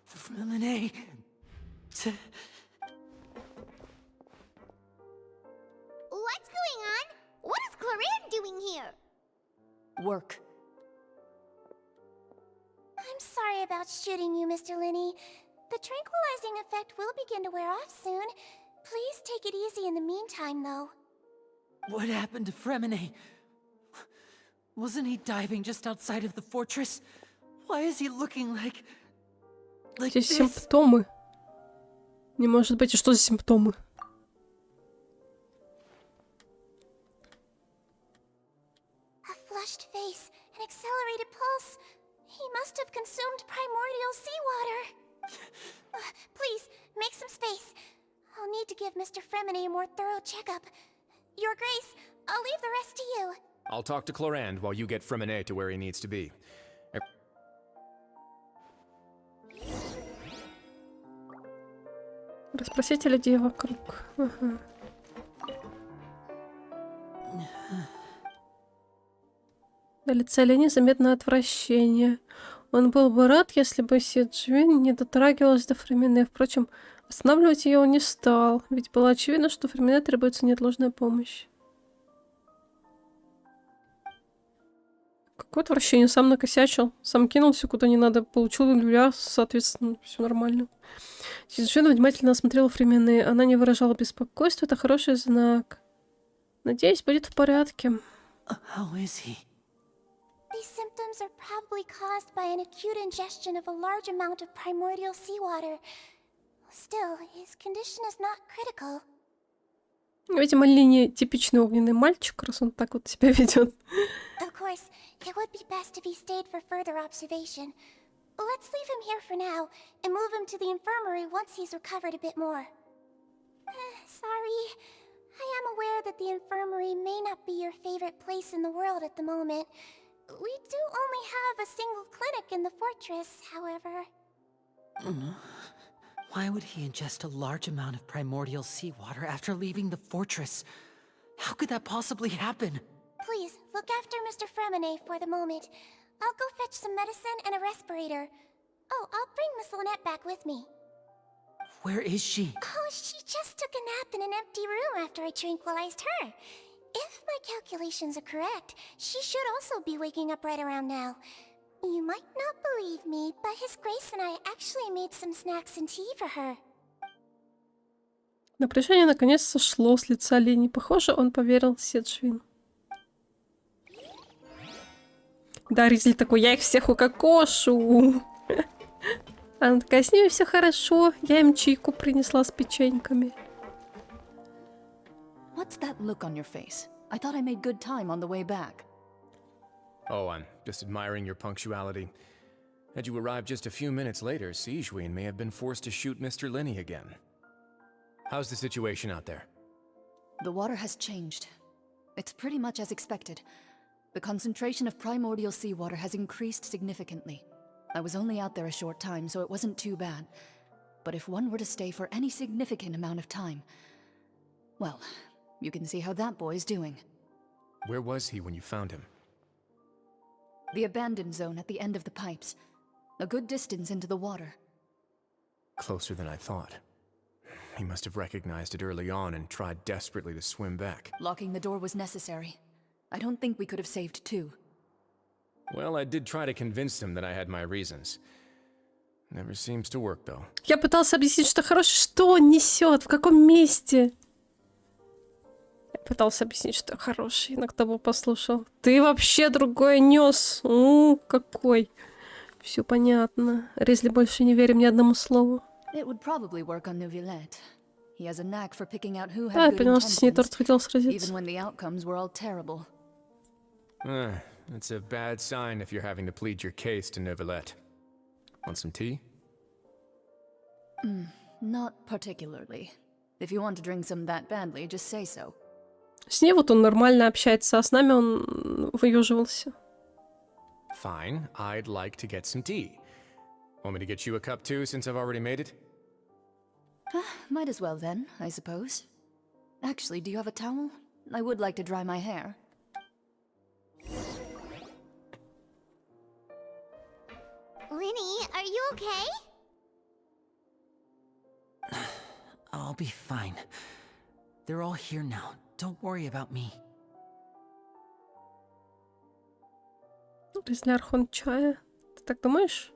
Freminet. What's going on? What is Clarand doing here? Work. I'm sorry about shooting you, Mr. Linney. The tranquilizing effect will begin to wear off soon. Please take it easy in the meantime, though. What happened to Freminet? Wasn't he diving just outside of the fortress? Why is he looking like Здесь this? симптомы. Не может быть, и что за симптомы? A flushed face, an accelerated pulse. He must have consumed primordial seawater. Please, make some space. I'll need to give Mr. Freminet a more thorough checkup. Your Grace, I'll leave the rest to you. I'll talk to Clarand while you get Freminet to where he needs to be. Расспросите людей вокруг. Ага. На лице Лени заметно отвращение. Он был бы рад, если бы Сиджвин не дотрагивалась до Фремине. Впрочем, Останавливать ее он не стал, ведь было очевидно, что Фермине требуется неотложная помощь. Какое отвращение, сам накосячил, сам кинулся куда не надо, получил люля, соответственно, все нормально. Совершенно внимательно осмотрела Фермине, она не выражала беспокойства, это хороший знак. Надеюсь, будет в порядке. How is he? These symptoms are probably caused by an acute ingestion of a large amount of primordial seawater. Still, his condition is not critical. Видимо, Линни типичный огненный мальчик, раз он так вот себя ведет. Of course, it would be best if he stayed for further observation. Let's leave him here for now and move him to the infirmary once he's recovered a bit more. Sorry, I am aware that the infirmary may not be your favorite place in the world at the moment. We do only have a single clinic in the fortress, however. Why would he ingest a large amount of primordial seawater after leaving the fortress? How could that possibly happen? Please, look after Mr. Fremine for the moment. I'll go fetch some medicine and a respirator. Oh, I'll bring Miss Lynette back with me. Where is she? Oh, she just took a nap in an empty room after I tranquilized her. If my calculations are correct, she should also be waking up right around now. You might not believe me, but His Grace and I actually made some snacks and tea for her. Напряжение наконец сошло с лица Линни. Похоже, он поверил Седжвин. Да, Ризли такой, я их всех укокошу. Она такая, с ними все хорошо. Я им чайку принесла с печеньками. What's that look on your face? I thought I made good time on the way back. Oh, I'm just admiring your punctuality. Had you arrived just a few minutes later, Sijwin may have been forced to shoot Mr. Linny again. How's the situation out there? The water has changed. It's pretty much as expected. The concentration of primordial seawater has increased significantly. I was only out there a short time, so it wasn't too bad. But if one were to stay for any significant amount of time... Well, you can see how that boy's doing. Where was he when you found him? The abandoned zone at the end of the pipes. A good distance into the water. Closer than I thought. He must have recognized it early on and tried desperately to swim back. Locking the door was necessary. I don't think we could have saved two. Well, I did try to convince him that I had my reasons. Never seems to work, though. Я пытался объяснить, что хороший. Что он несет? В каком месте? Я пытался объяснить, что хороший, но кто бы послушал. Ты вообще другое нес. Какой. Все понятно. Ризли больше не верим ни одному слову. It would probably work on Neuvillette. He has a knack for picking out who Да, я had good поняла, что с ней торт хотел intentions, сразиться. even when the outcomes were all terrible. That's a bad sign if you're having to plead your case to Neuvillette. Want some tea? Not particularly. If you want to drink some that badly, just say so. С ней вот он нормально общается, а с нами он выеживался. Fine, I'd like to get some tea. Want me to get you a cup too, since I've already made it? Might as well then, I suppose. Actually, do you have a towel? I would like to dry my hair. Linny, are you okay? I'll be fine. They're all here now. Don't worry about me. Ризли архонт чая. Ты так думаешь?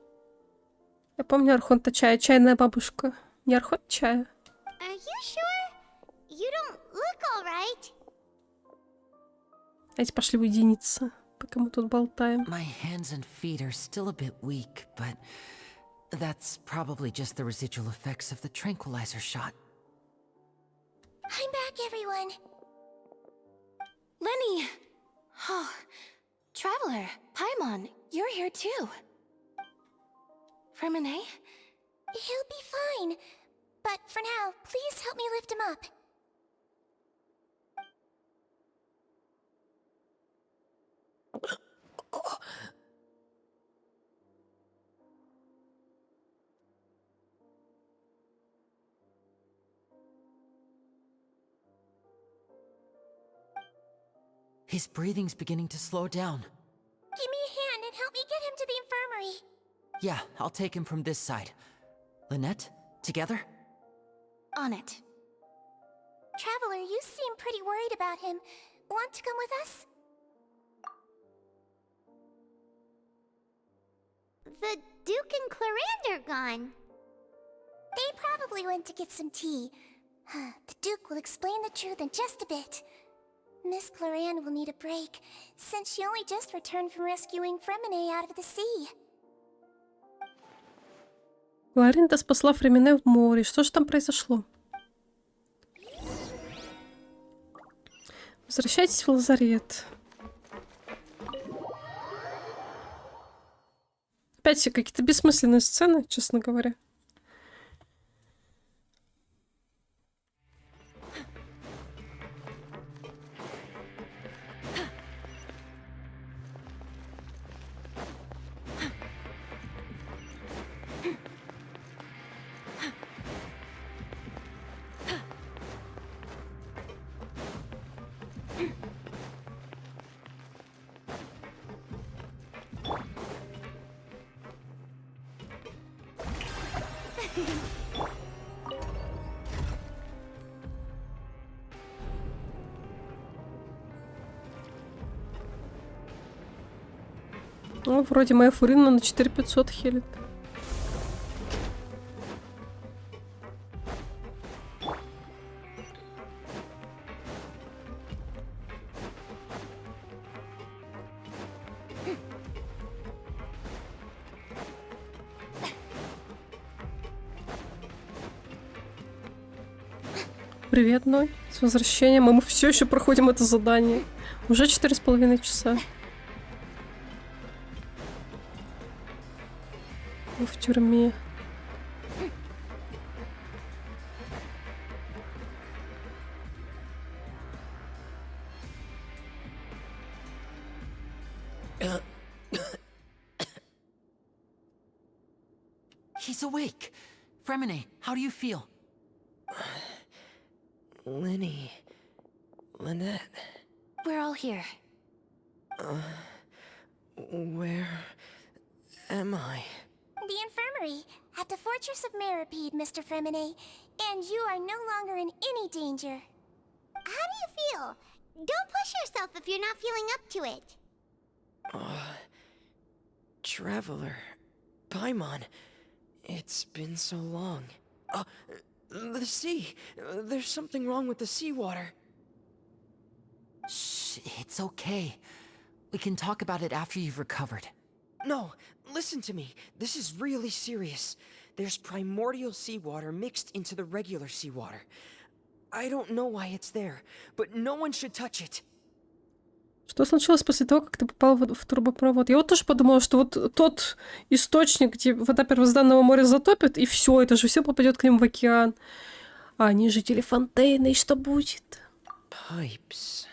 Я помню архонта чая. Чайная бабушка. Не архонт чая. Are you sure? You don't look alright. Давайте пошли уединиться, пока мы тут болтаем. My hands and feet are still a bit weak, but that's probably just the residual effects of the tranquilizer shot. I'm back, everyone. Lenny! Oh, Traveler, Paimon, you're here too. Fremine? He'll be fine. But for now, please help me lift him up. His breathing's beginning to slow down. Give me a hand and help me get him to the infirmary. Yeah, I'll take him from this side. Lynette, together? on it. Traveler, you seem pretty worried about him. Want to come with us? The Duke and Clarande are gone. They probably went to get some tea. The Duke will explain the truth in just a bit. Miss Clarande will need a break, since she only just returned from rescuing Fremine out of the sea. Кларинда спасла Фремине в море. Что же там произошло? Возвращайтесь в лазарет. Опять все какие-то бессмысленные сцены, честно говоря. Ну, вроде моя Фурина на 4500 хилит. Привет, Ной. С возвращением. Мы все еще проходим это задание. Уже 4,5 часа. Мы в тюрьме. He's awake. Fremine, how do you feel? Lenny... Lynette... We're all here. Where am I? The infirmary, at the Fortress of Meripede, Mr. Fremine. And you are no longer in any danger. How do you feel? Don't push yourself if you're not feeling up to it. Traveler... Paimon... It's been so long. The sea! There's something wrong with the seawater. Shh, it's okay. We can talk about it after you've recovered. No, listen to me. This is really serious. There's primordial seawater mixed into the regular seawater. I don't know why it's there, but no one should touch it. Что случилось после того, как ты попал в трубопровод? Я вот тоже подумала, что вот тот источник, где вода первозданного моря затопит, и все, это же все попадет к ним в океан. А они жители Фонтейна, и что будет? Pipes.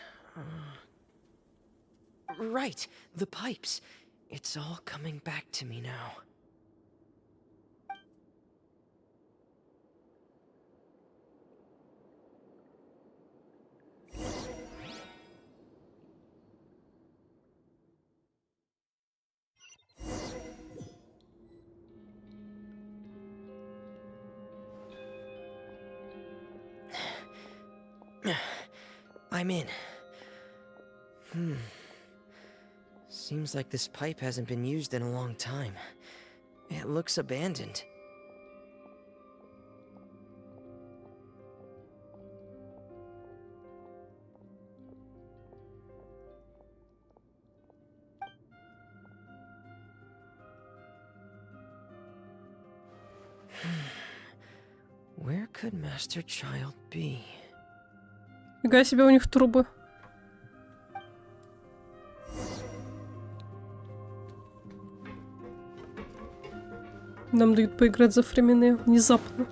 Right, the pipes. It's all coming back to me now. I'm in. Seems like this pipe hasn't been used in a long time. It looks abandoned. Where could Master Child be? Фига себе у них трубы. Нам дают поиграть за Фремине внезапно.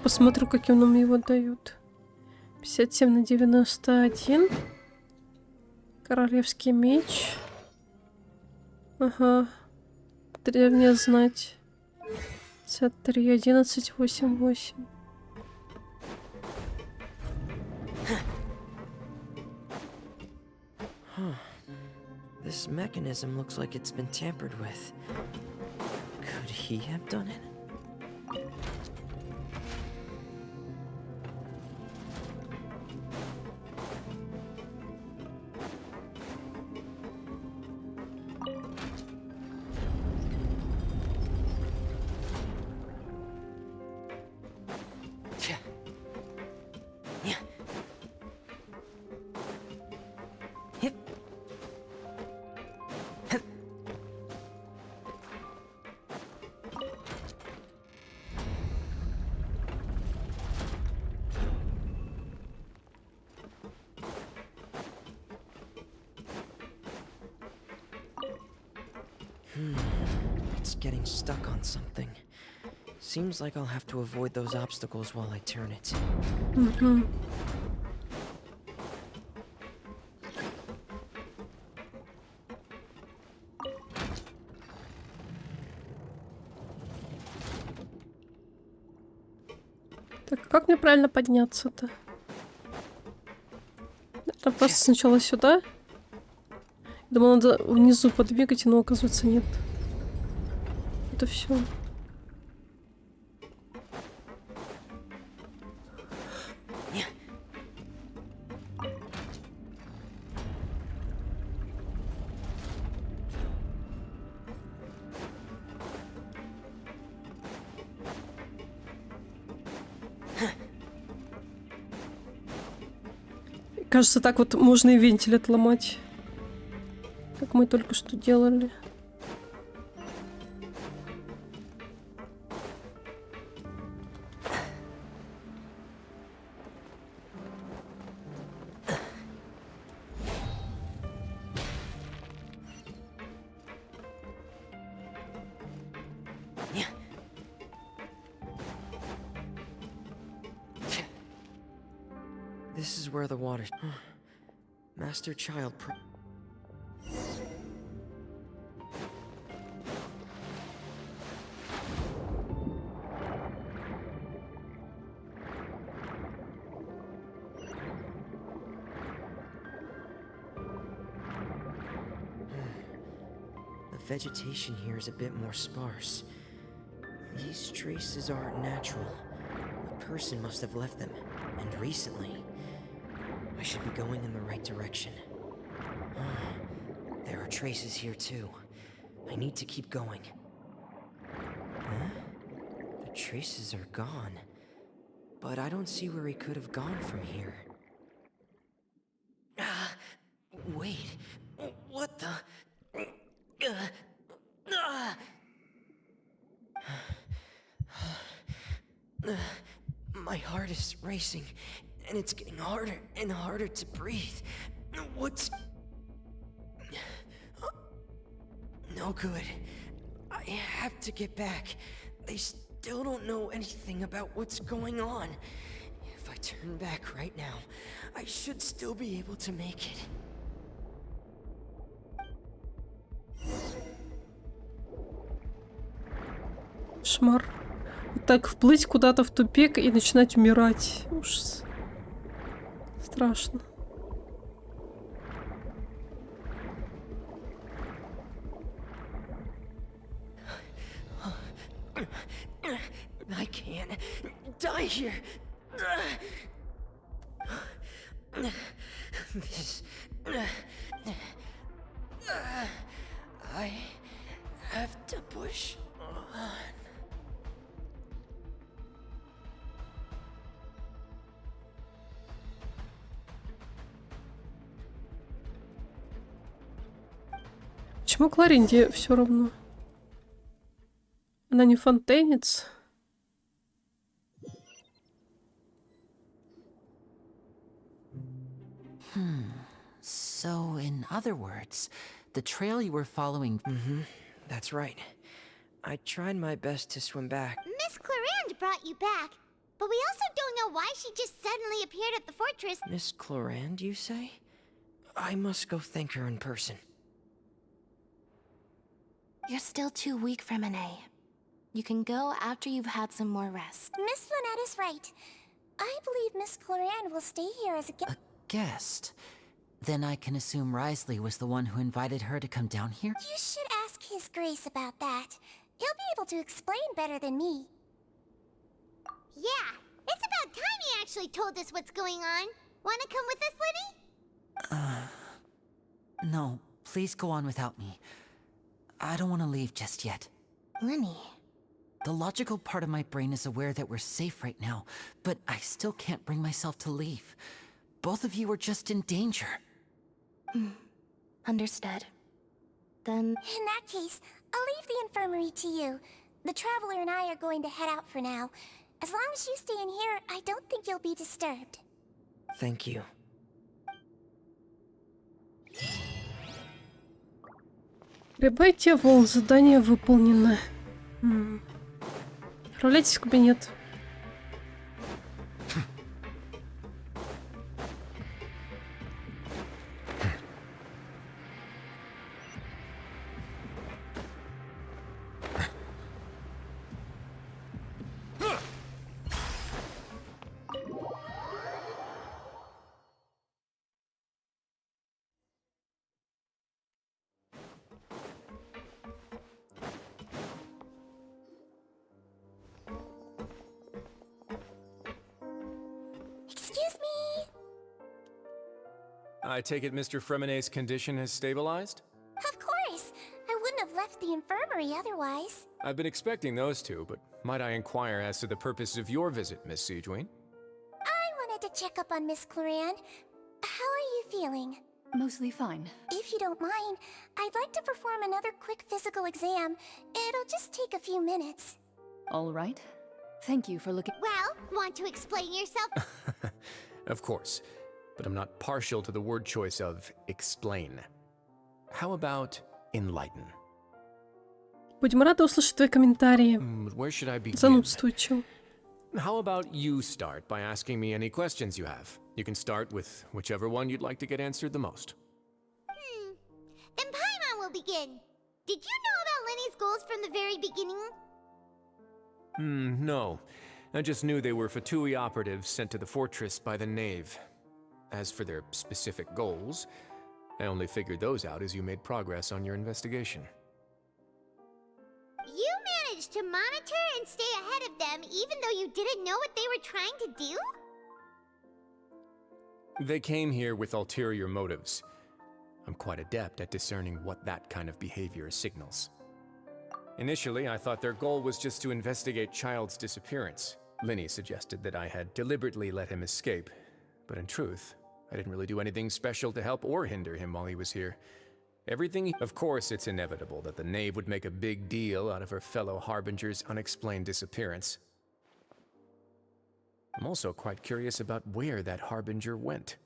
Посмотрю, каким нам его дают. 57/91. Королевский меч. Ага. Древняя знать. 53, 11, 8, 8. This mechanism looks like it's been tampered with. Could he have done it? It's getting stuck on something. Seems like I'll have to avoid those obstacles while I turn it. Угу. Так, как мне правильно подняться-то? Это просто сначала сюда. Думала, надо внизу подвигать, но оказывается нет. Это все. Кажется, так вот можно и вентиль отломать. Как мы только что делали. This is where the water... Master Child... The vegetation here is a bit more sparse. These traces aren't natural. A person must have left them, and recently. I should be going in the right direction. There are traces here too. I need to keep going. Huh? The traces are gone. But I don't see where he could have gone from here. Wait. What the... My heart is racing, and it's getting harder and harder to breathe. What's... No good. I have to get back. They still don't know anything about what's going on. If I turn back right now, I should still be able to make it. Кошмар. Вот так вплыть куда-то в тупик и начинать умирать. Ужас. Страшно. I can't die here. This... I have to push on. Почему Кларинде все равно? Она не фонтейнец? So, in other words, the trail you were following... That's right. I tried my best to swim back. Miss Clarande brought you back, but we also don't know why she just suddenly appeared at the fortress. Miss Clarande, you say? I must go thank her in person. You're still too weak for Monet. You can go after you've had some more rest. Miss Lynette is right. I believe Miss Clarande will stay here as a guest. Guest? Then I can assume Risley was the one who invited her to come down here? You should ask His Grace about that. He'll be able to explain better than me. Yeah, it's about time he actually told us what's going on. Wanna come with us, Lenny? No, please go on without me. I don't want to leave just yet. Lenny. The logical part of my brain is aware that we're safe right now, but I still can't bring myself to leave. Both of you are just in danger. Understood. Then... In that case, I'll leave the infirmary to you. The Traveler and I are going to head out for now. As long as you stay in here, I don't think you'll be disturbed. Thank you. Прибытие волн. Задание выполнено. Отправляйтесь в кабинет. Excuse me. I take it Mr. Fremenet's condition has stabilized? Of course. I wouldn't have left the infirmary otherwise. I've been expecting those two, but might I inquire as to the purpose of your visit, Miss Siegewien? I wanted to check up on Miss Cloran. How are you feeling? Mostly fine. If you don't mind, I'd like to perform another quick physical exam. It'll just take a few minutes. All right. Thank you for looking. Well, want to explain yourself? Of course, but I'm not partial to the word choice of explain. How about enlighten? Будем рады услышать твои комментарии. Where should I begin? Занудствующим. How about you start by asking me any questions you have? You can start with whichever one you'd like to get answered the most. Then Paimon will begin. Did you know about Lenny's goals from the very beginning? No. I just knew they were Fatui operatives sent to the fortress by the Knave. As for their specific goals, I only figured those out as you made progress on your investigation. You managed to monitor and stay ahead of them even though you didn't know what they were trying to do? They came here with ulterior motives. I'm quite adept at discerning what that kind of behavior signals. Initially, I thought their goal was just to investigate Child's disappearance. Linny suggested that I had deliberately let him escape, but in truth, I didn't really do anything special to help or hinder him while he was here. Of course, it's inevitable that the Knave would make a big deal out of her fellow Harbinger's unexplained disappearance. I'm also quite curious about where that Harbinger went,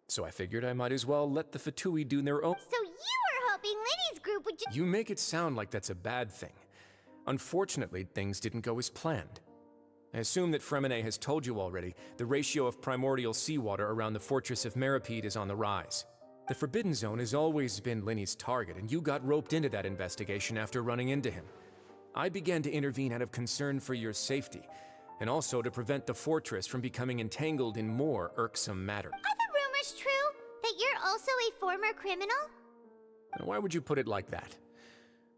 so I figured I might as well let the Fatui do their own. So you were hoping Lenny's group would just— You make it sound like that's a bad thing. Unfortunately, things didn't go as planned. I assume that Fremenet has told you already, the ratio of primordial seawater around the fortress of Meripede is on the rise. The Forbidden Zone has always been Linny's target, and you got roped into that investigation after running into him. I began to intervene out of concern for your safety, and also to prevent the fortress from becoming entangled in more irksome matter. Are the rumors true? That you're also a former criminal? Why would you put it like that?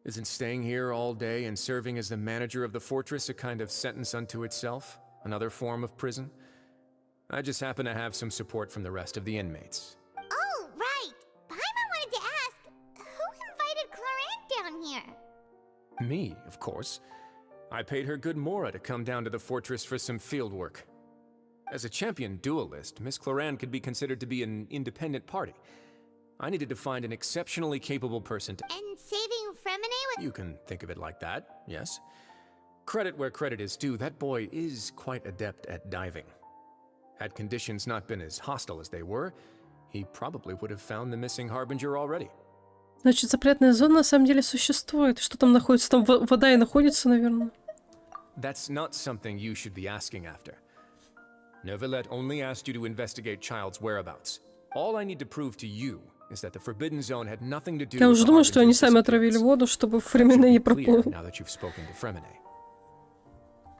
Isn't staying here all day and serving as the manager of the fortress a kind of sentence unto itself? Another form of prison? I just happen to have some support from the rest of the inmates. Oh, right. Paimon wanted to ask, who invited Cloran down here? Me, of course. I paid her good mora to come down to the fortress for some field work. As a champion duelist, Miss Cloran could be considered to be an independent party. I needed to find an exceptionally capable person to— And saving Fremenet with— You can think of it like that, yes. Credit where credit is due, that boy is quite adept at diving. Had conditions not been as hostile as they were, he probably would have found the missing Harbinger already. Значит, запретная зона на самом деле существует. Что там находится? Там вода и находится, наверное. That's not something you should be asking after. Neuvillette only asked you to investigate Child's whereabouts. All I need to prove to you is that the Forbidden Zone had nothing to do with the Я уже думаю, что они Harbinger's сами отравили disappearance. воду, чтобы Фремене не проплыл. Clear now that you've spoken to Fremenet.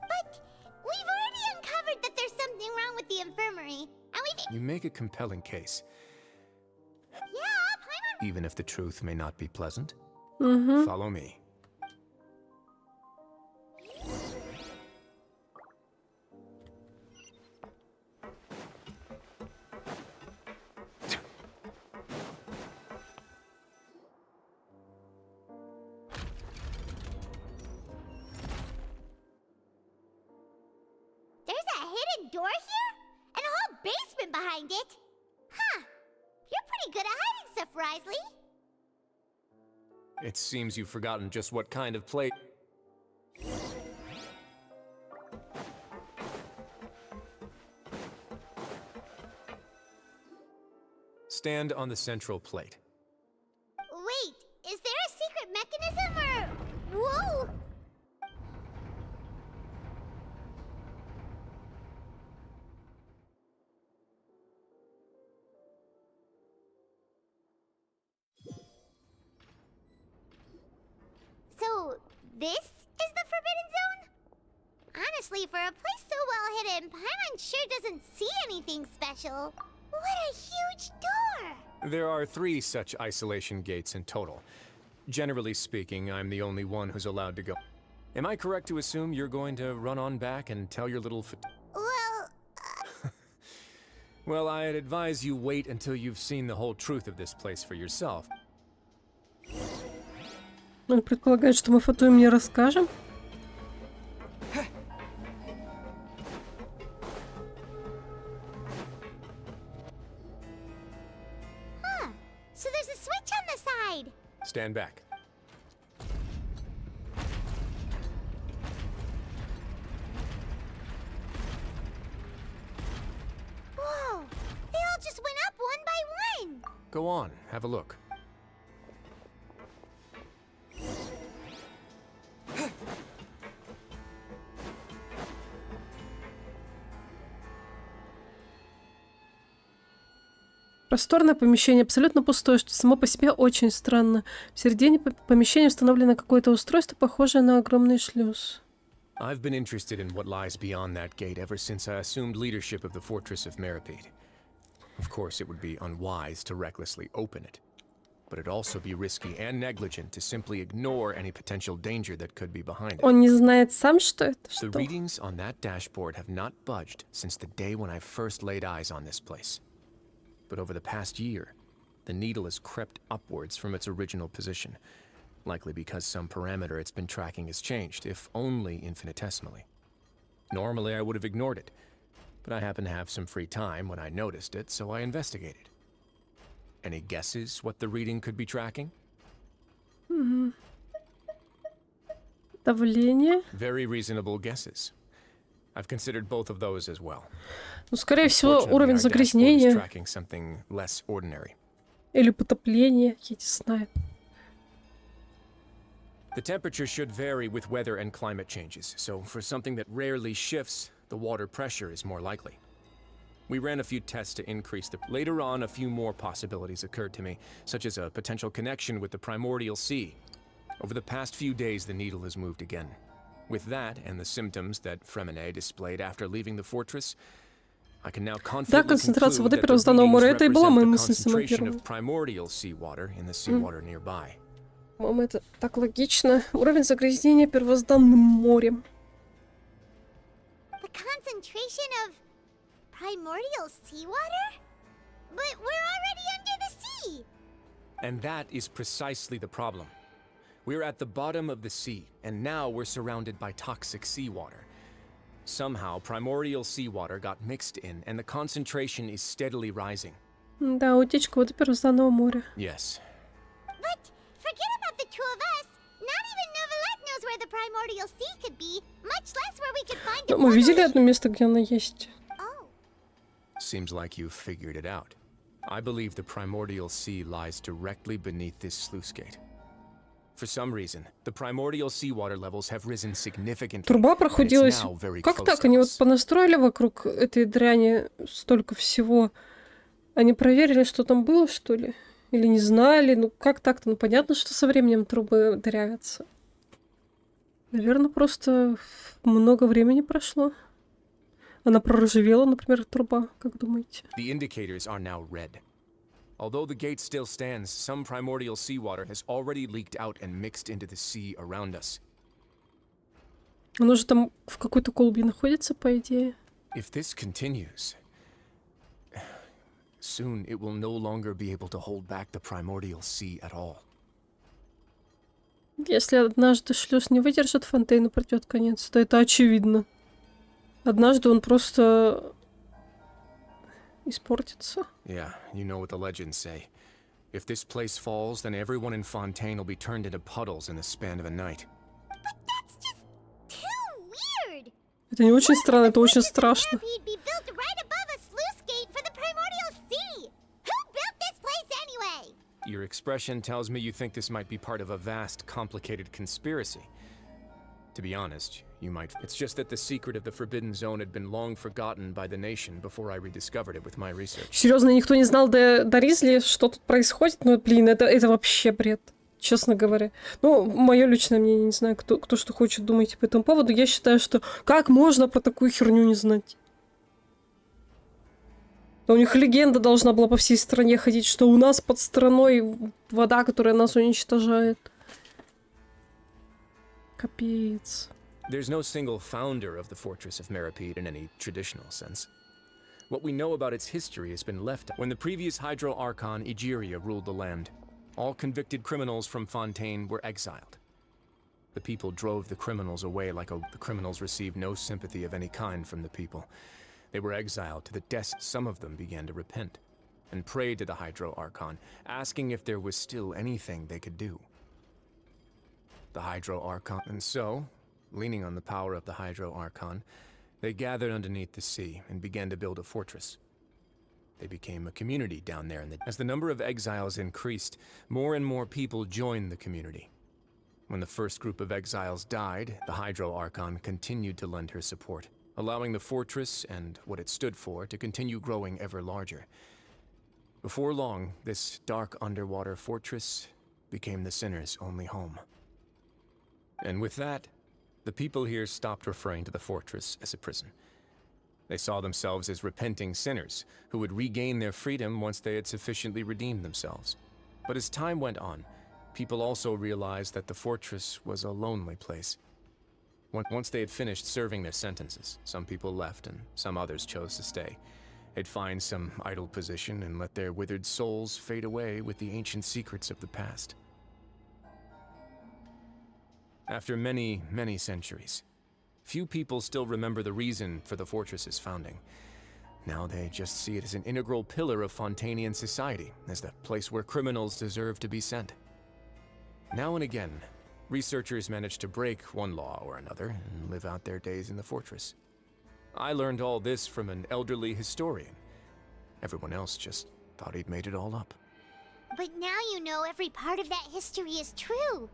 But we've already uncovered that there's something wrong with the infirmary, and we've— You make a compelling case. even if the truth may not be pleasant. Угу. Follow me. There's a hidden door here? And a whole basement behind it? Huh. You're pretty good at hiding stuff, Risley. It seems you've forgotten just what kind of plate. Stand on the central plate. Wait, is there a secret mechanism or... Whoa! So, this is the Forbidden Zone? Honestly, for a place so well hidden, Paimon sure doesn't see anything special. What a huge door! There are 3 such isolation gates in total. Generally speaking, I'm the only one who's allowed to go. Am I correct to assume you're going to run on back and tell your little Well... Well, I'd advise you wait until you've seen the whole truth of this place for yourself. Он предполагает, что мы фото им не расскажем. Huh. So there's a switch on the side. Stand back. Whoa! They all just went up one by one. Go on, have a look. Просторное помещение, абсолютно пустое, что само по себе очень странно. В середине помещения установлено какое-то устройство, похожее на огромный шлюз. I've been interested in what lies beyond that gate ever since I assumed leadership of the fortress of Meripede. Of course, it would be unwise to recklessly open it, but it'd also be risky and negligent to simply ignore any potential danger that could be behind it. Он не знает сам, что это, The что? readings on that dashboard have not budged since the day when I first laid eyes on this place. But over the past year, the needle has crept upwards from its original position, likely because some parameter it's been tracking has changed, if only infinitesimally. Normally, I would have ignored it, but I happened to have some free time when I noticed it, so I investigated. Any guesses what the reading could be tracking? Угу. Давление. Very reasonable guesses. I've considered both of those as well. Ну, скорее всего, Fortunately, уровень our dashboard is загрязнения tracking something less ordinary. или потопление, я не знаю. The temperature should vary with weather and climate changes, so for something that rarely shifts, the water pressure is more likely. We ran a few tests to increase the... Later on, a few more possibilities occurred to me, such as a potential connection with the primordial sea. Over the past few days, the needle has moved again. With that, and the symptoms that Fremine displayed after leaving the fortress, I can now Да, confidently концентрация воды conclude that the первозданного readings моря, это и была моя represent the мысль самая concentration первая. of primordial seawater in the seawater nearby. По-моему, это так логично. Уровень загрязнения первозданным морем. The concentration of primordial seawater? But we're already under the sea! And that is precisely the problem. We're at the bottom of the sea, and now we're surrounded by toxic seawater. Somehow, primordial seawater got mixed in, and the concentration is steadily rising. Да, утечка воды первозданного моря. Yes. But forget about the two of us. Not even Novelette knows where the primordial sea could be, much less where we could find it. Мы видели одно место, где она есть. Seems like you've figured it out. I believe the primordial sea lies directly beneath this sluice gate. For some reason, the primordial seawater levels have risen significantly. Труба and it's проходилась. now very Как close так? to Они вот us. понастроили вокруг этой дряни столько всего. Они проверили, что там было, что ли? Или не знали? Ну, как так-то? Ну, понятно, что со временем трубы дырявятся. Наверное, просто много времени прошло. Она проржавела, например, труба, как думаете? The indicators are now red. Although the gate still stands, some primordial seawater has already leaked out and mixed into the sea around us. Оно же там в какой-то колбе находится, по идее. If this continues, soon it will no longer be able to hold back the primordial sea at all. Если однажды шлюз не выдержит фонтейну, придет конец, то это очевидно. Однажды он просто испортится. Yeah, you know what the legends say. If this place falls, then everyone in Fontaine will be turned into puddles in the span of a night. Это не очень странно, это очень страшно. He'd be built right above a sluice gate for the primordial sea. Who built this place anyway? Your expression tells me you think this might be part of a vast, complicated conspiracy. To be honest, you might. It's just that the secret of the Forbidden Zone had been long forgotten by the nation before I rediscovered it with my research. Серьезно, никто не знал до Ризли, что тут происходит? Ну, блин, это вообще бред. Честно говоря. Ну, мое личное мнение, не знаю, кто что хочет думать по этому поводу. Я считаю, что как можно про такую херню не знать? У них легенда должна была по всей стране ходить, что у нас под страной вода, которая нас уничтожает. Капец. There's no single founder of the Fortress of Meripede in any traditional sense. What we know about its history has been left when the previous Hydro Archon Egeria ruled the land. All convicted criminals from Fontaine were exiled. The people drove the criminals away like the criminals received no sympathy of any kind from the people. They were exiled to the death. Some of them began to repent and prayed to the Hydro Archon, asking if there was still anything they could do. The Hydro Archon, and so, leaning on the power of the Hydro Archon, they gathered underneath the sea and began to build a fortress. They became a community down there, and as the number of exiles increased, more and more people joined the community. When the first group of exiles died, the Hydro Archon continued to lend her support, allowing the fortress and what it stood for to continue growing ever larger. Before long, this dark underwater fortress became the sinner's only home. And with that, the people here stopped referring to the fortress as a prison. They saw themselves as repenting sinners who would regain their freedom once they had sufficiently redeemed themselves. But as time went on, people also realized that the fortress was a lonely place. Once they had finished serving their sentences, some people left and some others chose to stay. They'd find some idle position and let their withered souls fade away with the ancient secrets of the past. After many, many centuries, few people still remember the reason for the fortress's founding. Now they just see it as an integral pillar of Fontainian society, as the place where criminals deserve to be sent. Now and again, researchers manage to break one law or another and live out their days in the fortress. I learned all this from an elderly historian. Everyone else just thought he'd made it all up. But now you know every part of that history is true.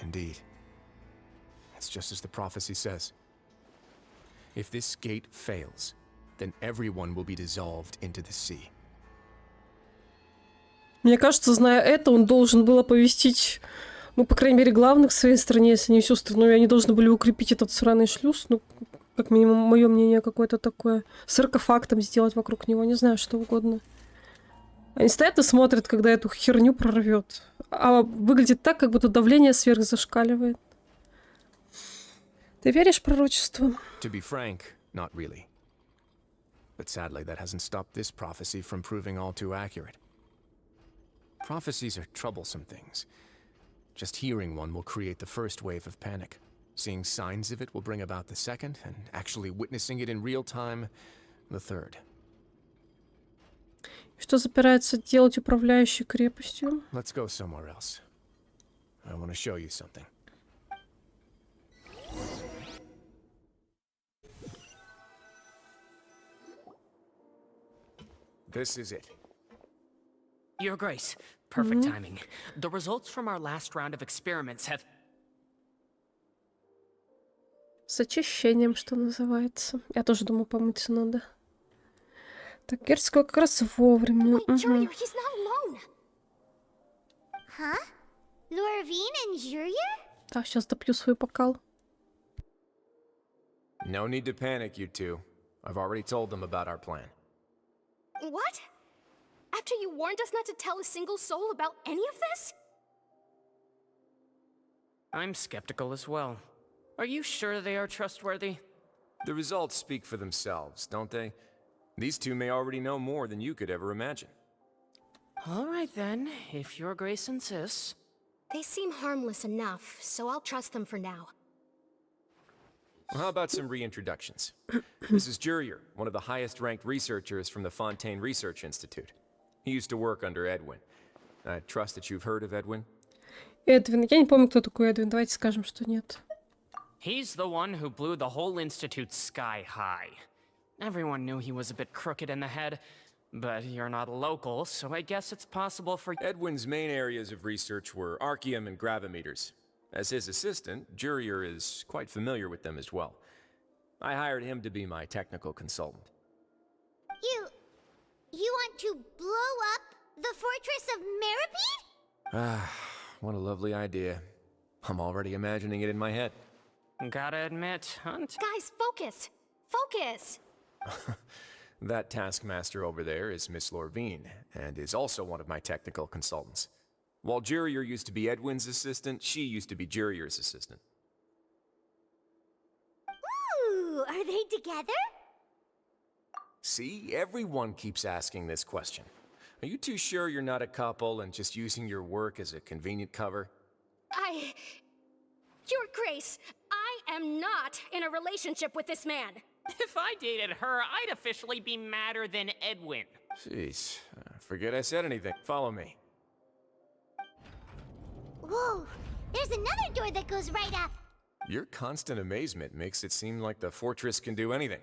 Indeed. It's just as the prophecy says. If this gate fails, then everyone will be dissolved into the sea. Мне кажется, зная это, он должен был оповестить, ну, по крайней мере, главных в своей стране, если не всю страну, и они должны были укрепить этот сраный шлюз, ну, как минимум, мое мнение какое-то такое, саркофаг там сделать вокруг него, не знаю, что угодно. Они стоят и смотрят, когда эту херню прорвет. А выглядит так, как будто давление сверх зашкаливает. Ты веришь пророчеству? To be frank, not really. But sadly, that hasn't stopped this prophecy from proving all too accurate. Prophecies are troublesome things. Just hearing one will create the first wave of panic. Seeing signs of it will bring about the second, and actually witnessing it in real time, the third. Что собирается делать управляющий крепостью? Let's go somewhere else. I want to show you something. This is it. Your Grace, perfect timing. The results from our last round of experiments have... С очищением, что называется. Я тоже думаю, помыться надо. Так, Герцогу как раз вовремя. Jurier, he's not alone. Huh? Lorvine and Jurier? Так, сейчас допью свой бокал. No need to panic, you two. I've already told them about our plan. What? At After you warned us not to tell a single soul about any of this? I'm skeptical as well. Are you sure they are trustworthy? The results speak for themselves, don't they? These two may already know more than you could ever imagine. All right then, if your grace insists. They seem harmless enough, so I'll trust them for now. Well, how about some reintroductions? This is Jurier, one of the highest-ranked researchers from the Fontaine Research Institute. He used to work under Edwin. I trust that you've heard of Edwin? Эдвин. Я не помню, кто такой Эдвин. Давайте скажем, что нет. He's the one who blew the whole institute sky high. Everyone knew he was a bit crooked in the head, but you're not local, so I guess it's possible for... Edwin's main areas of research were archaeum and gravimeters. As his assistant, Jurier is quite familiar with them as well. I hired him to be my technical consultant. You want to blow up the fortress of Meripede? Ah, what a lovely idea. I'm already imagining it in my head. Gotta admit, Hunt... Guys, focus! Focus! That taskmaster over there is Miss Lorvine, and is also one of my technical consultants. While Jurier used to be Edwin's assistant, she used to be Jurier's assistant. Ooh, are they together? See, everyone keeps asking this question. Are you too sure you're not a couple and just using your work as a convenient cover? Your Grace, I am not in a relationship with this man. If I dated her, I'd officially be madder than Edwin. Jeez, forget I said anything. Follow me. Whoa, there's another door that goes right up. Your constant amazement makes it seem like the fortress can do anything.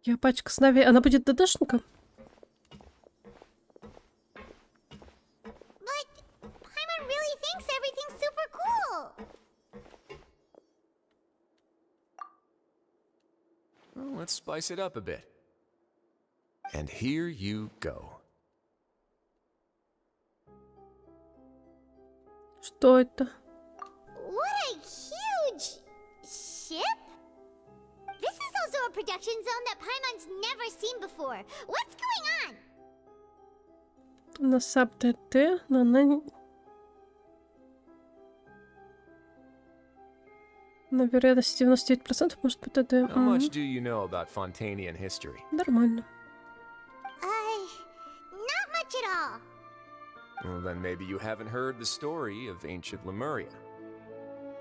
Я пачка с Нави. Она будет ДДшником? But Paimon really thinks everything's super cool. Well, let's spice it up a bit. And here you go. Что это? What a huge ship! This is also a production zone that Paimon's never seen before. What's going on? На саб-ТТ, но она... На вероятности 99% может быть ТТ. How much do you know about Fontainian history? Нормально. Not much at all. Well, then maybe you haven't heard the story of ancient Lemuria.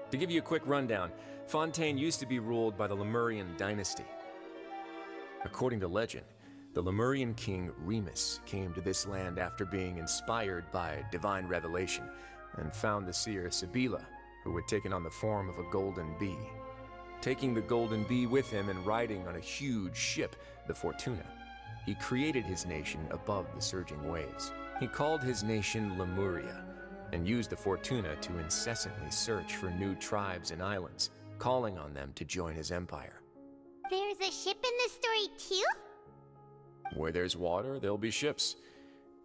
To give you a quick rundown, Fontaine used to be ruled by the Lemurian dynasty. According to legend, the Lemurian king Remus came to this land after being inspired by divine revelation and found the seer Sibila, who had taken on the form of a golden bee. Taking the golden bee with him and riding on a huge ship, the Fortuna, he created his nation above the surging waves. He called his nation Lemuria, and used the Fortuna to incessantly search for new tribes and islands, calling on them to join his empire. There's a ship in this story too? Where there's water, there'll be ships.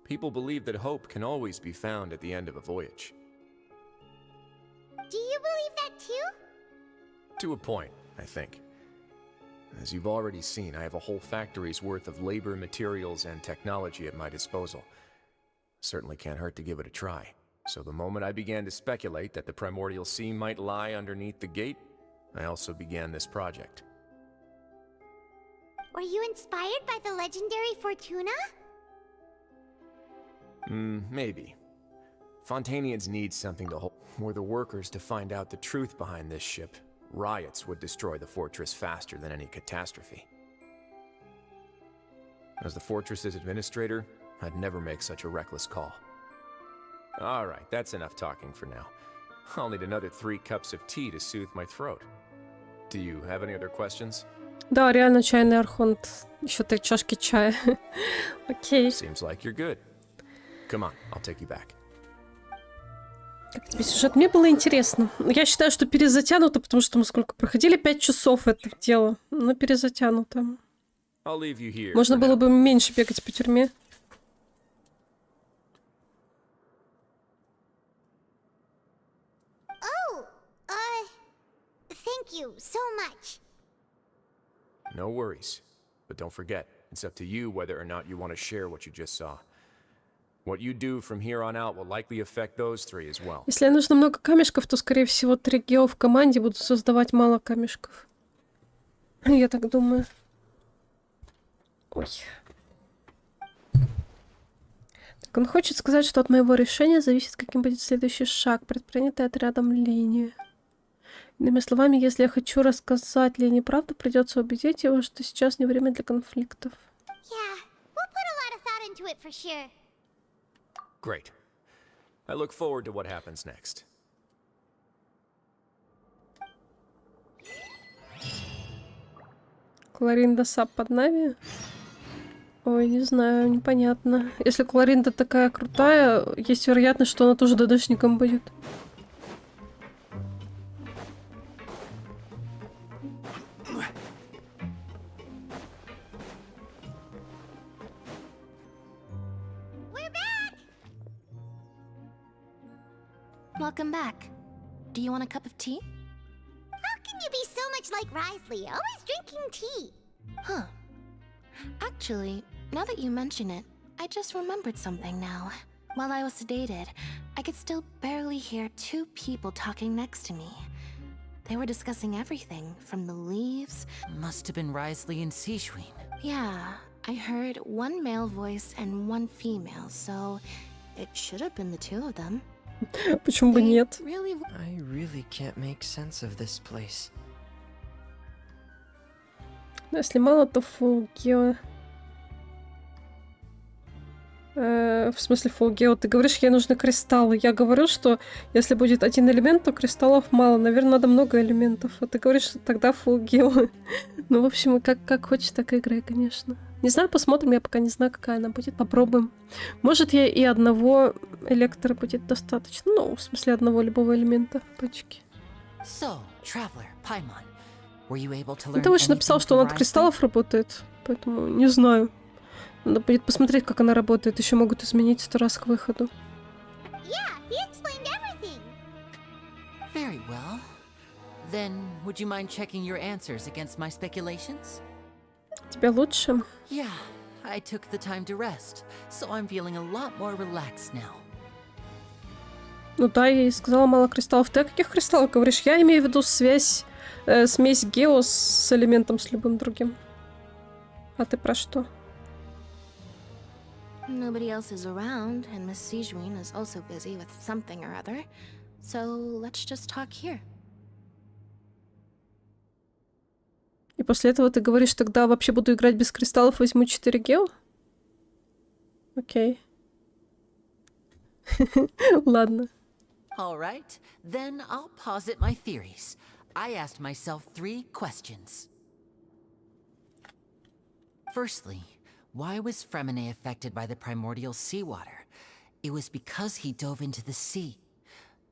People believe that hope can always be found at the end of a voyage. Do you believe that too? To a point, I think. As you've already seen, I have a whole factory's worth of labor, materials, and technology at my disposal. Certainly can't hurt to give it a try. So the moment I began to speculate that the primordial sea might lie underneath the gate, I also began this project. Were you inspired by the legendary Fortuna? Maybe. Fontainians need something to hold. Were the workers to find out the truth behind this ship, riots would destroy the fortress faster than any catastrophe. As the fortress's administrator, I'd never make such a reckless call. All right, that's enough talking for now. I'll need another 3 cups of tea to soothe my throat. Do you have any other questions? Да, реально чайный архонт. Еще 3 чашки чая. Окей. Seems like you're good. Come on, I'll take you back. Как тебе сюжет? Мне было интересно. Я считаю, что перезатянуто, потому что мы сколько проходили? 5 часов это дело. Но перезатянуто. I'll leave you here. Можно было бы меньше бегать по тюрьме. Thank you so much. No worries. But don't forget, It's up to you whether or not you want to share what you just saw. What you do from here on out will likely affect those three as well. Если нужно много камешков, то, скорее всего, 3 гео в команде будут создавать мало камешков. Я так думаю. Ой. Так, он хочет сказать, что от моего решения зависит, каким будет следующий шаг, предпринятый отрядом Линии. Иными словами, если я хочу рассказать Лене правду, придется убедить его, что сейчас не время для конфликтов. Yeah, we'll put a lot of thought into it for sure. Great. I look forward to what happens next. Кларинда Сап под Нави? Ой, не знаю, непонятно. Если Кларинда такая крутая, есть вероятность, что она тоже ДДшником будет. Welcome back. Do you want a cup of tea? How can you be so much like Risley, always drinking tea? Huh. Actually, now that you mention it, I just remembered something now. While I was sedated, I could still barely hear 2 people talking next to me. They were discussing everything, from the leaves... Must have been Risley and Sishwin. Yeah, I heard 1 male voice and 1 female, so it should have been the 2 of them. Почему бы нет? I really can't make sense of this place. Ну, если мало, то full гео. В смысле full гео? Ты говоришь, ей нужны кристаллы. Я говорю, что если будет 1 элемент, то кристаллов мало. Наверное, надо много элементов. А ты говоришь, тогда full гео. Ну, в общем, как хочешь, так и играй, конечно. Не знаю, посмотрим. Я пока не знаю, какая она будет. Попробуем. Может, ей и одного электро будет достаточно. Ну, в смысле, одного любого элемента в пачке. So, Traveler, Paimon, were you able to learn Ты очень написал, что он от кристаллов работает. Поэтому не знаю. Надо будет посмотреть, как она работает. Еще могут изменить 100 раз к выходу. Yeah, he explained everything. Very well. Then, would you mind checking your answers against my speculations? Тебе лучше? Yeah, I took the time to rest, so I'm feeling a lot more relaxed now. Ну да, я ей сказала мало кристаллов. Ты о каких кристаллах говоришь? Я имею в виду связь, смесь гео с элементом, с любым другим. А ты про что? Nobody else is around, and Miss Sijwin is also busy with something or other. So let's just talk here. И после этого ты говоришь, тогда вообще буду играть без кристаллов, возьму 4 гео? Окей. Ладно. All right, then I'll posit my theories. I asked myself 3 questions. Firstly, why was Fremine affected by the primordial seawater? It was because he dove into the sea.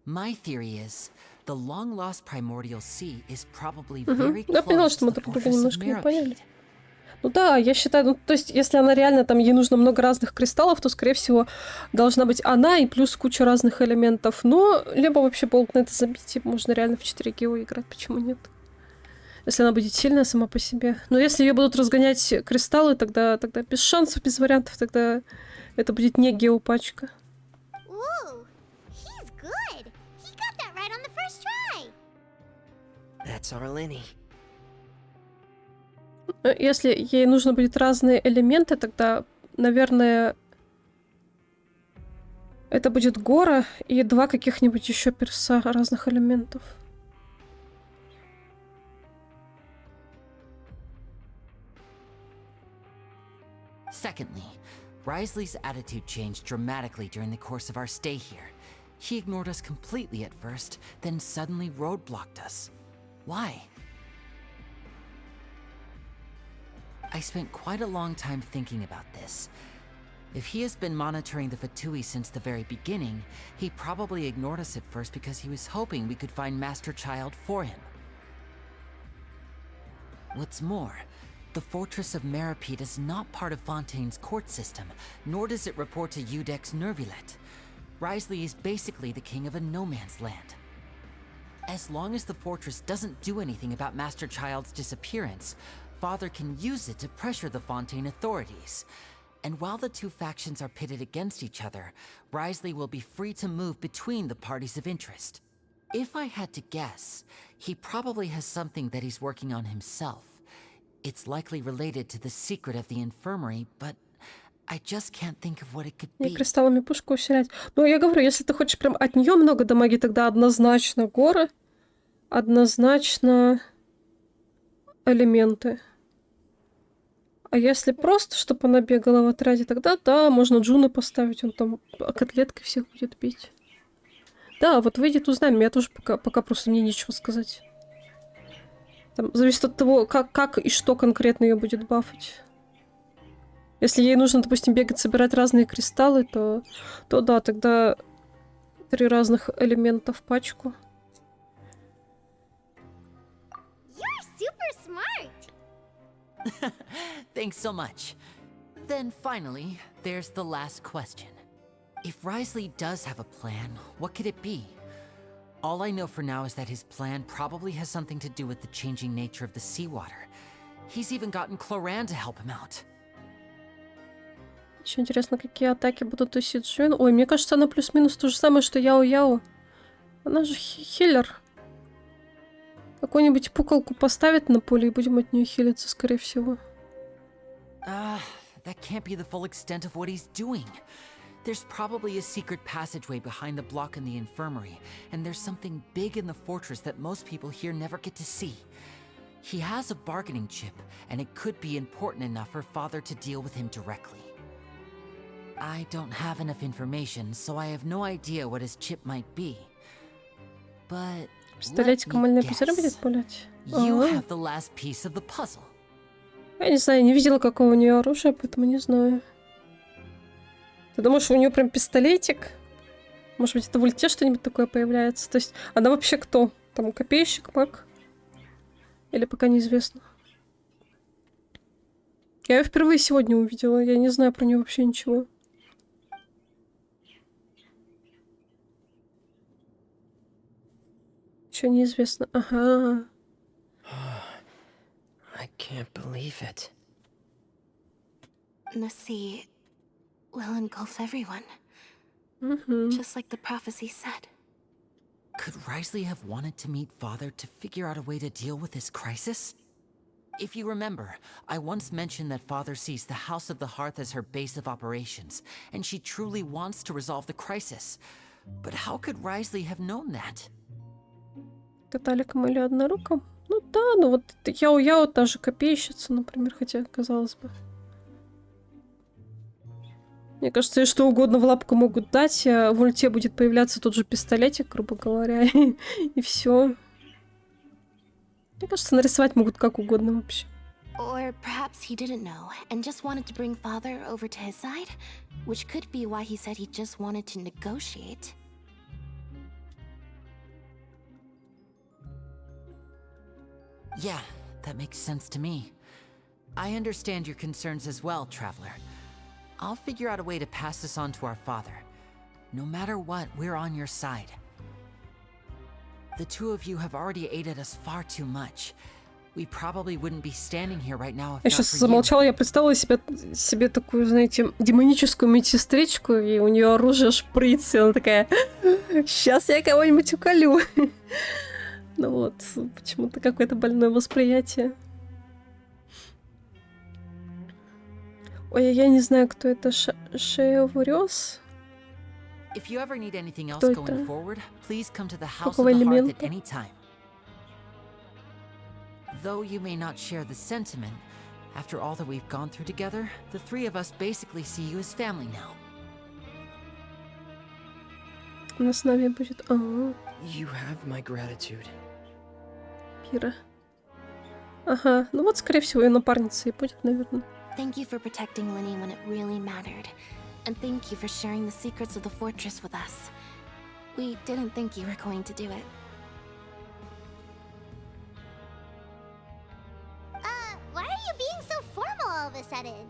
My theory is, the long-lost primordial sea is probably very Я поняла, close что to мы the друг друга fortress of немножко не поняли. Merapede. Ну да, я считаю, ну, то есть, если она реально, там, ей нужно много разных кристаллов, то, скорее всего, должна быть она и плюс куча разных элементов. Но, либо вообще болт на это забить, и можно реально в 4 гео играть, почему нет? Если она будет сильная сама по себе. Но если ее будут разгонять кристаллы, тогда без шансов, без вариантов, тогда это будет не геопачка. Ooh, he's good. He got that right on the first try. That's our Lenny. Если ей нужно будет разные элементы, тогда, наверное, это будет гора и 2 каких-нибудь еще перса разных элементов. Secondly, Risley's attitude changed dramatically during the course of our stay here. He ignored us completely at first, then suddenly roadblocked us. Why? I spent quite a long time thinking about this. If he has been monitoring the Fatui since the very beginning, he probably ignored us at first because he was hoping we could find Master Child for him. What's more, the Fortress of Merapede is not part of Fontaine's court system, nor does it report to Udex Nervulet. Risley is basically the king of a no-man's land. As long as the fortress doesn't do anything about Master Child's disappearance, father can use it to pressure the Fontaine authorities. And while the two factions are pitted against each other, Wriothesley will be free to move between the parties of interest. If I had to guess, he probably has something that he's working on himself. It's likely related to the secret of the infirmary, but I just can't think of what it could И be. кристаллами пушку усилять. Ну, я говорю, если ты хочешь прям от нее много дамаги, тогда однозначно горы, однозначно элементы. А если просто, чтобы она бегала в отряде, тогда да, можно Джуна поставить, он там котлеткой всех будет бить. Да, вот выйдет, узнаем. Я тоже пока просто мне нечего сказать. Там зависит от того, как и что конкретно ее будет бафать. Если ей нужно, допустим, бегать, собирать разные кристаллы, то да, тогда 3 разных элемента в пачку. You're super smart. Thanks so much. Then finally, there's the last question. If Wriothesley does have a plan, what could it be? All I know for now is that his plan probably has something to do with the changing nature of the seawater. He's even gotten Cloran to help him out. Еще интересно, какие атаки будут у Сиджин. Ой, мне кажется, она плюс-минус то же самое, что Яо-Яо. Она же хиллер. Какую-нибудь пуколку поставить на поле и будем от нее хилиться, скорее всего. That can't be the full extent of what he's doing. There's probably a secret passageway behind the block in the infirmary, and there's something big in the fortress that most people here never get to see. He has a bargaining chip, and it could be important enough for Father to deal with him directly. I don't have enough information, so I have no idea what his chip might be. But Пистолетиком мыльные пузыры будет пулять? You have the last piece of the puzzle. Я не знаю, не видела, какого у нее оружия, поэтому не знаю. Ты думаешь, у нее прям пистолетик? Может быть, это в ульте что-нибудь такое появляется? То есть, она вообще кто? Там копейщик, маг? Или пока неизвестно? Я ее впервые сегодня увидела, я не знаю про нее вообще ничего. Еще неизвестно. Ага. I can't believe it. The sea will engulf everyone. Just like the prophecy said. Could Wriothesley have wanted to meet Father to figure out a way to deal with this crisis? If you remember, I once mentioned that Father sees the House of the Hearth as her base of operations, and she truly wants to resolve the crisis. But how could Wriothesley have known that? Каталиком или одноруком? Ну да, ну вот Яо-Яо та же копейщица, например, хотя, казалось бы. Мне кажется, ей что угодно в лапку могут дать, а в ульте будет появляться тот же пистолетик, грубо говоря, и все. Мне кажется, нарисовать могут как угодно вообще. Or perhaps he didn't know and just wanted to bring Father over to his side, which could be why he said he just wanted to negotiate. Yeah, that makes sense to me. I understand your concerns as well, Traveler. I'll figure out a way to pass this on to our father. No matter what, we're on your side. The two of you have already aided us far too much. We probably wouldn't be standing here right now if Я not сейчас for you. замолчала, я представила себе такую, знаете, демоническую медсестричку, и у нее оружие шприц, и она такая, сейчас я кого-нибудь уколю. Ну вот, почему-то какое-то больное восприятие. Ой, я не знаю, кто это. Шееврёс? If you ever need anything else Кто going это? forward, please come to the House of Какого the Hearth at элемента? any time. Though you may not share the sentiment, after all that we've gone through together, the three of us basically see you as family now. Она с нами будет. Ага, You have my gratitude. Кира. Ага, ну вот, скорее всего, ее напарница и будет, наверное. Thank you for protecting Lenny when it really mattered. And thank you for sharing the secrets of the fortress with us. We didn't think you were going to do it. Why are you being so formal all of a sudden?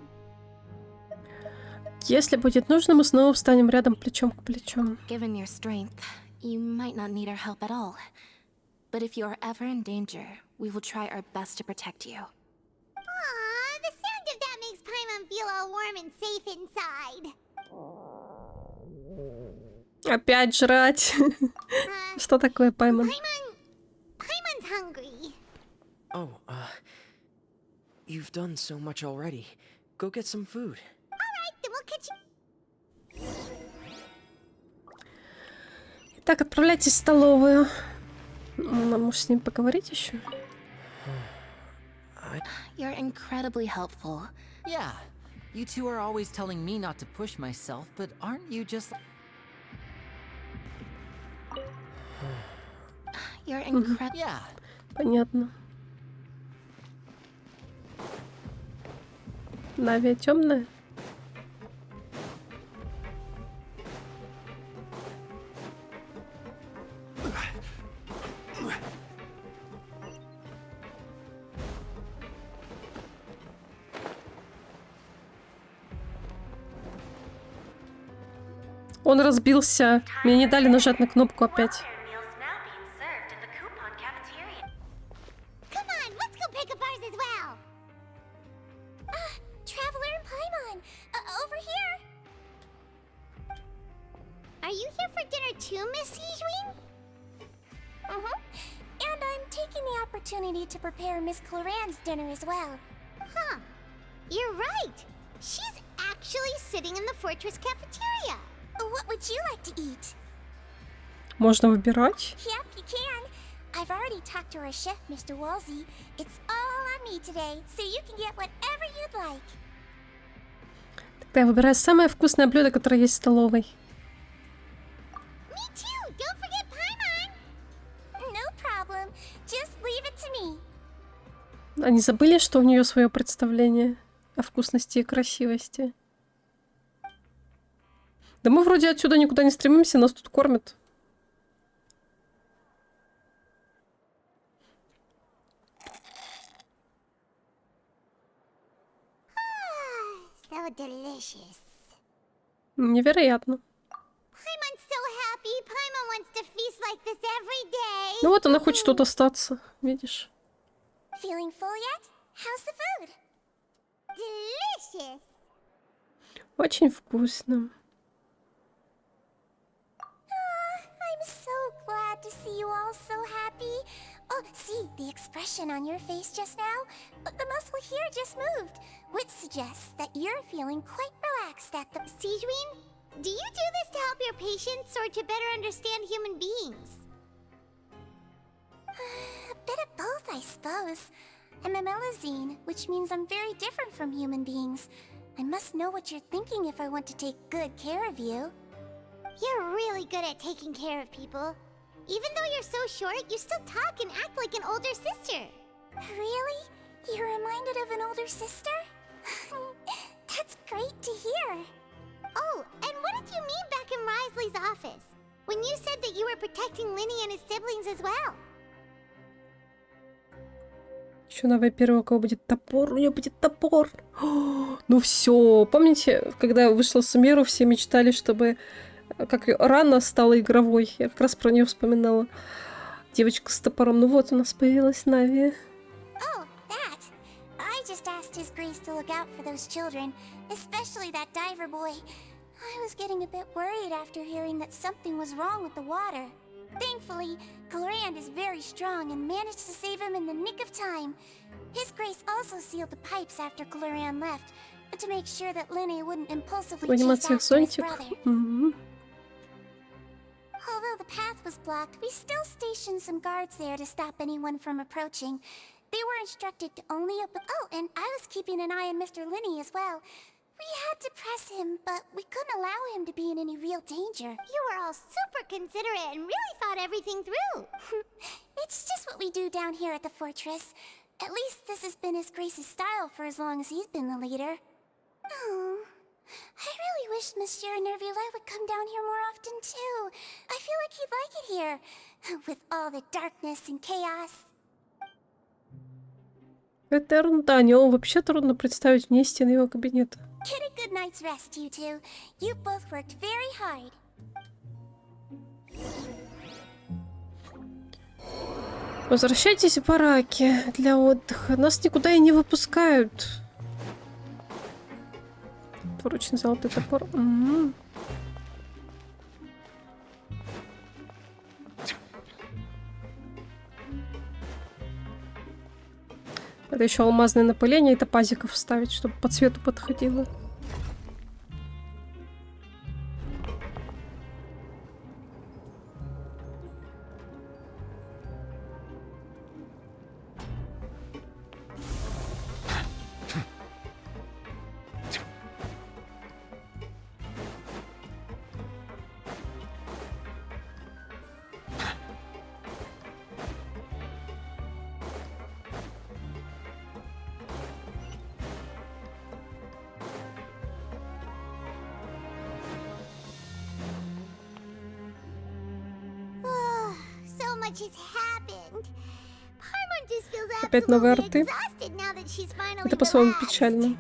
Если будет нужно, мы снова встанем рядом плечом к плечу. Given your strength, you might not need our help at all. But if you are ever in danger, we will try our best to protect you. feel all warm and safe inside. Опять жрать. Что такое, Пайман? Paimon's hungry. Oh, you've done so much already. Go get some food. Alright, then we'll catch you. Итак, отправляйтесь в столовую. Может, с ним поговорить еще? You're incredibly helpful. Yeah, you two are always telling me not to push myself, but aren't you just... You're incredible. Yeah. Понятно. Нави темная? Он разбился. Мне не дали нажать на кнопку опять. Come on, let's go pick up ours as well. Traveler and Paimon, over here. Are you here for dinner too, Miss Sijwin? And I'm taking the opportunity to prepare Miss Cloran's dinner as well. Huh. You're right. She's actually sitting in the fortress cafeteria. What would you like to eat? Можно выбирать. Yep, you can. I've already talked to our chef, Mr. Wolsey. It's all on me today, so you can get whatever you'd like. Тогда я выбираю самое вкусное блюдо, которое есть в столовой. Me too. Don't forget Paimon. No problem. Just leave it to me. Они забыли, что у нее свое представление о вкусности и красивости. Да мы вроде отсюда никуда не стремимся, нас тут кормят. So delicious. Невероятно. Paimon's so happy. Paimon wants to feast like this every day. Ну вот она хочет тут остаться, видишь? Feeling full yet? How's the food? Delicious. Очень вкусно. I'm so glad to see you all so happy. Oh, see the expression on your face just now? The muscle here just moved, which suggests that you're feeling quite relaxed at the... Sijwin, do you do this to help your patients or to better understand human beings? A bit of both, I suppose. I'm a Melazine, which means I'm very different from human beings. I must know what you're thinking if I want to take good care of you. You're really good at taking care of people. Even though you're so short, you still talk and act like an older sister. Really? You're reminded of an older sister? That's great to hear. Oh, and what did you mean back in Risley's office? When you said that you were protecting Linny and his siblings as well? Еще новая первая, у кого будет топор, у нее будет топор. О, ну все, помните, когда вышла Сумеру, все мечтали, чтобы как рана стала игровой. Я как раз про нее вспоминала. Девочка с топором. Ну вот у нас появилась Нави. Oh, that. I just asked His Grace to look out for those children, especially that diver boy. I was getting a bit worried after hearing that something was wrong with the water. Thankfully, Clorand is very strong and managed to save him in the nick of time. His Grace also sealed the pipes after Clorand left, to make sure that Linny wouldn't impulsively chase after his brother. Although the path was blocked, we still stationed some guards there to stop anyone from approaching. They were instructed to only open... Oh, and I was keeping an eye on Mr. Linny as well. We had to press him, but we couldn't allow him to be in any real danger. You were all super considerate and really thought everything through. It's just what we do down here at the fortress. At least this has been His Grace's style for as long as he's been the leader. Oh, I really wish Monsieur Nervula would come down here more often too. I feel like he'd like it here, with all the darkness and chaos. Это ерунда, него вообще трудно представить вне стен его кабинета. Get a good night's rest, you two. You both worked very hard. Возвращайтесь в бараки для отдыха. Нас никуда и не выпускают. Двуручный золотой топор. Это еще алмазное напыление и топазиков вставить, чтобы по цвету подходило. Опять новые арты. Это по-своему печально.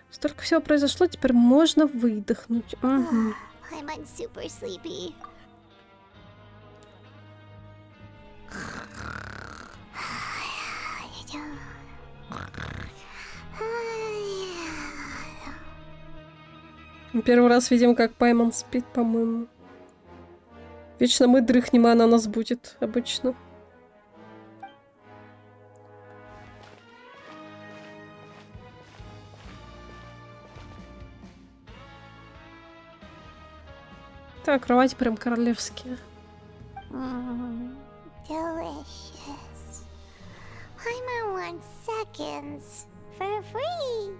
Столько всего произошло, теперь можно выдохнуть. Угу. Первый раз видим, как Пайман спит, по-моему. Вечно мы дрыхнем, а она нас будет обычно. Так, кровати прям королевские. Delicious. Paimon wants seconds for free.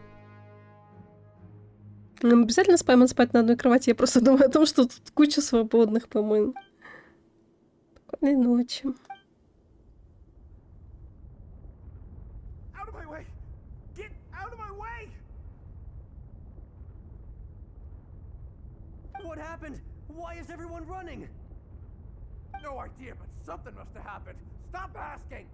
Нам обязательно с Паймон спать на одной кровати. Я просто думаю о том, что тут куча свободных, по-моему. Спокойной ночи. What happened? Why is everyone running? No idea, but something must have happened. Stop asking!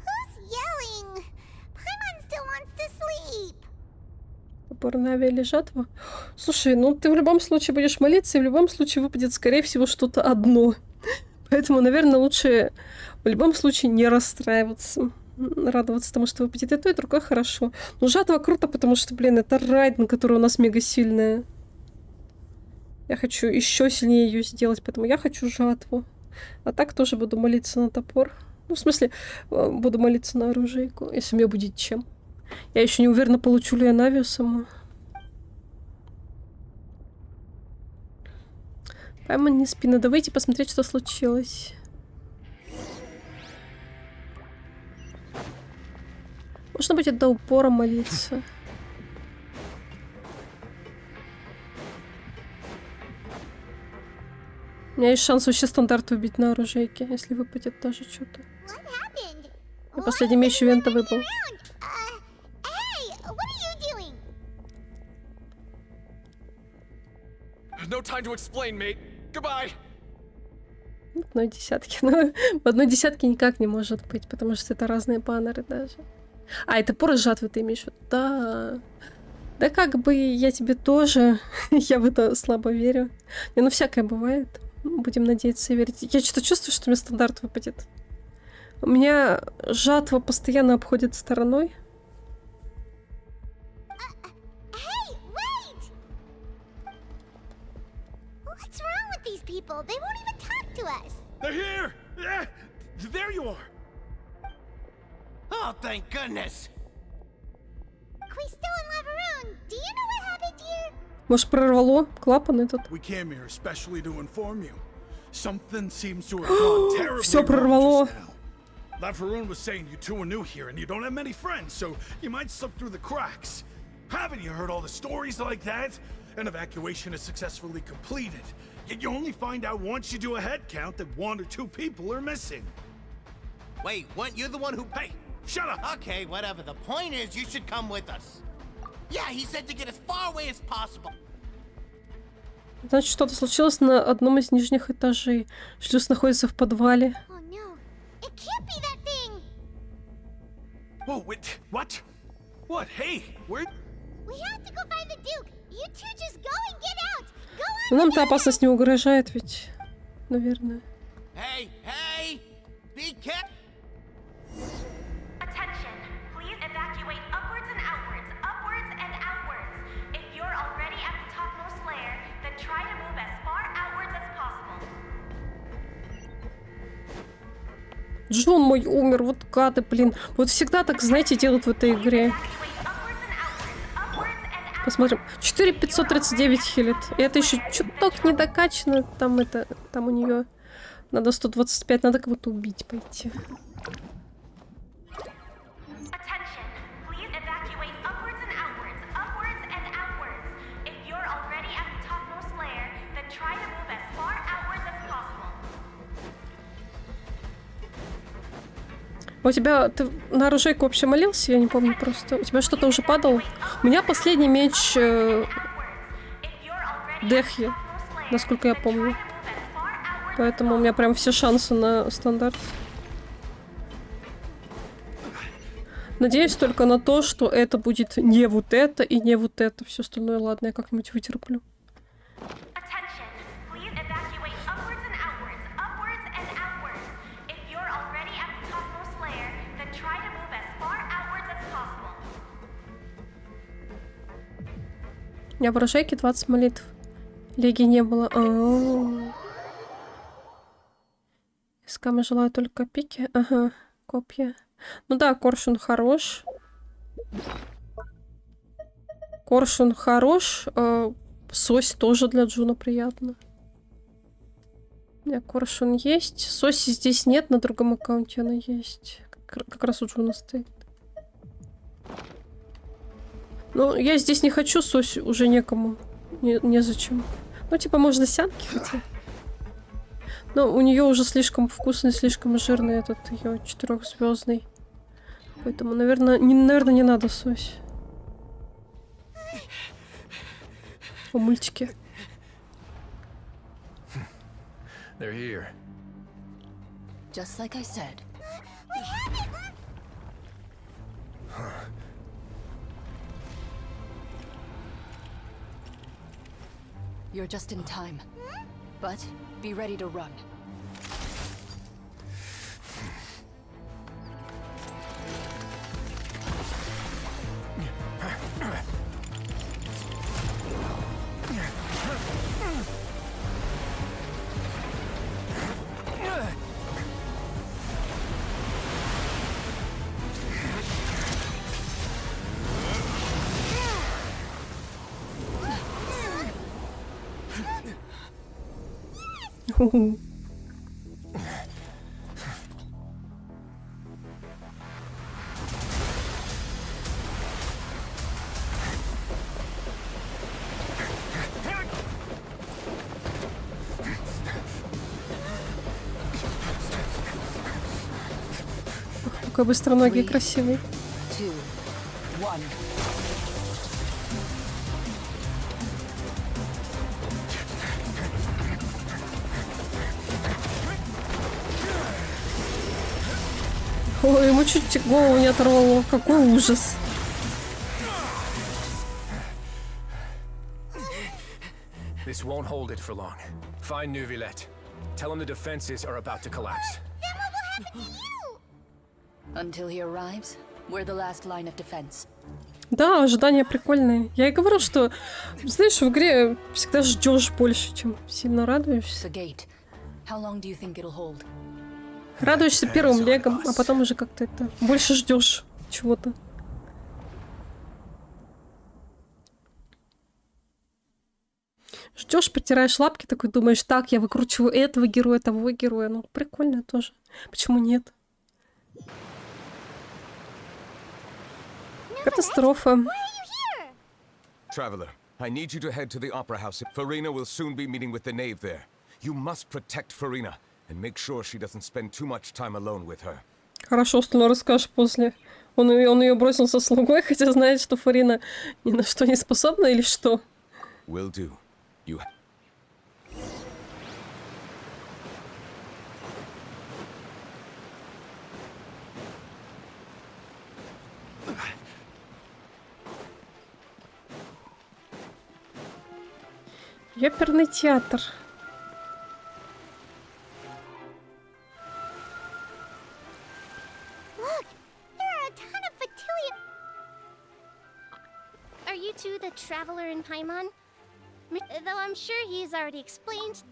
Who's yelling? Paimon still wants to sleep. Топор на авиа или жатва? Слушай, ну ты в любом случае будешь молиться, и в любом случае выпадет, скорее всего, что-то одно. Поэтому, наверное, лучше в любом случае не расстраиваться. Радоваться тому, что выпадет и то, и другое хорошо. Но жатва круто, потому что, блин, это райд, которая у нас мега сильная. Я хочу еще сильнее ее сделать, поэтому я хочу жатву. А так тоже буду молиться на топор. Ну, в смысле, буду молиться на оружейку, если мне будет чем. Я еще не уверена, получу ли я Навию саму. Паймон, не спи, надо выйти посмотреть, что случилось. Можно будет до упора молиться. У меня есть шанс вообще стандарт убить на оружейке, если выпадет даже что-то. И последний меч ивента выпал. No time to explain, mate. Goodbye. В одной десятке. Но в одной десятке никак не может быть, потому что это разные баннеры даже. А, это поры жатвы ты имеешь в виду? Да. Да как бы я тебе тоже. Я в это слабо верю. Не, ну всякое бывает. Будем надеяться и верить. Я что-то чувствую, что мне стандарт выпадет. У меня жатва постоянно обходит стороной. What's wrong with these people? They won't even talk to us. They're here! Yeah, there you are! Oh, thank goodness! Quisto and Laveroon, do you know what happened here? Может, прорвало клапан этот? We came here especially to inform you. Something seems to have gone terribly Всё wrong прорвало. just now. Laveroon was saying you two are new here and you don't have many friends, so you might slip through the cracks. Haven't you heard all the stories like that? An evacuation is successfully completed. Yet you only find out once you do a head count that 1 or 2 people are missing. Wait, weren't you the one who... Hey, shut up! Okay, whatever. The point is, you should come with us. Yeah, he said to get as far away as possible. Значит, что-то случилось на одном из нижних этажей. Шлюз находится в подвале. Oh no, it can't be that thing. Whoa, wait, what? What? Hey, where? We have to go find the Duke. You two just go and get out. Go on. Но нам-то опасность не угрожает, ведь, наверное. Hey, hey! Be careful! Джон мой умер, вот гады, блин. Вот всегда так, знаете, делают в этой игре. Посмотрим. 4539 хилит. И это еще чуток не докачано. Там это, там у нее надо 125, надо кого-то убить пойти. 'У тебя... Ты на оружейку вообще молился? Я не помню просто. У тебя что-то уже падало? У меня последний меч... Дехи, насколько я помню. Поэтому у меня прям все шансы на стандарт. Надеюсь только на то, что это будет не вот это и не вот это. Все остальное, ладно, я как-нибудь вытерплю. У меня в оружейке 20 молитв. Леги не было. Искам желаю только пики. Ага, копья. Ну да, коршун хорош. Коршун хорош. Сось тоже для Джуна приятно. У меня коршун есть. Соси здесь нет, на другом аккаунте она есть. Как раз у Джуна стоит. Ну, я здесь не хочу сось, уже некому. Незачем. Ну, типа, можно сянки хотя. Но у нее уже слишком вкусный, слишком жирный этот ее 4-звездный. Поэтому, наверное, не надо сось. О, мультики. They're here. Just like I said. You're just in time. But be ready to run. Какой быстроногий, красивый. 2, 1. Ой, ему чуть голову не оторвало. Какой ужас. This won't hold it for long. Find Neuvillette. Tell him the defenses are about to collapse. Then what will happen to you? Until he arrives, we're the last line of defense. Да, ожидания прикольные. Я и говорю, что, знаешь, в игре всегда ждешь больше, чем сильно радуешься. How long do you think it'll hold? Радуешься первым легом, а потом уже как-то это больше ждешь чего-то. Ждешь, потираешь лапки, такой думаешь, так, я выкручиваю этого героя, того героя. Ну, прикольно тоже. Почему нет? Катастрофа. Traveler, I need you to head to the Opera House. Farina will soon be meeting with the knave there. You must protect Farina and make sure she doesn't spend too much time alone with her. Хорошо, что расскажешь после. Он ее бросил со слугой, хотя знает, что Фарина ни на что не способна или что? Will do. You. Ёперный театр. Look, there are a ton of Fatilia. Are you two the traveler in Paimon? Though I'm sure he's already explained.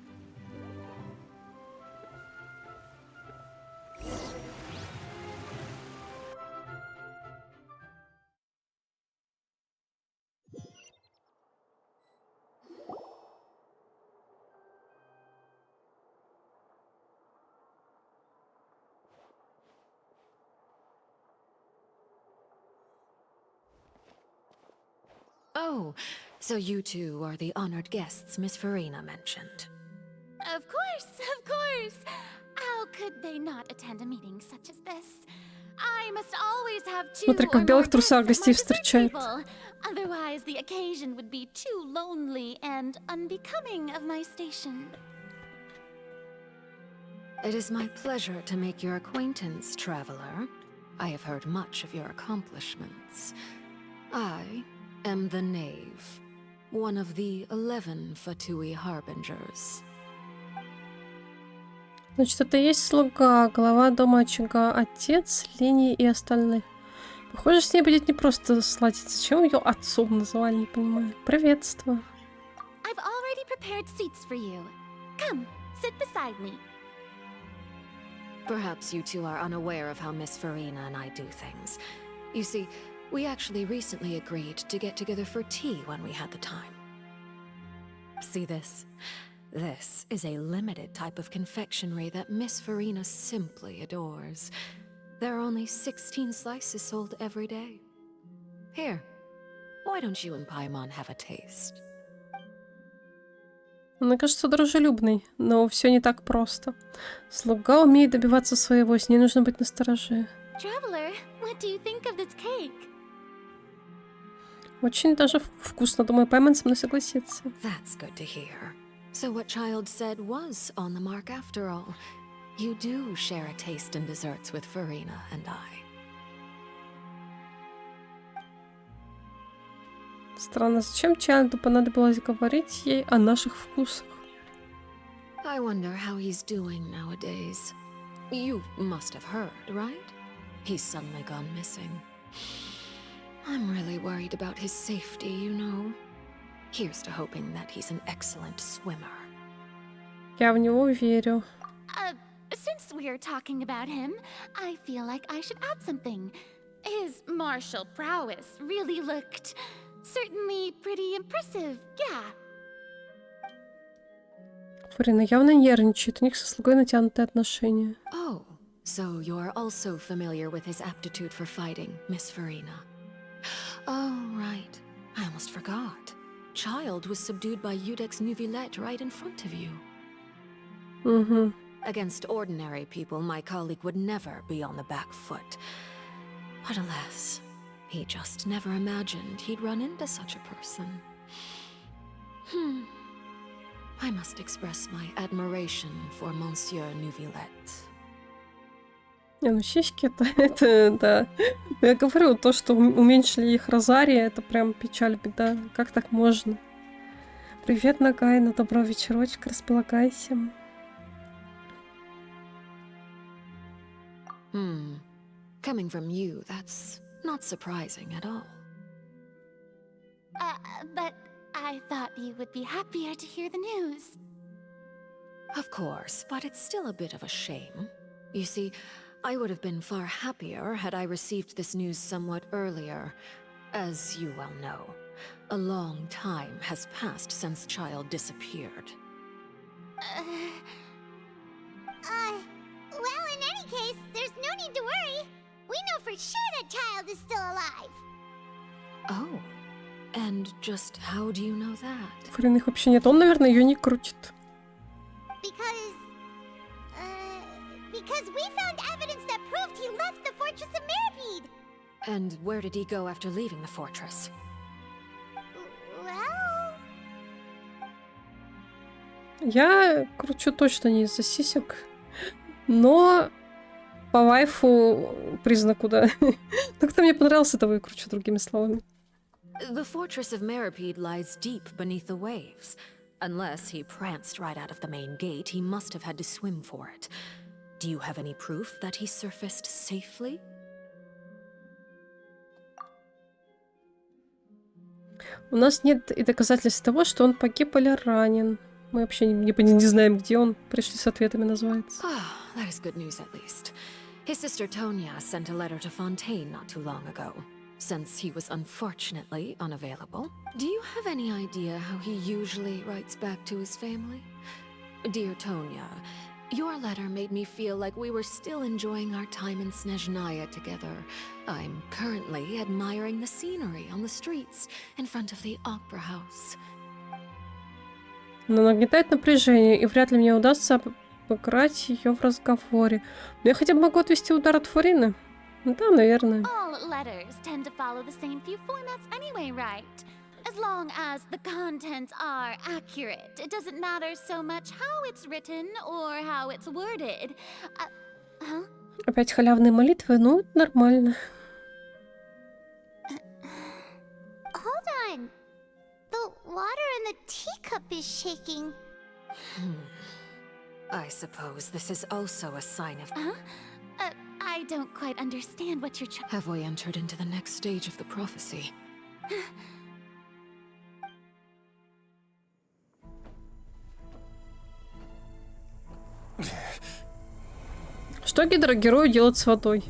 Oh, so you two are the honored guests Miss Farina mentioned. Of course, of course. How could they not attend a meeting such as this? I must always have two Смотри-ка, or в белых more guests трусах at my гостей dessert встречает. table. Otherwise, the occasion would be too lonely and unbecoming of my station. It is my pleasure to make your acquaintance, traveler. I have heard much of your accomplishments. I am the Knave, one of the 11 Fatui Harbingers. Значит, это и есть слуга, глава дома очага, отец, линии и остальных. Похоже, с ней будет непросто сладить. Зачем ее отцом называли, не понимаю. Приветствую. I've already prepared seats for you. Come, sit beside me. Perhaps you two are unaware of how Miss Farina and I do things. You see, we actually recently agreed to get together for tea when we had the time. See this? This is a limited type of confectionery that Miss Farina simply adores. There are only 16 slices sold every day. Here, why don't you and Paimon have a taste? Мне кажется, дружелюбный, но все не так просто. Слуга умеет добиваться своего, с ней нужно быть настороже. Traveler, what do you think of this cake? Очень даже вкусно, думаю, Паймон со мной согласится. That's good to hear. So what Child said was on the mark after all. You do share a taste in desserts with Farina and I. Странно, зачем Чайлду понадобилось говорить ей о наших вкусах? I wonder how he's doing nowadays. You must have heard, right? He's suddenly gone missing. I'm really worried about his safety, you know. Here's to hoping that he's an excellent swimmer. Я в него верю. Since we're talking about him, I feel like I should add something. His martial prowess really looked certainly pretty impressive, yeah. Фарина явно нервничает, у них со слугой натянутые отношения. Oh, so you're also familiar with his aptitude for fighting, Miss Farina. Oh, right. I almost forgot. Child was subdued by Udex Nuvillette right in front of you. Mm-hmm. Against ordinary people, my colleague would never be on the back foot. But alas, he just never imagined he'd run into such a person. I must express my admiration for Monsieur Nuvillette. Не, ну сиськи это да. Я говорю, то, что уменьшили их розария, это прям печаль, беда. Как так можно? Привет, Нагайна, доброго вечерочка, располагайся. Coming from you, that's not surprising at all. But I thought you would be happier to hear the news. Of course, but it's still a bit of a shame. You see, I would have been far happier had I received this news somewhat earlier. As you well know, a long time has passed since Child disappeared. Well, in any case, there's no need to worry. We know for sure that Child is still alive. Oh, and just how do you know that? Фарина их вообще нет, он, наверное, ее не крутит. Because we found evidence that proved he left the Fortress of Mirapede. And where did he go after leaving the fortress? Well... Я кручу точно не из-за сисек, но по вайфу признаку, да. Так-то мне понравился, этого и кручу, другими словами. The Fortress of Mirapede lies deep beneath the waves. Unless he pranced right out of the main gate, he must have had to swim for it. Do you have any proof that he surfaced safely? У нас нет и доказательств того, что он погиб или ранен. Мы вообще не знаем, где он. Пришли с ответами, называется. That is good news at least. His sister Tonya sent a letter to Fontaine not too long ago. Since he was unfortunately unavailable, do you have any idea how he usually writes back to his family? Dear Tonya, Your letter made me feel like we were still enjoying our time in Snezhnaya together. I'm currently admiring the scenery on the streets in front of the opera house. Она нагнетает напряжение, и вряд ли мне удастся обыграть ее в разговоре. Но я хотя бы могу отвести удар от Фурины. Да, наверное. All letters tend to follow the same few formats anyway, right? As long as the contents are accurate, it doesn't matter so much how it's written or how it's worded. Huh? Опять халявные молитвы, ну, это нормально. Hold on. The water in the teacup is shaking. I suppose this is also a sign of... I don't quite understand what you're trying... Have we entered into the next stage of the prophecy? Что гидрогерою делать с водой?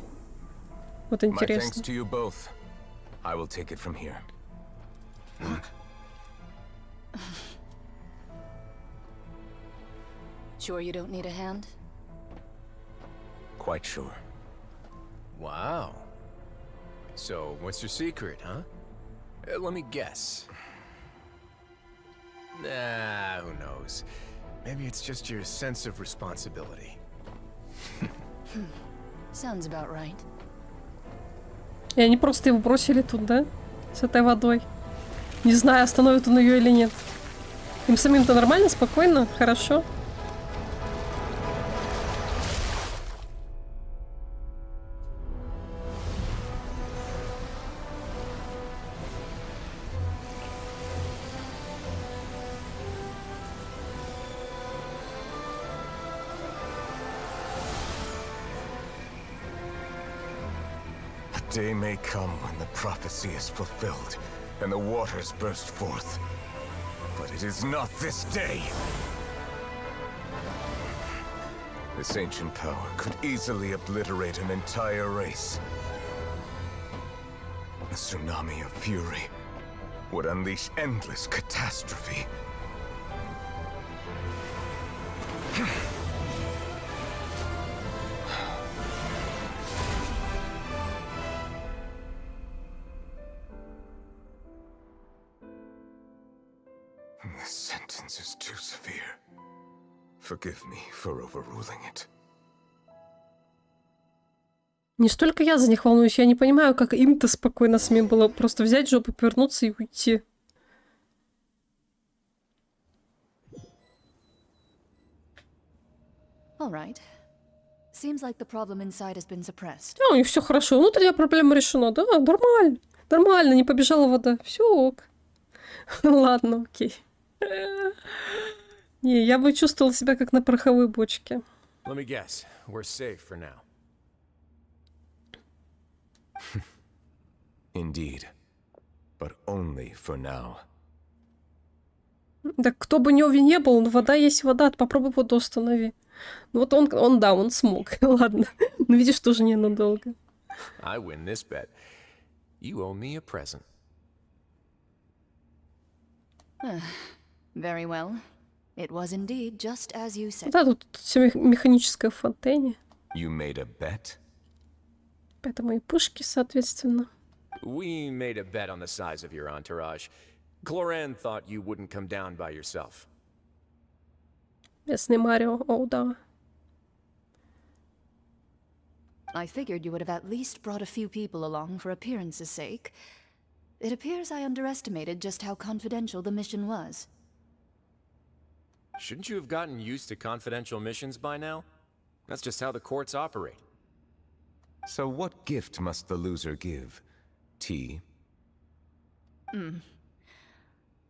Вот My thanks интересно. to you both. I will take it from here. Sure you don't need a hand? Quite sure. Wow. So, what's your secret, huh? Let me guess. Nah, who knows? Maybe it's just your sense of responsibility. Sounds about right. И они просто его бросили тут, да? С этой водой. Не знаю, остановит он ее или нет. Им самим-то нормально, спокойно, хорошо. A day may come when the prophecy is fulfilled and the waters burst forth. But it is not this day. This ancient power could easily obliterate an entire race. A tsunami of fury would unleash endless catastrophe. This sentence is too severe. Forgive me for overruling it. Не столько я за них волнуюсь, я не понимаю, как им-то спокойно самим было просто взять жопу, повернуться и уйти. All right. Seems like the problem inside has been suppressed. У них все хорошо, внутренняя проблема решена, да, нормально. Нормально, не побежала вода. Все ок. Ладно, окей. Не, я бы чувствовала себя как на пороховой бочке. Let me guess, we're safe for now. Indeed. But only for now. Да кто бы Неови не был, но вода есть вода, попробуй воду останови. Ну вот он смог. Ладно. Но видишь, тоже ненадолго. I win this bet. You owe me a present. Very well. It was indeed just as you said. Да, тут все механическое в фонтане. You made a bet? Поэтому и пушки, соответственно. We made a bet on the size of your entourage. Cloran thought you wouldn't come down by yourself. Местный Марио, о, да. I figured you would have at least brought a few people along for appearance's sake. It appears I underestimated just how confidential the mission was. Shouldn't you have gotten used to confidential missions by now? That's just how the courts operate. So what gift must the loser give? Tea?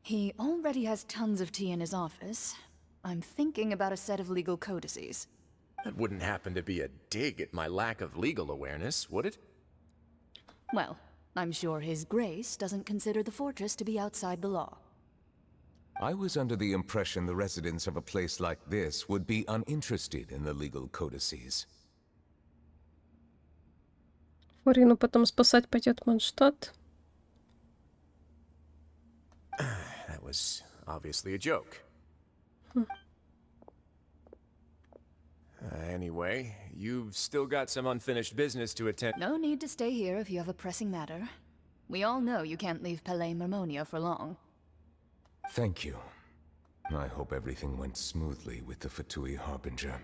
He already has tons of tea in his office. I'm thinking about a set of legal codices. That wouldn't happen to be a dig at my lack of legal awareness, would it? Well, I'm sure His Grace doesn't consider the fortress to be outside the law. I was under the impression the residents of a place like this would be uninterested in the legal codices. Фурину потом спасать пойдет Манштадт. That was obviously a joke. Anyway, you've still got some unfinished business to attend. No need to stay here if you have a pressing matter. We all know you can't leave Palais Mermonia for long. Thank you. I hope everything went smoothly with the Fatui Harbinger.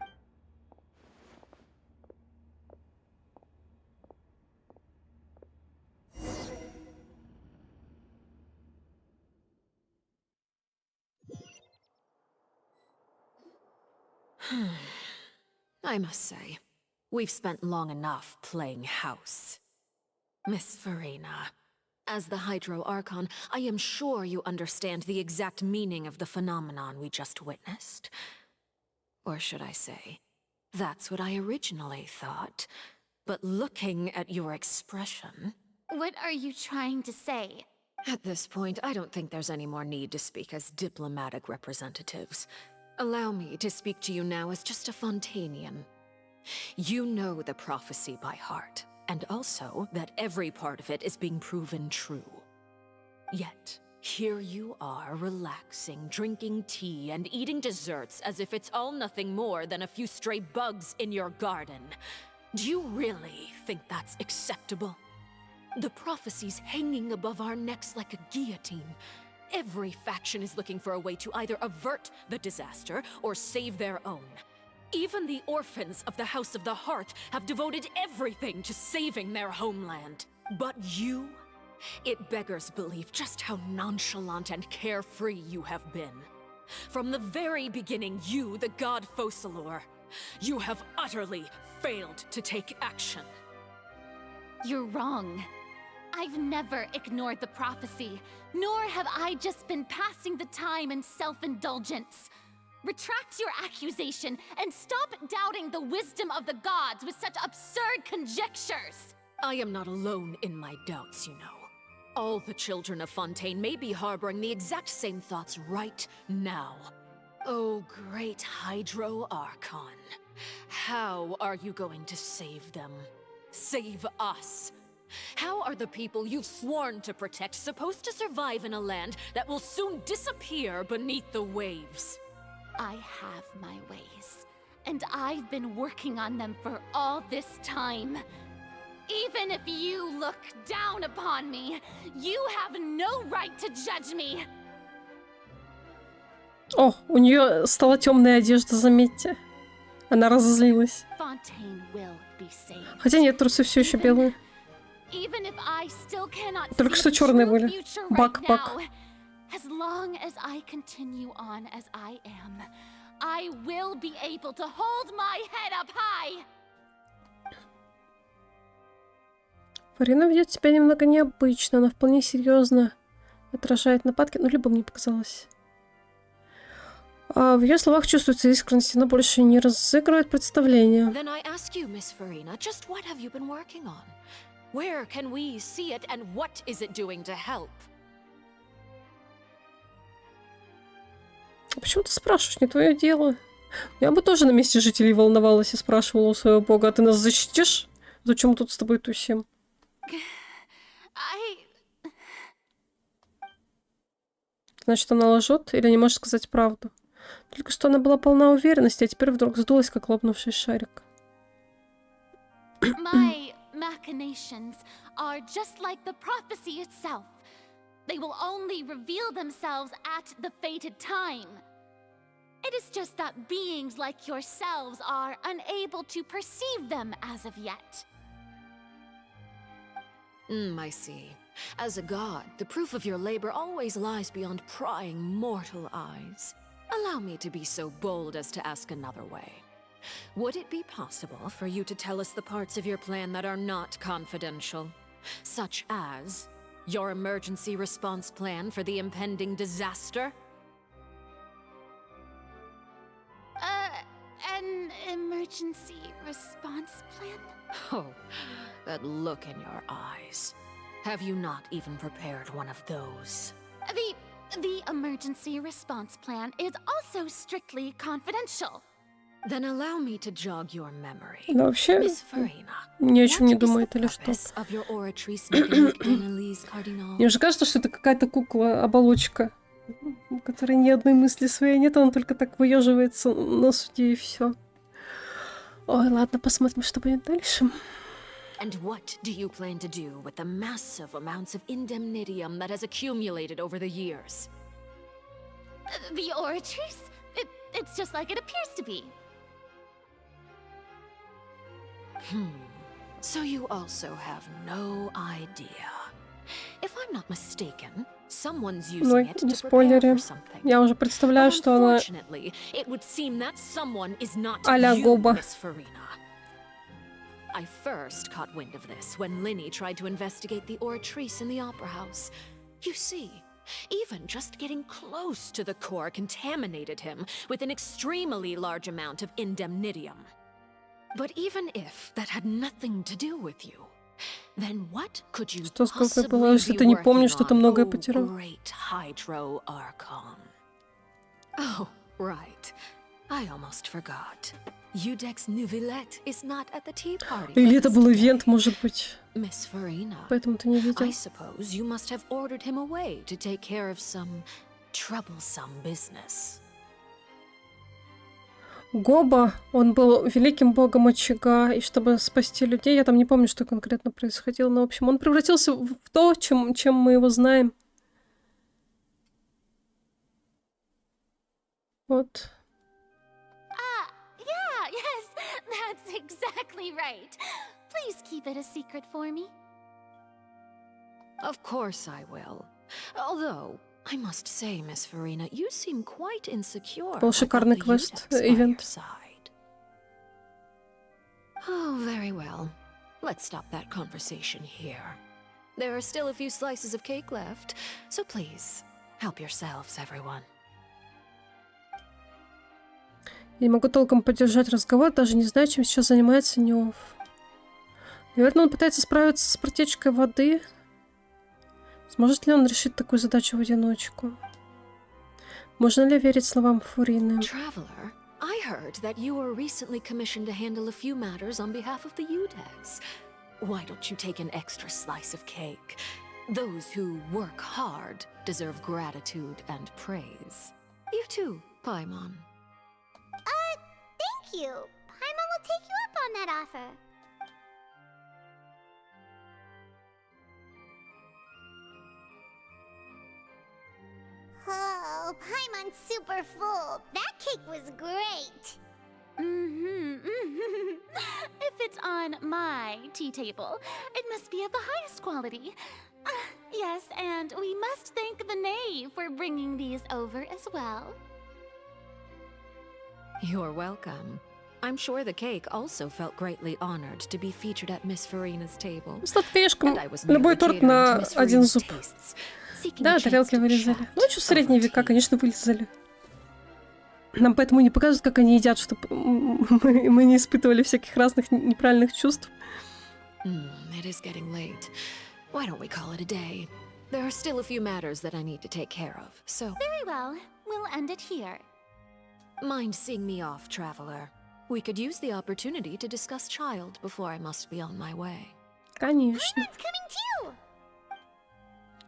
I must say, we've spent long enough playing house. Miss Farina, as the Hydro Archon, I am sure you understand the exact meaning of the phenomenon we just witnessed. Or should I say, that's what I originally thought. But looking at your expression... What are you trying to say? At this point, I don't think there's any more need to speak as diplomatic representatives. Allow me to speak to you now as just a Fontanian. You know the prophecy by heart, and also that every part of it is being proven true. Yet, here you are relaxing, drinking tea, and eating desserts as if it's all nothing more than a few stray bugs in your garden. Do you really think that's acceptable? The prophecy's hanging above our necks like a guillotine. Every faction is looking for a way to either avert the disaster or save their own. Even the orphans of the House of the Hearth have devoted everything to saving their homeland. But you? It beggars belief just how nonchalant and carefree you have been. From the very beginning, you, the god Focalor, you have utterly failed to take action. You're wrong. I've never ignored the prophecy, nor have I just been passing the time in self-indulgence. Retract your accusation and stop doubting the wisdom of the gods with such absurd conjectures! I am not alone in my doubts, you know. All the children of Fontaine may be harboring the exact same thoughts right now. Oh, great Hydro Archon. How are you going to save them? Save us? How are the people you've sworn to protect supposed to survive in a land that will soon disappear beneath the waves? I have my ways, and I've been working on them for all this time. Even if you look down upon me, you have no right to judge me. О, у нее стала темная одежда, заметьте. Она разозлилась. Хотя нет, трусы все еще белые. Только что черные были. Бак. As long as I continue on as I am, I will be able to hold my head up high. Фарина ведет себя немного необычно, она вполне серьезно отражает нападки, ну, либо мне показалось. В ее словах чувствуется искренность, она больше не разыгрывает представление. Then I ask you, Miss Farina, just what have you been working on? Where can we see it, and what is it doing to help? Почему ты спрашиваешь? Не твое дело. Я бы тоже на месте жителей волновалась и спрашивала у своего бога, а ты нас защитишь? Зачем мы тут с тобой тусим? Значит, она лжет или не может сказать правду? Только что она была полна уверенности, а теперь вдруг сдулась, как лопнувший шарик. My machinations are just like the prophecy itself. They will only reveal themselves at the fated time. It is just that beings like yourselves are unable to perceive them as of yet. I see. As a god, the proof of your labor always lies beyond prying mortal eyes. Allow me to be so bold as to ask another way. Would it be possible for you to tell us the parts of your plan that are not confidential? Such as your emergency response plan for the impending disaster? An emergency response plan? Oh, that look in your eyes. Have you not even prepared one of those? The emergency response plan is also strictly confidential. Then allow me to jog your memory. Она вообще ни о чем не думает или что? Мне же кажется, что это какая-то кукла-оболочка, у которой ни одной мысли своей нет, она только так выеживается на суде и все. Ой, ладно, посмотрим, что будет дальше. And what do you plan to do with the massive amounts of indemnitium that has accumulated over the years? The Oratrice? It's just like it appears to be. So you also have no idea. If I'm not mistaken, someone's using Ой, it не to prepare спойлери. for something. Я уже представляю, But что она unfortunately, it would seem that someone is not а-ля you, Гоба. Miss Farina. I first caught wind of this when Linny tried to investigate the Oratrice in the Opera House. You see, even just getting close to the core contaminated him with an extremely large amount of indemnitium. But even if that had nothing to do with you, then what could you Что сколько было, possibly если be ты не помнишь, working что ты on, многое oh потерял? great Hydro Archon? Oh, right. I almost forgot. Udex Nouvillette is not at the tea party. Или это был ивент, может быть. Miss Farina, Поэтому ты не видел. I suppose you must have ordered him away to take care of some troublesome business. Гоба, он был великим богом очага, и чтобы спасти людей, я там не помню, что конкретно происходило, но, в общем, он превратился в то, чем мы его знаем. Вот. Yeah, yes, that's exactly right. Please keep it a secret for me. Of course I will. Although, I must say, Miss Farina, you seem quite insecure. Был шикарный квест, ивент. Oh, very well. Let's stop that conversation here. There are still a few slices of cake left, so please, help yourselves, everyone. Я не могу толком поддержать разговор, даже не знаю, чем сейчас занимается Неоф. Наверное, он пытается справиться с протечкой воды. Сможет ли он решить такую задачу в одиночку? Можно ли верить словам Фурины? Traveler, I heard that you were recently commissioned to handle a few matters on behalf of the Udex. Why don't you take an extra slice of cake? Those who work hard deserve gratitude and praise. You too, Paimon. Thank you. Paimon will take you up on that offer. Oh, Paimon's super full. That cake was great. If it's on my tea table, it must be of the highest quality. Yes, and we must thank the knave for bringing these over as well. You're welcome. I'm sure the cake also felt greatly honored to be featured at Miss Farina's table. Сладкоежкам любой торт на один зуб. Да, тарелки вырезали. Ну, что, средние века, конечно, вырезали. Нам поэтому не показывают, как они едят, чтобы мы не испытывали всяких разных неправильных чувств. It is getting late. Why don't we call it a day? There are still a few matters that I need to take care of, so... Very well. We'll end it here. Mind seeing me off, traveler? We could use the opportunity to discuss Child before I must be on my way. Конечно.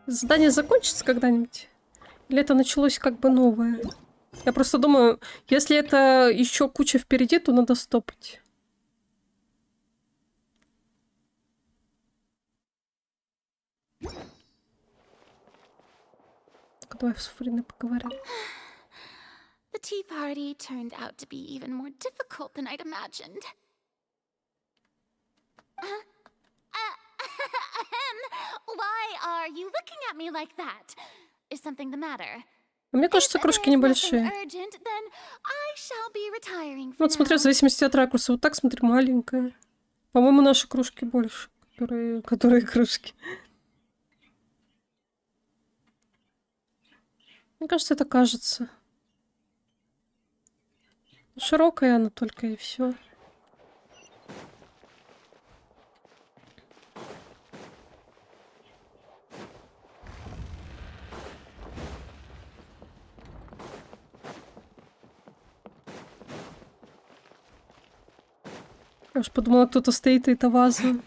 Задание закончится когда-нибудь? Или это началось как бы новое? Я просто думаю, если это еще куча впереди, то надо стопать. Давай с Фриной поговорим. The tea party turned out to be even more difficult than I'd imagined. Why are you looking at me like that? Is something the matter? Мне кажется, кружки небольшие. Вот смотря в зависимости от ракурса. Вот так смотри, маленькая. По-моему, наши кружки больше. Которые кружки. Мне кажется, это кажется. Широкая она только, и все. Я уж подумала, кто-то стоит, и это ваза.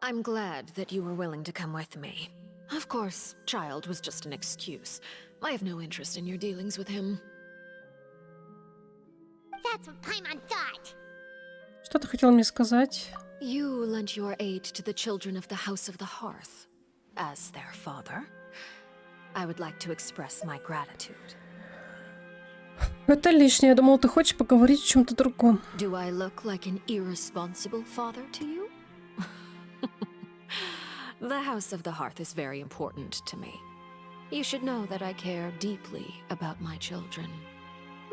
I'm glad that you were willing to come with me. Of course, child was just an excuse. I have no interest in your dealings with him. That's what Paimon thought. Что ты хотел мне сказать? You lent your aid to the children of the House of the Hearth. As their father, I would like to express my gratitude. Это лишнее. Я думал, ты хочешь поговорить о чем-то другом. Do I look like an irresponsible father to you? The House of the Hearth is very important to me. You should know that I care deeply about my children.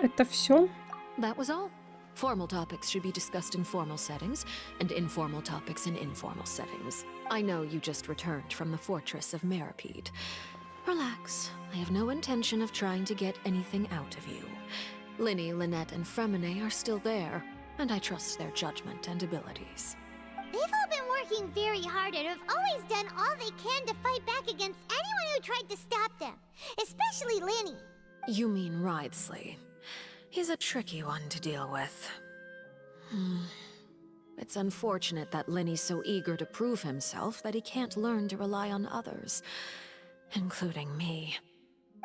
Это все? That was all. Formal topics should be discussed in formal settings, and informal topics in informal settings. I know you just returned from the fortress of Meripede. Relax. I have no intention of trying to get anything out of you. Linny, Lynette, and Fremine are still there, and I trust their judgment and abilities. They've all been working very hard and have always done all they can to fight back against anyone who tried to stop them. Especially Linny. You mean Wriothesley. He's a tricky one to deal with. It's unfortunate that Linny's so eager to prove himself that he can't learn to rely on others, including me.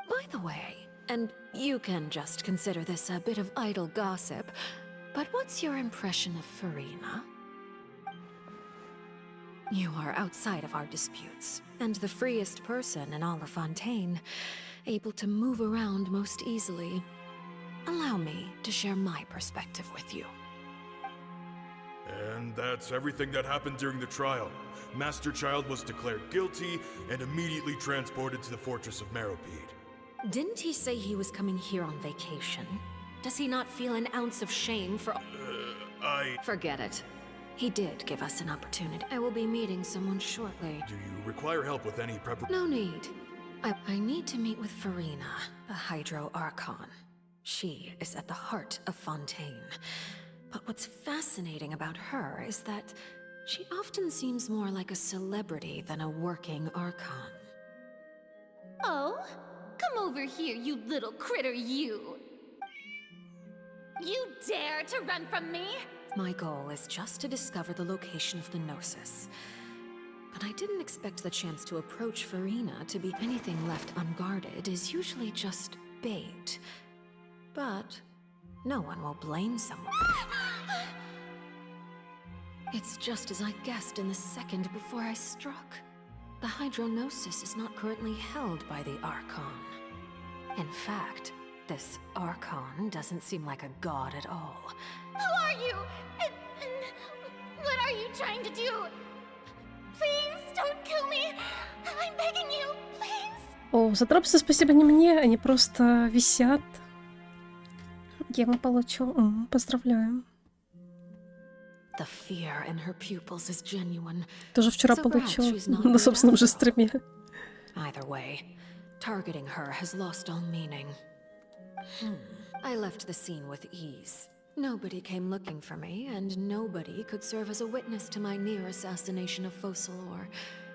By the way, and you can just consider this a bit of idle gossip, but what's your impression of Furina? You are outside of our disputes, and the freest person in all of Fontaine, able to move around most easily. Allow me to share my perspective with you. And that's everything that happened during the trial. Master Child was declared guilty and immediately transported to the Fortress of Meripede. Didn't he say he was coming here on vacation? Does he not feel an ounce of shame for— Forget it. He did give us an opportunity. I will be meeting someone shortly. Do you require help with any preparation? No need. I need to meet with Furina, the Hydro Archon. She is at the heart of Fontaine. But what's fascinating about her is that she often seems more like a celebrity than a working Archon. Oh? Come over here, you little critter, you! You dare to run from me? My goal is just to discover the location of the Gnosis. But I didn't expect the chance to approach Furina to be anything left unguarded is usually just bait. But no one will blame someone. It's just as I guessed in the second before I struck. The Hydronosis is not currently held by the Archon. In fact, this Archon doesn't seem like a god at all. Who are you? And what are you trying to do? Please don't kill me. I'm begging you, please. О, за дропсы спасибо не мне, они просто висят. Я ему получил. Поздравляю. The fear in her pupils is genuine. Тоже вчера получил на собственном же стриме. Either way, targeting her has lost all meaning. I left the scene with ease. Nobody came looking for me, and nobody could serve as a witness to my near assassination of Focalor.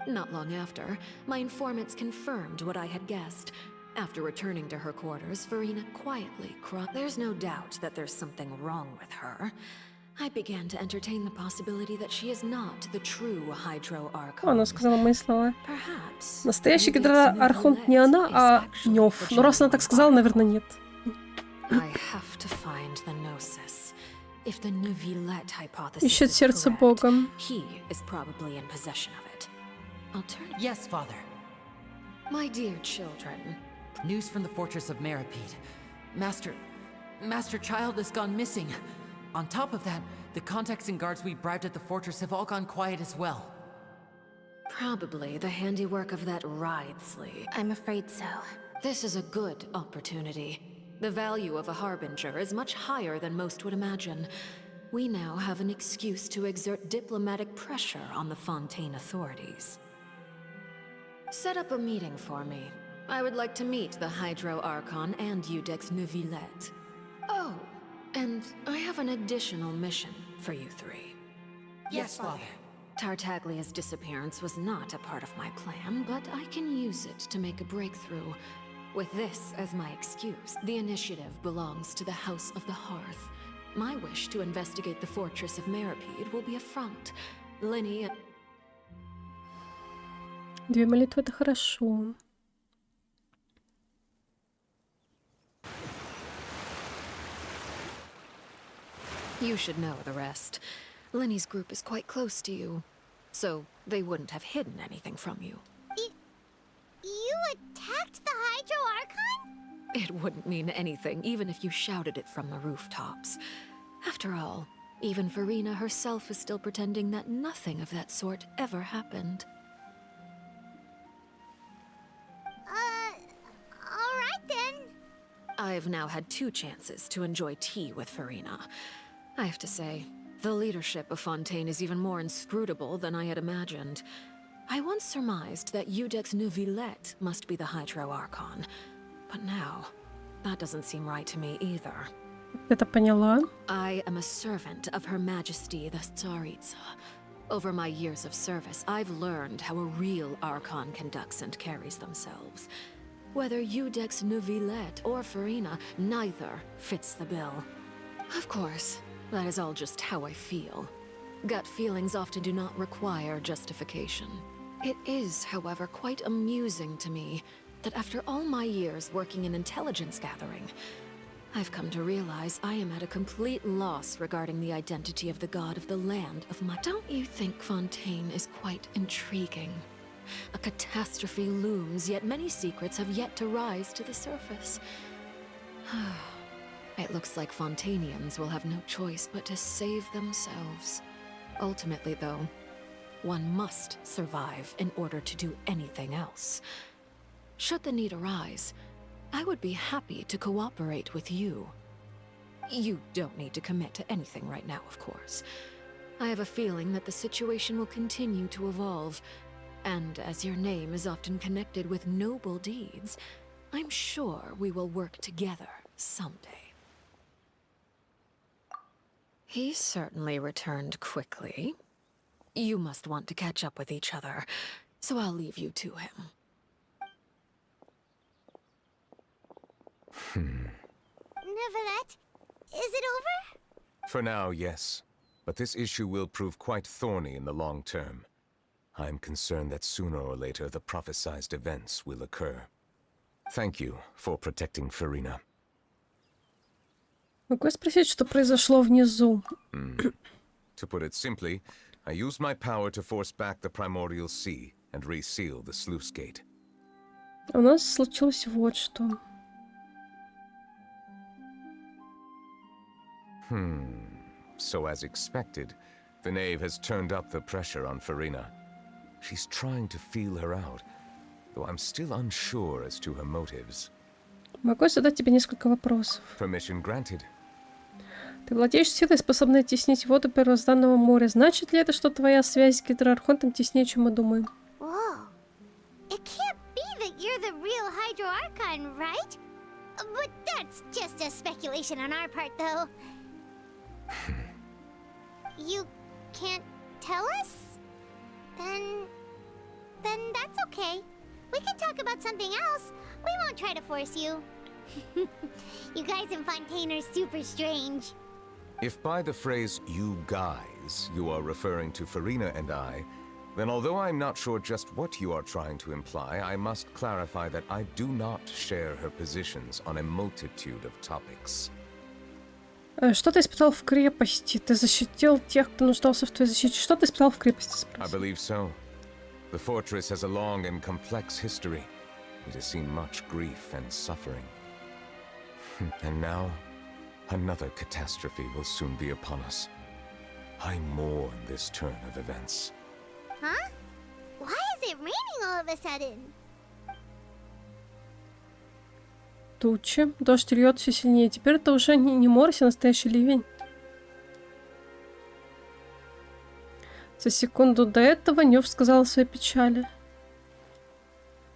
Not long after, my informants confirmed what I had guessed. After returning to her quarters, Furina quietly croaked. There's no doubt that there's something wrong with her. I began to entertain the possibility that she is not the true Hydro Archon. Она сказала мои слова. Настоящий Гидроархонт не она, а Нёв. Но раз она так сказала, наверное, нет. I have to find the Gnosis. If the Neuvillette hypothesis Ищет is сердце correct, Бога. he is probably in possession of it. Yes, Father. My dear children. News from the Fortress of Meripede. Master Child has gone missing. On top of that, the contacts and guards we bribed at the fortress have all gone quiet as well. Probably the handiwork of that Wriothesley. I'm afraid so. This is a good opportunity. The value of a Harbinger is much higher than most would imagine. We now have an excuse to exert diplomatic pressure on the Fontaine authorities. Set up a meeting for me. I would like to meet the Hydro Archon and Eudex Neuvillette. Oh, and I have an additional mission for you three. Yes, Father. Tartaglia's disappearance was not a part of my plan, but I can use it to make a breakthrough. With this as my excuse, the initiative belongs to the House of the Hearth. My wish to investigate the Fortress of Meripede will be a front. Linny... 2 молитвы — это хорошо. You should know the rest. Lenny's group is quite close to you, so they wouldn't have hidden anything from you. You attacked the Hydro Archon? It wouldn't mean anything, even if you shouted it from the rooftops. After all, even Farina herself is still pretending that nothing of that sort ever happened. Alright then. I've now had 2 chances to enjoy tea with Farina. I have to say, the leadership of Fontaine is even more inscrutable than I had imagined. I once surmised that Iudex Neuvillette must be the Hydro Archon, but now, that doesn't seem right to me either. Это поняла. I am a servant of Her Majesty the Tsaritsa. Over my years of service, I've learned how a real Archon conducts and carries themselves. Whether Iudex Neuvillette or Farina, neither fits the bill. Of course, that is all just how I feel. Gut feelings often do not require justification. It is, however, quite amusing to me that after all my years working in intelligence gathering, I've come to realize I am at a complete loss regarding the identity of the god of the land of my— Don't you think Fontaine is quite intriguing? A catastrophe looms, yet many secrets have yet to rise to the surface. It looks like Fontainians will have no choice but to save themselves. Ultimately, though, one must survive in order to do anything else. Should the need arise, I would be happy to cooperate with you. You don't need to commit to anything right now, of course. I have a feeling that the situation will continue to evolve, and as your name is often connected with noble deeds, I'm sure we will work together someday. He certainly returned quickly. You must want to catch up with each other, so I'll leave you to him. Neuvillette, is it over? For now, yes. But this issue will prove quite thorny in the long term. I'm concerned that sooner or later the prophesized events will occur. Thank you for protecting Farina. Могу я спросить, что произошло внизу? To put it simply, I used my power to force back the primordial sea and reseal the sluice gate. У нас случилось вот что. So as expected, the knave has turned up the pressure on Farina. She's trying to feel her out, though I'm still unsure as to her motives. Могу я задать тебе несколько вопросов? Permission granted. Ты владеешь силой, способной теснить воду первозданного моря. Значит ли это, что твоя связь с Гидроархонтом теснее, чем мы думаем? Whoa. It can't be that you're the real Hydro Archon, right? But that's just a speculation on our part, though. You can't tell us? Then that's okay. We can talk about something else. We won't try to force you. You guys in Fontaine are super strange. If by the phrase, you guys, you are referring to Farina and I, then although I'm not sure just what you are trying to imply, I must clarify that I do not share her positions on a multitude of topics. Что ты испытал в крепости? Ты защитил тех, кто нуждался в твоей защите. Что ты испытал в крепости? I believe so. The fortress has a long and complex history. It has seen much grief and suffering. And now, another catastrophe will soon be upon us. I mourn this turn of events. Huh? Why is it raining all of a sudden? Тучи. Дождь льет все сильнее. Теперь это уже не морось, а настоящий ливень. За секунду до этого Нёв сказал о своей печали.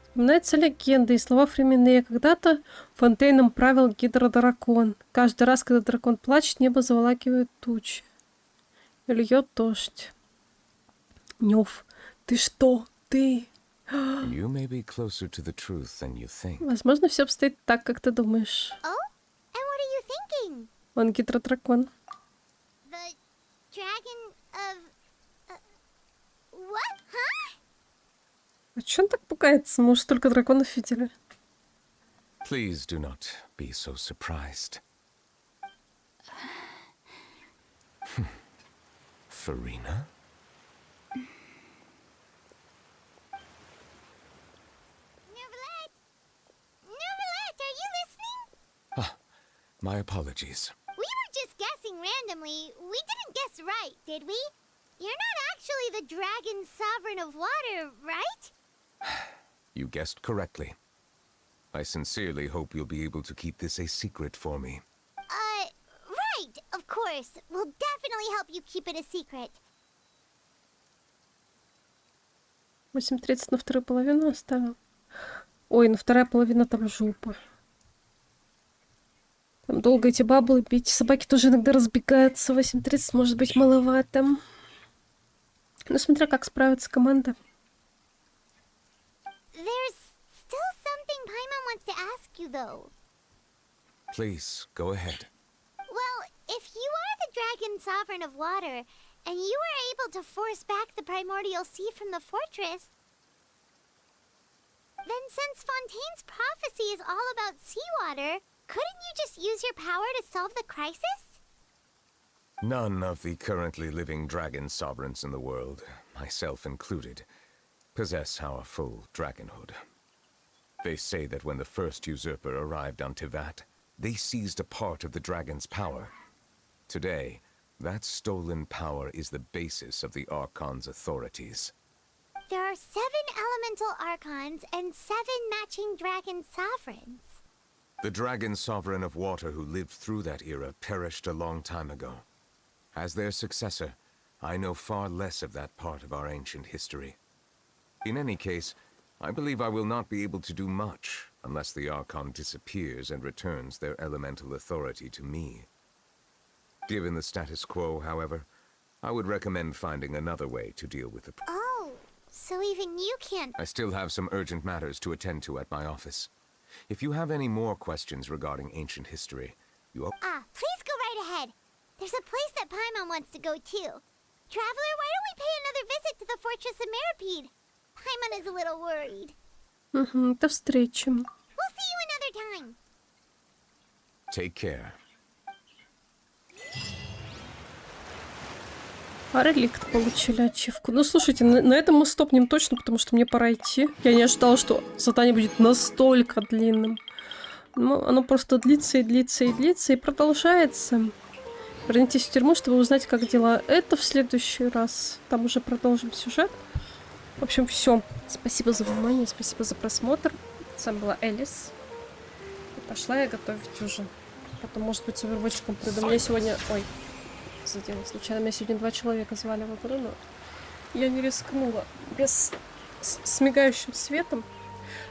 Вспоминается легенда и слова временные. Когда-то Фонтейном правил гидродракон. Каждый раз, когда дракон плачет, небо заволакивает тучи. И льет дождь. Нёв, ты что? Ты... You may be closer to the truth than you think. Возможно, все обстоит так, как ты думаешь. Oh? And what are you thinking? Он гидродракон. The dragon of... what? Huh? А чё он так пугается? Мы уж только драконов видели. Please do not be so surprised. Farina? Neverlet, are you listening? Ah, my apologies. We were just guessing randomly. We didn't guess right, did we? You're not actually the dragon sovereign of water, right? You guessed correctly. I sincerely hope you'll be able to keep this a secret for me. Right, of course. We'll definitely help you keep it a secret. 8:30 на вторую половину оставил. Ой, ну вторая половина там жопа. Там долго эти баблы пить. Собаки тоже иногда разбегаются. 8:30 может быть маловато. Ну, смотря как справится команда. There's still something Paimon wants to ask you, though. Please, go ahead. Well, if you are the dragon sovereign of water, and you were able to force back the primordial sea from the fortress, then since Fontaine's prophecy is all about seawater, couldn't you just use your power to solve the crisis? None of the currently living dragon sovereigns in the world, myself included, possess our full dragonhood. They say that when the first usurper arrived on Tivat, they seized a part of the dragon's power. Today, that stolen power is the basis of the Archon's authorities. There are 7 elemental archons and 7 matching dragon sovereigns. The dragon sovereign of water who lived through that era perished a long time ago. As their successor, I know far less of that part of our ancient history. In any case, I believe I will not be able to do much unless the Archon disappears and returns their elemental authority to me. Given the status quo, however, I would recommend finding another way to deal with the problem. Oh, so even you can't... I still have some urgent matters to attend to at my office. If you have any more questions regarding ancient history, you... please go right ahead. There's a place that Paimon wants to go too. Traveler, why don't we pay another visit to the Fortress of Meripede? Paimon is a little worried. До встречи. We'll see you another time. Take care. А реликт получили ачивку. Ну, слушайте, на этом мы стопнем точно, потому что мне пора идти. Я не ожидала, что задание будет настолько длинным. Ну, оно просто длится и длится и длится и продолжается. Вернитесь в тюрьму, чтобы узнать, как дела. Это в следующий раз. Там уже продолжим сюжет. В общем, все. Спасибо за внимание, спасибо за просмотр. С вами была Элис. И пошла я готовить уже. Потом, может быть, с овервотчиком приду. У меня сегодня... Ой, задела случайно. Меня сегодня 2 человека звали в игру, но я не рискнула. Без... с мигающим светом.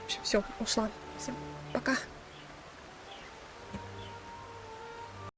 В общем, все, ушла. Всем пока.